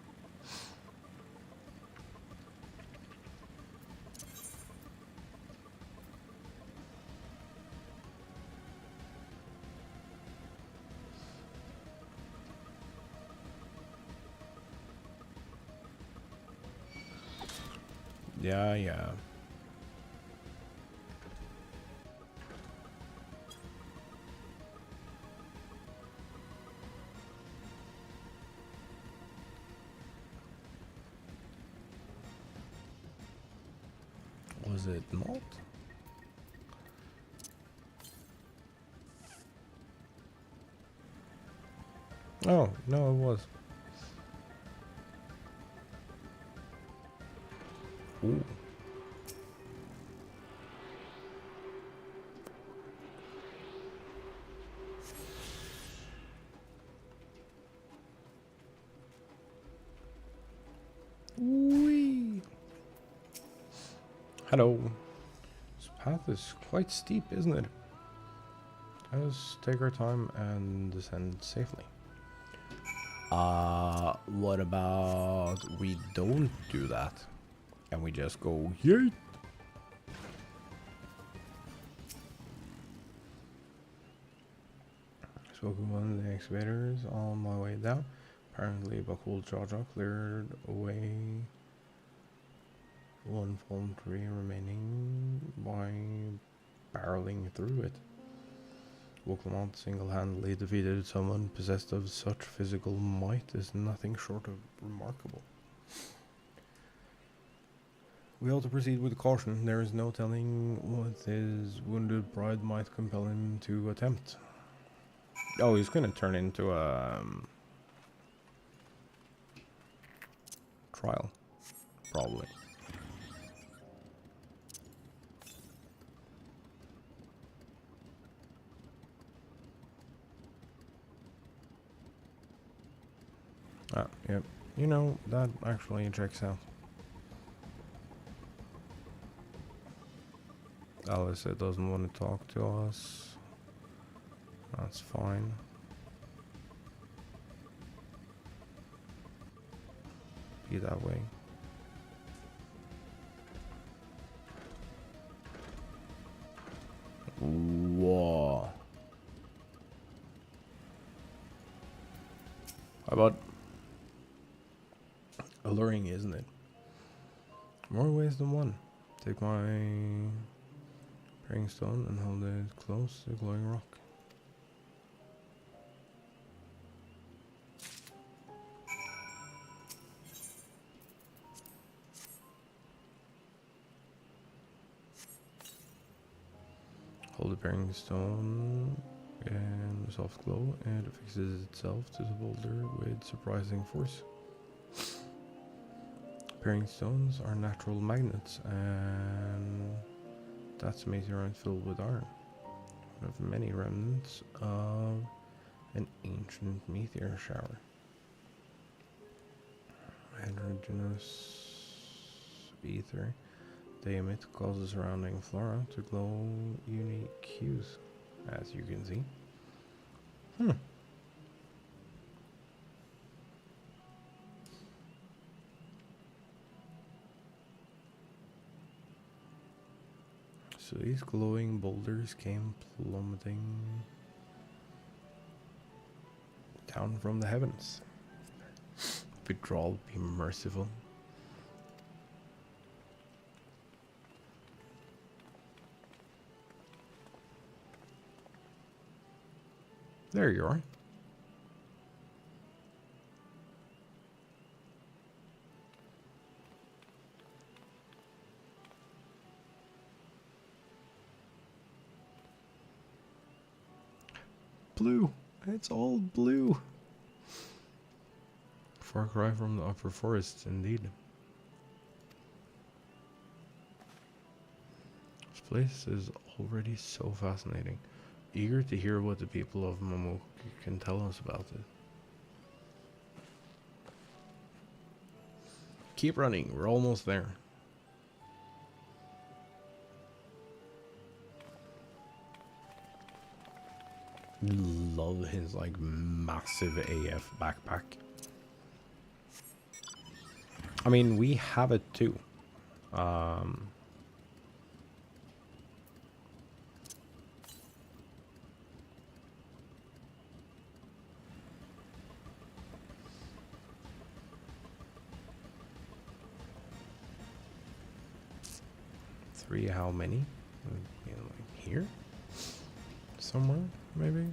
Yeah. Was it not? Oh, no, it was. Ooh. Whee. Hello. This path is quite steep, isn't it? Let's take our time and descend safely. What about we don't do that and we just go yeet? Spoken one of the excavators on my way down. Apparently Bakul Jaja cleared away one fallen tree remaining by barreling through it. Wokelmont single-handedly defeated someone possessed of such physical might is nothing short of remarkable. We ought to proceed with caution. There is no telling what his wounded pride might compel him to attempt. Oh, he's gonna turn into a trial, probably. Ah, yep. You know, that actually checks out. Alice doesn't want to talk to us. That's fine. Be that way. Whoa. How about alluring, isn't it? More ways than one. Take my praying stone and hold it close to the glowing rock. Hold the bearing stone in a soft glow and it fixes itself to the boulder with surprising force. Bearing stones are natural magnets and that's a meteorite filled with iron. of many remnants of an ancient meteor shower. Heterogeneous ether they emit causes surrounding flora to glow unique hues, as you can see. So these glowing boulders came plummeting down from the heavens. Withdrawal, be merciful. There you are. Blue. It's all blue. Far cry from the upper forests, indeed. This place is already so fascinating. Eager to hear what the people of Mamuk can tell us about it. Keep running, we're almost there. Love his like massive AF backpack. I mean, we have it too. Three, how many? You know, like here? Somewhere, maybe?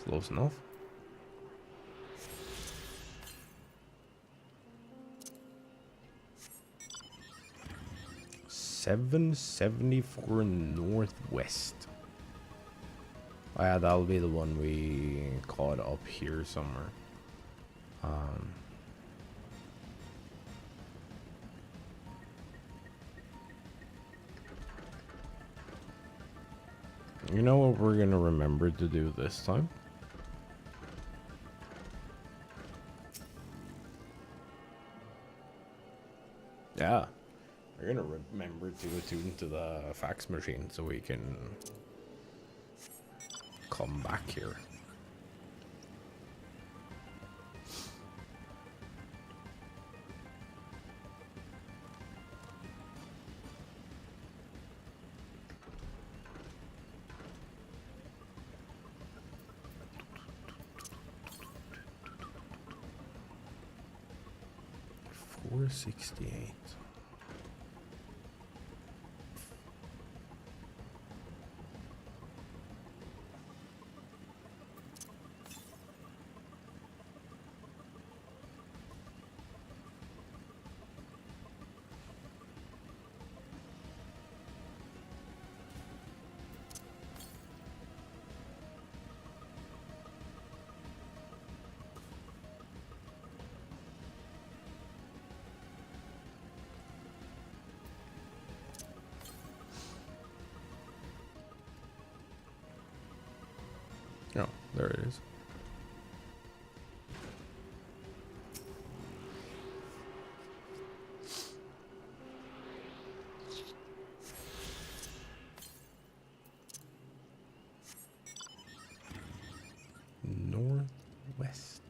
Close enough. $774 northwest. Oh yeah, that'll be the one we caught up here somewhere. You know what we're gonna remember to do this time? Yeah, we're gonna remember to attune to the fax machine so we can come back here. $468. Oh, there it is. Northwest.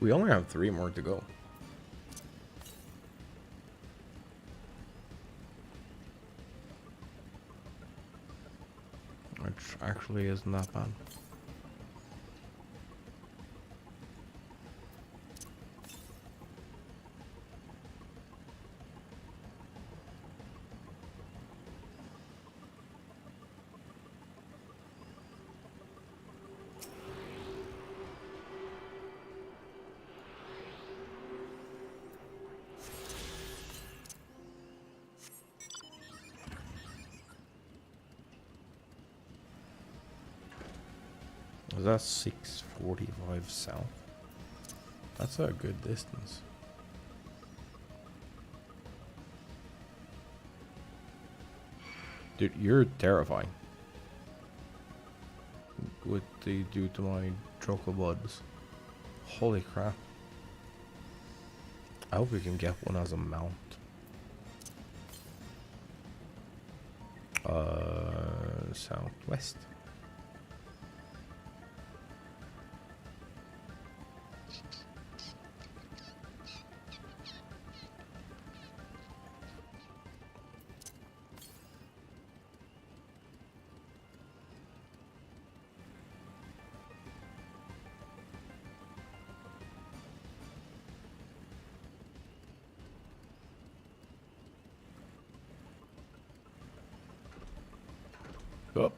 We only have 3 more to go. Which actually isn't that bad. Was that 645 south? That's a good distance. Dude, you're terrifying. What do you do to my chocobuds? Holy crap. I hope we can get one as a mount. Southwest. Up.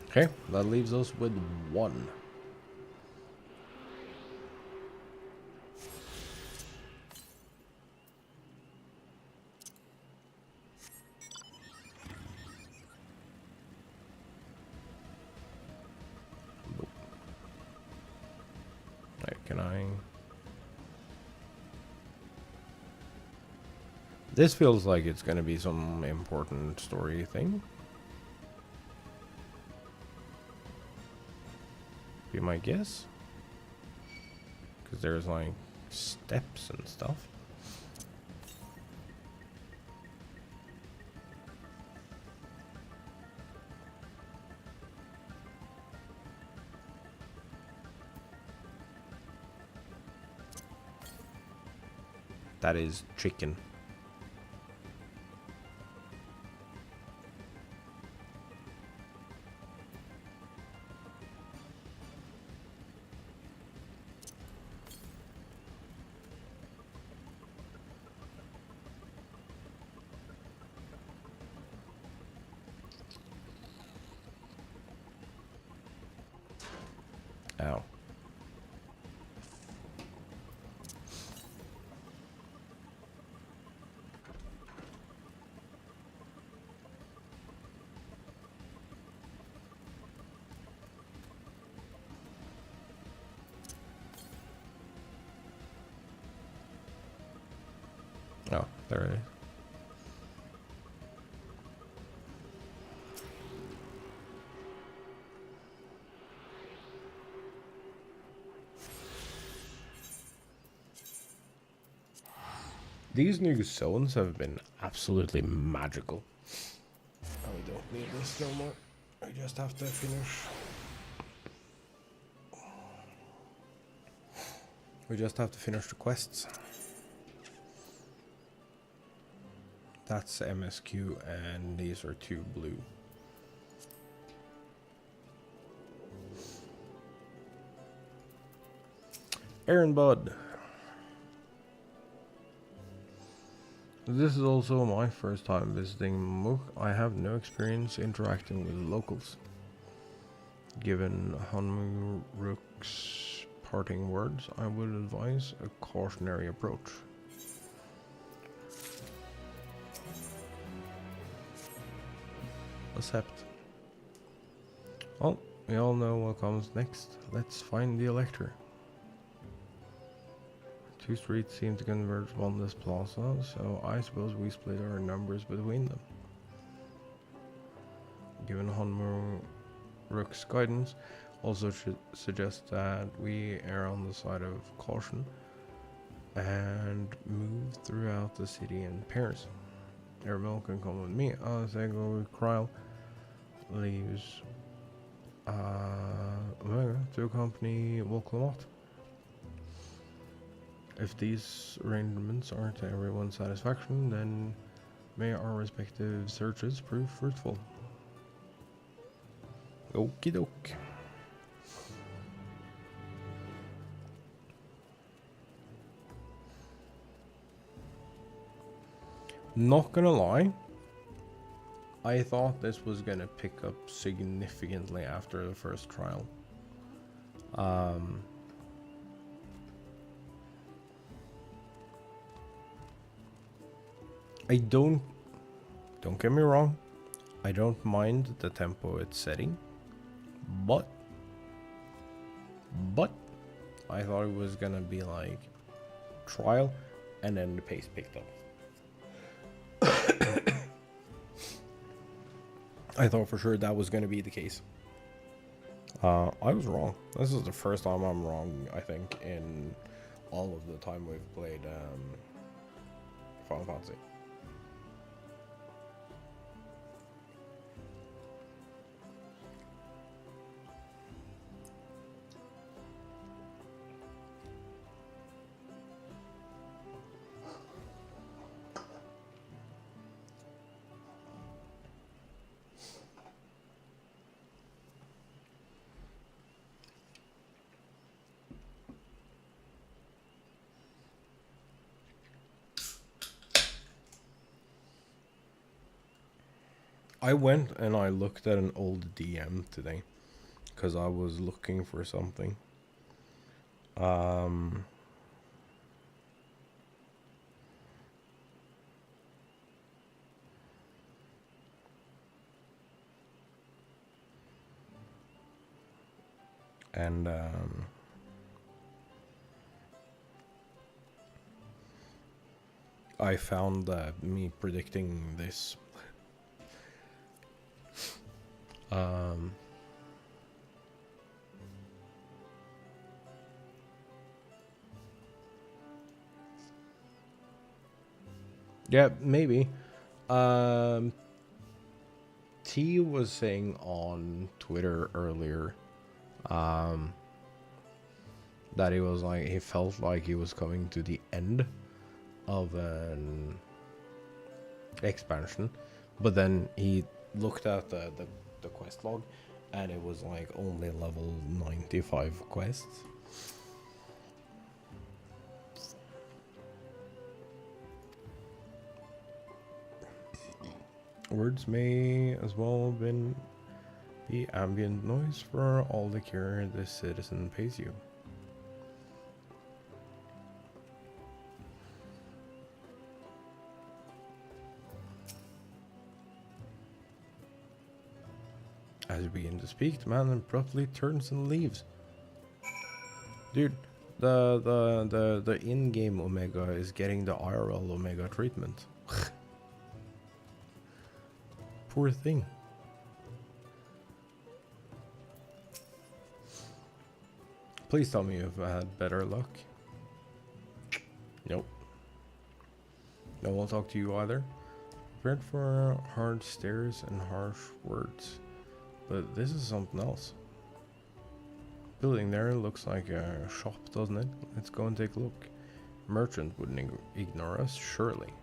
Okay, that leaves us with one. Can I? This feels like it's gonna be some important story thing. Be my guess. Because there's like steps and stuff. That is chicken. Ow. Oh, there it is. These new zones have been absolutely magical. Oh, we don't need this no more. I just have to finish. We just have to finish the quests. That's MSQ, and these are 2 blue. Aaron Bud. This is also my first time visiting Mook. I have no experience interacting with locals. Given Hanmuruk's parting words, I would advise a cautionary approach. Accept. Well, we all know what comes next. Let's find the Elector. 2 streets seem to converge on this plaza, so I suppose we split our numbers between them. Given Hanmuruk's guidance, also should suggest that we err on the side of caution and move throughout the city in pairs. Ermel can come with me. Sego Kryl leaves to accompany Volklamat. If these arrangements are to everyone's satisfaction, then may our respective searches prove fruitful. Okie doke. Not gonna lie, I thought this was gonna pick up significantly after the first trial. I don't get me wrong, I don't mind the tempo it's setting, but I thought it was gonna be like trial and then the pace picked up. I thought for sure that was gonna be the case. I was wrong. This is the first time I'm wrong, I think, in all of the time we've played Final Fantasy. I went and I looked at an old DM today because I was looking for something. And I found me predicting this. Yeah, maybe. T was saying on Twitter earlier that he was like, he felt like he was coming to the end of an expansion, but then he looked at the quest log and it was like only level 95 quests. Words may as well be ambient noise for all the care the citizen pays you. As you begin to speak, the man abruptly turns and leaves. Dude, the in-game Omega is getting the IRL Omega treatment. Poor thing. Please tell me you've had better luck. Nope. No one will talk to you either. Prepared for hard stares and harsh words. But this is something else. Building there looks like a shop, doesn't it? Let's go and take a look. Merchant wouldn't ignore us, surely.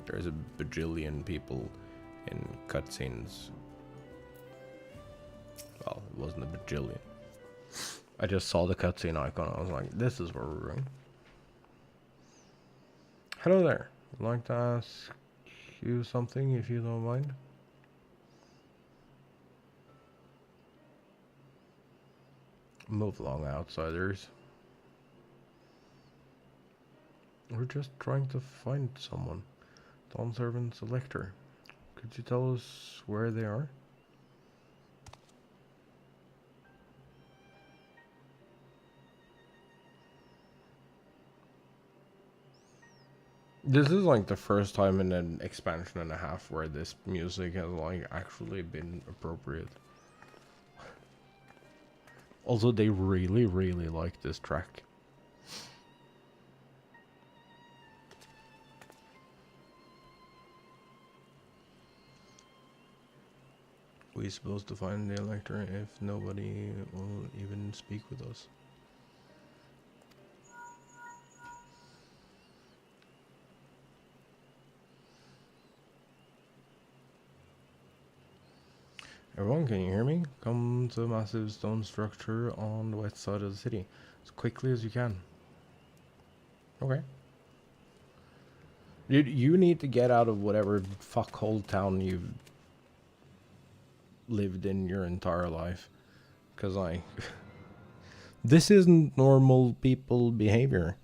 There's a bajillion people in cutscenes. Well, it wasn't a bajillion. I just saw the cutscene icon. I was like, this is where we're going. Hello there. I'd like to ask you something if you don't mind. Move along, outsiders. We're just trying to find someone. Dawn Servant Selector. Could you tell us where they are? This is like the first time in an expansion and a half where this music has like actually been appropriate. Also, they really like this track. We're supposed to find the Elector if nobody will even speak with us. Everyone, can you hear me? Come to the massive stone structure on the west side of the city as quickly as you can. Okay. You need to get out of whatever fuckhole town you've lived in your entire life. Because, like, this isn't normal people behavior.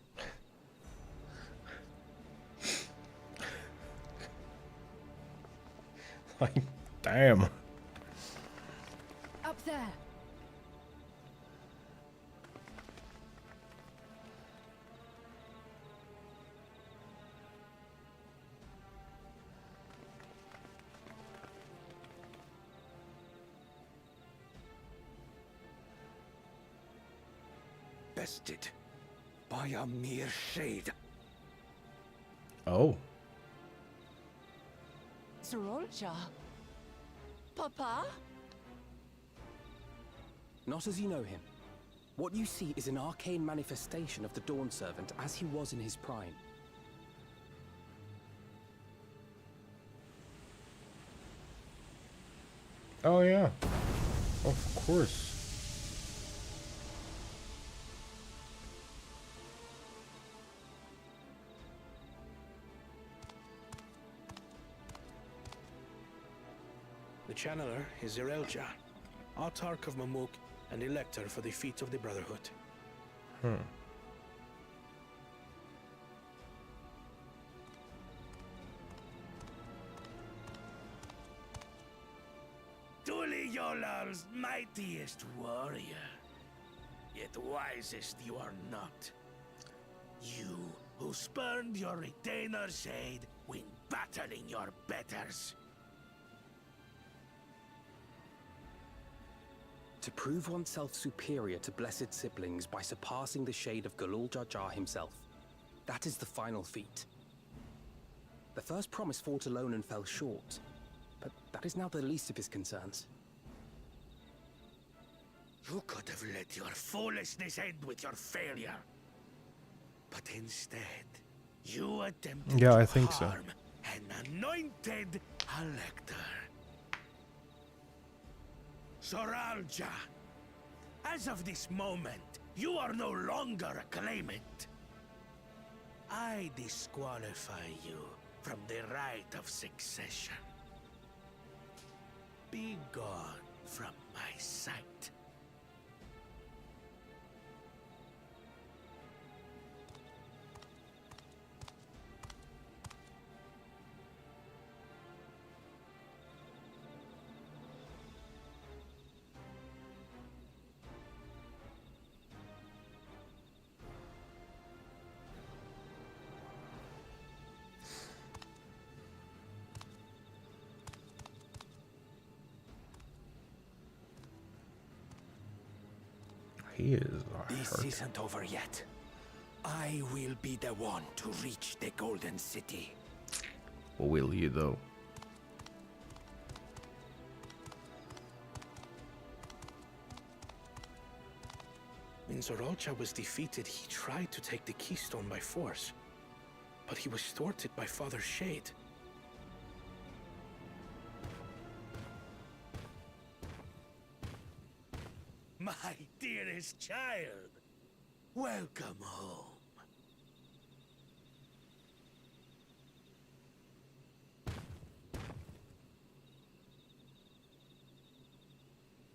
Like, damn. Up there. Bested by a mere shade. Oh. Sorolja? Papa? Not as you know him. What you see is an arcane manifestation of the Dawn Servant as he was in his prime. Oh, yeah. Of course. The channeler is Zerelja, Autarch of Mamuk and Elector for the feet of the Brotherhood. Truly Yolal's mightiest warrior, yet wisest you are not. You who spurned your retainer's shade when battling your betters. To prove oneself superior to blessed siblings by surpassing the shade of Galul Jar Jar himself. That is the final feat. The first promise fought alone and fell short, but that is now the least of his concerns. You could have let your foolishness end with your failure. But instead, you attempted Yeah, I to think so. harm an anointed elector. Soralja, as of this moment, you are no longer a claimant. I disqualify you from the right of succession. Be gone from my sight. He is This hurt. isn't over yet. I will be the one to reach the Golden City. Will you, though? When Sorolja was defeated, he tried to take the keystone by force. But he was thwarted by Father Shade. My dearest child, welcome home.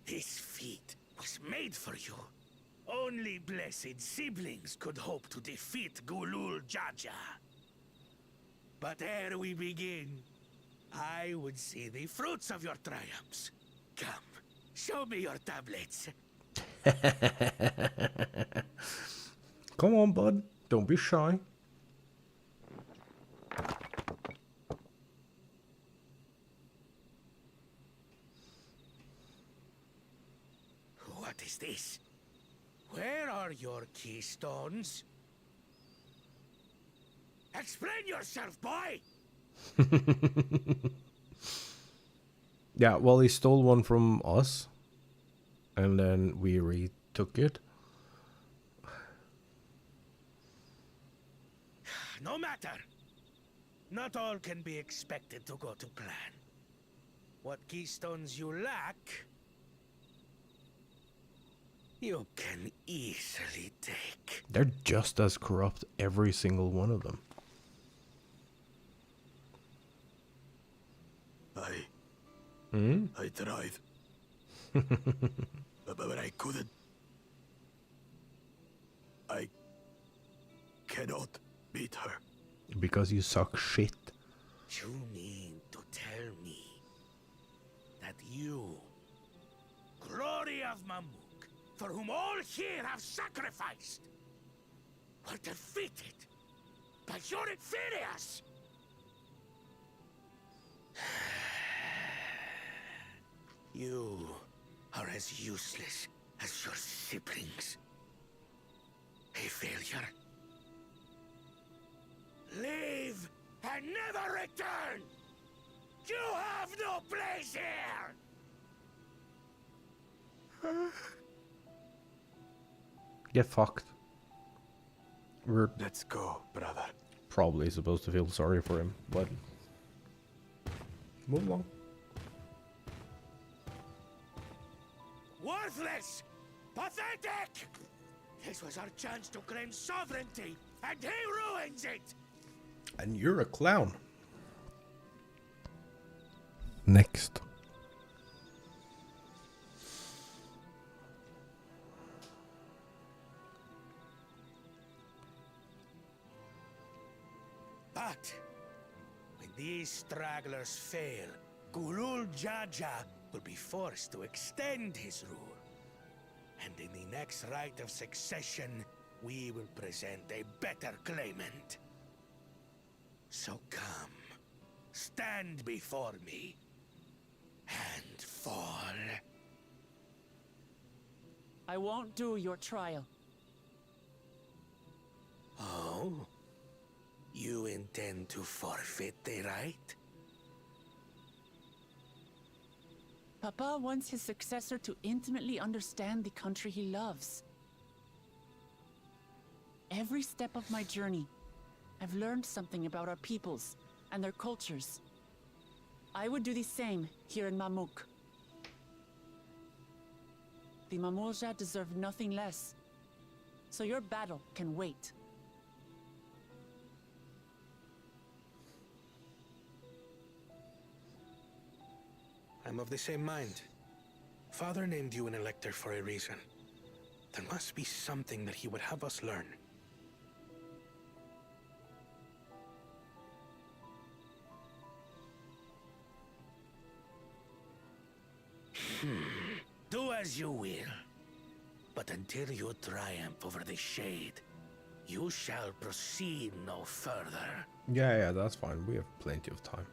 This feat was made for you. Only blessed siblings could hope to defeat Gulul Jaja. But ere we begin, I would see the fruits of your triumphs. Come, show me your tablets. Come on, bud. Don't be shy. What is this? Where are your keystones? Explain yourself, boy! Yeah, well, he stole one from us. And then we retook it. No matter. Not all can be expected to go to plan. What keystones you lack... You can easily take. They're just as corrupt, every single one of them. I tried. but I couldn't. I cannot beat her. Because you suck shit. You mean to tell me that you, glory of Mamuk, for whom all here have sacrificed, were defeated by your inferiors? You are as useless as your siblings. A failure. Leave and never return! You have no place here! Get fucked. Let's go, brother. Probably supposed to feel sorry for him, but move along. Worthless! Pathetic! This was our chance to claim sovereignty, and he ruins it! And you're a clown. Next. But when these stragglers fail, Gulul Jaja will be forced to extend his rule. And in the next rite of succession, we will present a better claimant. So come, stand before me, and fall. I won't do your trial. Oh? You intend to forfeit the right? Papa wants his successor to intimately understand the country he loves. Every step of my journey, I've learned something about our peoples and their cultures. I would do the same here in Mamuk. The Mamulja deserve nothing less, so your battle can wait. I'm of the same mind. Father named you an elector for a reason. There must be something that he would have us learn. Do as you will. But until you triumph over the Shade, you shall proceed no further. Yeah, that's fine. We have plenty of time.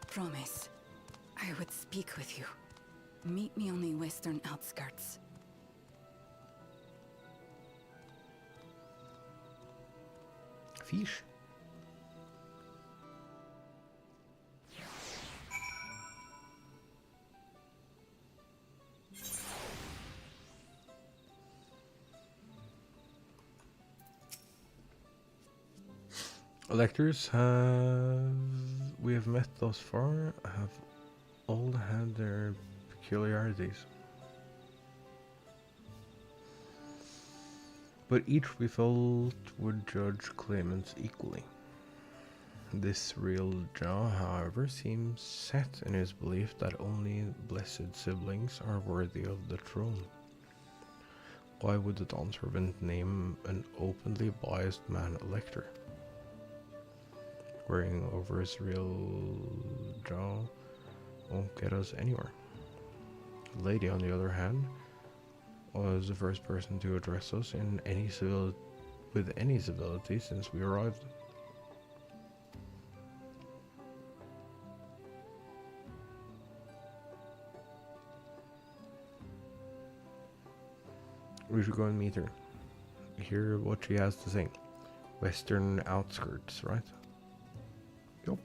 Promise, I would speak with you. Meet me on the western outskirts. Fish. Electors we have met thus far have all had their peculiarities, but each we felt would judge claimants equally. This real Jah, however, seems set in his belief that only blessed siblings are worthy of the throne. Why would the Dawn Servant name an openly biased man elector? Worrying over his real jaw won't get us anywhere. The lady, on the other hand, was the first person to address us in with any civility since we arrived. We should go and meet her. Hear what she has to say. Western outskirts, right? Yup.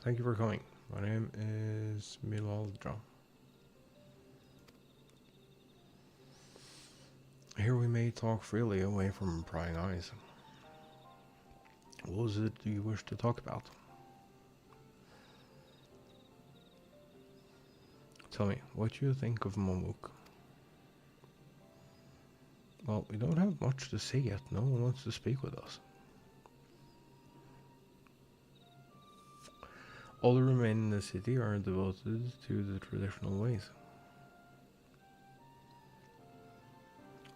Thank you for coming. My name is Milaldra. Here we may talk freely away from prying eyes. What was it you wish to talk about? Tell me, what you think of Momuk? Well, we don't have much to say yet. No one wants to speak with us. All who remain in the city are devoted to the traditional ways.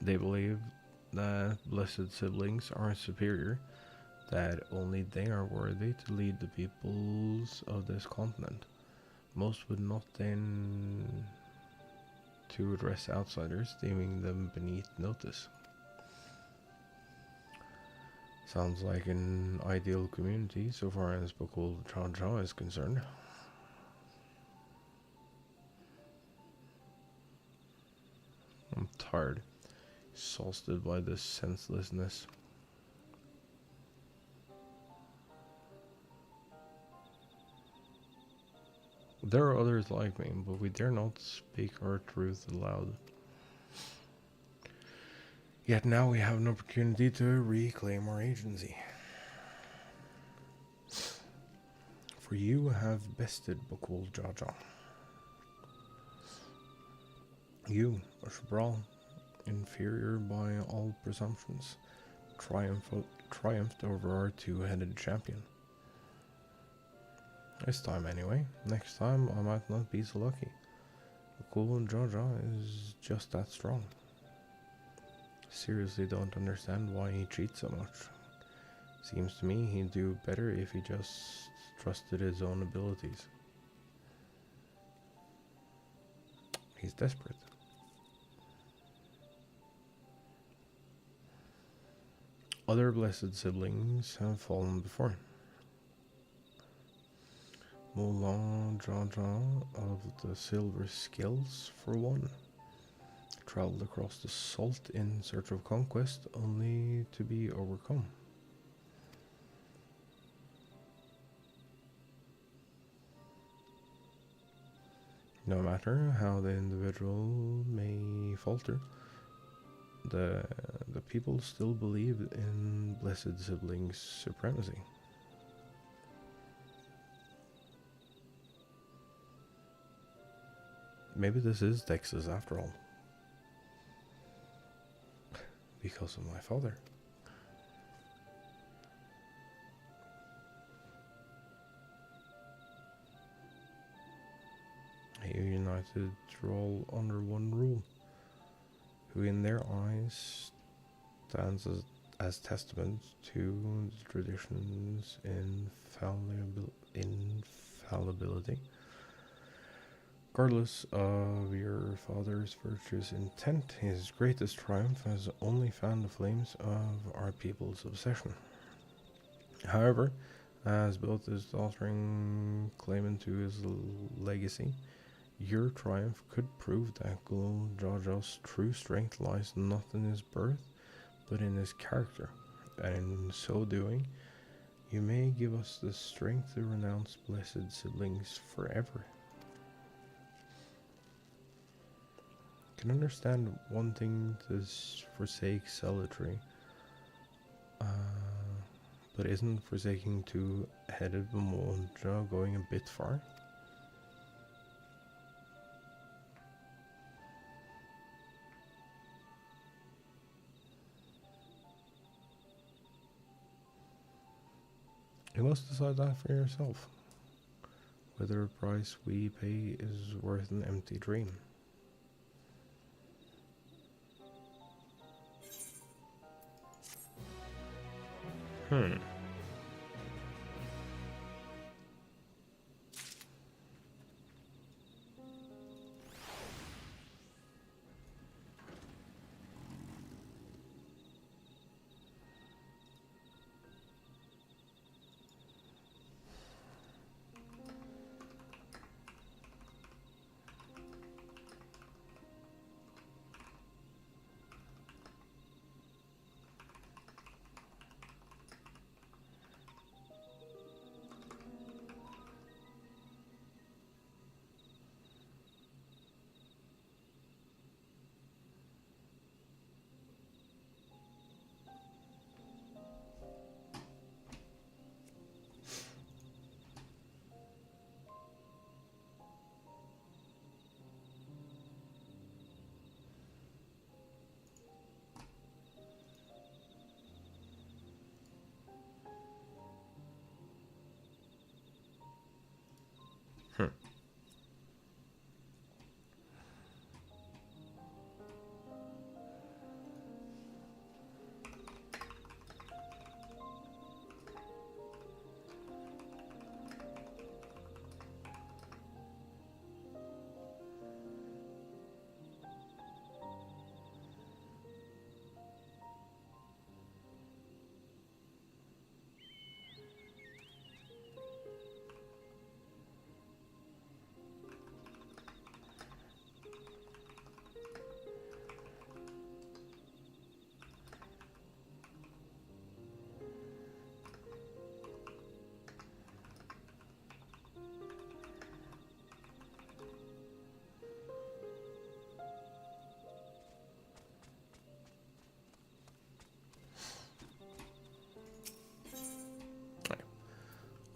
They believe that blessed siblings are superior, that only they are worthy to lead the peoples of this continent. Most would not deign to address outsiders, deeming them beneath notice. Sounds like an ideal community so far as Bakul Jaja is concerned. I'm tired, exhausted by this senselessness. There are others like me, but we dare not speak our truth aloud. Yet now we have an opportunity to reclaim our agency. For you have bested Bakul Jaja. You, a Shabral, inferior by all presumptions, triumphed over our two-headed champion. This time anyway. Next time I might not be so lucky. Bakul Jaja is just that strong. Seriously don't understand why he cheats so much. Seems to me he'd do better if he just trusted his own abilities. He's desperate. Other blessed siblings have fallen before. Mullah Jaja of the Silver Scales, for one, traveled across the salt in search of conquest, only to be overcome. No matter how the individual may falter, the people still believe in blessed siblings' supremacy. Maybe this is Texas after all. Because of my father. A united all under one rule, who in their eyes stands as testament to the tradition's infallibility. Regardless of your father's virtuous intent, his greatest triumph has only fanned the flames of our people's obsession. However, as both his offspring claimant to his legacy, your triumph could prove that Gul Jaja's true strength lies not in his birth, but in his character, and in so doing, you may give us the strength to renounce blessed siblings forever. I can understand wanting to forsake zealotry, but isn't forsaking two-headed Moja going a bit far? You must decide that for yourself, whether a price we pay is worth an empty dream.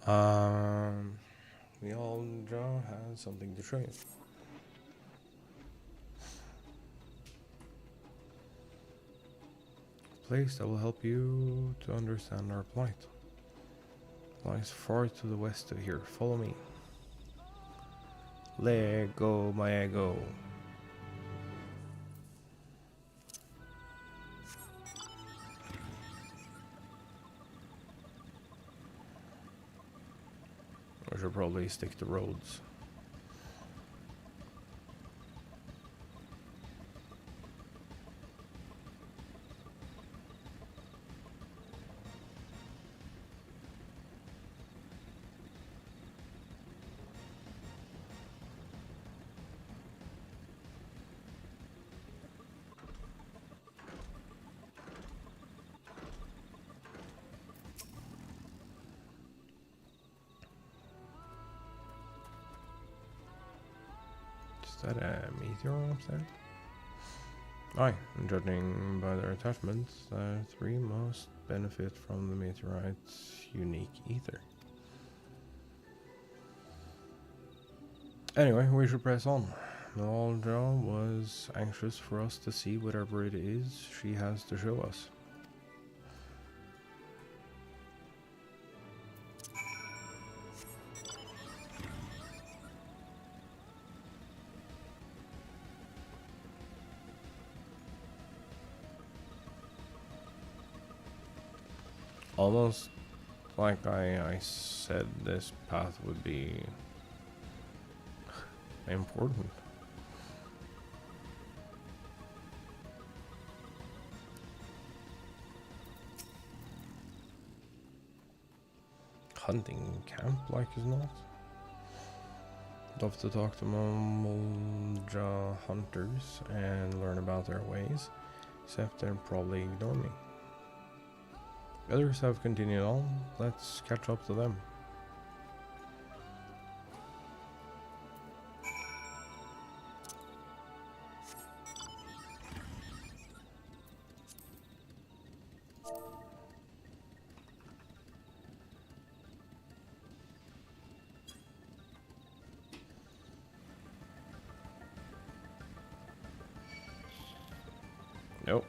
The old jaw has something to show you. Place that will help you to understand our plight. Lies far to the west of here. Follow me. Let go my ego. I should probably stick to roads. Is that a meteor up there? Aye, and judging by their attachments, the three must benefit from the meteorite's unique ether. Anyway, we should press on. The old jaw was anxious for us to see whatever it is she has to show us. Almost like I said this path would be important. Hunting camp, like as not. Love to talk to Mulja hunters and learn about their ways, except they'll probably ignore me. Others have continued on. Let's catch up to them. Nope.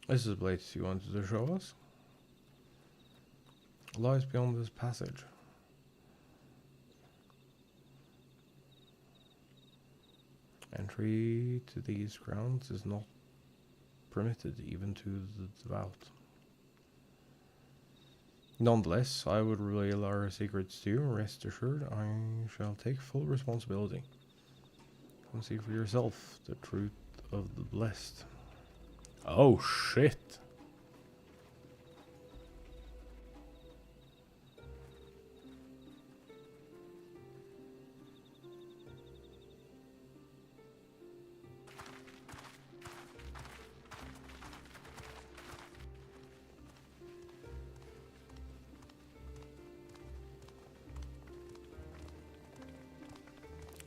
This is the place you wanted to show us. Lies beyond this passage. Entry to these grounds is not permitted even to the devout. Nonetheless, I would reveal our secrets to you. Rest assured, I shall take full responsibility. Come see for yourself the truth of the blessed. Oh shit.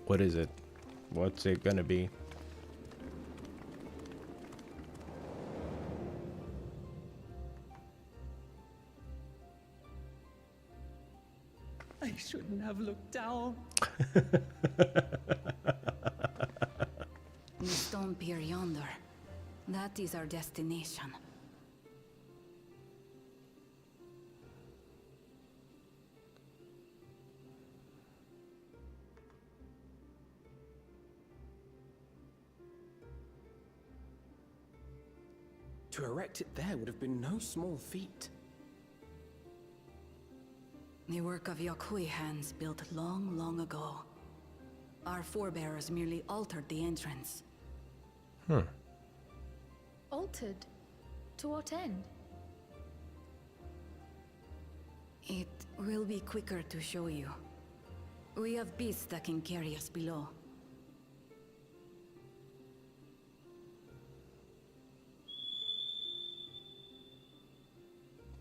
What is it? What's it gonna be? I shouldn't have looked down. The stone pier yonder. That is our destination. To erect it there would have been no small feat. The work of Yakui hands built long, long ago. Our forebears merely altered the entrance. Altered? To what end? It will be quicker to show you. We have beasts that can carry us below.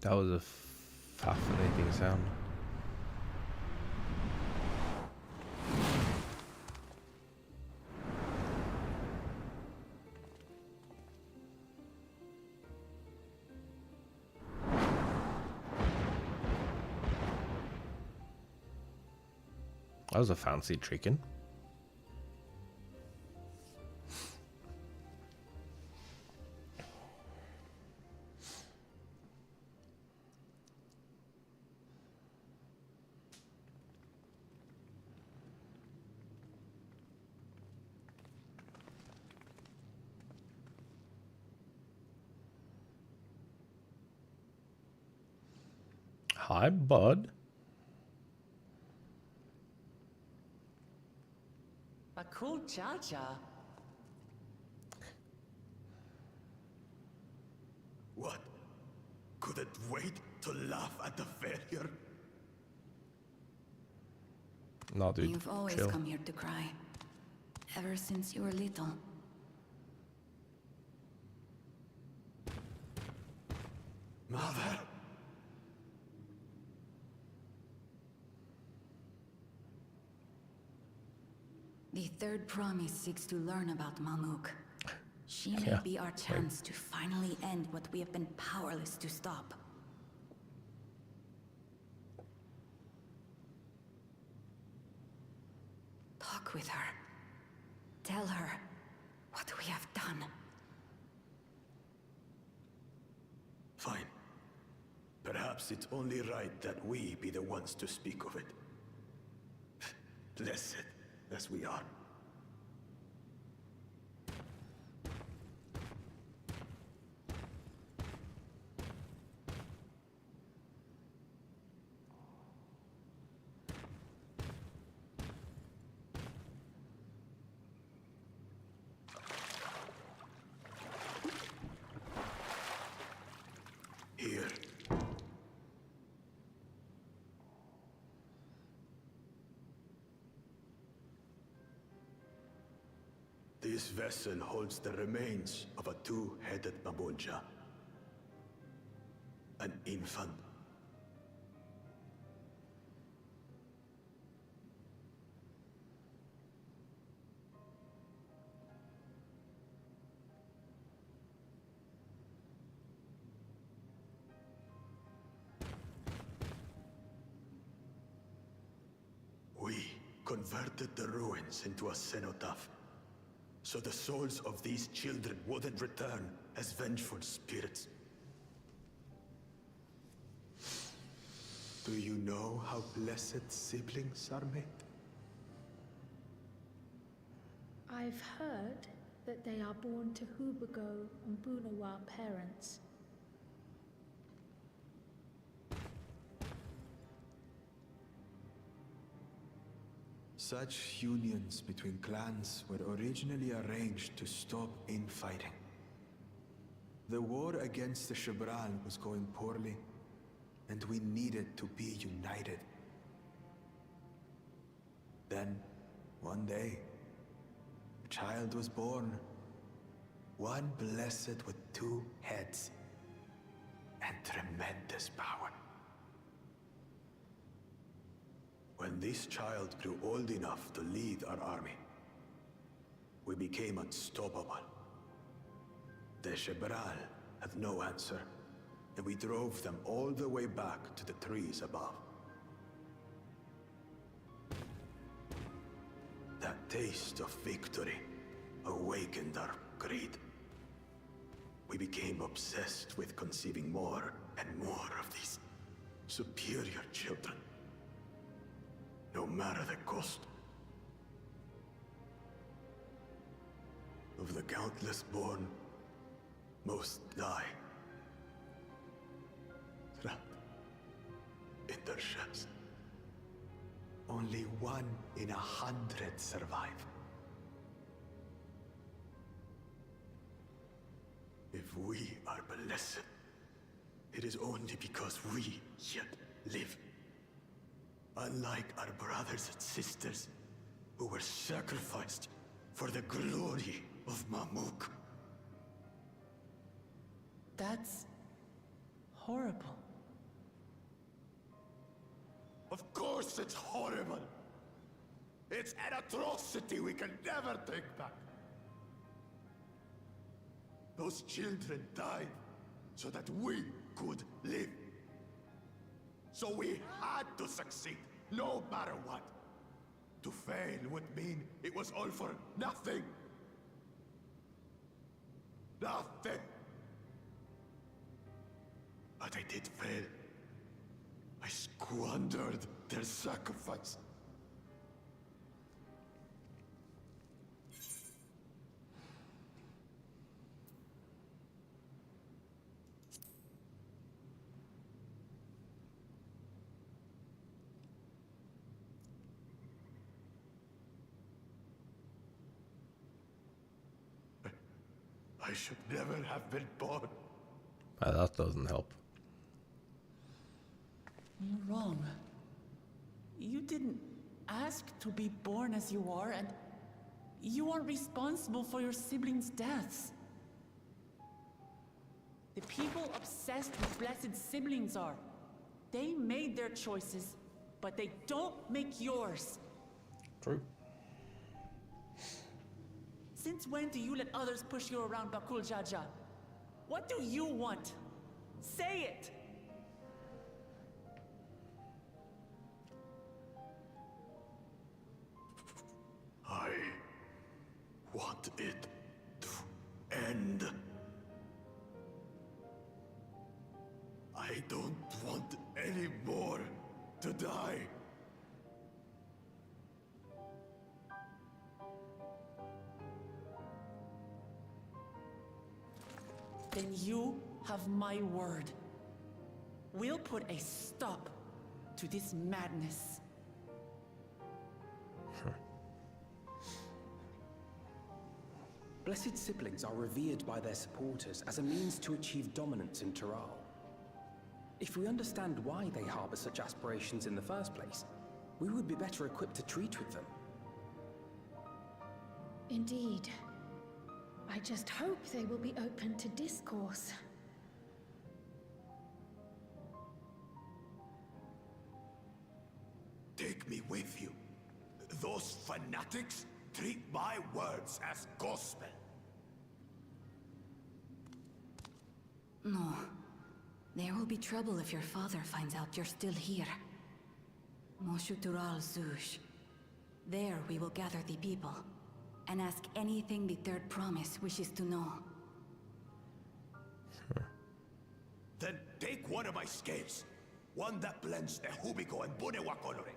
That was a fascinating sound. That was a fancy chicken. Hi, bud. Bakul Jaja. What? Couldn't wait to laugh at the failure? No, dude. You've always chill. come here to cry. Ever since you were little. Mother! The third promise seeks to learn about Mamuk. She may Yeah, be our chance to finally end what we have been powerless to stop. Talk with her. Tell her what we have done. Fine. Perhaps it's only right that we be the ones to speak of it. Blessed as we are. Here. This vessel holds the remains of a two-headed Mabolja. An infant. We converted the ruins into a cenotaph, so the souls of these children wouldn't return as vengeful spirits. Do you know how blessed siblings are made? I've heard that they are born to Hubago and Bunawa parents. Such unions between clans were originally arranged to stop infighting. The war against the Shibran was going poorly, and we needed to be united. Then, one day, a child was born. One blessed with two heads and tremendous power. When this child grew old enough to lead our army, we became unstoppable. The Shibral had no answer, and we drove them all the way back to the trees above. That taste of victory awakened our greed. We became obsessed with conceiving more and more of these superior children. No matter the cost. Of the countless born, most die. Trapped in their shells. Only 1 in 100 survive. If we are blessed, it is only because we yet live. Unlike our brothers and sisters, who were sacrificed for the glory of Mamuk. That's horrible. Of course it's horrible. It's an atrocity we can never take back. Those children died so that we could live. So we had to succeed, no matter what. To fail would mean it was all for nothing. Nothing. But I did fail. I squandered their sacrifice. I should never have been born. That doesn't help. You're wrong. You didn't ask to be born as you are, and you aren't responsible for your siblings' deaths. The people obsessed with blessed siblings are. They made their choices, but they don't make yours. True. Since when do you let others push you around Bakul Jaja? What do you want? Say it! I want it to end. I don't want any more to die. Then you have my word. We'll put a stop to this madness. Blessed siblings are revered by their supporters as a means to achieve dominance in Tural. If we understand why they harbor such aspirations in the first place, we would be better equipped to treat with them. Indeed. I just hope they will be open to discourse. Take me with you. Those fanatics treat my words as gospel. No. There will be trouble if your father finds out you're still here. Moshutural Zush. There we will gather the people and ask anything the Third Promise wishes to know. Then take one of my scales. One that blends the Hubico and Bunewa coloring.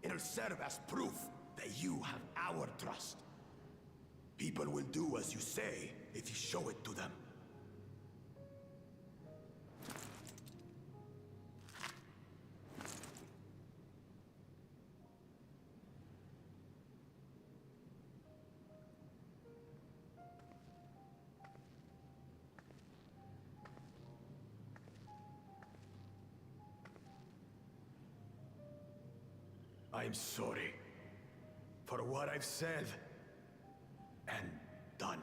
It'll serve as proof that you have our trust. People will do as you say if you show it to them. I'm sorry for what I've said and done.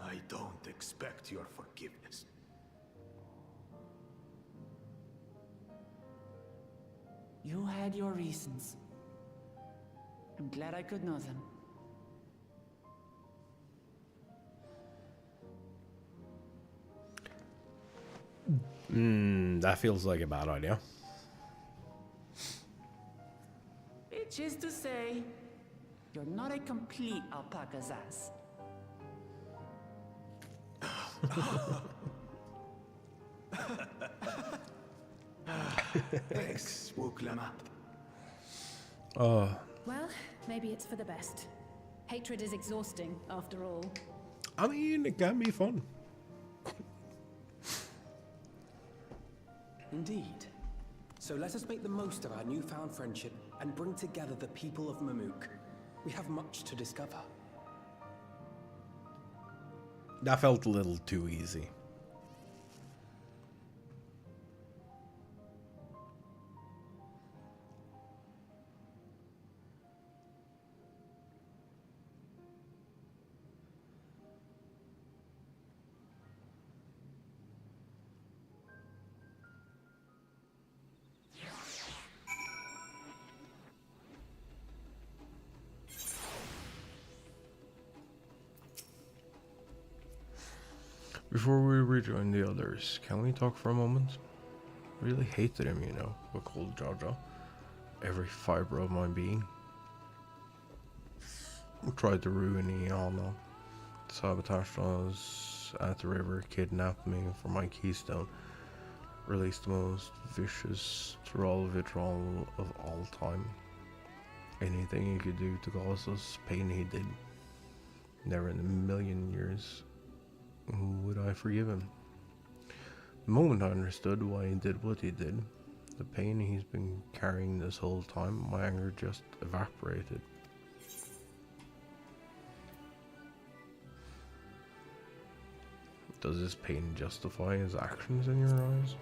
I don't expect your forgiveness. You had your reasons. I'm glad I could know them. That feels like a bad idea. Which is to say, you're not a complete alpaca's ass. Thanks, Wuklama. Oh. Well, maybe it's for the best. Hatred is exhausting, after all. I mean, it can be fun. Indeed. So let us make the most of our newfound friendship and bring together the people of Mamuk. We have much to discover. That felt a little too easy. Before we rejoin the others, can we talk for a moment? Really hated him, you know, with cold Jaja. Every fiber of my being. Tried to ruin Iana. Sabotaged us at the river, kidnapped me for my keystone. Released the most vicious troll vitriol of all time. Anything he could do to cause us pain he did. Never in a million years would I forgive him. The moment I understood why he did what he did, the pain he's been carrying this whole time, my anger just evaporated. Does this pain justify his actions in your eyes?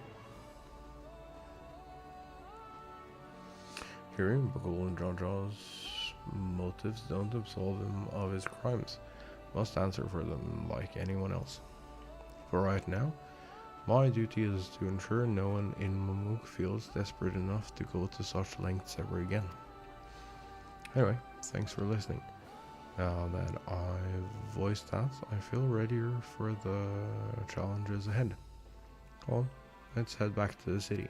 Hearing Bakul and Jaja's motives don't absolve him of his crimes. Must answer for them like anyone else. For right now, my duty is to ensure no one in Mamuk feels desperate enough to go to such lengths ever again. Anyway, thanks for listening. Now that I've voiced that, I feel readier for the challenges ahead. Well, let's head back to the city.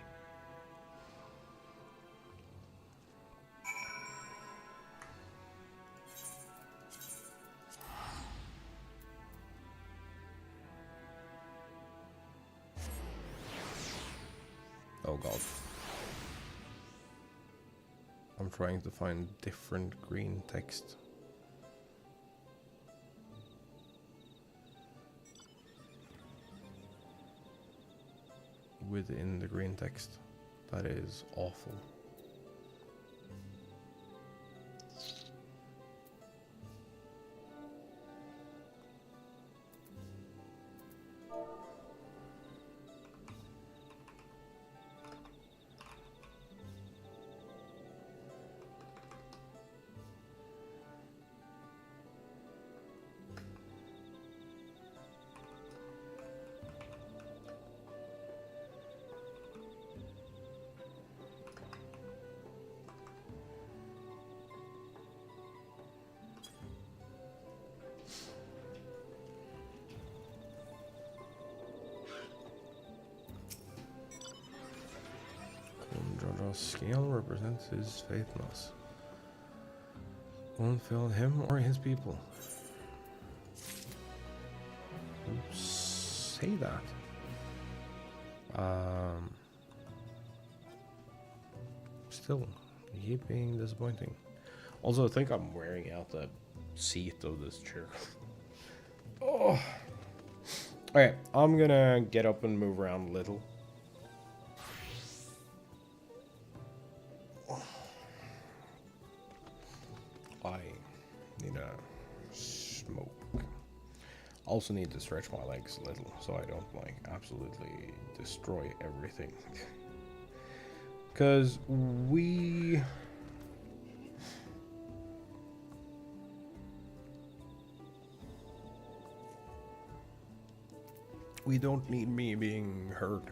Oh god. I'm trying to find different green text. Within the green text. That is awful. Jojo's scale represents his faithfulness. Won't fail him or his people. Oops, say that. Still, keep being disappointing. Also, I think I'm wearing out the seat of this chair. Oh. Okay, I'm gonna get up and move around a little. I need a smoke. Also need to stretch my legs a little so I don't like absolutely destroy everything. Because we don't need me being hurt.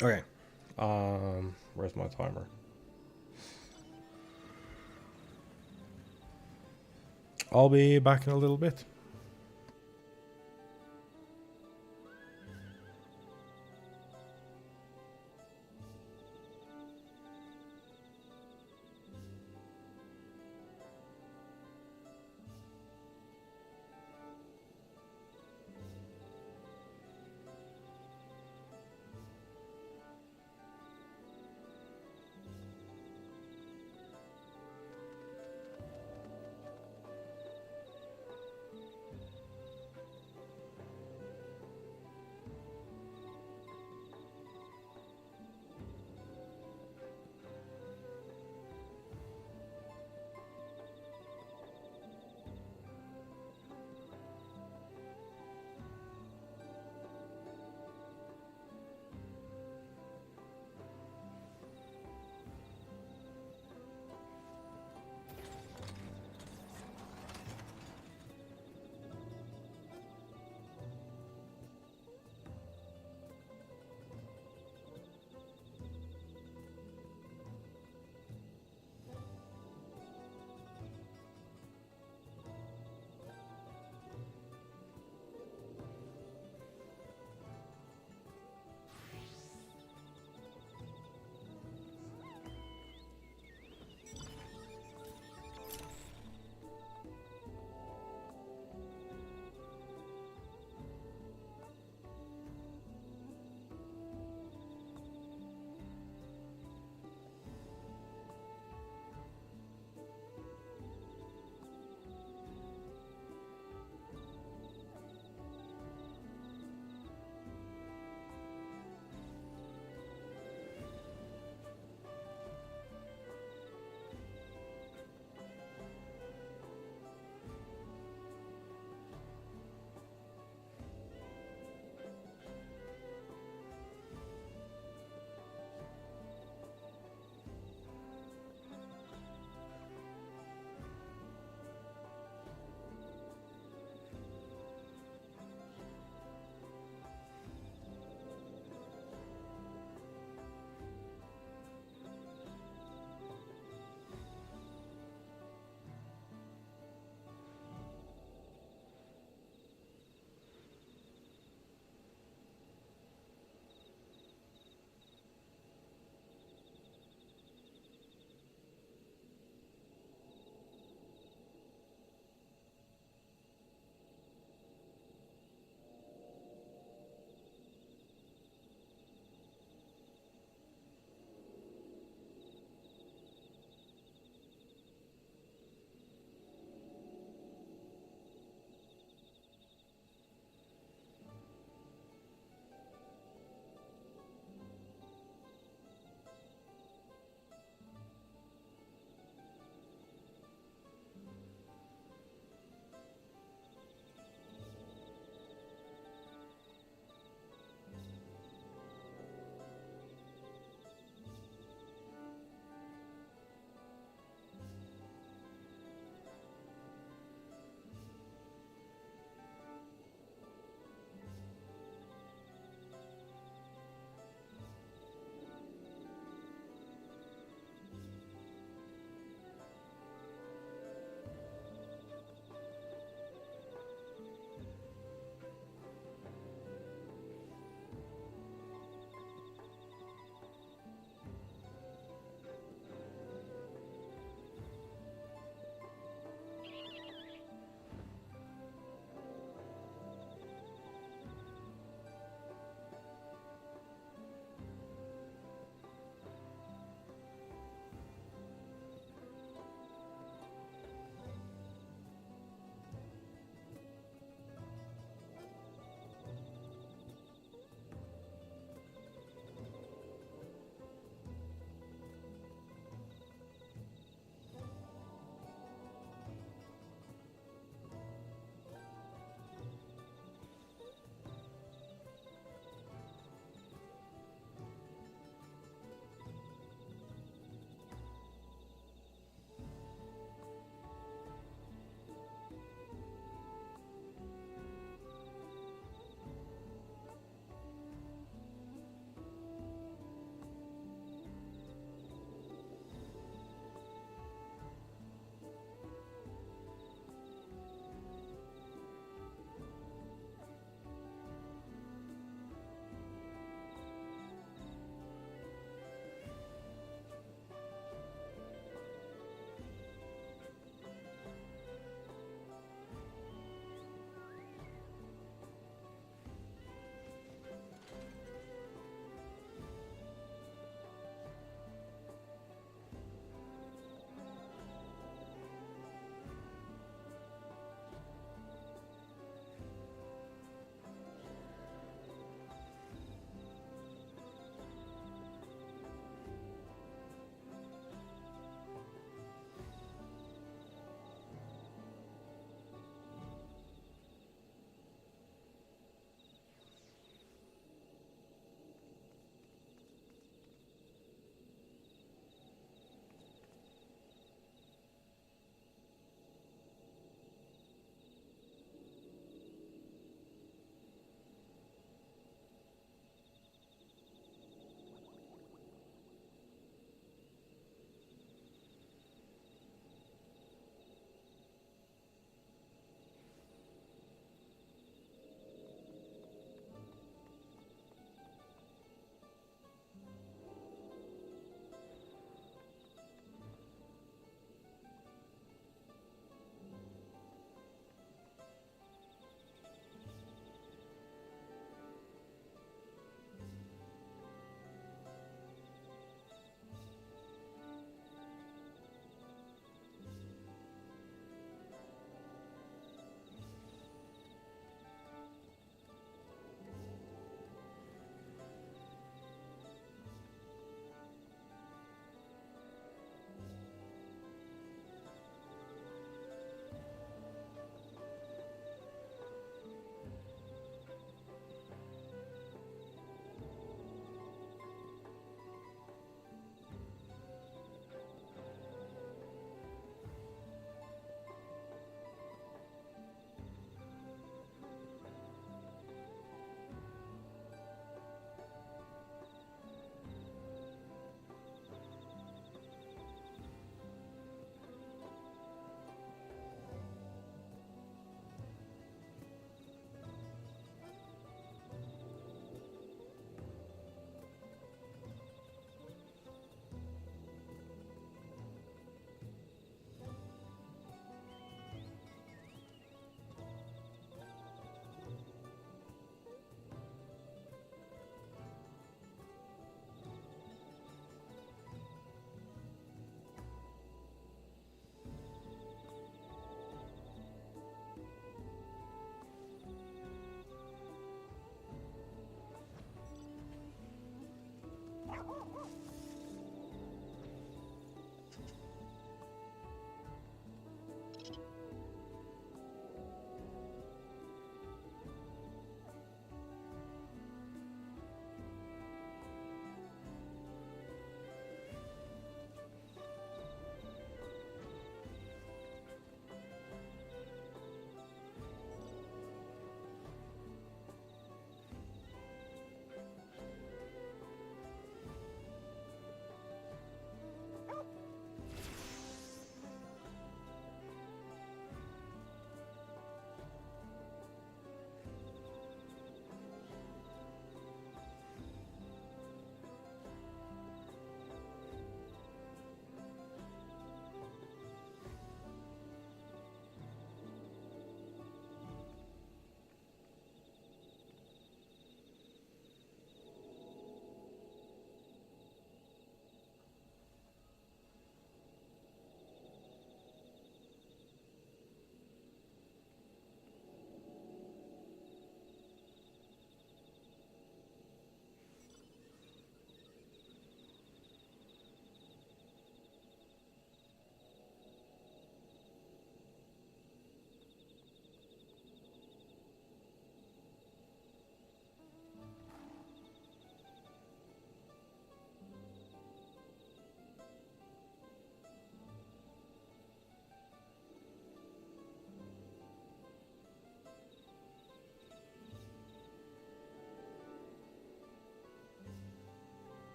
Okay. Where's my timer? I'll be back in a little bit.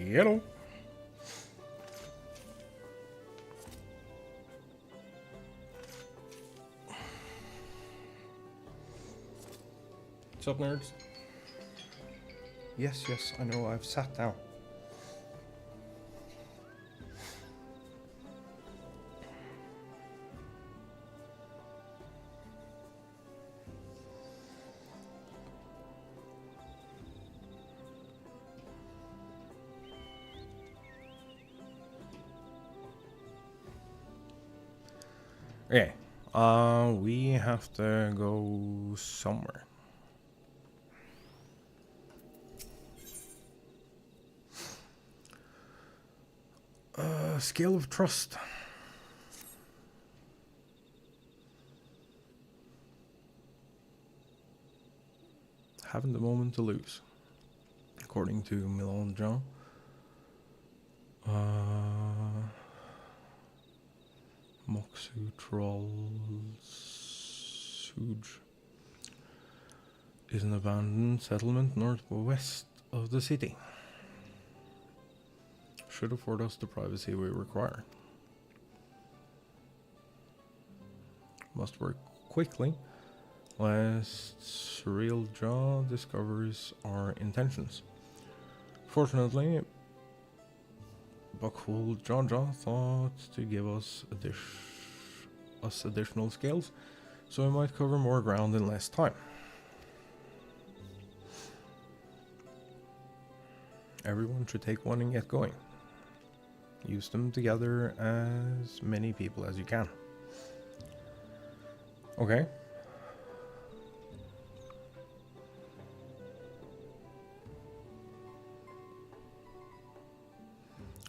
Hello. What's up, nerds? Yes, I know, I've sat down. Okay, we have to go somewhere. Scale of trust. Having the moment to lose, according to Milan John. Moxu Trolls Suge is an abandoned settlement northwest of the city. Should afford us the privacy we require. Must work quickly, lest Surreal Jaw discovers our intentions. Fortunately, Buckhold Jaw thought to give us additional scales, so we might cover more ground in less time. Everyone should take one and get going. Use them together as many people as you can. Okay.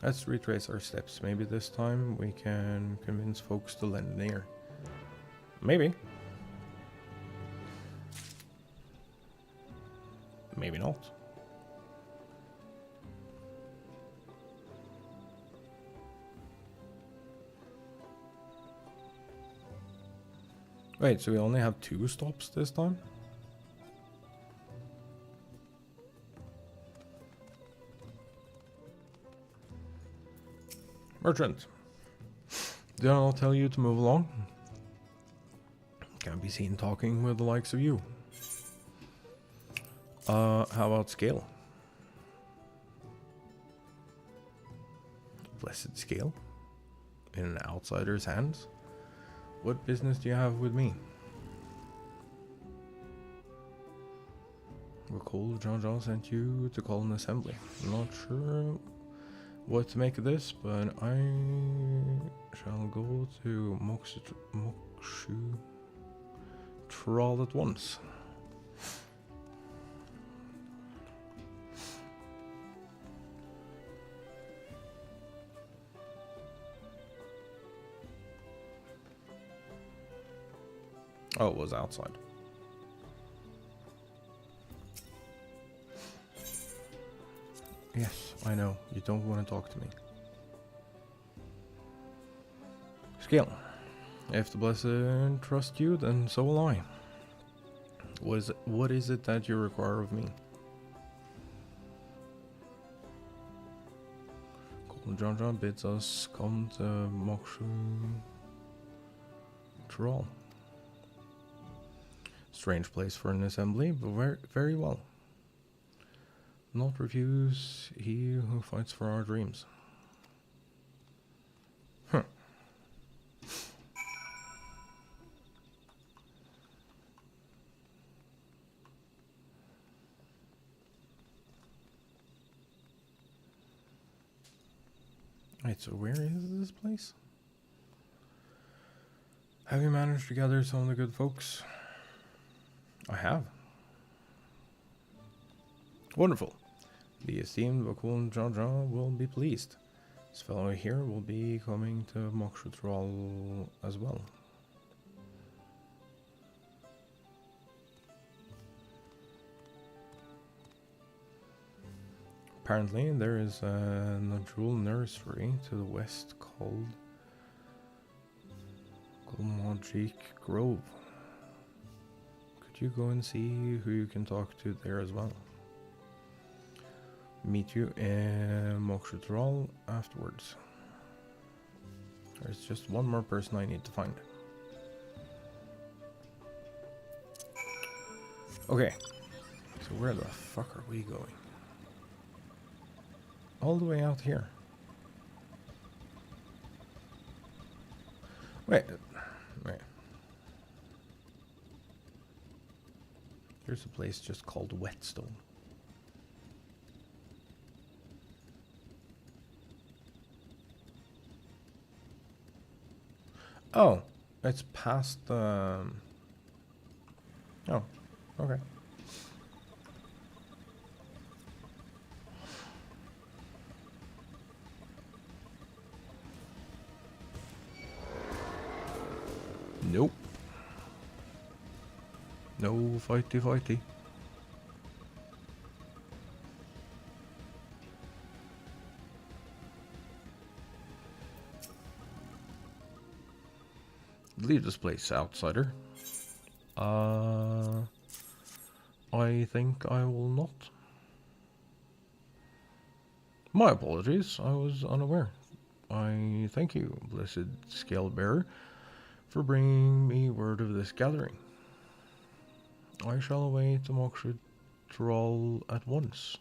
Let's retrace our steps. Maybe this time we can convince folks to lend an ear. Maybe. Maybe not. Wait, so we only have 2 stops this time? Merchant. Did I not tell you to move along? Can't be seen talking with the likes of you. How about scale? Blessed scale? In an outsider's hands? What business do you have with me? Recall John sent you to call an assembly. I'm not sure what to make of this, but I shall go to Mokshu Troll at once. Oh, it was outside. Yes, I know. You don't want to talk to me. Scale. If the Blessed trust you, then so will I. What is it that you require of me? John bids us come to Mokshu Troll. Strange place for an assembly, but very well. Not refuse he who fights for our dreams. Huh. Wait, so where is this place? Have you managed to gather some of the good folks? I have. Wonderful. The esteemed Vakul Jaja will be pleased. This fellow here will be coming to Mokshutral as well. Apparently there is a Najul nursery to the west called Magic Grove. Could you go and see who you can talk to there as well? Meet you in Moksha afterwards. There's just one more person I need to find. Okay, so where the fuck are we going? All the way out here. Wait. There's a place just called Whetstone. Oh, it's past the... Oh, okay. Nope. No fighty. Leave this place, outsider. I think I will not. My apologies, I was unaware. I thank you, blessed scale bearer, for bringing me word of this gathering. I shall away to Moksha at once.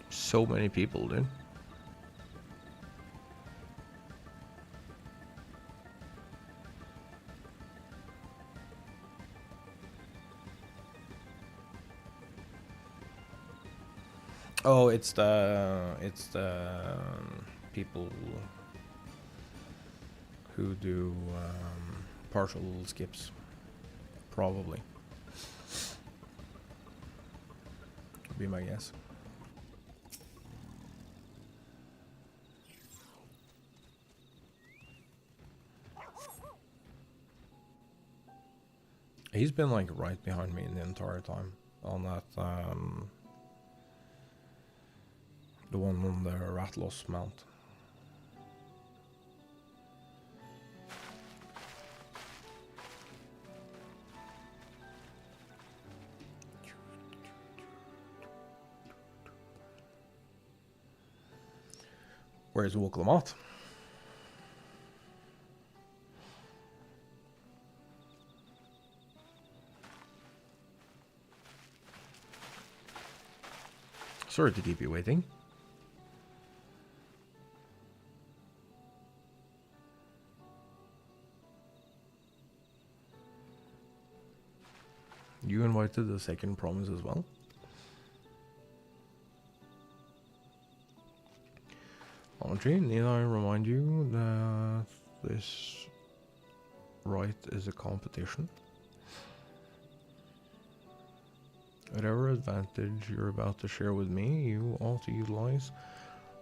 So many people, dude. Oh, it's the people who do partial skips, probably. Would be my guess. He's been like right behind me the entire time on that the one on the Ratlos mount. Where's Woklamat? Sorry to keep you waiting. You invited the second promise as well? Audrey, need I remind you that this rite is a competition? Whatever advantage you're about to share with me, you ought to utilize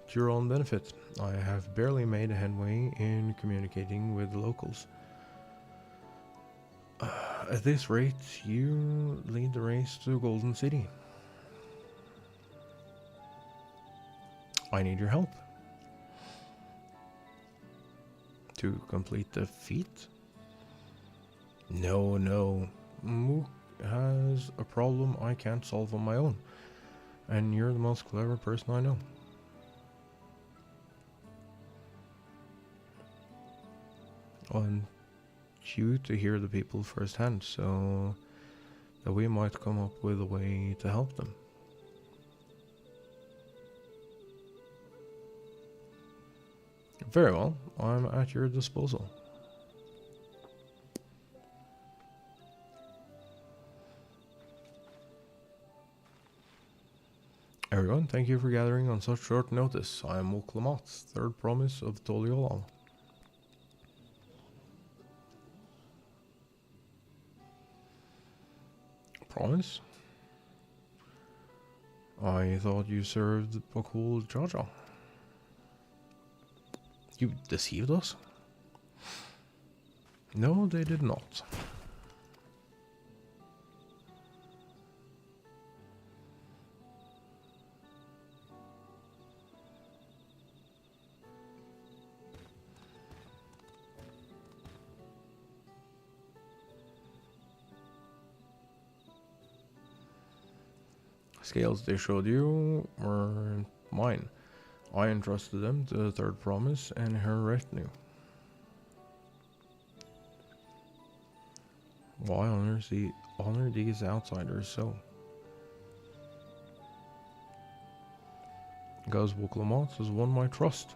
to your own benefit. I have barely made a headway in communicating with the locals. At this rate, you lead the race to Golden City. I need your help. To complete the feat? No. Mook has a problem I can't solve on my own. And you're the most clever person I know. I want you to hear the people firsthand, so that we might come up with a way to help them. Very well, I'm at your disposal. Everyone, thank you for gathering on such short notice. I am Woklamat, third promise of Toliolal. Promise? I thought you served Bakul Jaja. You deceived us? No, they did not. Scales they showed you were mine. I entrusted them to the third promise and her retinue. Why honor these outsiders so? Because Wuklamat has won my trust.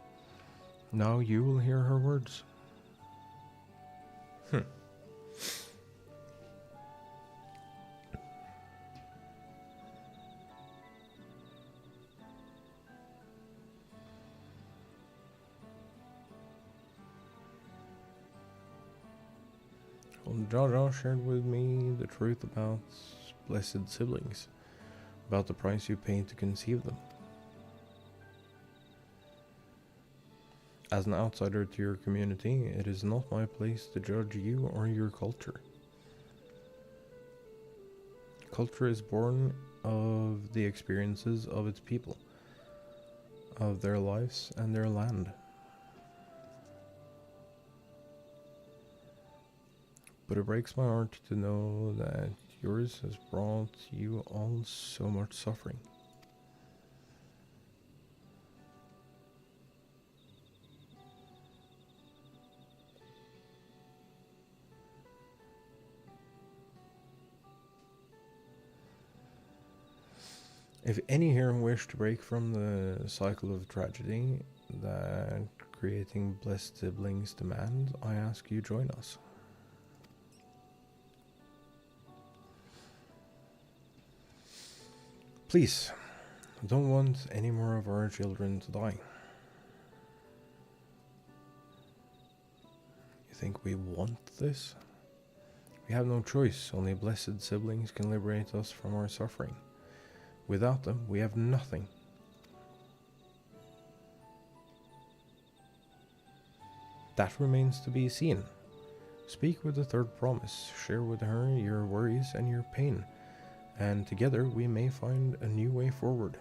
Now you will hear her words. Jaja shared with me the truth about blessed siblings, about the price you paid to conceive them. As an outsider to your community, it is not my place to judge you or your culture. Culture is born of the experiences of its people, of their lives and their land. But it breaks my heart to know that yours has brought you all so much suffering. If any here wish to break from the cycle of tragedy that creating blessed siblings demand, I ask you join us. Please, I don't want any more of our children to die. You think we want this? We have no choice, only blessed siblings can liberate us from our suffering. Without them, we have nothing. That remains to be seen. Speak with the third promise, share with her your worries and your pain, and together we may find a new way forward.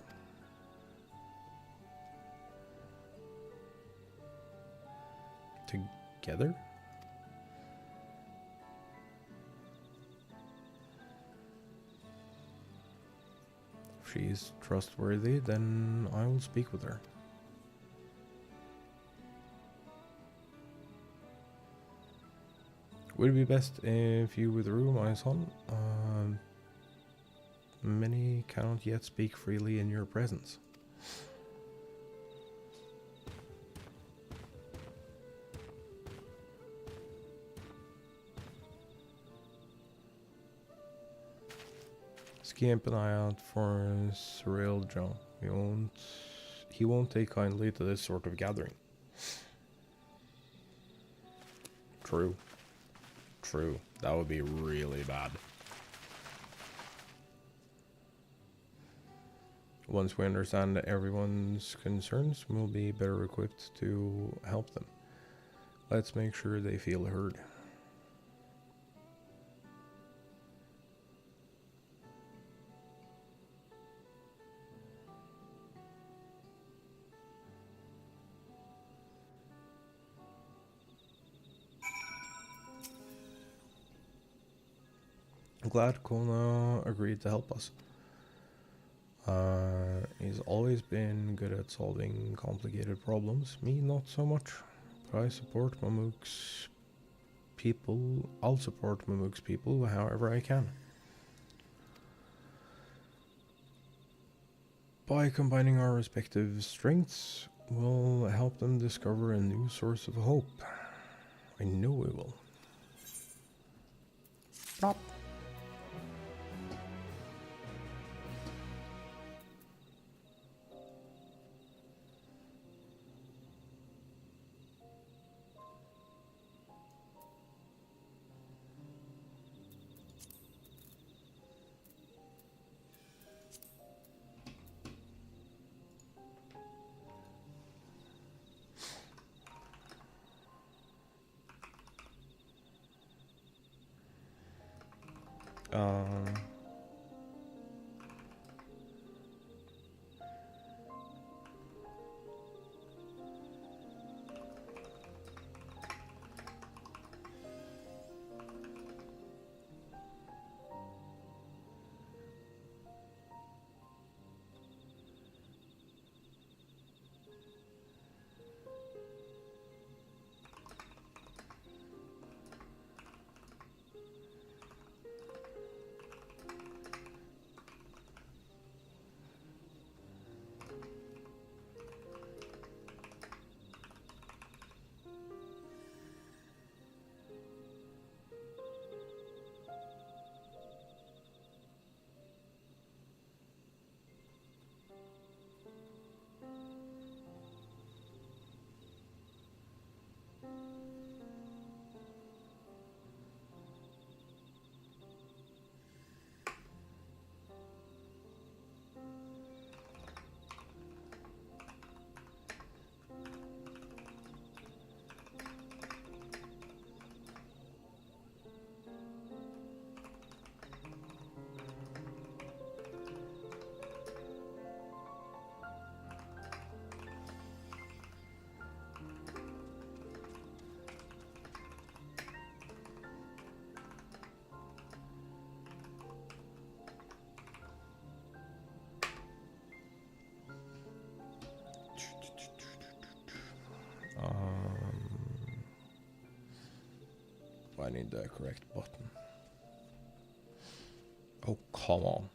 Together? If she is trustworthy, then I will speak with her. Would it be best if you withdrew, my son? Many cannot yet speak freely in your presence. Keep an eye out for Cyril John. He won't take kindly to this sort of gathering. True. True. That would be really bad. Once we understand everyone's concerns, we'll be better equipped to help them. Let's make sure they feel heard. I'm glad Kona agreed to help us. He's always been good at solving complicated problems. Me, not so much. But I support Mamuk's people. I'll support Mamuk's people however I can. By combining our respective strengths, we'll help them discover a new source of hope. I know we will. Stop. I need the correct button. Oh, come on.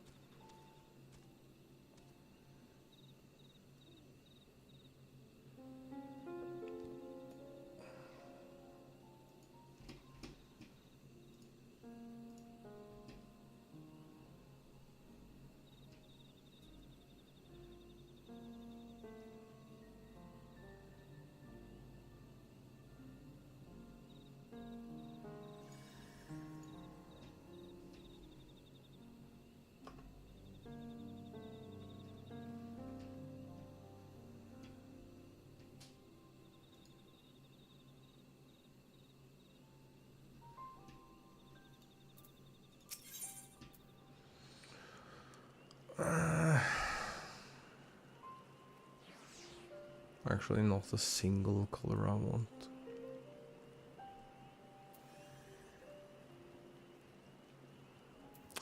Actually, not a single color I want.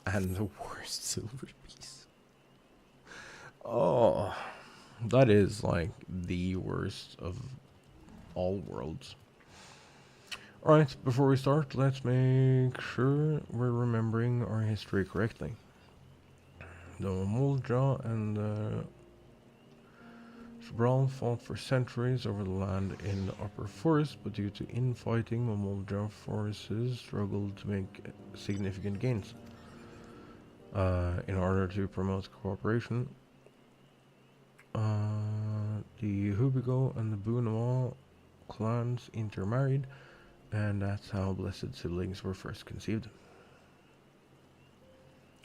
And the worst silver piece. Oh, that is like the worst of all worlds. Alright, before we start, let's make sure we're remembering our history correctly. The Moldja and the Schlatts fought for centuries over the land in the upper forest, but due to infighting, the Moldja forces struggled to make significant gains. In order to promote cooperation, the Hubigo and the Bunama clans intermarried, and that's how blessed siblings were first conceived.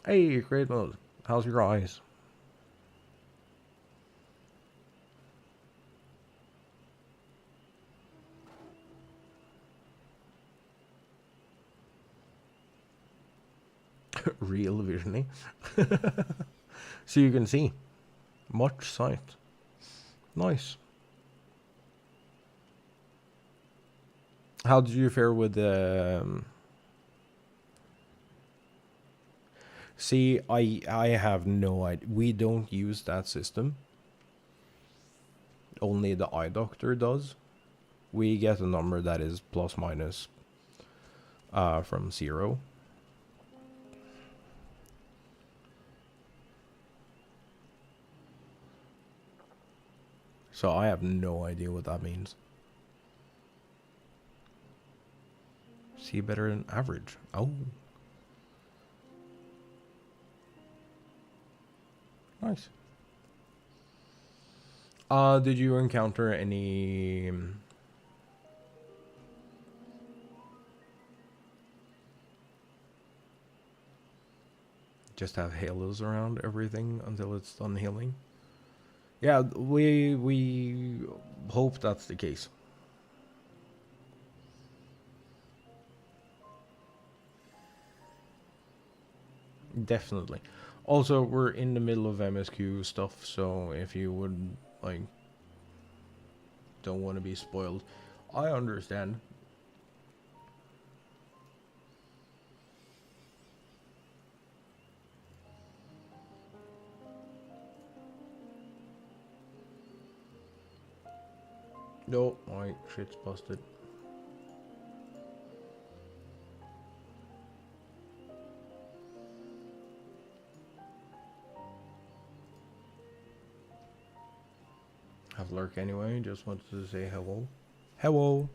Hey, great mode. How's your eyes? Real visioning. So you can see. Much sight. Nice. How did you fare with the... See, I have no idea. We don't use that system. Only the eye doctor does. We get a number that is plus minus from 0. So I have no idea what that means. See better than average. Oh. Nice. Did you encounter any... just have halos around everything until it's done healing? Yeah, we hope that's the case. Definitely. Also, we're in the middle of MSQ stuff, so if you would, like, don't want to be spoiled, I understand. No, my shit's busted. Have lurk anyway, just wanted to say hello. Hello!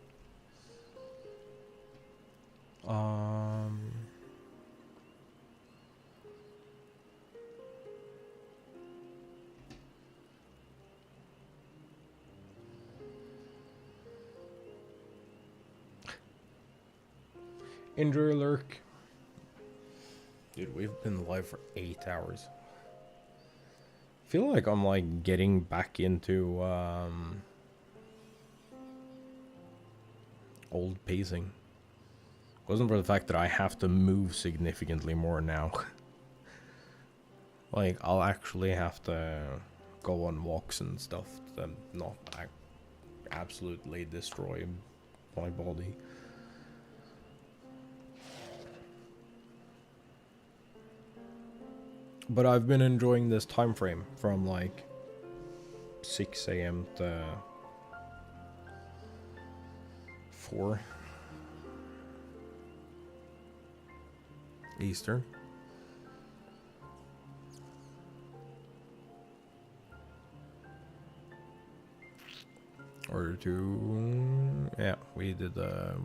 Injury lurk. Dude, we've been live for 8 hours. Feel like I'm like getting back into old pacing. Wasn't for the fact that I have to move significantly more now. Like, I'll actually have to go on walks and stuff to not absolutely destroy my body. But I've been enjoying this time frame from like 6 AM to 4. Eastern. Order to, yeah, we did,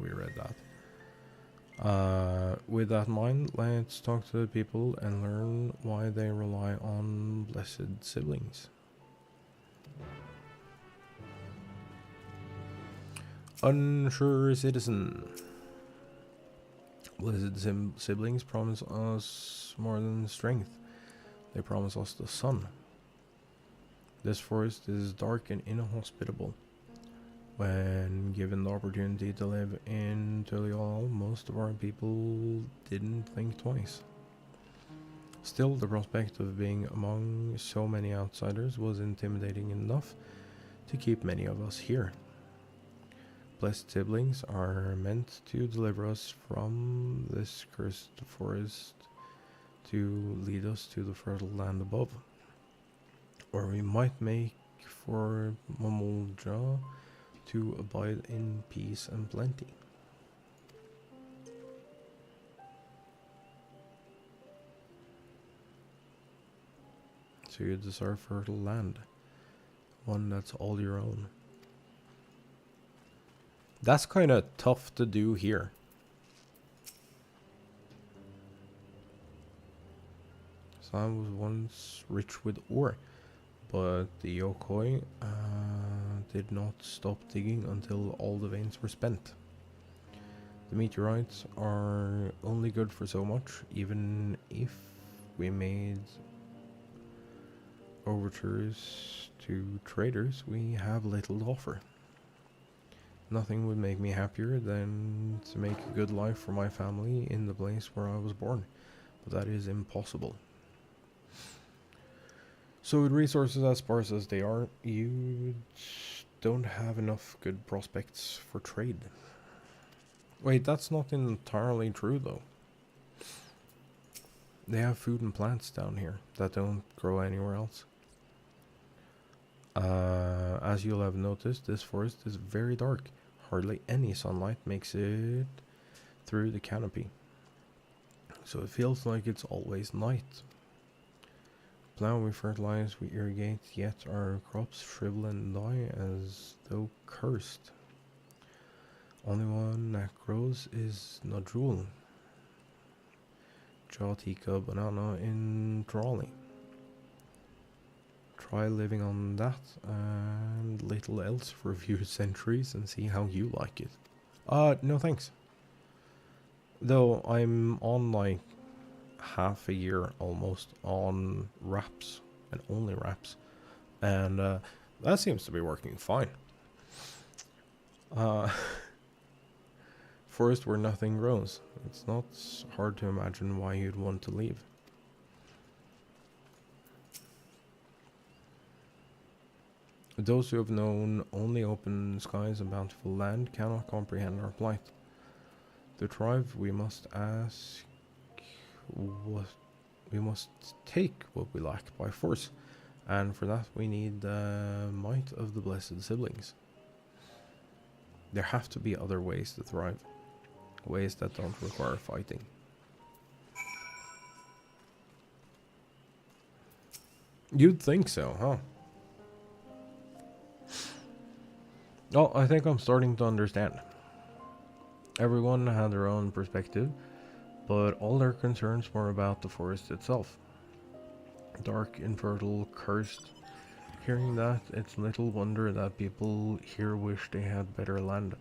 we read that. With that in mind, let's talk to the people and learn why they rely on blessed siblings. Unsure citizen. Blessed siblings promise us more than strength. They promise us the sun. This forest is dark and inhospitable. When given the opportunity to live in Tulial, most of our people didn't think twice. Still, the prospect of being among so many outsiders was intimidating enough to keep many of us here. Blessed siblings are meant to deliver us from this cursed forest to lead us to the fertile land above, or we might make for Momolja to abide in peace and plenty. So you deserve fertile land, one that's all your own. That's kind of tough to do here. So I was once rich with ore, but the Yokoi did not stop digging until all the veins were spent. The meteorites are only good for so much, even if we made overtures to traders, we have little to offer. Nothing would make me happier than to make a good life for my family in the place where I was born, but that is impossible. So with resources as sparse as they are, you don't have enough good prospects for trade. Wait, that's not entirely true though. They have food and plants down here that don't grow anywhere else. As you'll have noticed, this forest is very dark. Hardly any sunlight makes it through the canopy. So it feels like it's always night. Plow, we fertilize, we irrigate, yet our crops shrivel and die as though cursed. Only one that grows is Najul, Jatika banana in Drawley. Try living on that and little else for a few centuries and see how you like it. No thanks. Though I'm on like half a year almost on wraps and only wraps, and that seems to be working fine. Forest where nothing grows. It's not hard to imagine why you'd want to leave. Those who have known only open skies and bountiful land cannot comprehend our plight. To thrive, we must ask what we must take what we lack by force, and for that we need the might of the blessed siblings. There have to be other ways to thrive, ways that don't require fighting. You'd think so, huh? Oh, I think I'm starting to understand. Everyone had their own perspective, but all their concerns were about the forest itself. Dark, infertile, cursed. Hearing that, it's little wonder that people here wish they had better land.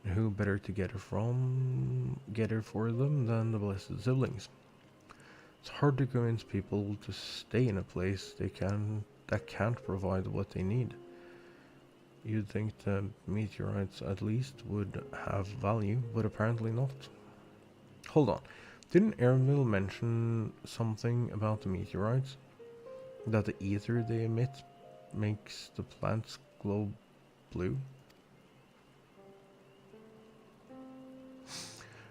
And who better to get it for them than the blessed siblings? It's hard to convince people to stay in a place that can't provide what they need. You'd think the meteorites at least would have value, but apparently not. Hold on, didn't Ervil mention something about the meteorites? That the ether they emit makes the plants glow blue?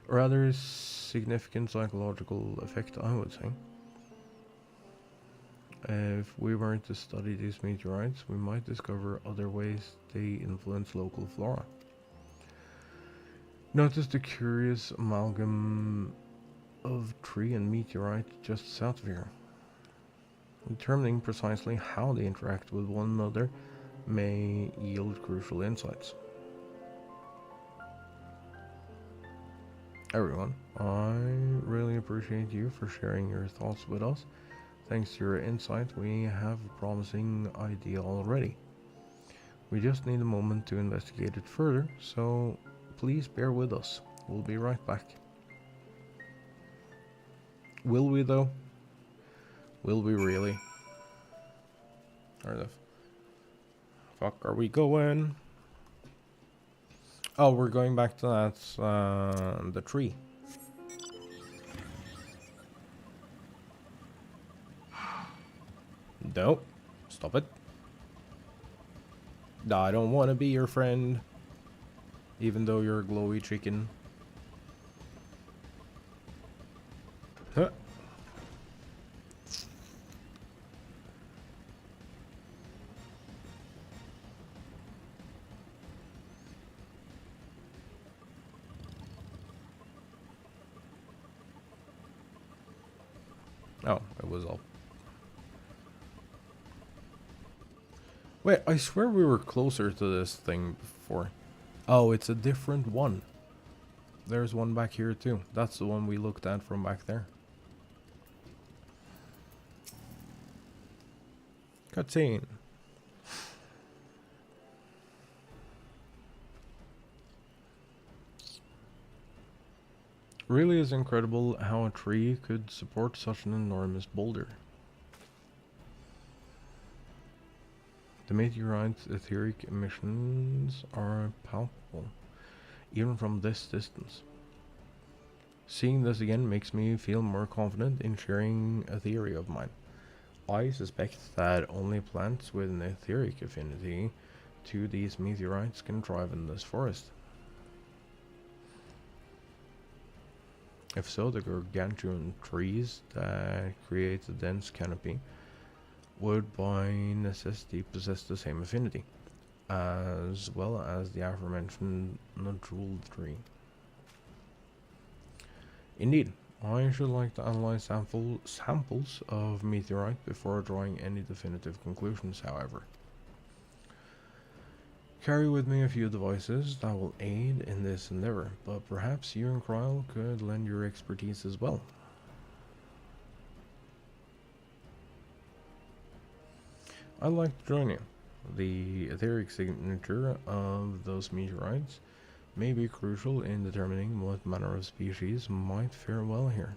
A rather significant psychological effect, I would say. If we were to study these meteorites, we might discover other ways they influence local flora. Notice the curious amalgam of tree and meteorite just south of here. Determining precisely how they interact with one another may yield crucial insights. Everyone, I really appreciate you for sharing your thoughts with us. Thanks to your insight, we have a promising idea already. We just need a moment to investigate it further, so please bear with us. We'll be right back. Will we though? Will we really? Where the fuck are we going? Oh, we're going back to that, the tree. No, stop it. I don't want to be your friend, even though you're a glowy chicken. Huh. Oh, it was all. Wait, I swear we were closer to this thing before. Oh, it's a different one. There's one back here too. That's the one we looked at from back there. Cutscene. Really is incredible how a tree could support such an enormous boulder. The meteorite's etheric emissions are palpable, even from this distance. Seeing this again makes me feel more confident in sharing a theory of mine. I suspect that only plants with an etheric affinity to these meteorites can thrive in this forest. If so, the gargantuan trees that create a dense canopy would by necessity possess the same affinity, as well as the aforementioned jewel tree. Indeed, I should like to analyze samples of meteorite before drawing any definitive conclusions, however. Carry with me a few devices that will aid in this endeavor, but perhaps you and Kryl could lend your expertise as well. I'd like to join you. The etheric signature of those meteorites may be crucial in determining what manner of species might fare well here.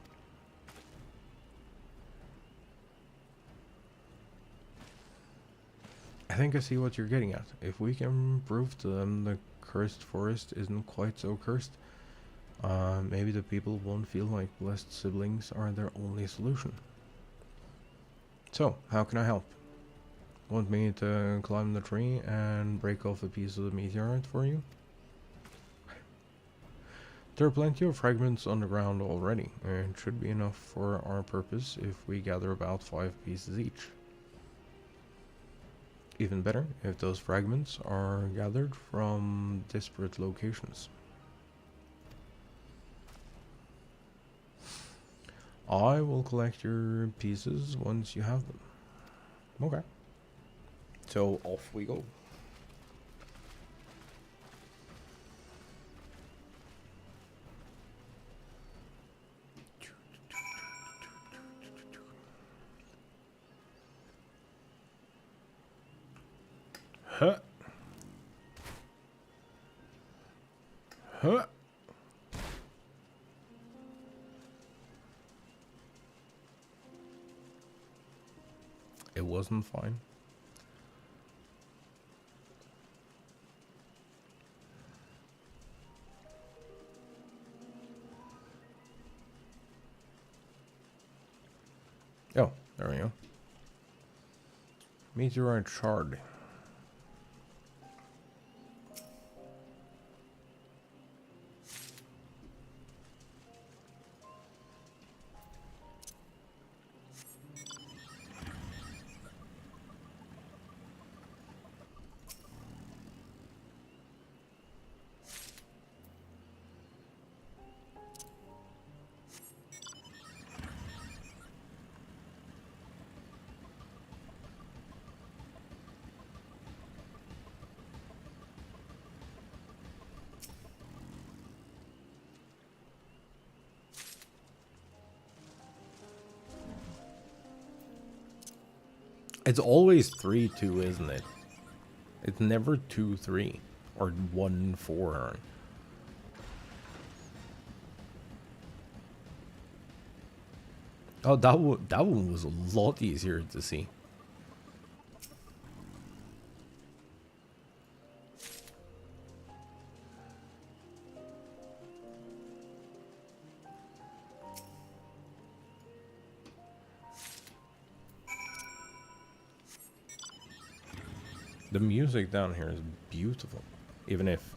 I think I see what you're getting at. If we can prove to them the cursed forest isn't quite so cursed, maybe the people won't feel like blessed siblings are their only solution. So, how can I help? Want me to climb the tree and break off a piece of the meteorite for you? There are plenty of fragments on the ground already, and it should be enough for our purpose if we gather about 5 pieces each. Even better if those fragments are gathered from disparate locations. I will collect your pieces once you have them. Okay. So off we go. Huh. Huh. It wasn't fine. Oh, there we go. Meteorite shard. It's always 3-2, isn't it? It's never 2-3 or 1-4. Oh, that one was a lot easier to see. The music down here is beautiful, even if,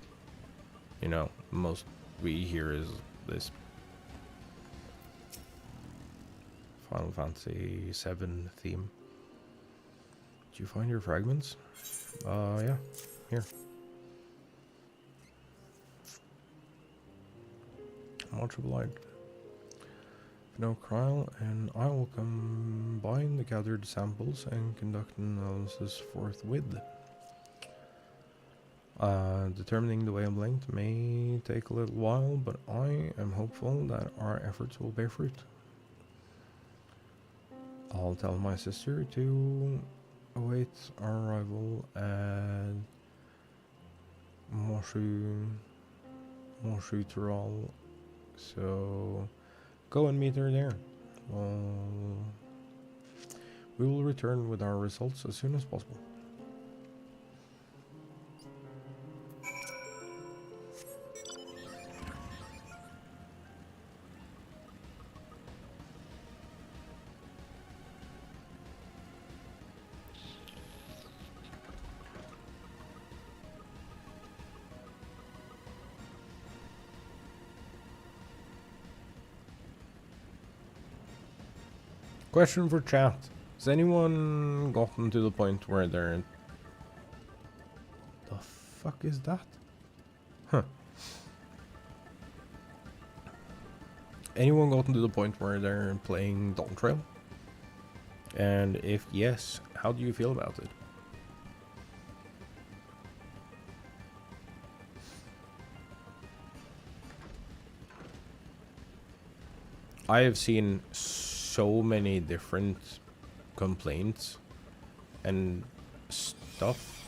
you know, most we hear is this Final Fantasy VII theme. Did you find your fragments? Yeah, here. Much obliged. No trial, and I will combine the gathered samples and conduct an analysis forthwith. Determining the wavelength may take a little while, but I am hopeful that our efforts will bear fruit. I'll tell my sister to await our arrival at Montreal, so go and meet her there. We will return with our results as soon as possible. Question for chat. Has anyone gotten to the point where they're... The fuck is that? Huh. Anyone gotten to the point where they're playing DAWNTWAIL? And if yes, how do you feel about it? I have seen so many different complaints and stuff.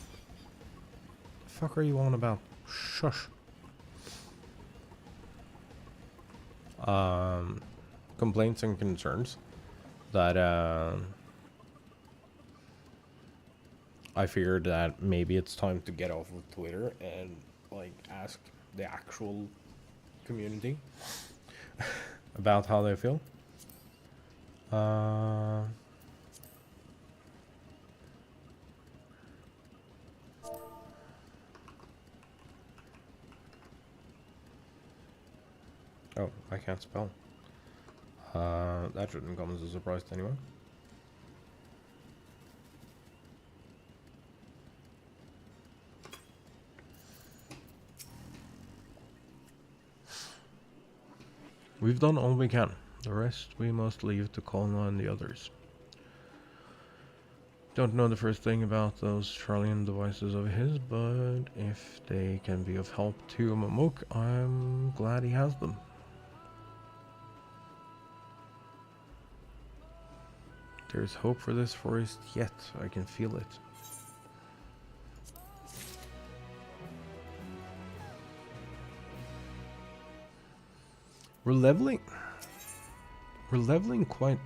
The fuck are you on about? Shush. Complaints and concerns that I figured that maybe it's time to get off of Twitter and like ask the actual community about how they feel. Oh, I can't spell. That shouldn't come as a surprise to anyone. We've done all we can. The rest we must leave to call on the others. Don't know the first thing about those Charlian devices of his, but if they can be of help to Momok, I'm glad he has them. There's hope for this forest yet. I can feel it. We're leveling quite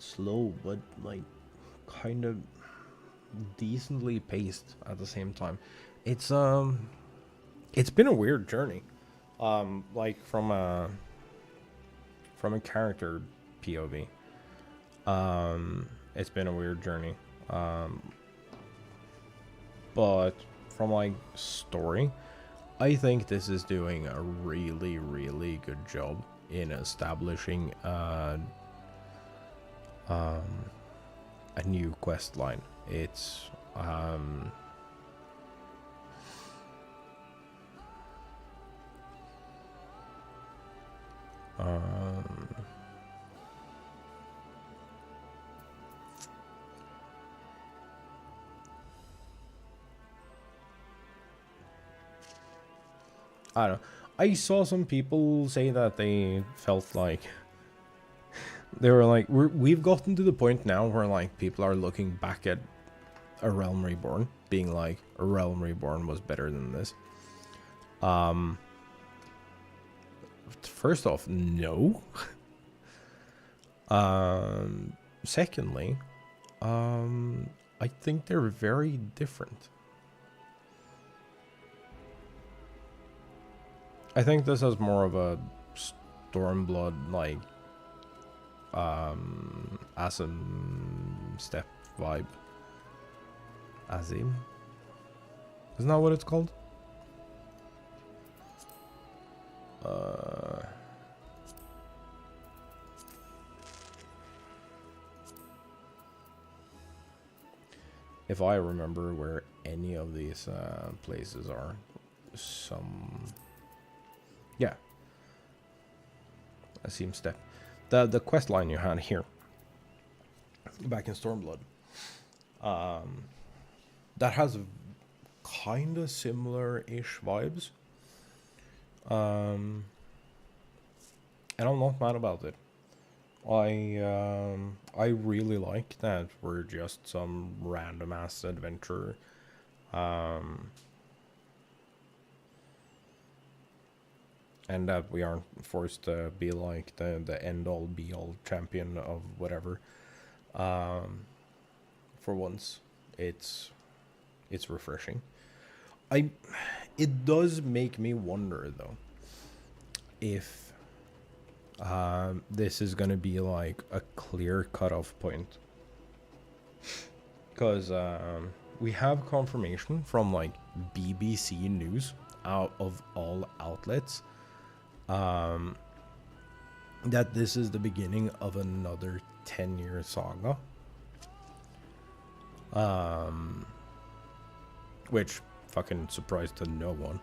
slow, but like kind of decently paced at the same time. It's been a weird journey. Like from a character POV. It's been a weird journey. But from like story, I think this is doing a really, really good job in establishing a new quest line. It's I don't know. I saw some people say that they felt like They were like, we've gotten to the point now where like people are looking back at A Realm Reborn, being like, A Realm Reborn was better than this. First off, no. Secondly, I think they're very different. I think this has more of a Stormblood, like, Asim step vibe. Azim? Isn't that what it's called? If I remember where any of these places are, yeah, Azim step. The quest line you had here, back in Stormblood, that has kind of similar-ish vibes, and I'm not mad about it. I really like that we're just some random ass adventure, and that we aren't forced to be like the end-all be-all champion of whatever. For once, it's refreshing. It does make me wonder though if this is gonna be like a clear cutoff point, because we have confirmation from like BBC News, out of all outlets, that this is the beginning of another 10-year saga, which fucking surprised to no one.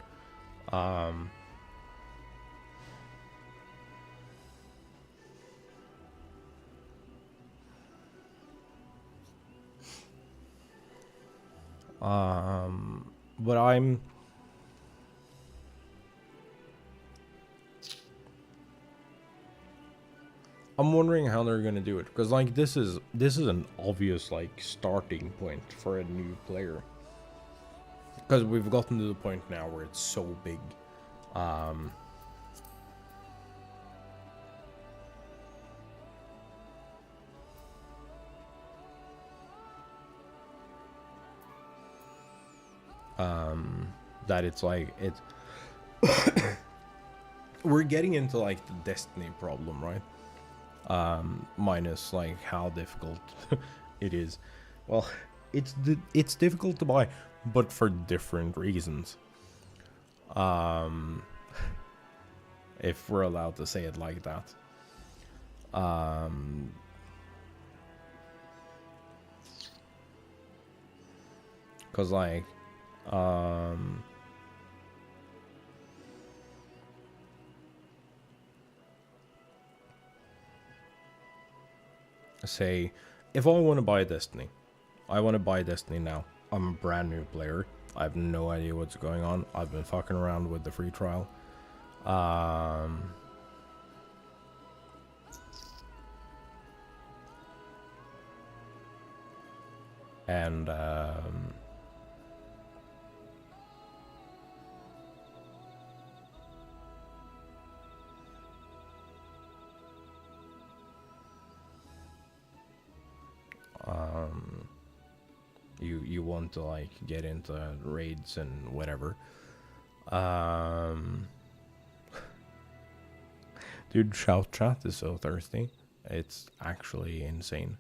But I'm wondering how they're gonna do it, because like this is an obvious like starting point for a new player, because we've gotten to the point now where it's so big. That it's like it's we're getting into like the Destiny problem, right? Minus like how difficult it is. Well, it's difficult to buy, but for different reasons. If we're allowed to say it like that. Cause like say if I want to buy Destiny, I want to buy Destiny now. I'm a brand new player. I have no idea what's going on. I've been fucking around with the free trial. And you want to like get into raids and whatever. Dude, shout chat is so thirsty. It's actually insane.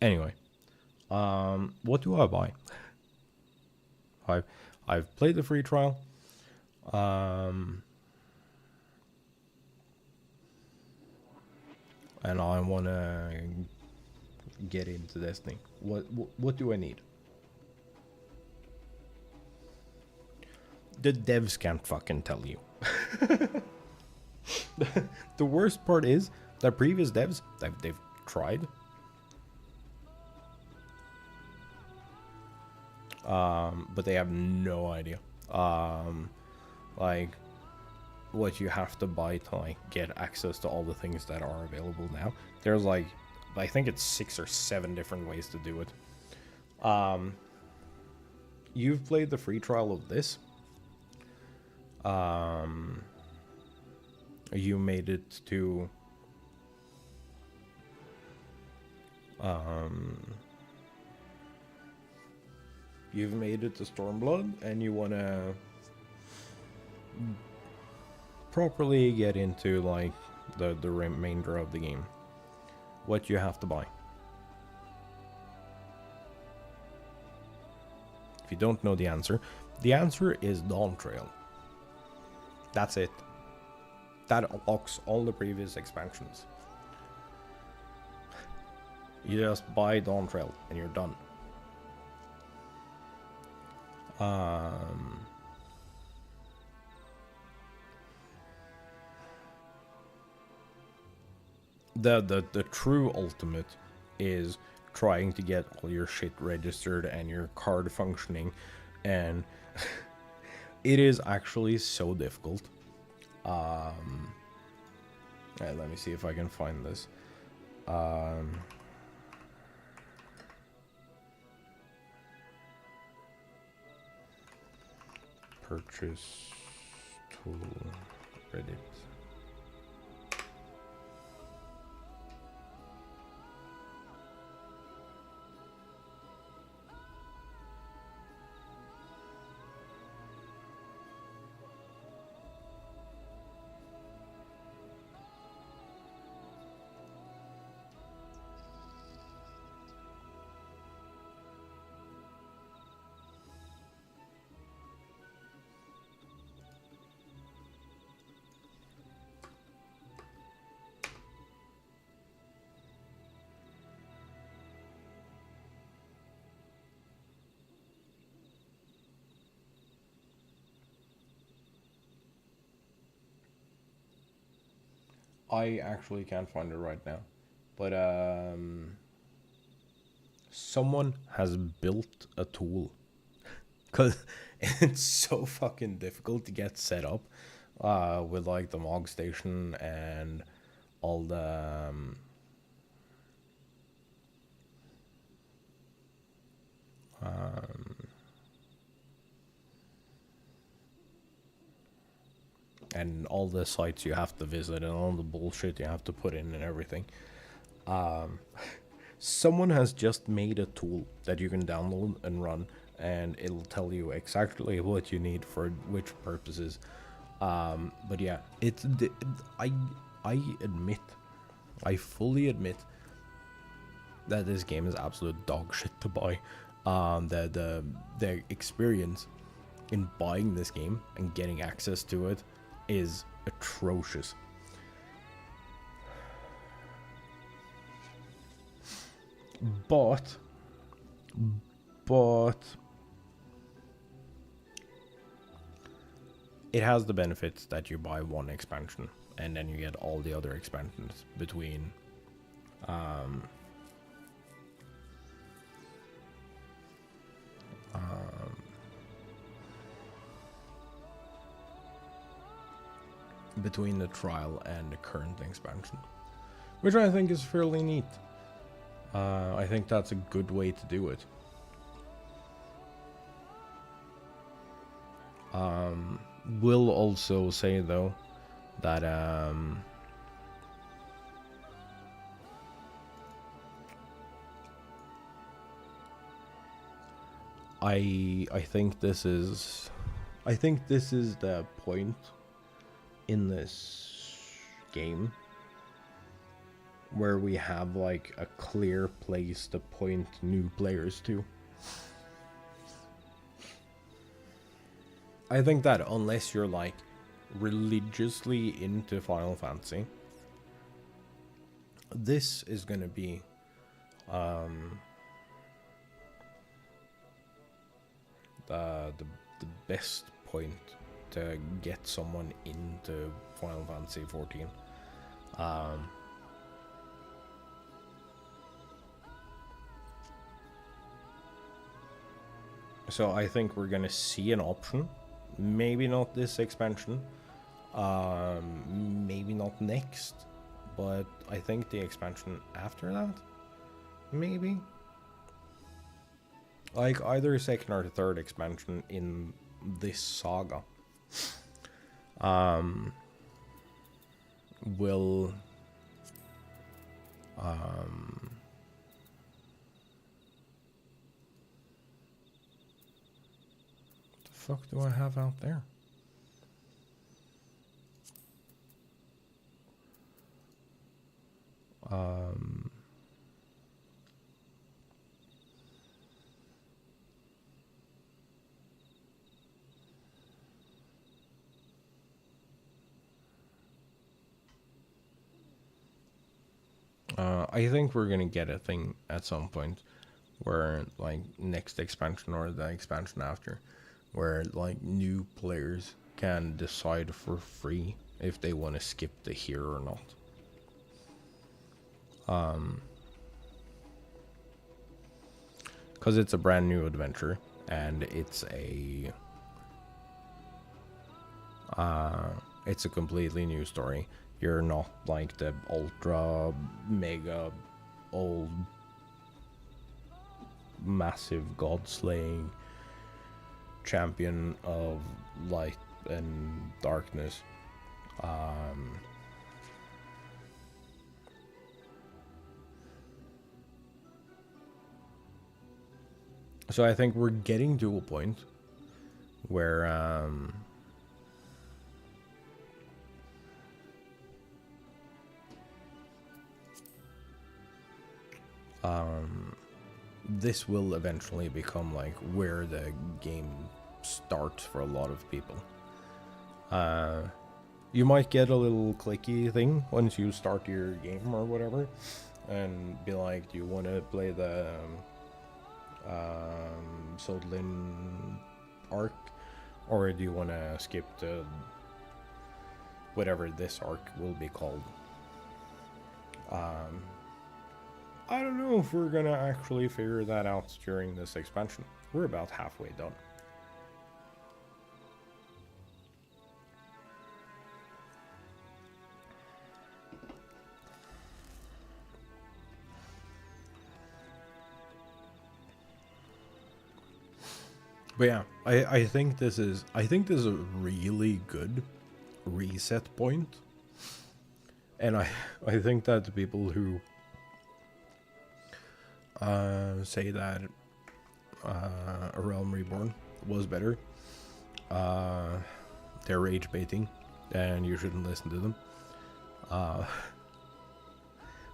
Anyway, what do I buy? I've played the free trial. And I want to get into Destiny. What do I need? The devs can't fucking tell you. The worst part is that previous devs, they've tried. But they have no idea. Like, what you have to buy to like get access to all the things that are available now. There's like, I think it's 6 or 7 different ways to do it. You've played the free trial of this. You made it to you've made it to Stormblood, and you want to properly get into like the remainder of the game. What you have to buy. If you don't know the answer is DAWNTWAIL. That's it. That unlocks all the previous expansions. You just buy DAWNTWAIL and you're done. The true ultimate is trying to get all your shit registered and your card functioning, and it is actually so difficult. Let me see if I can find this. Purchase tool Reddit. I actually can't find it right now, but someone has built a tool, because it's so fucking difficult to get set up with like the MOG station and all the and all the sites you have to visit and all the bullshit you have to put in and everything. Someone has just made a tool that you can download and run, and it'll tell you exactly what you need for which purposes. But yeah, it's I fully admit that this game is absolute dog shit to buy. The experience in buying this game and getting access to it is atrocious. But it has the benefits that you buy one expansion and then you get all the other expansions between between the trial and the current expansion, which I think is fairly neat. I think that's a good way to do it. Will also say though that I think this is the point in this game where we have like a clear place to point new players to. I think that unless you're like religiously into Final Fantasy, this is gonna be the best point to get someone into Final Fantasy 14. So I think we're gonna see an option. Maybe not this expansion. Maybe not next. But I think the expansion after that? Maybe? Like either second or third expansion in this saga. Will what the fuck do I have out there? I think we're gonna get a thing at some point where, like, next expansion or the expansion after, where like new players can decide for free if they want to skip the hero or not. Because it's a brand new adventure and it's a completely new story. You're not like the ultra mega old massive god slaying champion of light and darkness. So I think we're getting to a point where this will eventually become like where the game starts for a lot of people. You might get a little clicky thing once you start your game or whatever, and be like, do you want to play the Sodlin arc, or do you want to skip to whatever this arc will be called? I don't know if we're gonna actually figure that out during this expansion. We're about halfway done. But yeah, I think this is a really good reset point. And I think that the people who say that A Realm Reborn was better, they're rage baiting, and you shouldn't listen to them.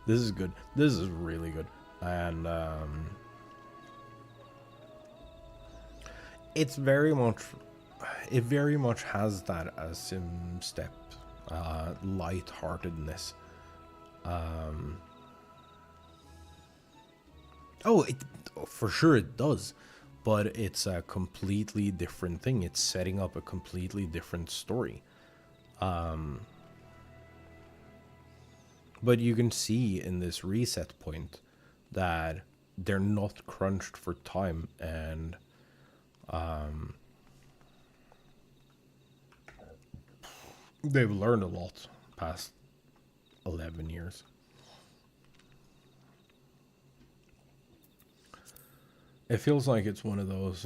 This is good. This is really good, and it very much has that sim step lightheartedness. For sure it does, but it's a completely different thing. It's setting up a completely different story. But you can see in this reset point that they're not crunched for time, and they've learned a lot past 11 years. It feels like it's one of those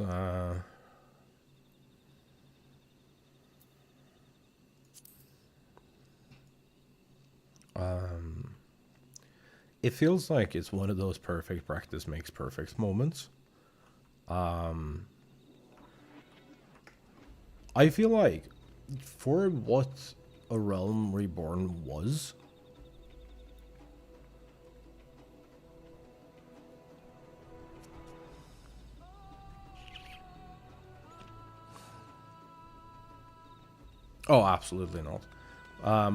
it feels like it's one of those perfect practice makes perfect moments. I feel like for what A Realm Reborn was, oh, absolutely not.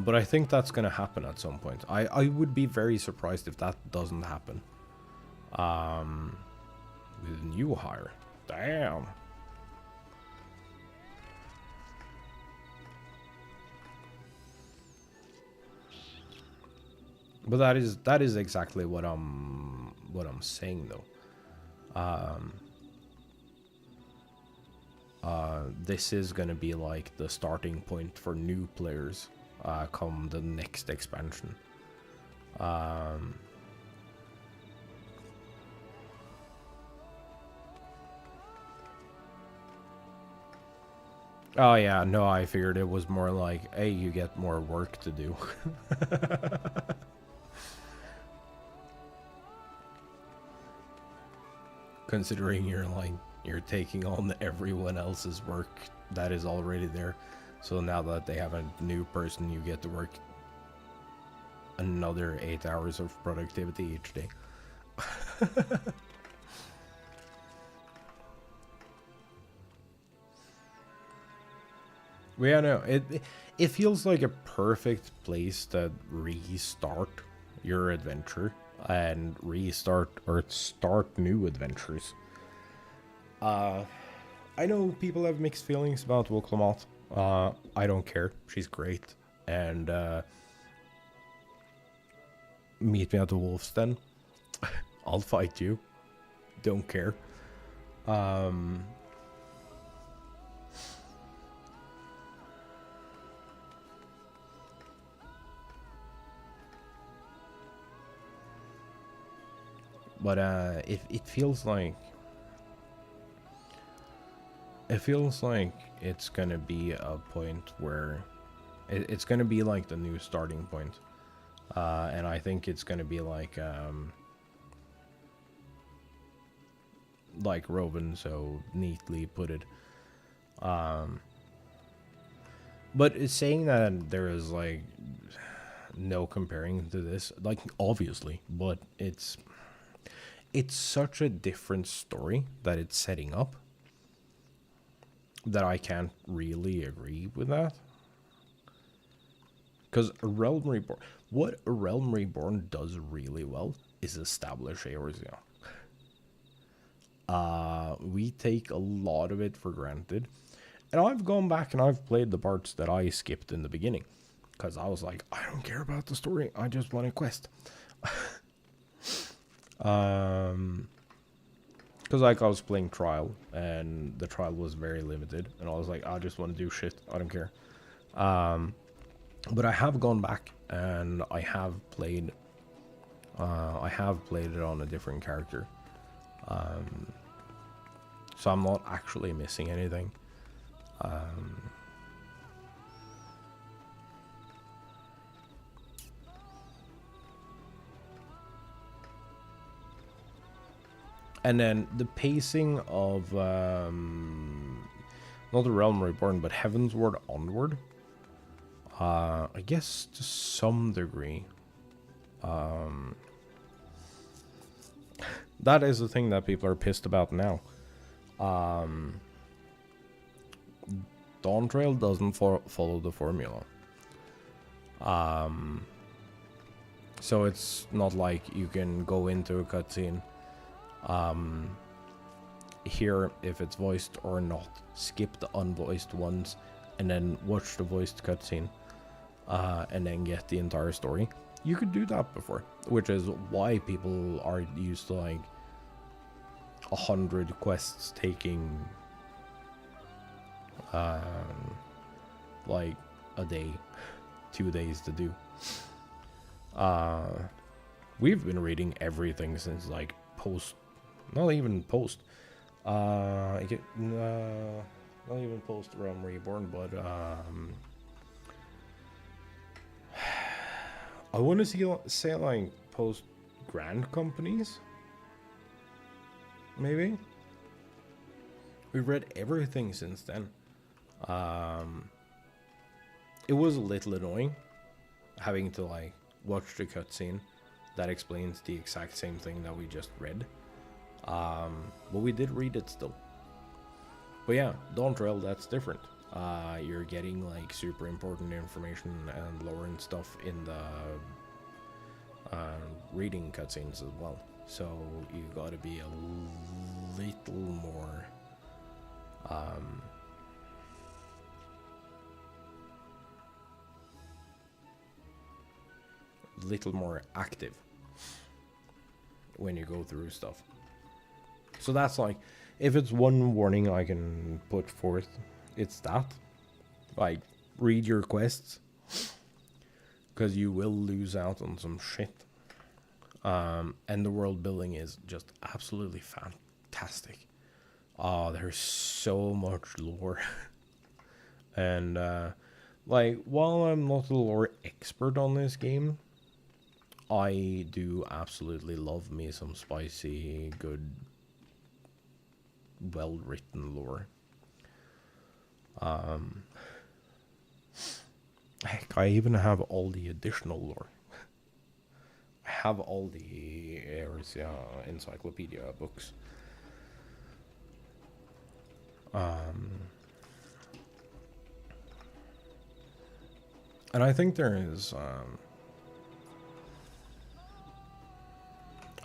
But I think that's going to happen at some point. I would be very surprised if that doesn't happen. With a new hire. Damn. But that is exactly what I'm saying though. This is gonna be like the starting point for new players come the next expansion. Oh yeah, no, I figured it was more like, hey, you get more work to do. Considering you're taking on everyone else's work that is already there. So now that they have a new person, you get to work another 8 hours of productivity each day. Well, yeah, no, it feels like a perfect place to restart your adventure and restart or start new adventures. I know people have mixed feelings about Woklamat. I don't care. She's great. And meet me at the Wolf's Den. I'll fight you. Don't care. But it feels like it's gonna be a point where it's gonna be like the new starting point, and I think it's gonna be like Rovan so neatly put it. But it's saying that there is like no comparing to this, like obviously, but it's such a different story that it's setting up that I can't really agree with that. Because A Realm Reborn, what A Realm Reborn does really well is establish Eorzea. We take a lot of it for granted. And I've gone back and I've played the parts that I skipped in the beginning. Because I was like, I don't care about the story, I just want a quest. Because like I was playing Trial, and the Trial was very limited, and I was like, I just want to do shit, I don't care. But I have gone back, and I have played it on a different character. So I'm not actually missing anything. And then the pacing of not The Realm Reborn, but Heavensward Onward, I guess to some degree, that is the thing that people are pissed about now. DAWNTWAIL doesn't follow the formula. So it's not like you can go into a cutscene, hear if it's voiced or not, skip the unvoiced ones, and then watch the voiced cutscene, and then get the entire story. You could do that before, which is why people are used to like 100 quests taking like a day, 2 days to do. We've been reading everything since like not even post Realm Reborn, but I want to say like post Grand Companies, maybe. We've read everything since then. It was a little annoying having to like watch the cutscene that explains the exact same thing that we just read. But we did read it still. But yeah, DAWNTWAIL, that's different. You're getting like super important information and lore and stuff in the reading cutscenes as well. So you gotta be a little more little more active when you go through stuff. So that's like, if it's one warning I can put forth, it's that. Like, read your quests, because you will lose out on some shit. And the world building is just absolutely fantastic. There's so much lore. And like, while I'm not a lore expert on this game, I do absolutely love me some spicy, good, well-written lore. Heck, I even have all the additional lore. I have all the Eritrea encyclopedia books. And I think there is,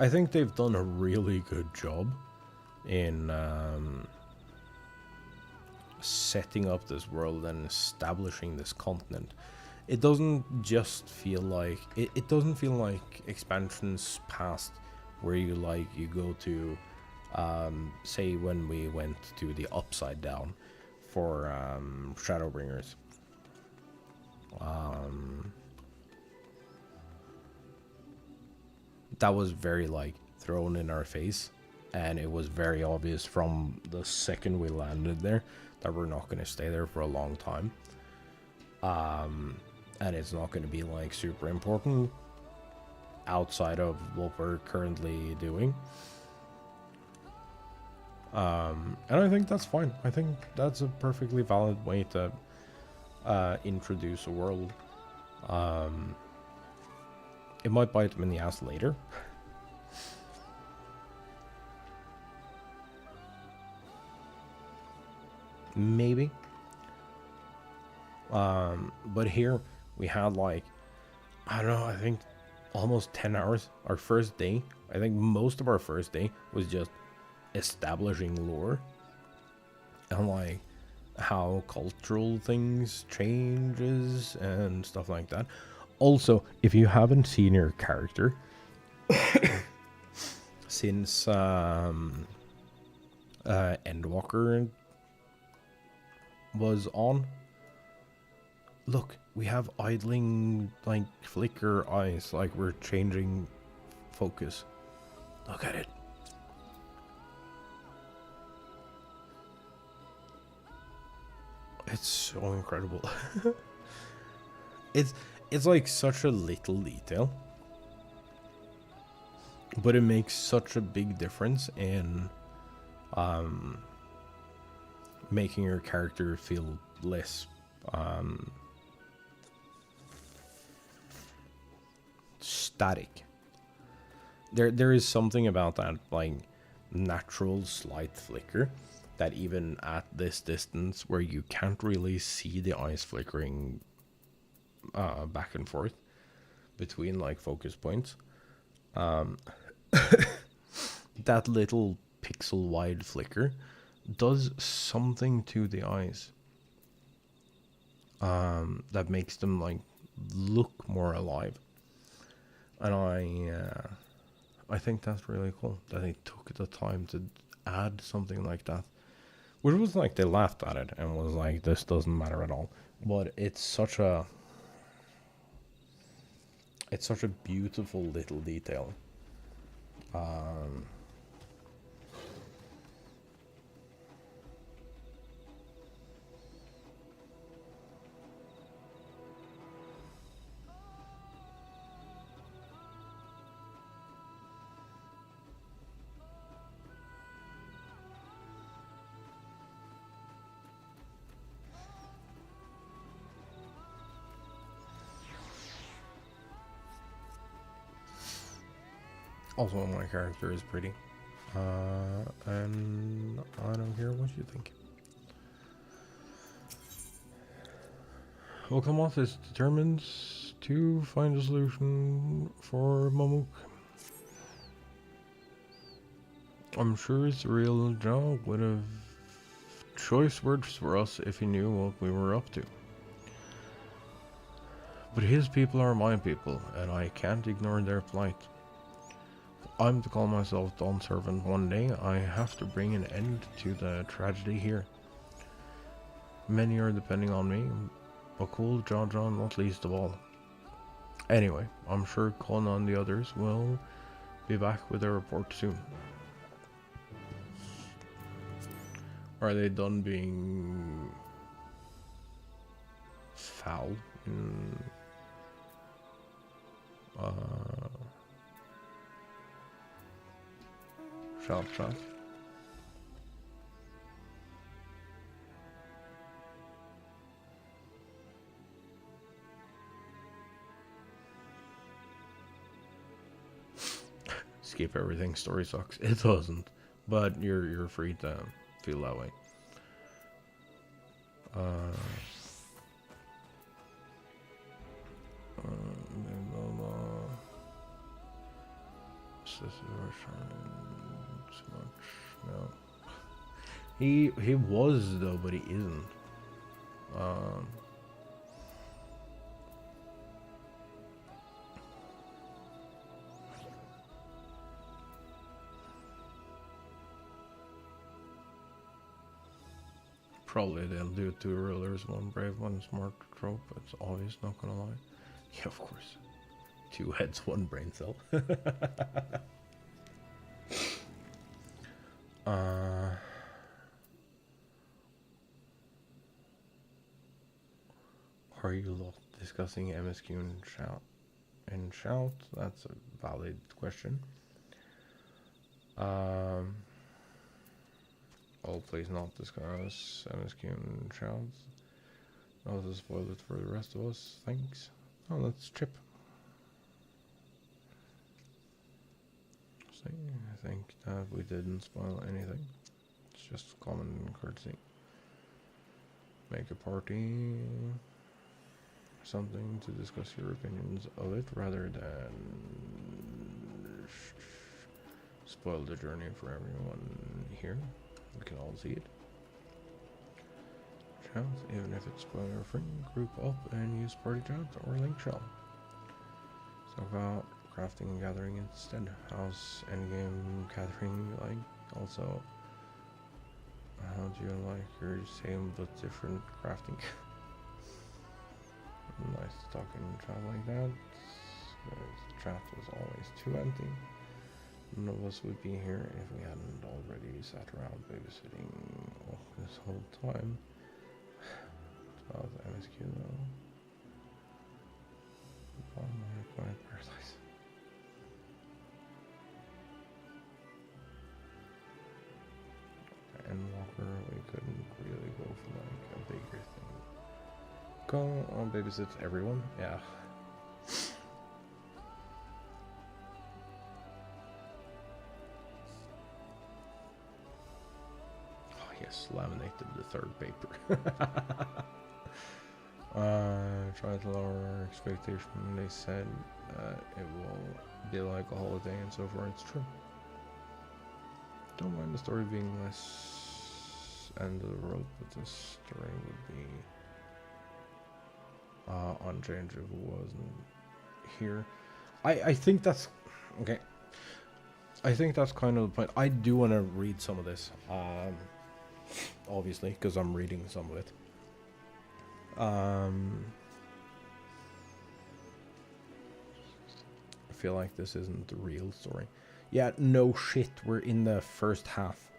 I think they've done a really good job in setting up this world and establishing this continent. It doesn't just feel like, it doesn't feel like expansions past where you go to, say when we went to the Upside Down for Shadowbringers. That was very like thrown in our face, and it was very obvious from the second we landed there that we're not going to stay there for a long time. And it's not going to be like super important outside of what we're currently doing. And I think that's fine. I think that's a perfectly valid way to introduce a world. It might bite them in the ass later. Maybe. But here we had like, I don't know, I think almost 10 hours. Our first day, I think most of our first day was just establishing lore and like how cultural things changes and stuff like that. Also, if you haven't seen your character since Endwalker was on, look, we have idling like flicker eyes, like we're changing focus. Look at it. It's so incredible. It's like such a little detail, but it makes such a big difference in making your character feel less static. There is something about that like natural slight flicker that even at this distance where you can't really see the eyes flickering back and forth between like focus points, that little pixel wide flicker does something to the eyes that makes them like look more alive. And I think that's really cool that they took the time to add something like that. Which was like, they laughed at it and was like, this doesn't matter at all. But it's such a beautiful little detail. Also, my character is pretty. And I don't care what you think. Okamoth is determined to find a solution for Mamuk. I'm sure it's a real job would have choice words for us if he knew what we were up to. But his people are my people, and I can't ignore their plight. If I'm to call myself Dawn Servant one day, I have to bring an end to the tragedy here. Many are depending on me, Bakul, Jaja not least of all. Anyway, I'm sure Kona and the others will be back with their report soon. Are they done being foul in Schlatts? Skip everything. Story sucks. It doesn't, but you're free to feel that way. No. He was though, but he isn't. Probably they'll do 2 rulers, 1 brave, 1 smart trope. It's obvious, not gonna lie. Yeah, of course. 2 heads, 1 brain cell. Are you lot discussing MSQ and shout? That's a valid question. Oh, please not discuss MSQ and shouts. I'll just spoil it for the rest of us. Thanks. Oh, that's Chip. See, I think that we didn't spoil anything. It's just common courtesy. Make a party. Something to discuss your opinions of it rather than spoil the journey for everyone here. We can all see it. Chat, even if it's spoiler free, group up and use party chat or link shell. So about crafting and gathering instead. How's endgame gathering like? Also, how do you like your same but different crafting? Nice to talk in chat like that. The chat was always too empty. None of us would be here if we hadn't already sat around babysitting this whole time. It's about the MSQ though. Bottom of the quiet paradise. And Walker, we couldn't really go for like a bigger thing. Go on babysit everyone? Yeah. Yes, laminated the 3rd paper. Tried to lower our expectation. They said it will be like a holiday, and so far it's true. Don't mind the story being less end of the road, but this story would be unchanged if it wasn't here. I think that's okay. I think that's kind of the point. I do want to read some of this. Obviously, because I'm reading some of it. I feel like this isn't the real story. Yeah, no shit, we're in the first half.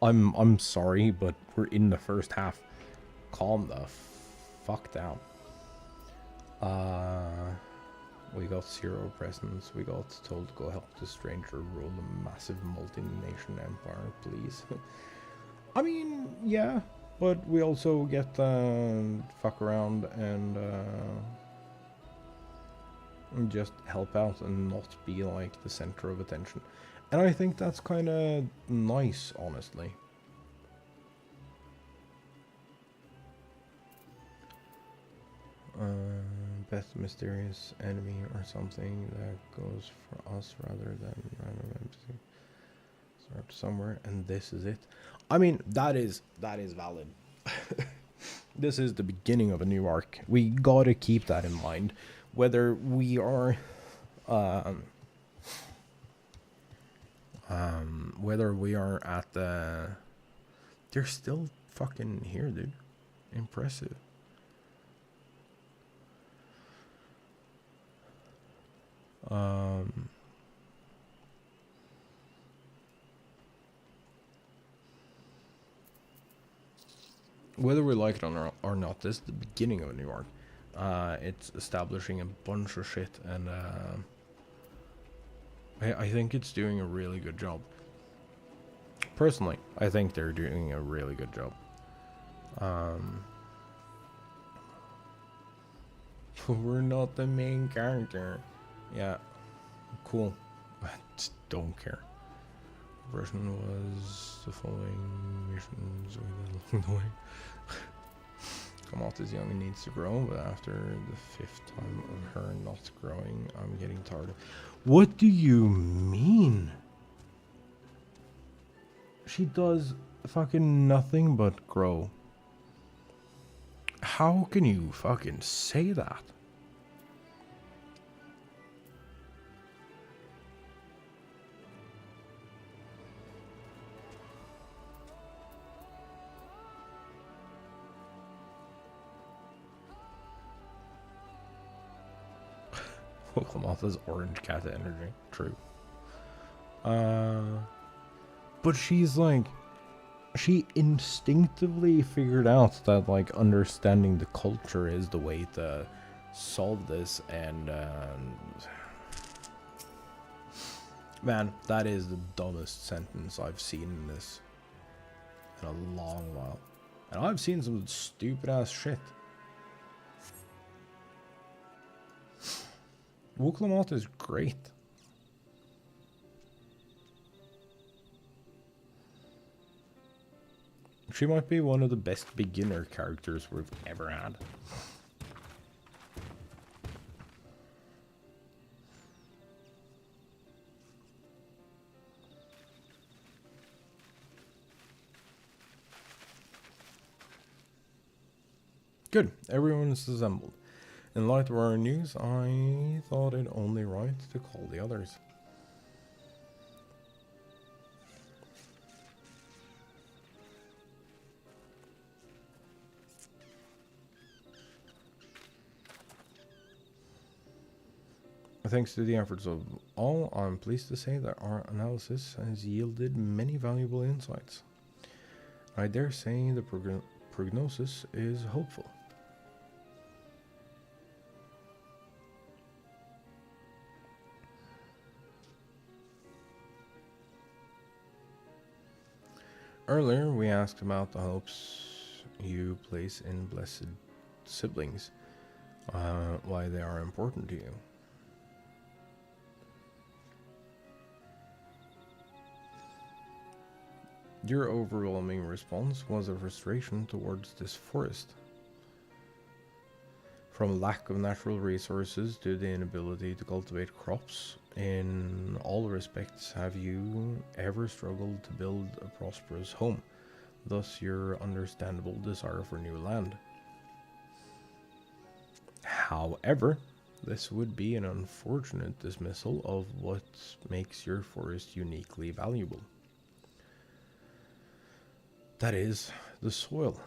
I'm sorry, but we're in the first half. Calm the fuck down. We got 0 presents. We got told to go help the stranger rule a massive multi-nation empire, please. I mean, yeah, but we also get fuck around and just help out and not be like the center of attention. And I think that's kind of nice, honestly. Best mysterious enemy or something that goes for us rather than random NPC. Start somewhere, and this is it. I mean, that is valid. This is the beginning of a new arc. We gotta keep that in mind. Whether we are at the... They're still fucking here, dude. Impressive. Whether we like it or not, this is the beginning of a new arc. It's establishing a bunch of shit, and I think it's doing a really good job. Personally, I think they're doing a really good job. We're not the main character. Yeah, cool. I just don't care. Version was the following missions along the way. Kamat is young and needs to grow, but after the 5th time of her not growing, I'm getting tired. What do you mean? She does fucking nothing but grow. How can you fucking say that? Klamoth's orange cat energy. True. But she's like... She instinctively figured out that, like, understanding the culture is the way to solve this, and... man, that is the dumbest sentence I've seen in this in a long while. And I've seen some stupid-ass shit. Wuklamot is great. She might be one of the best beginner characters we've ever had. Good, everyone is assembled. In light of our news, I thought it only right to call the others. Thanks to the efforts of all, I'm pleased to say that our analysis has yielded many valuable insights. I dare say the prognosis is hopeful. Earlier, we asked about the hopes you place in blessed siblings, why they are important to you. Your overwhelming response was a frustration towards this forest. From lack of natural resources to the inability to cultivate crops, in all respects have you ever struggled to build a prosperous home, thus your understandable desire for new land. However, this would be an unfortunate dismissal of what makes your forest uniquely valuable. That is, the soil.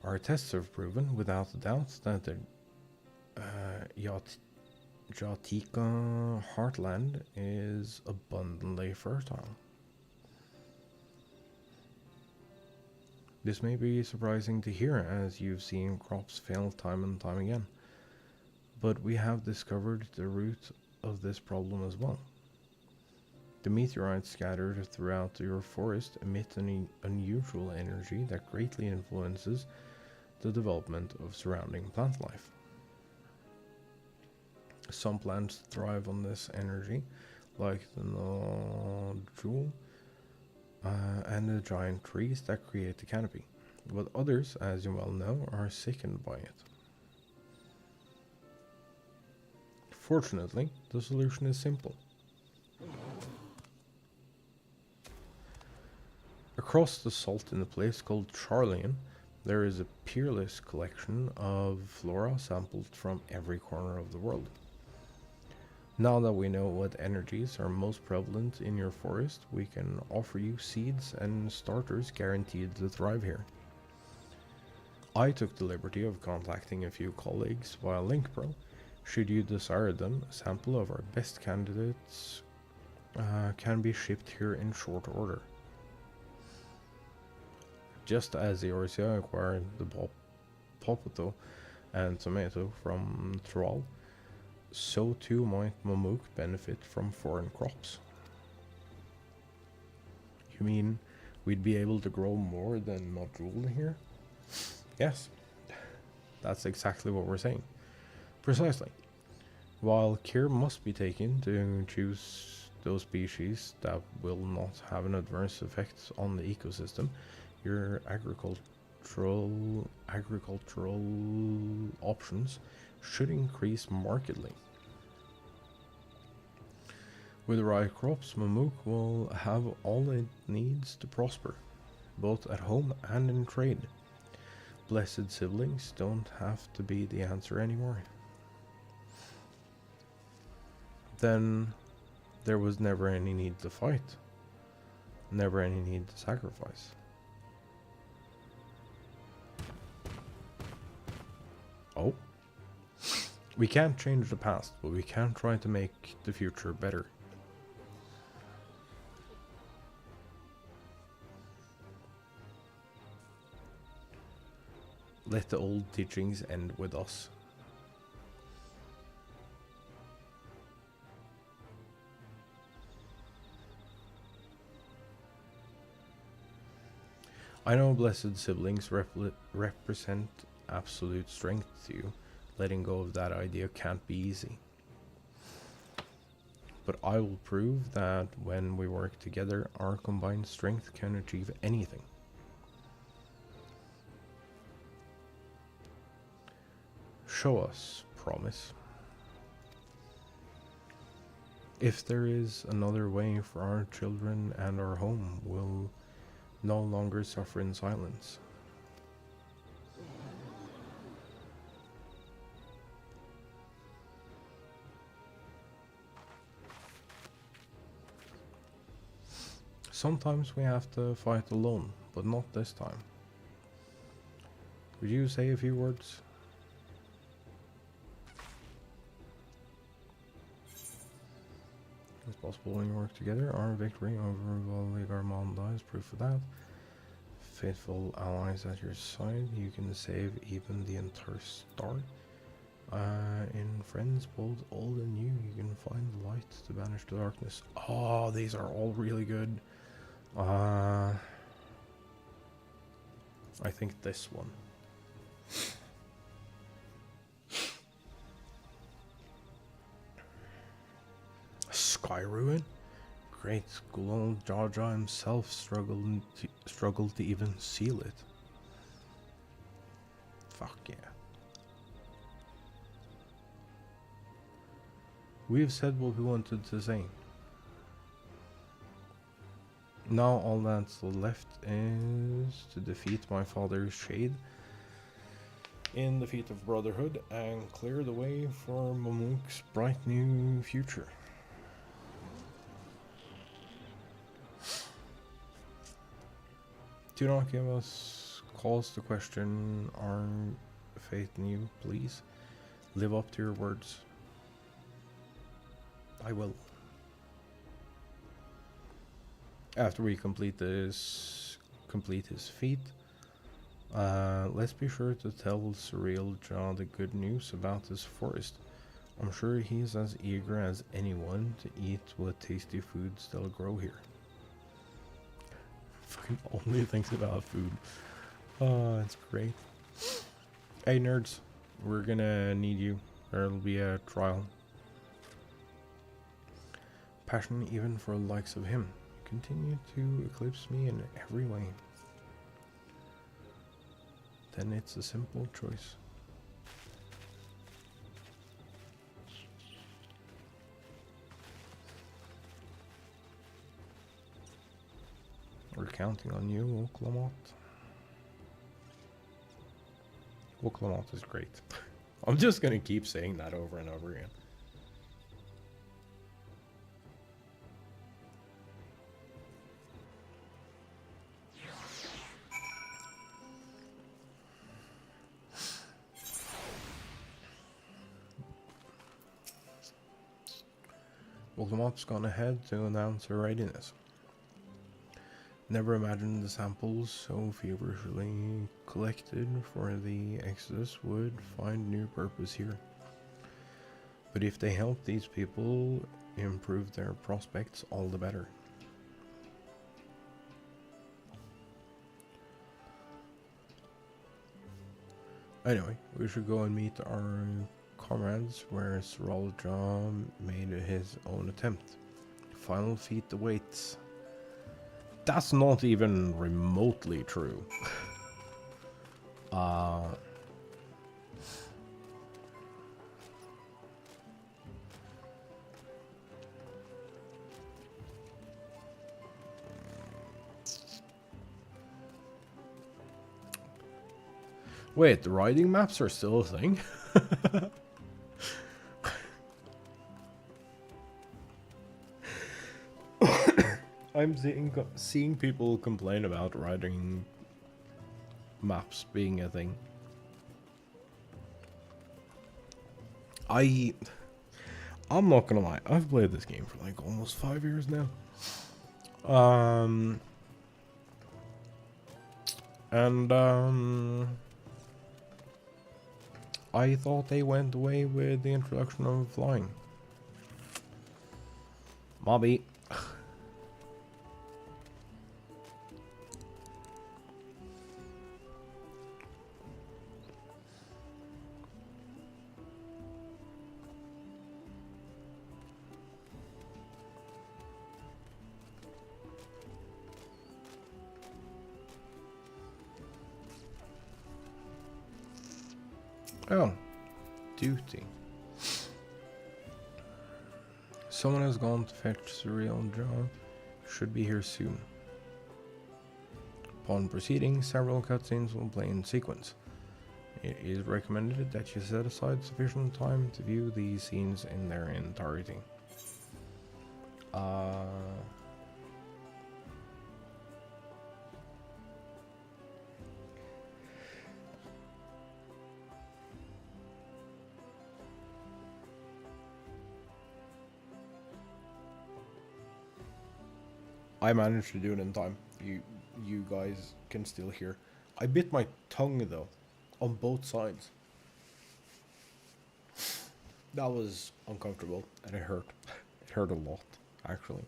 Our tests have proven, without a doubt, that the Jatika heartland is abundantly fertile. This may be surprising to hear, as you've seen crops fail time and time again, but we have discovered the root of this problem as well. The meteorites scattered throughout your forest emit an unusual energy that greatly influences the development of surrounding plant life. Some plants thrive on this energy, like the nodule and the giant trees that create the canopy, but others, as you well know, are sickened by it. Fortunately, the solution is simple. Across the salt in a place called Charlian, There is a peerless collection of flora sampled from every corner of the world. Now that we know what energies are most prevalent in your forest, we can offer you seeds and starters guaranteed to thrive here. I took the liberty of contacting a few colleagues via LinkPro. Should you desire them, a sample of our best candidates can be shipped here in short order. Just as Eorzea acquired the potato and tomato from Thrall, so too might Mamuk benefit from foreign crops. You mean we'd be able to grow more than Nodrul here? Yes, that's exactly what we're saying. Precisely. While care must be taken to choose those species that will not have an adverse effect on the ecosystem, your agricultural options should increase markedly. With the right crops, Mamuk will have all it needs to prosper, both at home and in trade. Blessed siblings don't have to be the answer anymore. Then there was never any need to fight, never any need to sacrifice. Oh. We can't change the past, but we can try to make the future better. Let the old teachings end with us. I know blessed siblings represent absolute strength to you. Letting go of that idea can't be easy. But I will prove that when we work together, our combined strength can achieve anything. Show us, promise. If there is another way for our children and our home, we'll no longer suffer in silence. Sometimes we have to fight alone, but not this time. Would you say a few words? It's possible when you work together. Our victory over Valigarmanda is proof of that. Faithful allies at your side, you can save even the entire star. In friends, both old and new, you can find the light to banish the darkness. Oh, these are all really good. I think this one. Sky Ruin? Great Gulul Jaja himself struggled to even seal it. Fuck yeah. We've said what we wanted to say. Now all that's left is to defeat my father's shade in the feat of brotherhood and clear the way for Mamuk's bright new future. Do not give us cause to question our faith in you, please. Live up to your words. I will. After we complete his feat, let's be sure to tell Surreal Jaw the good news about this forest. I'm sure he's as eager as anyone to eat what tasty foods they'll grow here. Fucking only thinks about food. Oh, that's great. Hey nerds, we're gonna need you. There'll be a trial. Passion even for the likes of him. Continue to eclipse me in every way. Then it's a simple choice. We're counting on you, Oklamat. Pokemon is great. I'm just gonna keep saying that over and over again. Pokemon gone ahead to announce her readiness. Never imagined the samples so feverishly collected for the Exodus would find new purpose here. But if they help these people improve their prospects, all the better. Anyway, we should go and meet our comrades where Sralja made his own attempt. Final feat awaits. That's not even remotely true. Wait, the riding maps are still a thing? I'm seeing people complain about riding maps being a thing. I'm not gonna lie, I've played this game for like almost 5 years now. I thought they went away with the introduction of flying. Mobby. Oh, duty. Someone has gone to fetch the real job. Should be here soon. Upon proceeding, several cutscenes will play in sequence. It is recommended that you set aside sufficient time to view these scenes in their entirety. I managed to do it in time. You guys can still hear. I bit my tongue though, on both sides. That was uncomfortable and it hurt. It hurt a lot, actually.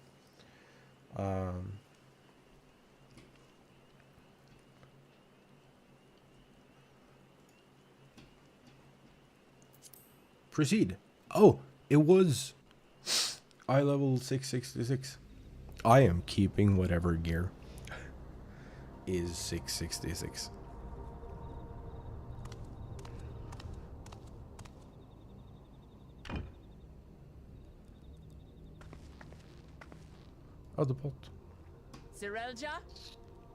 Proceed. Oh, it was eye level 666. I am keeping whatever gear is 666. Oh, the pot. Sralja,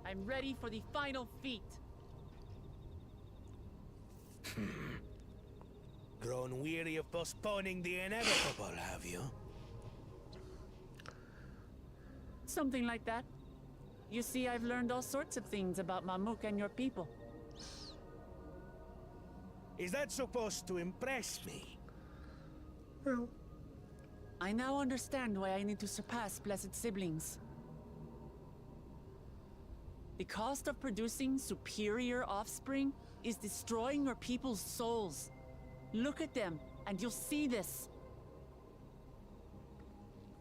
I'm ready for the final feat. Grown weary of postponing the inevitable, have you? Something like that. You see, I've learned all sorts of things about Mamuk and your people. Is that supposed to impress me? Well, I now understand why I need to surpass blessed siblings. The cost of producing superior offspring is destroying your people's souls. Look at them, and you'll see this.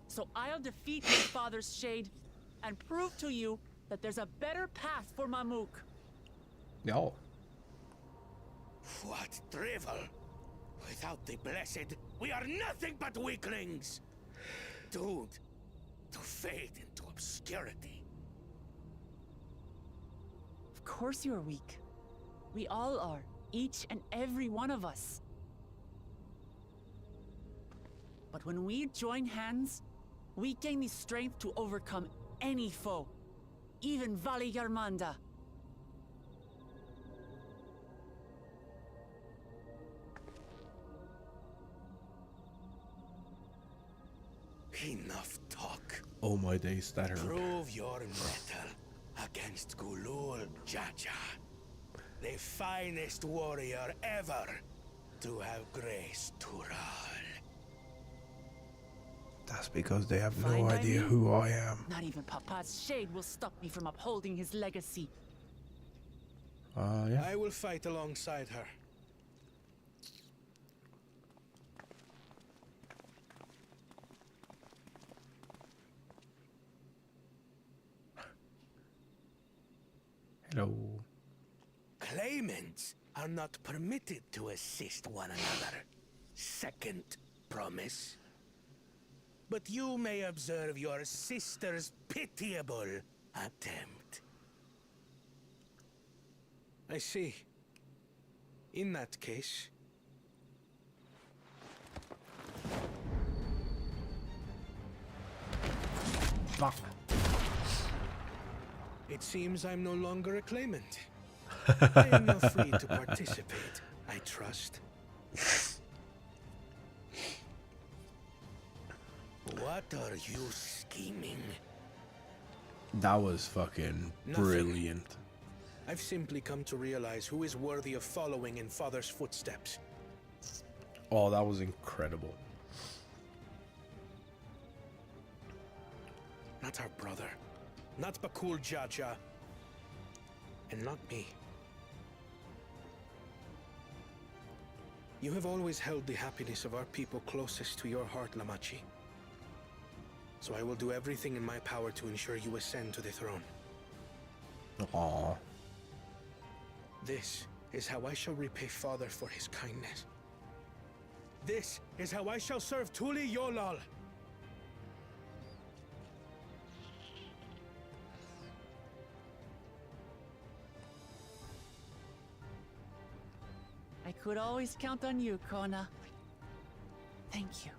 So I'll defeat your father's shade and prove to you that there's a better path for Mamuk. No. What drivel! Without the blessed, we are nothing but weaklings! Doomed to fade into obscurity. Of course you're weak. We all are, each and every one of us. But when we join hands, we gain the strength to overcome any foe, even Vali Yarmanda. Enough talk. Oh my days, that hurt. Prove your mettle against Gulul Jaja, the finest warrior ever to have graced Tural. That's because they have Fine no by idea me. who I am. Not even Papa's shade will stop me from upholding his legacy. Yeah. I will fight alongside her. Hello. Claimants are not permitted to assist one another. Second promise. But you may observe your sister's pitiable attempt. I see. In that case... Fuck. It seems I'm no longer a claimant. I am now free to participate, I trust. What are you scheming? That was fucking Nothing. brilliant. I've simply come to realize who is worthy of following in Father's footsteps. Oh, that was incredible. Not our brother. Not Bakul Jaja. And not me. You have always held the happiness of our people closest to your heart, Lamachi. So I will do everything in my power to ensure you ascend to the throne. Aww. This is how I shall repay Father for his kindness. This is how I shall serve Tuli Yolal. I could always count on you, Kona. Thank you.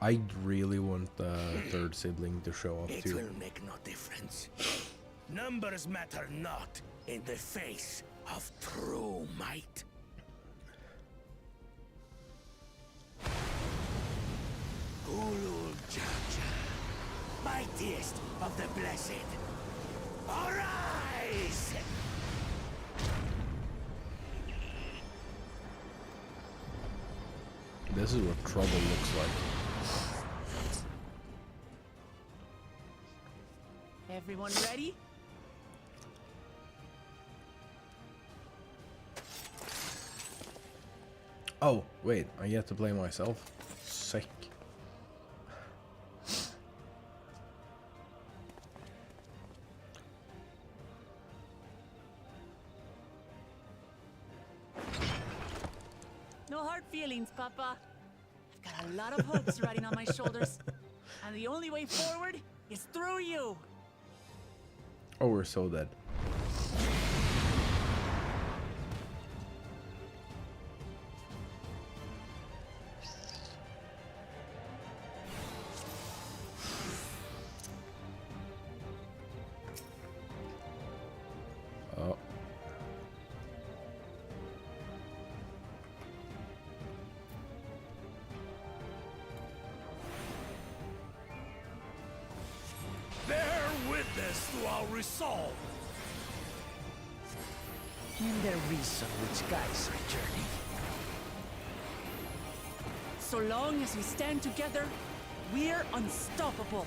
I really want the third sibling to show up It too. will make no difference. Numbers matter not in the face of true might. Gulul Jaja, mightiest of the blessed, arise! This is what trouble looks like. Everyone ready? Oh, wait, I get to play myself? Sick. No hard feelings, Papa. I've got a lot of hopes riding on my shoulders. And the only way forward is through you. Oh, we're so dead. Oh. Bear witness to our resolve. And the reason which guides our journey. So long as we stand together, we're unstoppable.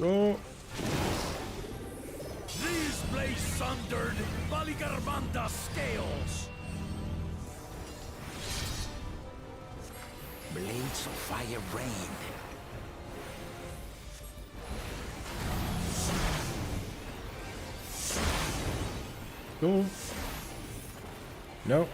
Oh. These blades sundered Baligarbanda scales. Blades of fire rain. Go. No.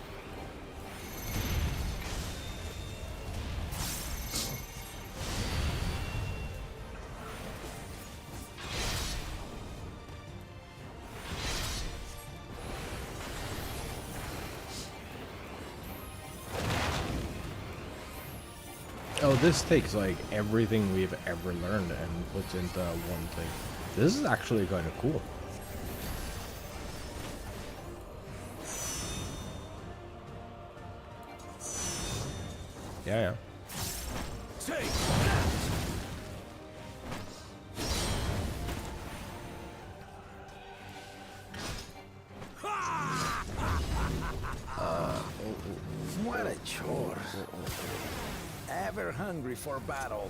Oh, this takes like everything we've ever learned and puts into one thing. This is actually kind of cool. Yeah. Take that! What a chore. Ever hungry for battle.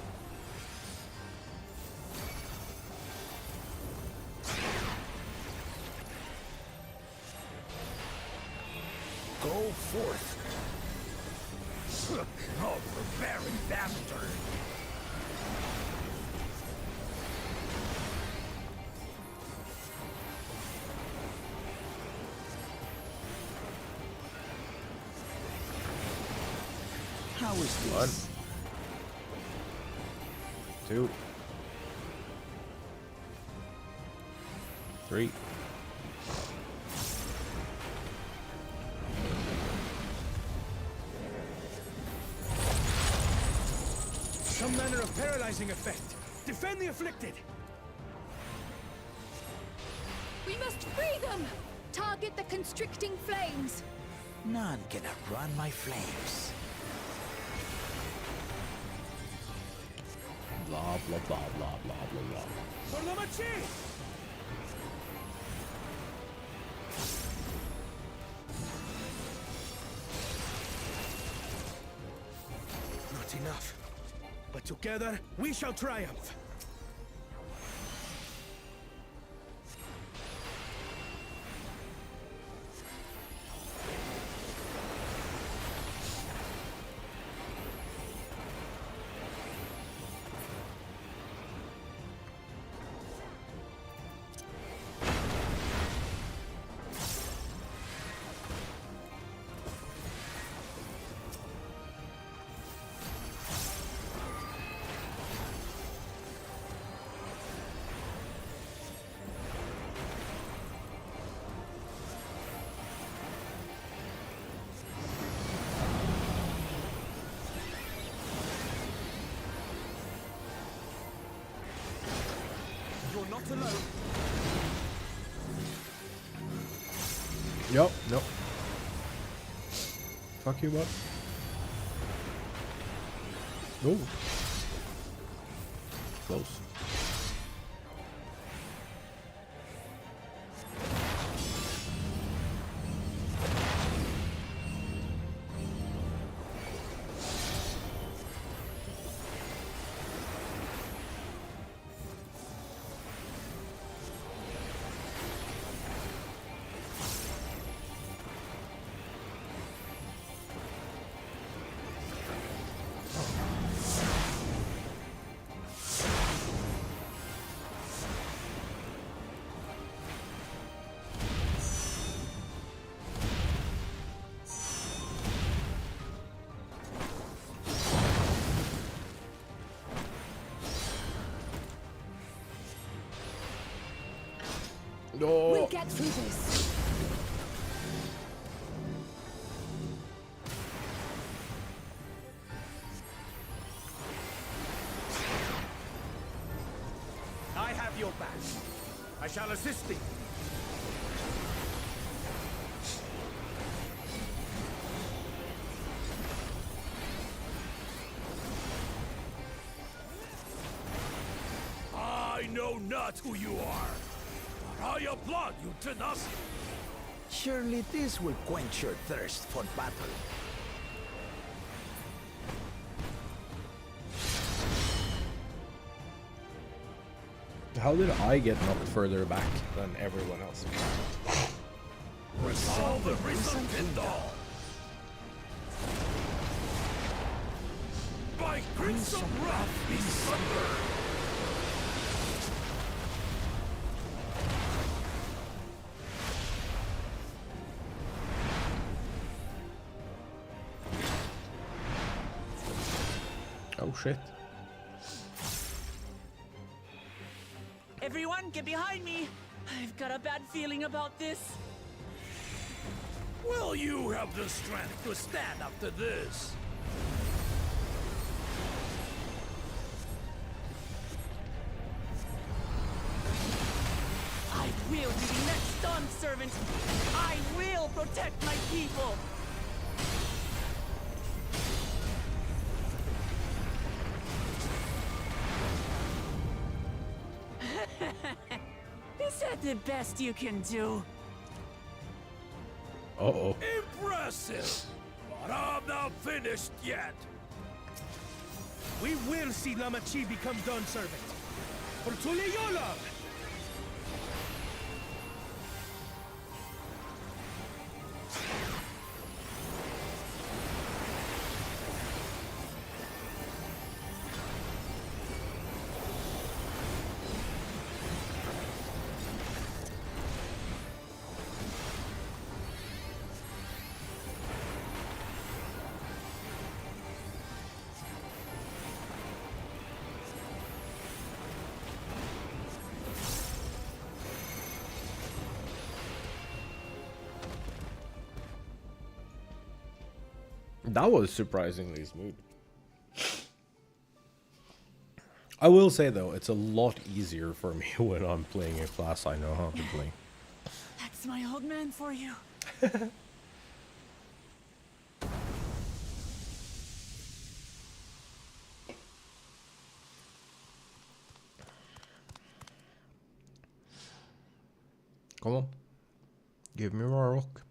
Go forth. Oh, barbarian bastard. How is this? 1, 2, 3. Some manner of paralyzing effect. Defend the afflicted. We must free them! Target the constricting flames! None can outrun my flames. Blah blah blah blah blah blah blah. For the machine! Not enough. But together, we shall triumph. You're not alone. Yup, nope. Fuck you, what? No. Close. No. We'll get through this. I have your back. I shall assist thee. I know not who you are. I applaud you, tenacity. Surely this will quench your thirst for battle. How did I get knocked further back than everyone else? Resolve the risen Kindle. By crimson wrath be sundered. Oh shit. Everyone, get behind me! I've got a bad feeling about this. Will you have the strength to stand up to this? will be the next dawn servant. I will protect my people. Is that the best you can do? Uh-oh. Impressive! But I'm not finished yet. We will see Lamachi become dawn servant. For Tuliyolog! That was surprisingly smooth. I will say though, it's a lot easier for me when I'm playing a class I know how to play. That's my old man for you. Come on. Give me my rock.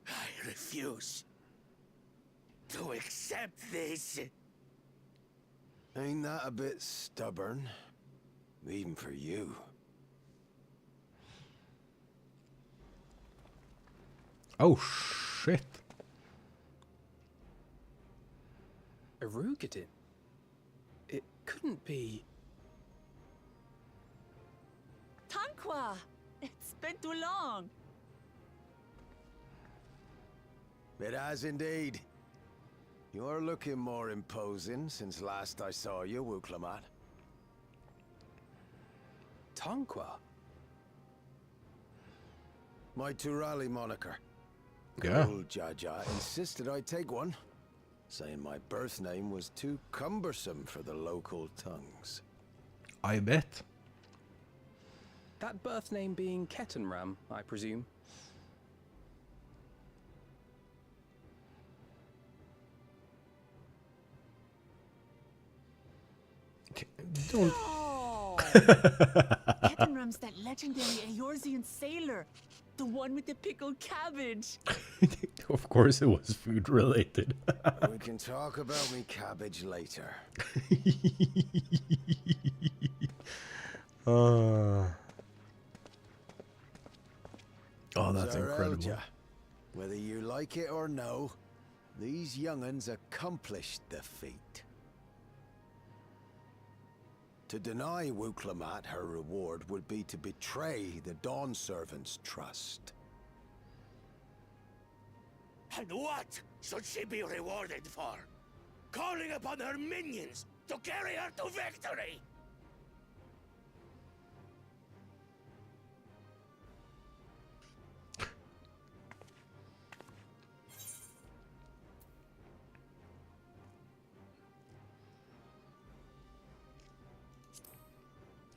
I refuse to accept this. Ain't that a bit stubborn? Even for you. Oh shit. Erugated? It couldn't be... Tanqua! It's been too long. It has indeed. You're looking more imposing since last I saw you, Wuklamat. Tanqua? My Turali moniker. Yeah. Old Jaja insisted I take one, saying my birth name was too cumbersome for the local tongues. I bet. That birth name being Ketenram, I presume. Don't. Ketenram's that legendary Eorzean sailor. The one with the pickled cabbage. Of course it was food related. We can talk about me cabbage later. Oh, that's incredible. Zarelja, whether you like it or no, these young'uns accomplished the feat. To deny Wuklamat her reward would be to betray the Dawn Servant's trust. And what should she be rewarded for? Calling upon her minions to carry her to victory!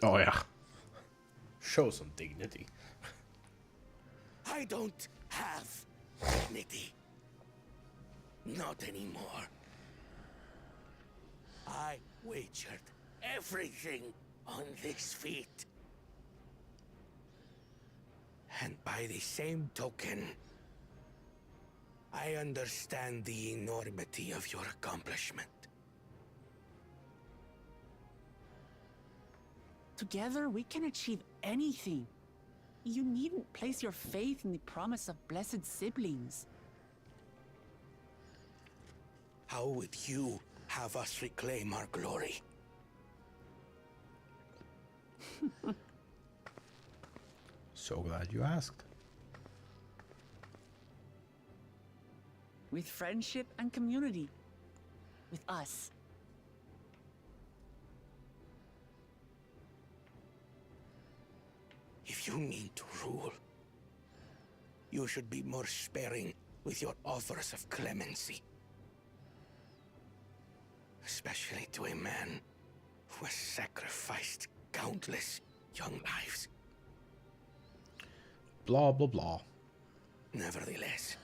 Oh yeah. Show some dignity. I don't have dignity. Not anymore. I wagered everything on this feat. And by the same token, I understand the enormity of your accomplishment. Together, we can achieve anything. You needn't place your faith in the promise of blessed siblings. How would you have us reclaim our glory? So glad you asked. With friendship and community. With us. If you mean to rule, you should be more sparing with your offers of clemency. especially to a man who has sacrificed countless young lives. Blah, blah, blah. Nevertheless,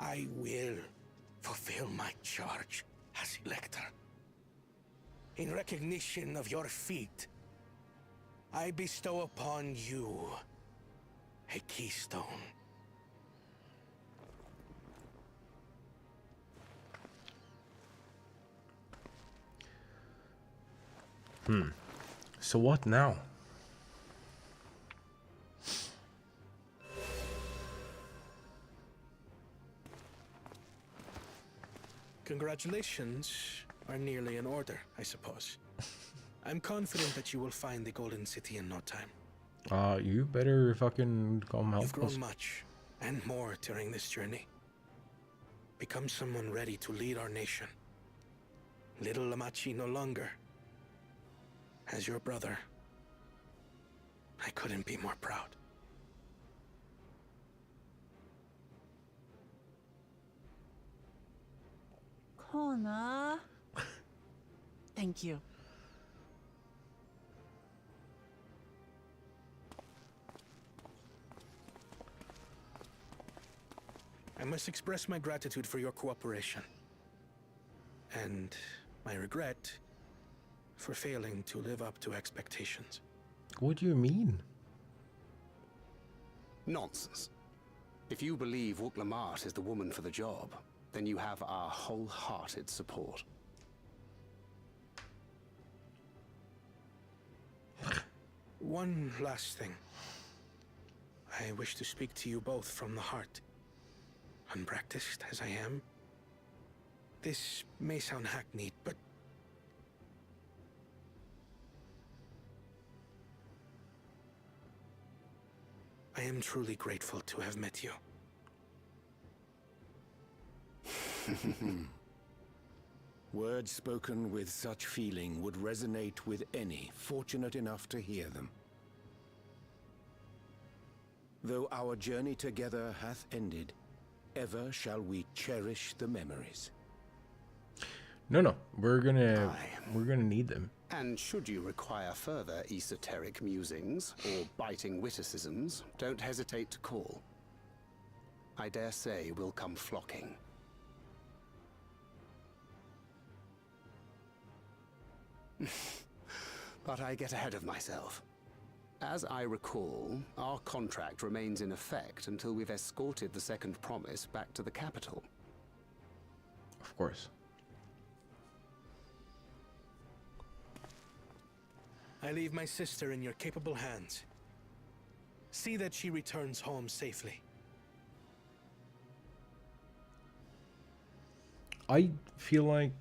I will fulfill my charge as Elector. In recognition of your feat, I bestow upon you a keystone. So what now? Congratulations are nearly in order, I suppose. I'm confident that you will find the Golden City in no time. You better fucking come help You've grown us. much and more during this journey. Become someone ready to lead our nation. Little Lamachi no longer. As your brother, I couldn't be more proud. Kona. Thank you. I must express my gratitude for your cooperation. And my regret for failing to live up to expectations. What do you mean? Nonsense. If you believe Wook Lamart is the woman for the job, then you have our wholehearted support. One last thing. I wish to speak to you both from the heart. Unpracticed as I am, this may sound hackneyed, but I am truly grateful to have met you. Words spoken with such feeling would resonate with any fortunate enough to hear them. Though our journey together hath ended, ever shall we cherish the memories. No, we're gonna need them. And should you require further esoteric musings or biting witticisms, don't hesitate to call. I dare say we'll come flocking. But I get ahead of myself. As I recall, our contract remains in effect until we've escorted the second promise back to the capital. Of course. I leave my sister in your capable hands. See that she returns home safely. I feel like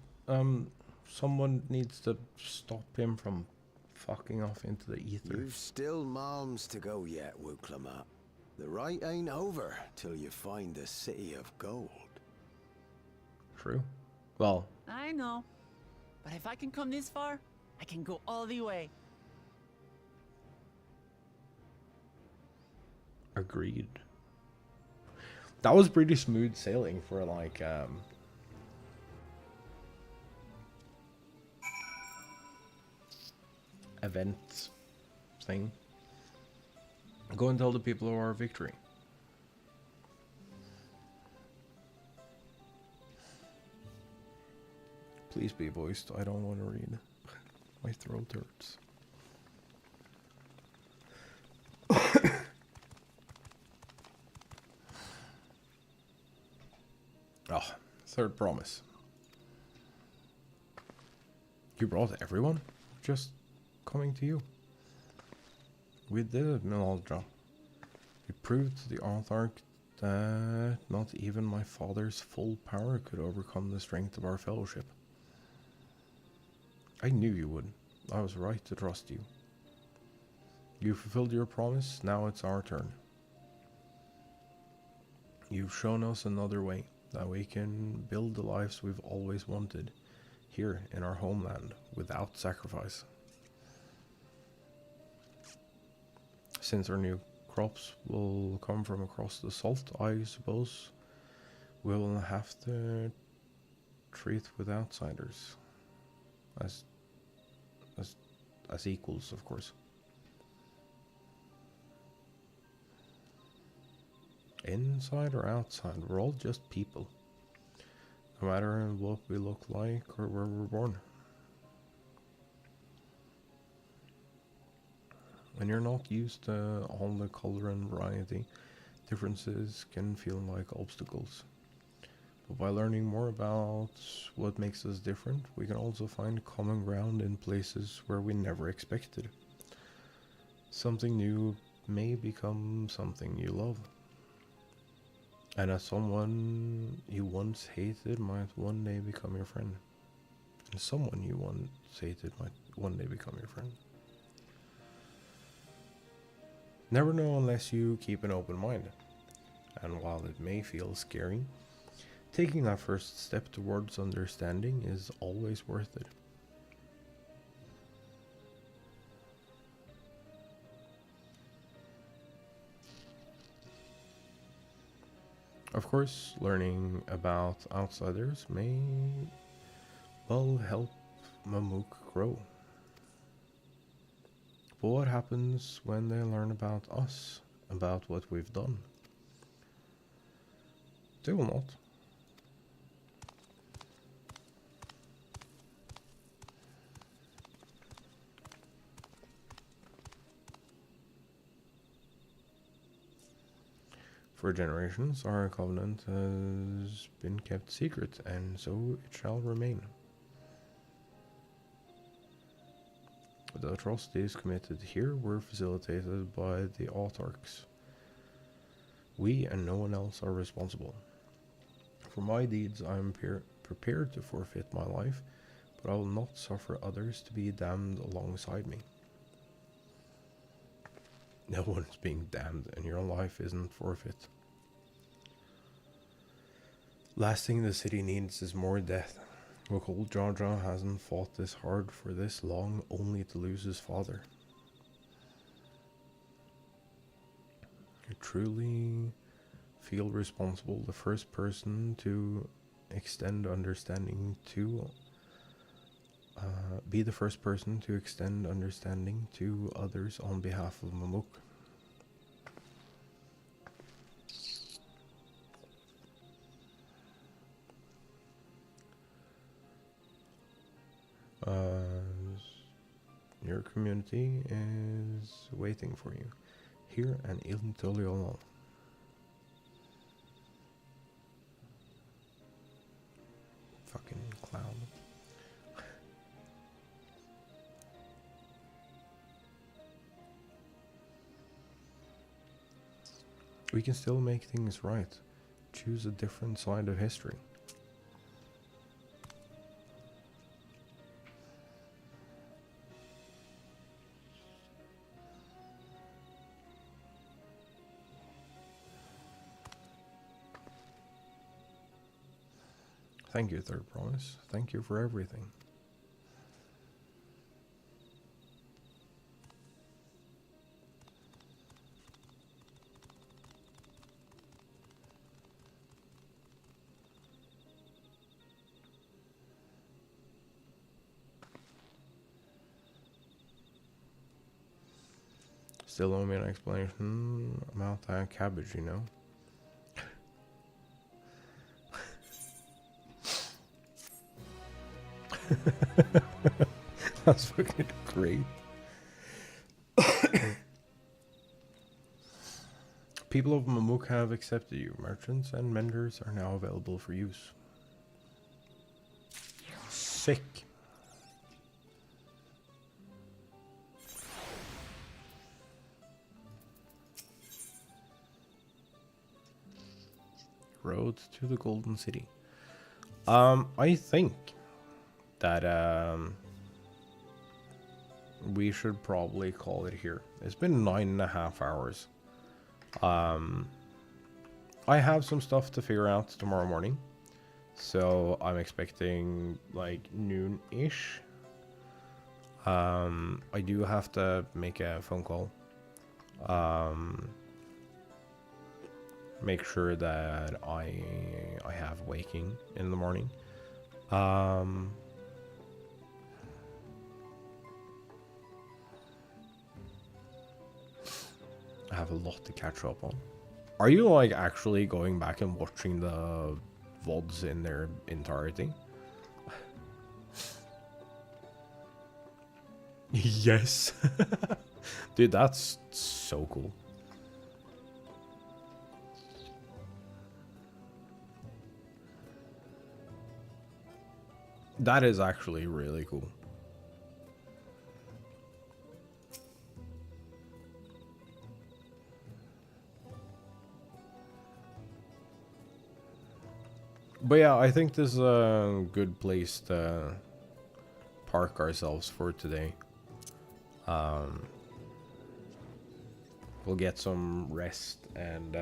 someone needs to stop him from fucking off into the ether. You've still malms to go yet, Wook Lamart. The ride ain't over till you find the city of gold. True. Well, I know. But if I can come this far, I can go all the way. agreed. That was pretty smooth sailing for like event thing. Go and tell the people of our victory. Please be voiced. I don't want to read. My throat hurts. Oh, third promise. You brought everyone? Just coming to you. We did it, Melodrama. We proved to the Authork that not even my father's full power could overcome the strength of our fellowship. I knew you would. I was right to trust you. You fulfilled your promise, now it's our turn. You've shown us another way, that we can build the lives we've always wanted, here in our homeland, without sacrifice. Since our new crops will come from across the salt, I suppose we'll have to treat with outsiders. as equals, of course. Inside or outside, we're all just people. No matter what we look like or where we're born. When you're not used to all the color and variety, differences can feel like obstacles. But by learning more about what makes us different, we can also find common ground in places where we never expected. Something new may become something you love. And as someone you once hated might one day become your friend. And someone you once hated might one day become your friend. Never know unless you keep an open mind. And while it may feel scary, taking that first step towards understanding is always worth it. Of course, learning about outsiders may well help Mamuk grow. But what happens when they learn about us, about what we've done? They will not. For generations, our covenant has been kept secret, and so it shall remain. The atrocities committed here were facilitated by the autarchs. We and no one else are responsible. For my deeds, I am prepared to forfeit my life, but I will not suffer others to be damned alongside me. No one's being damned, and your life isn't forfeit. Last thing the city needs is more death. Wakul Jaja hasn't fought this hard for this long only to lose his father. You truly feel responsible, the first person to extend understanding to be the first person to extend understanding to others on behalf of Mamuk. Your community is waiting for you here and in Toliolo. Fucking clown. We can still make things right. Choose a different side of history. Thank you, Third Promise. Thank you for everything. Still owe me an explanation about that cabbage, you know? That's fucking great. People of Mamuk have accepted you. Merchants and vendors are now available for use. Sick. Road to the Golden City. I think that we should probably call it here. It's been 9.5 hours. I have some stuff to figure out tomorrow morning, so I'm expecting like noon-ish. I do have to make a phone call. Make sure that I have waking in the morning. have a lot to catch up on. Are you like actually going back and watching the VODs in their entirety? Yes. Dude, that's so cool. That is actually really cool. But yeah, I think this is a good place to park ourselves for today. We'll get some rest, and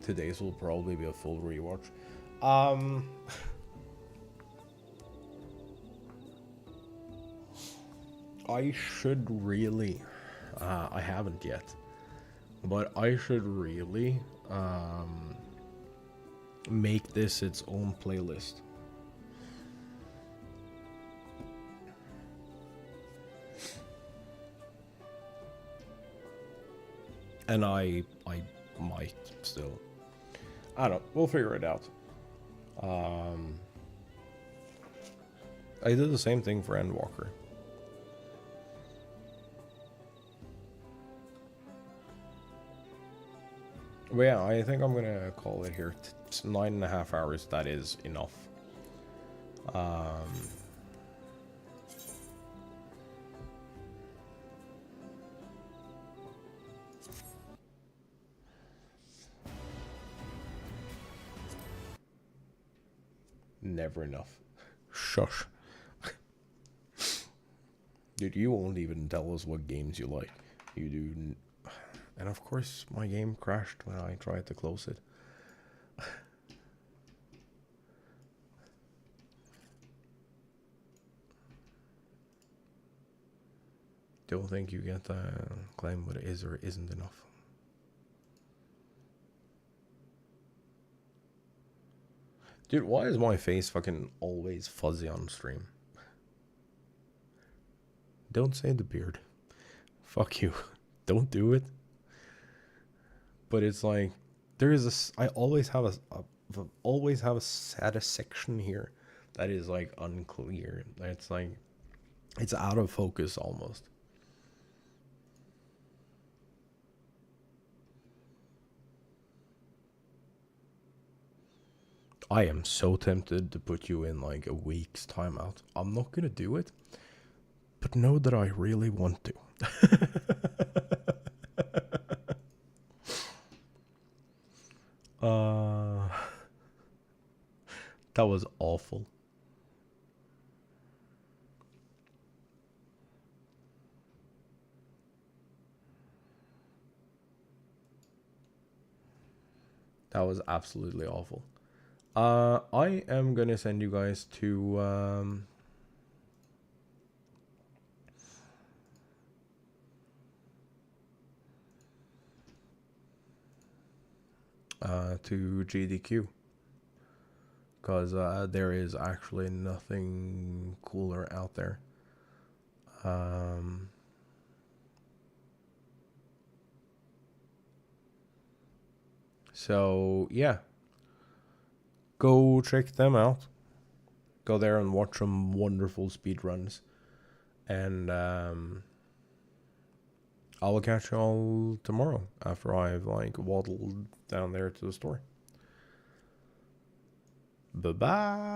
today's will probably be a full rewatch. I should really, I haven't yet, but I should really make this its own playlist. And I might still. I don't know. We'll figure it out. I did the same thing for Endwalker. But yeah, I think I'm gonna call it here. It's 9.5 hours. That is enough. Never enough. Shush. Dude, you won't even tell us what games you like. You do. And of course, my game crashed when I tried to close it. Don't think you get to claim what is or isn't enough. Dude, why is my face fucking always fuzzy on stream? Don't say the beard. Fuck you. Don't do it. But it's like, there is a, I always have a status section here that is like unclear. It's like, it's out of focus almost. I am so tempted to put you in like a week's timeout. I'm not gonna do it, but know that I really want to. That was awful. That was absolutely awful. I am gonna send you guys to GDQ, because there is actually nothing cooler out there. So yeah, go check them out. Go there and watch some wonderful speedruns, and I will catch y'all tomorrow after I've like waddled down there to the store. Bye bye.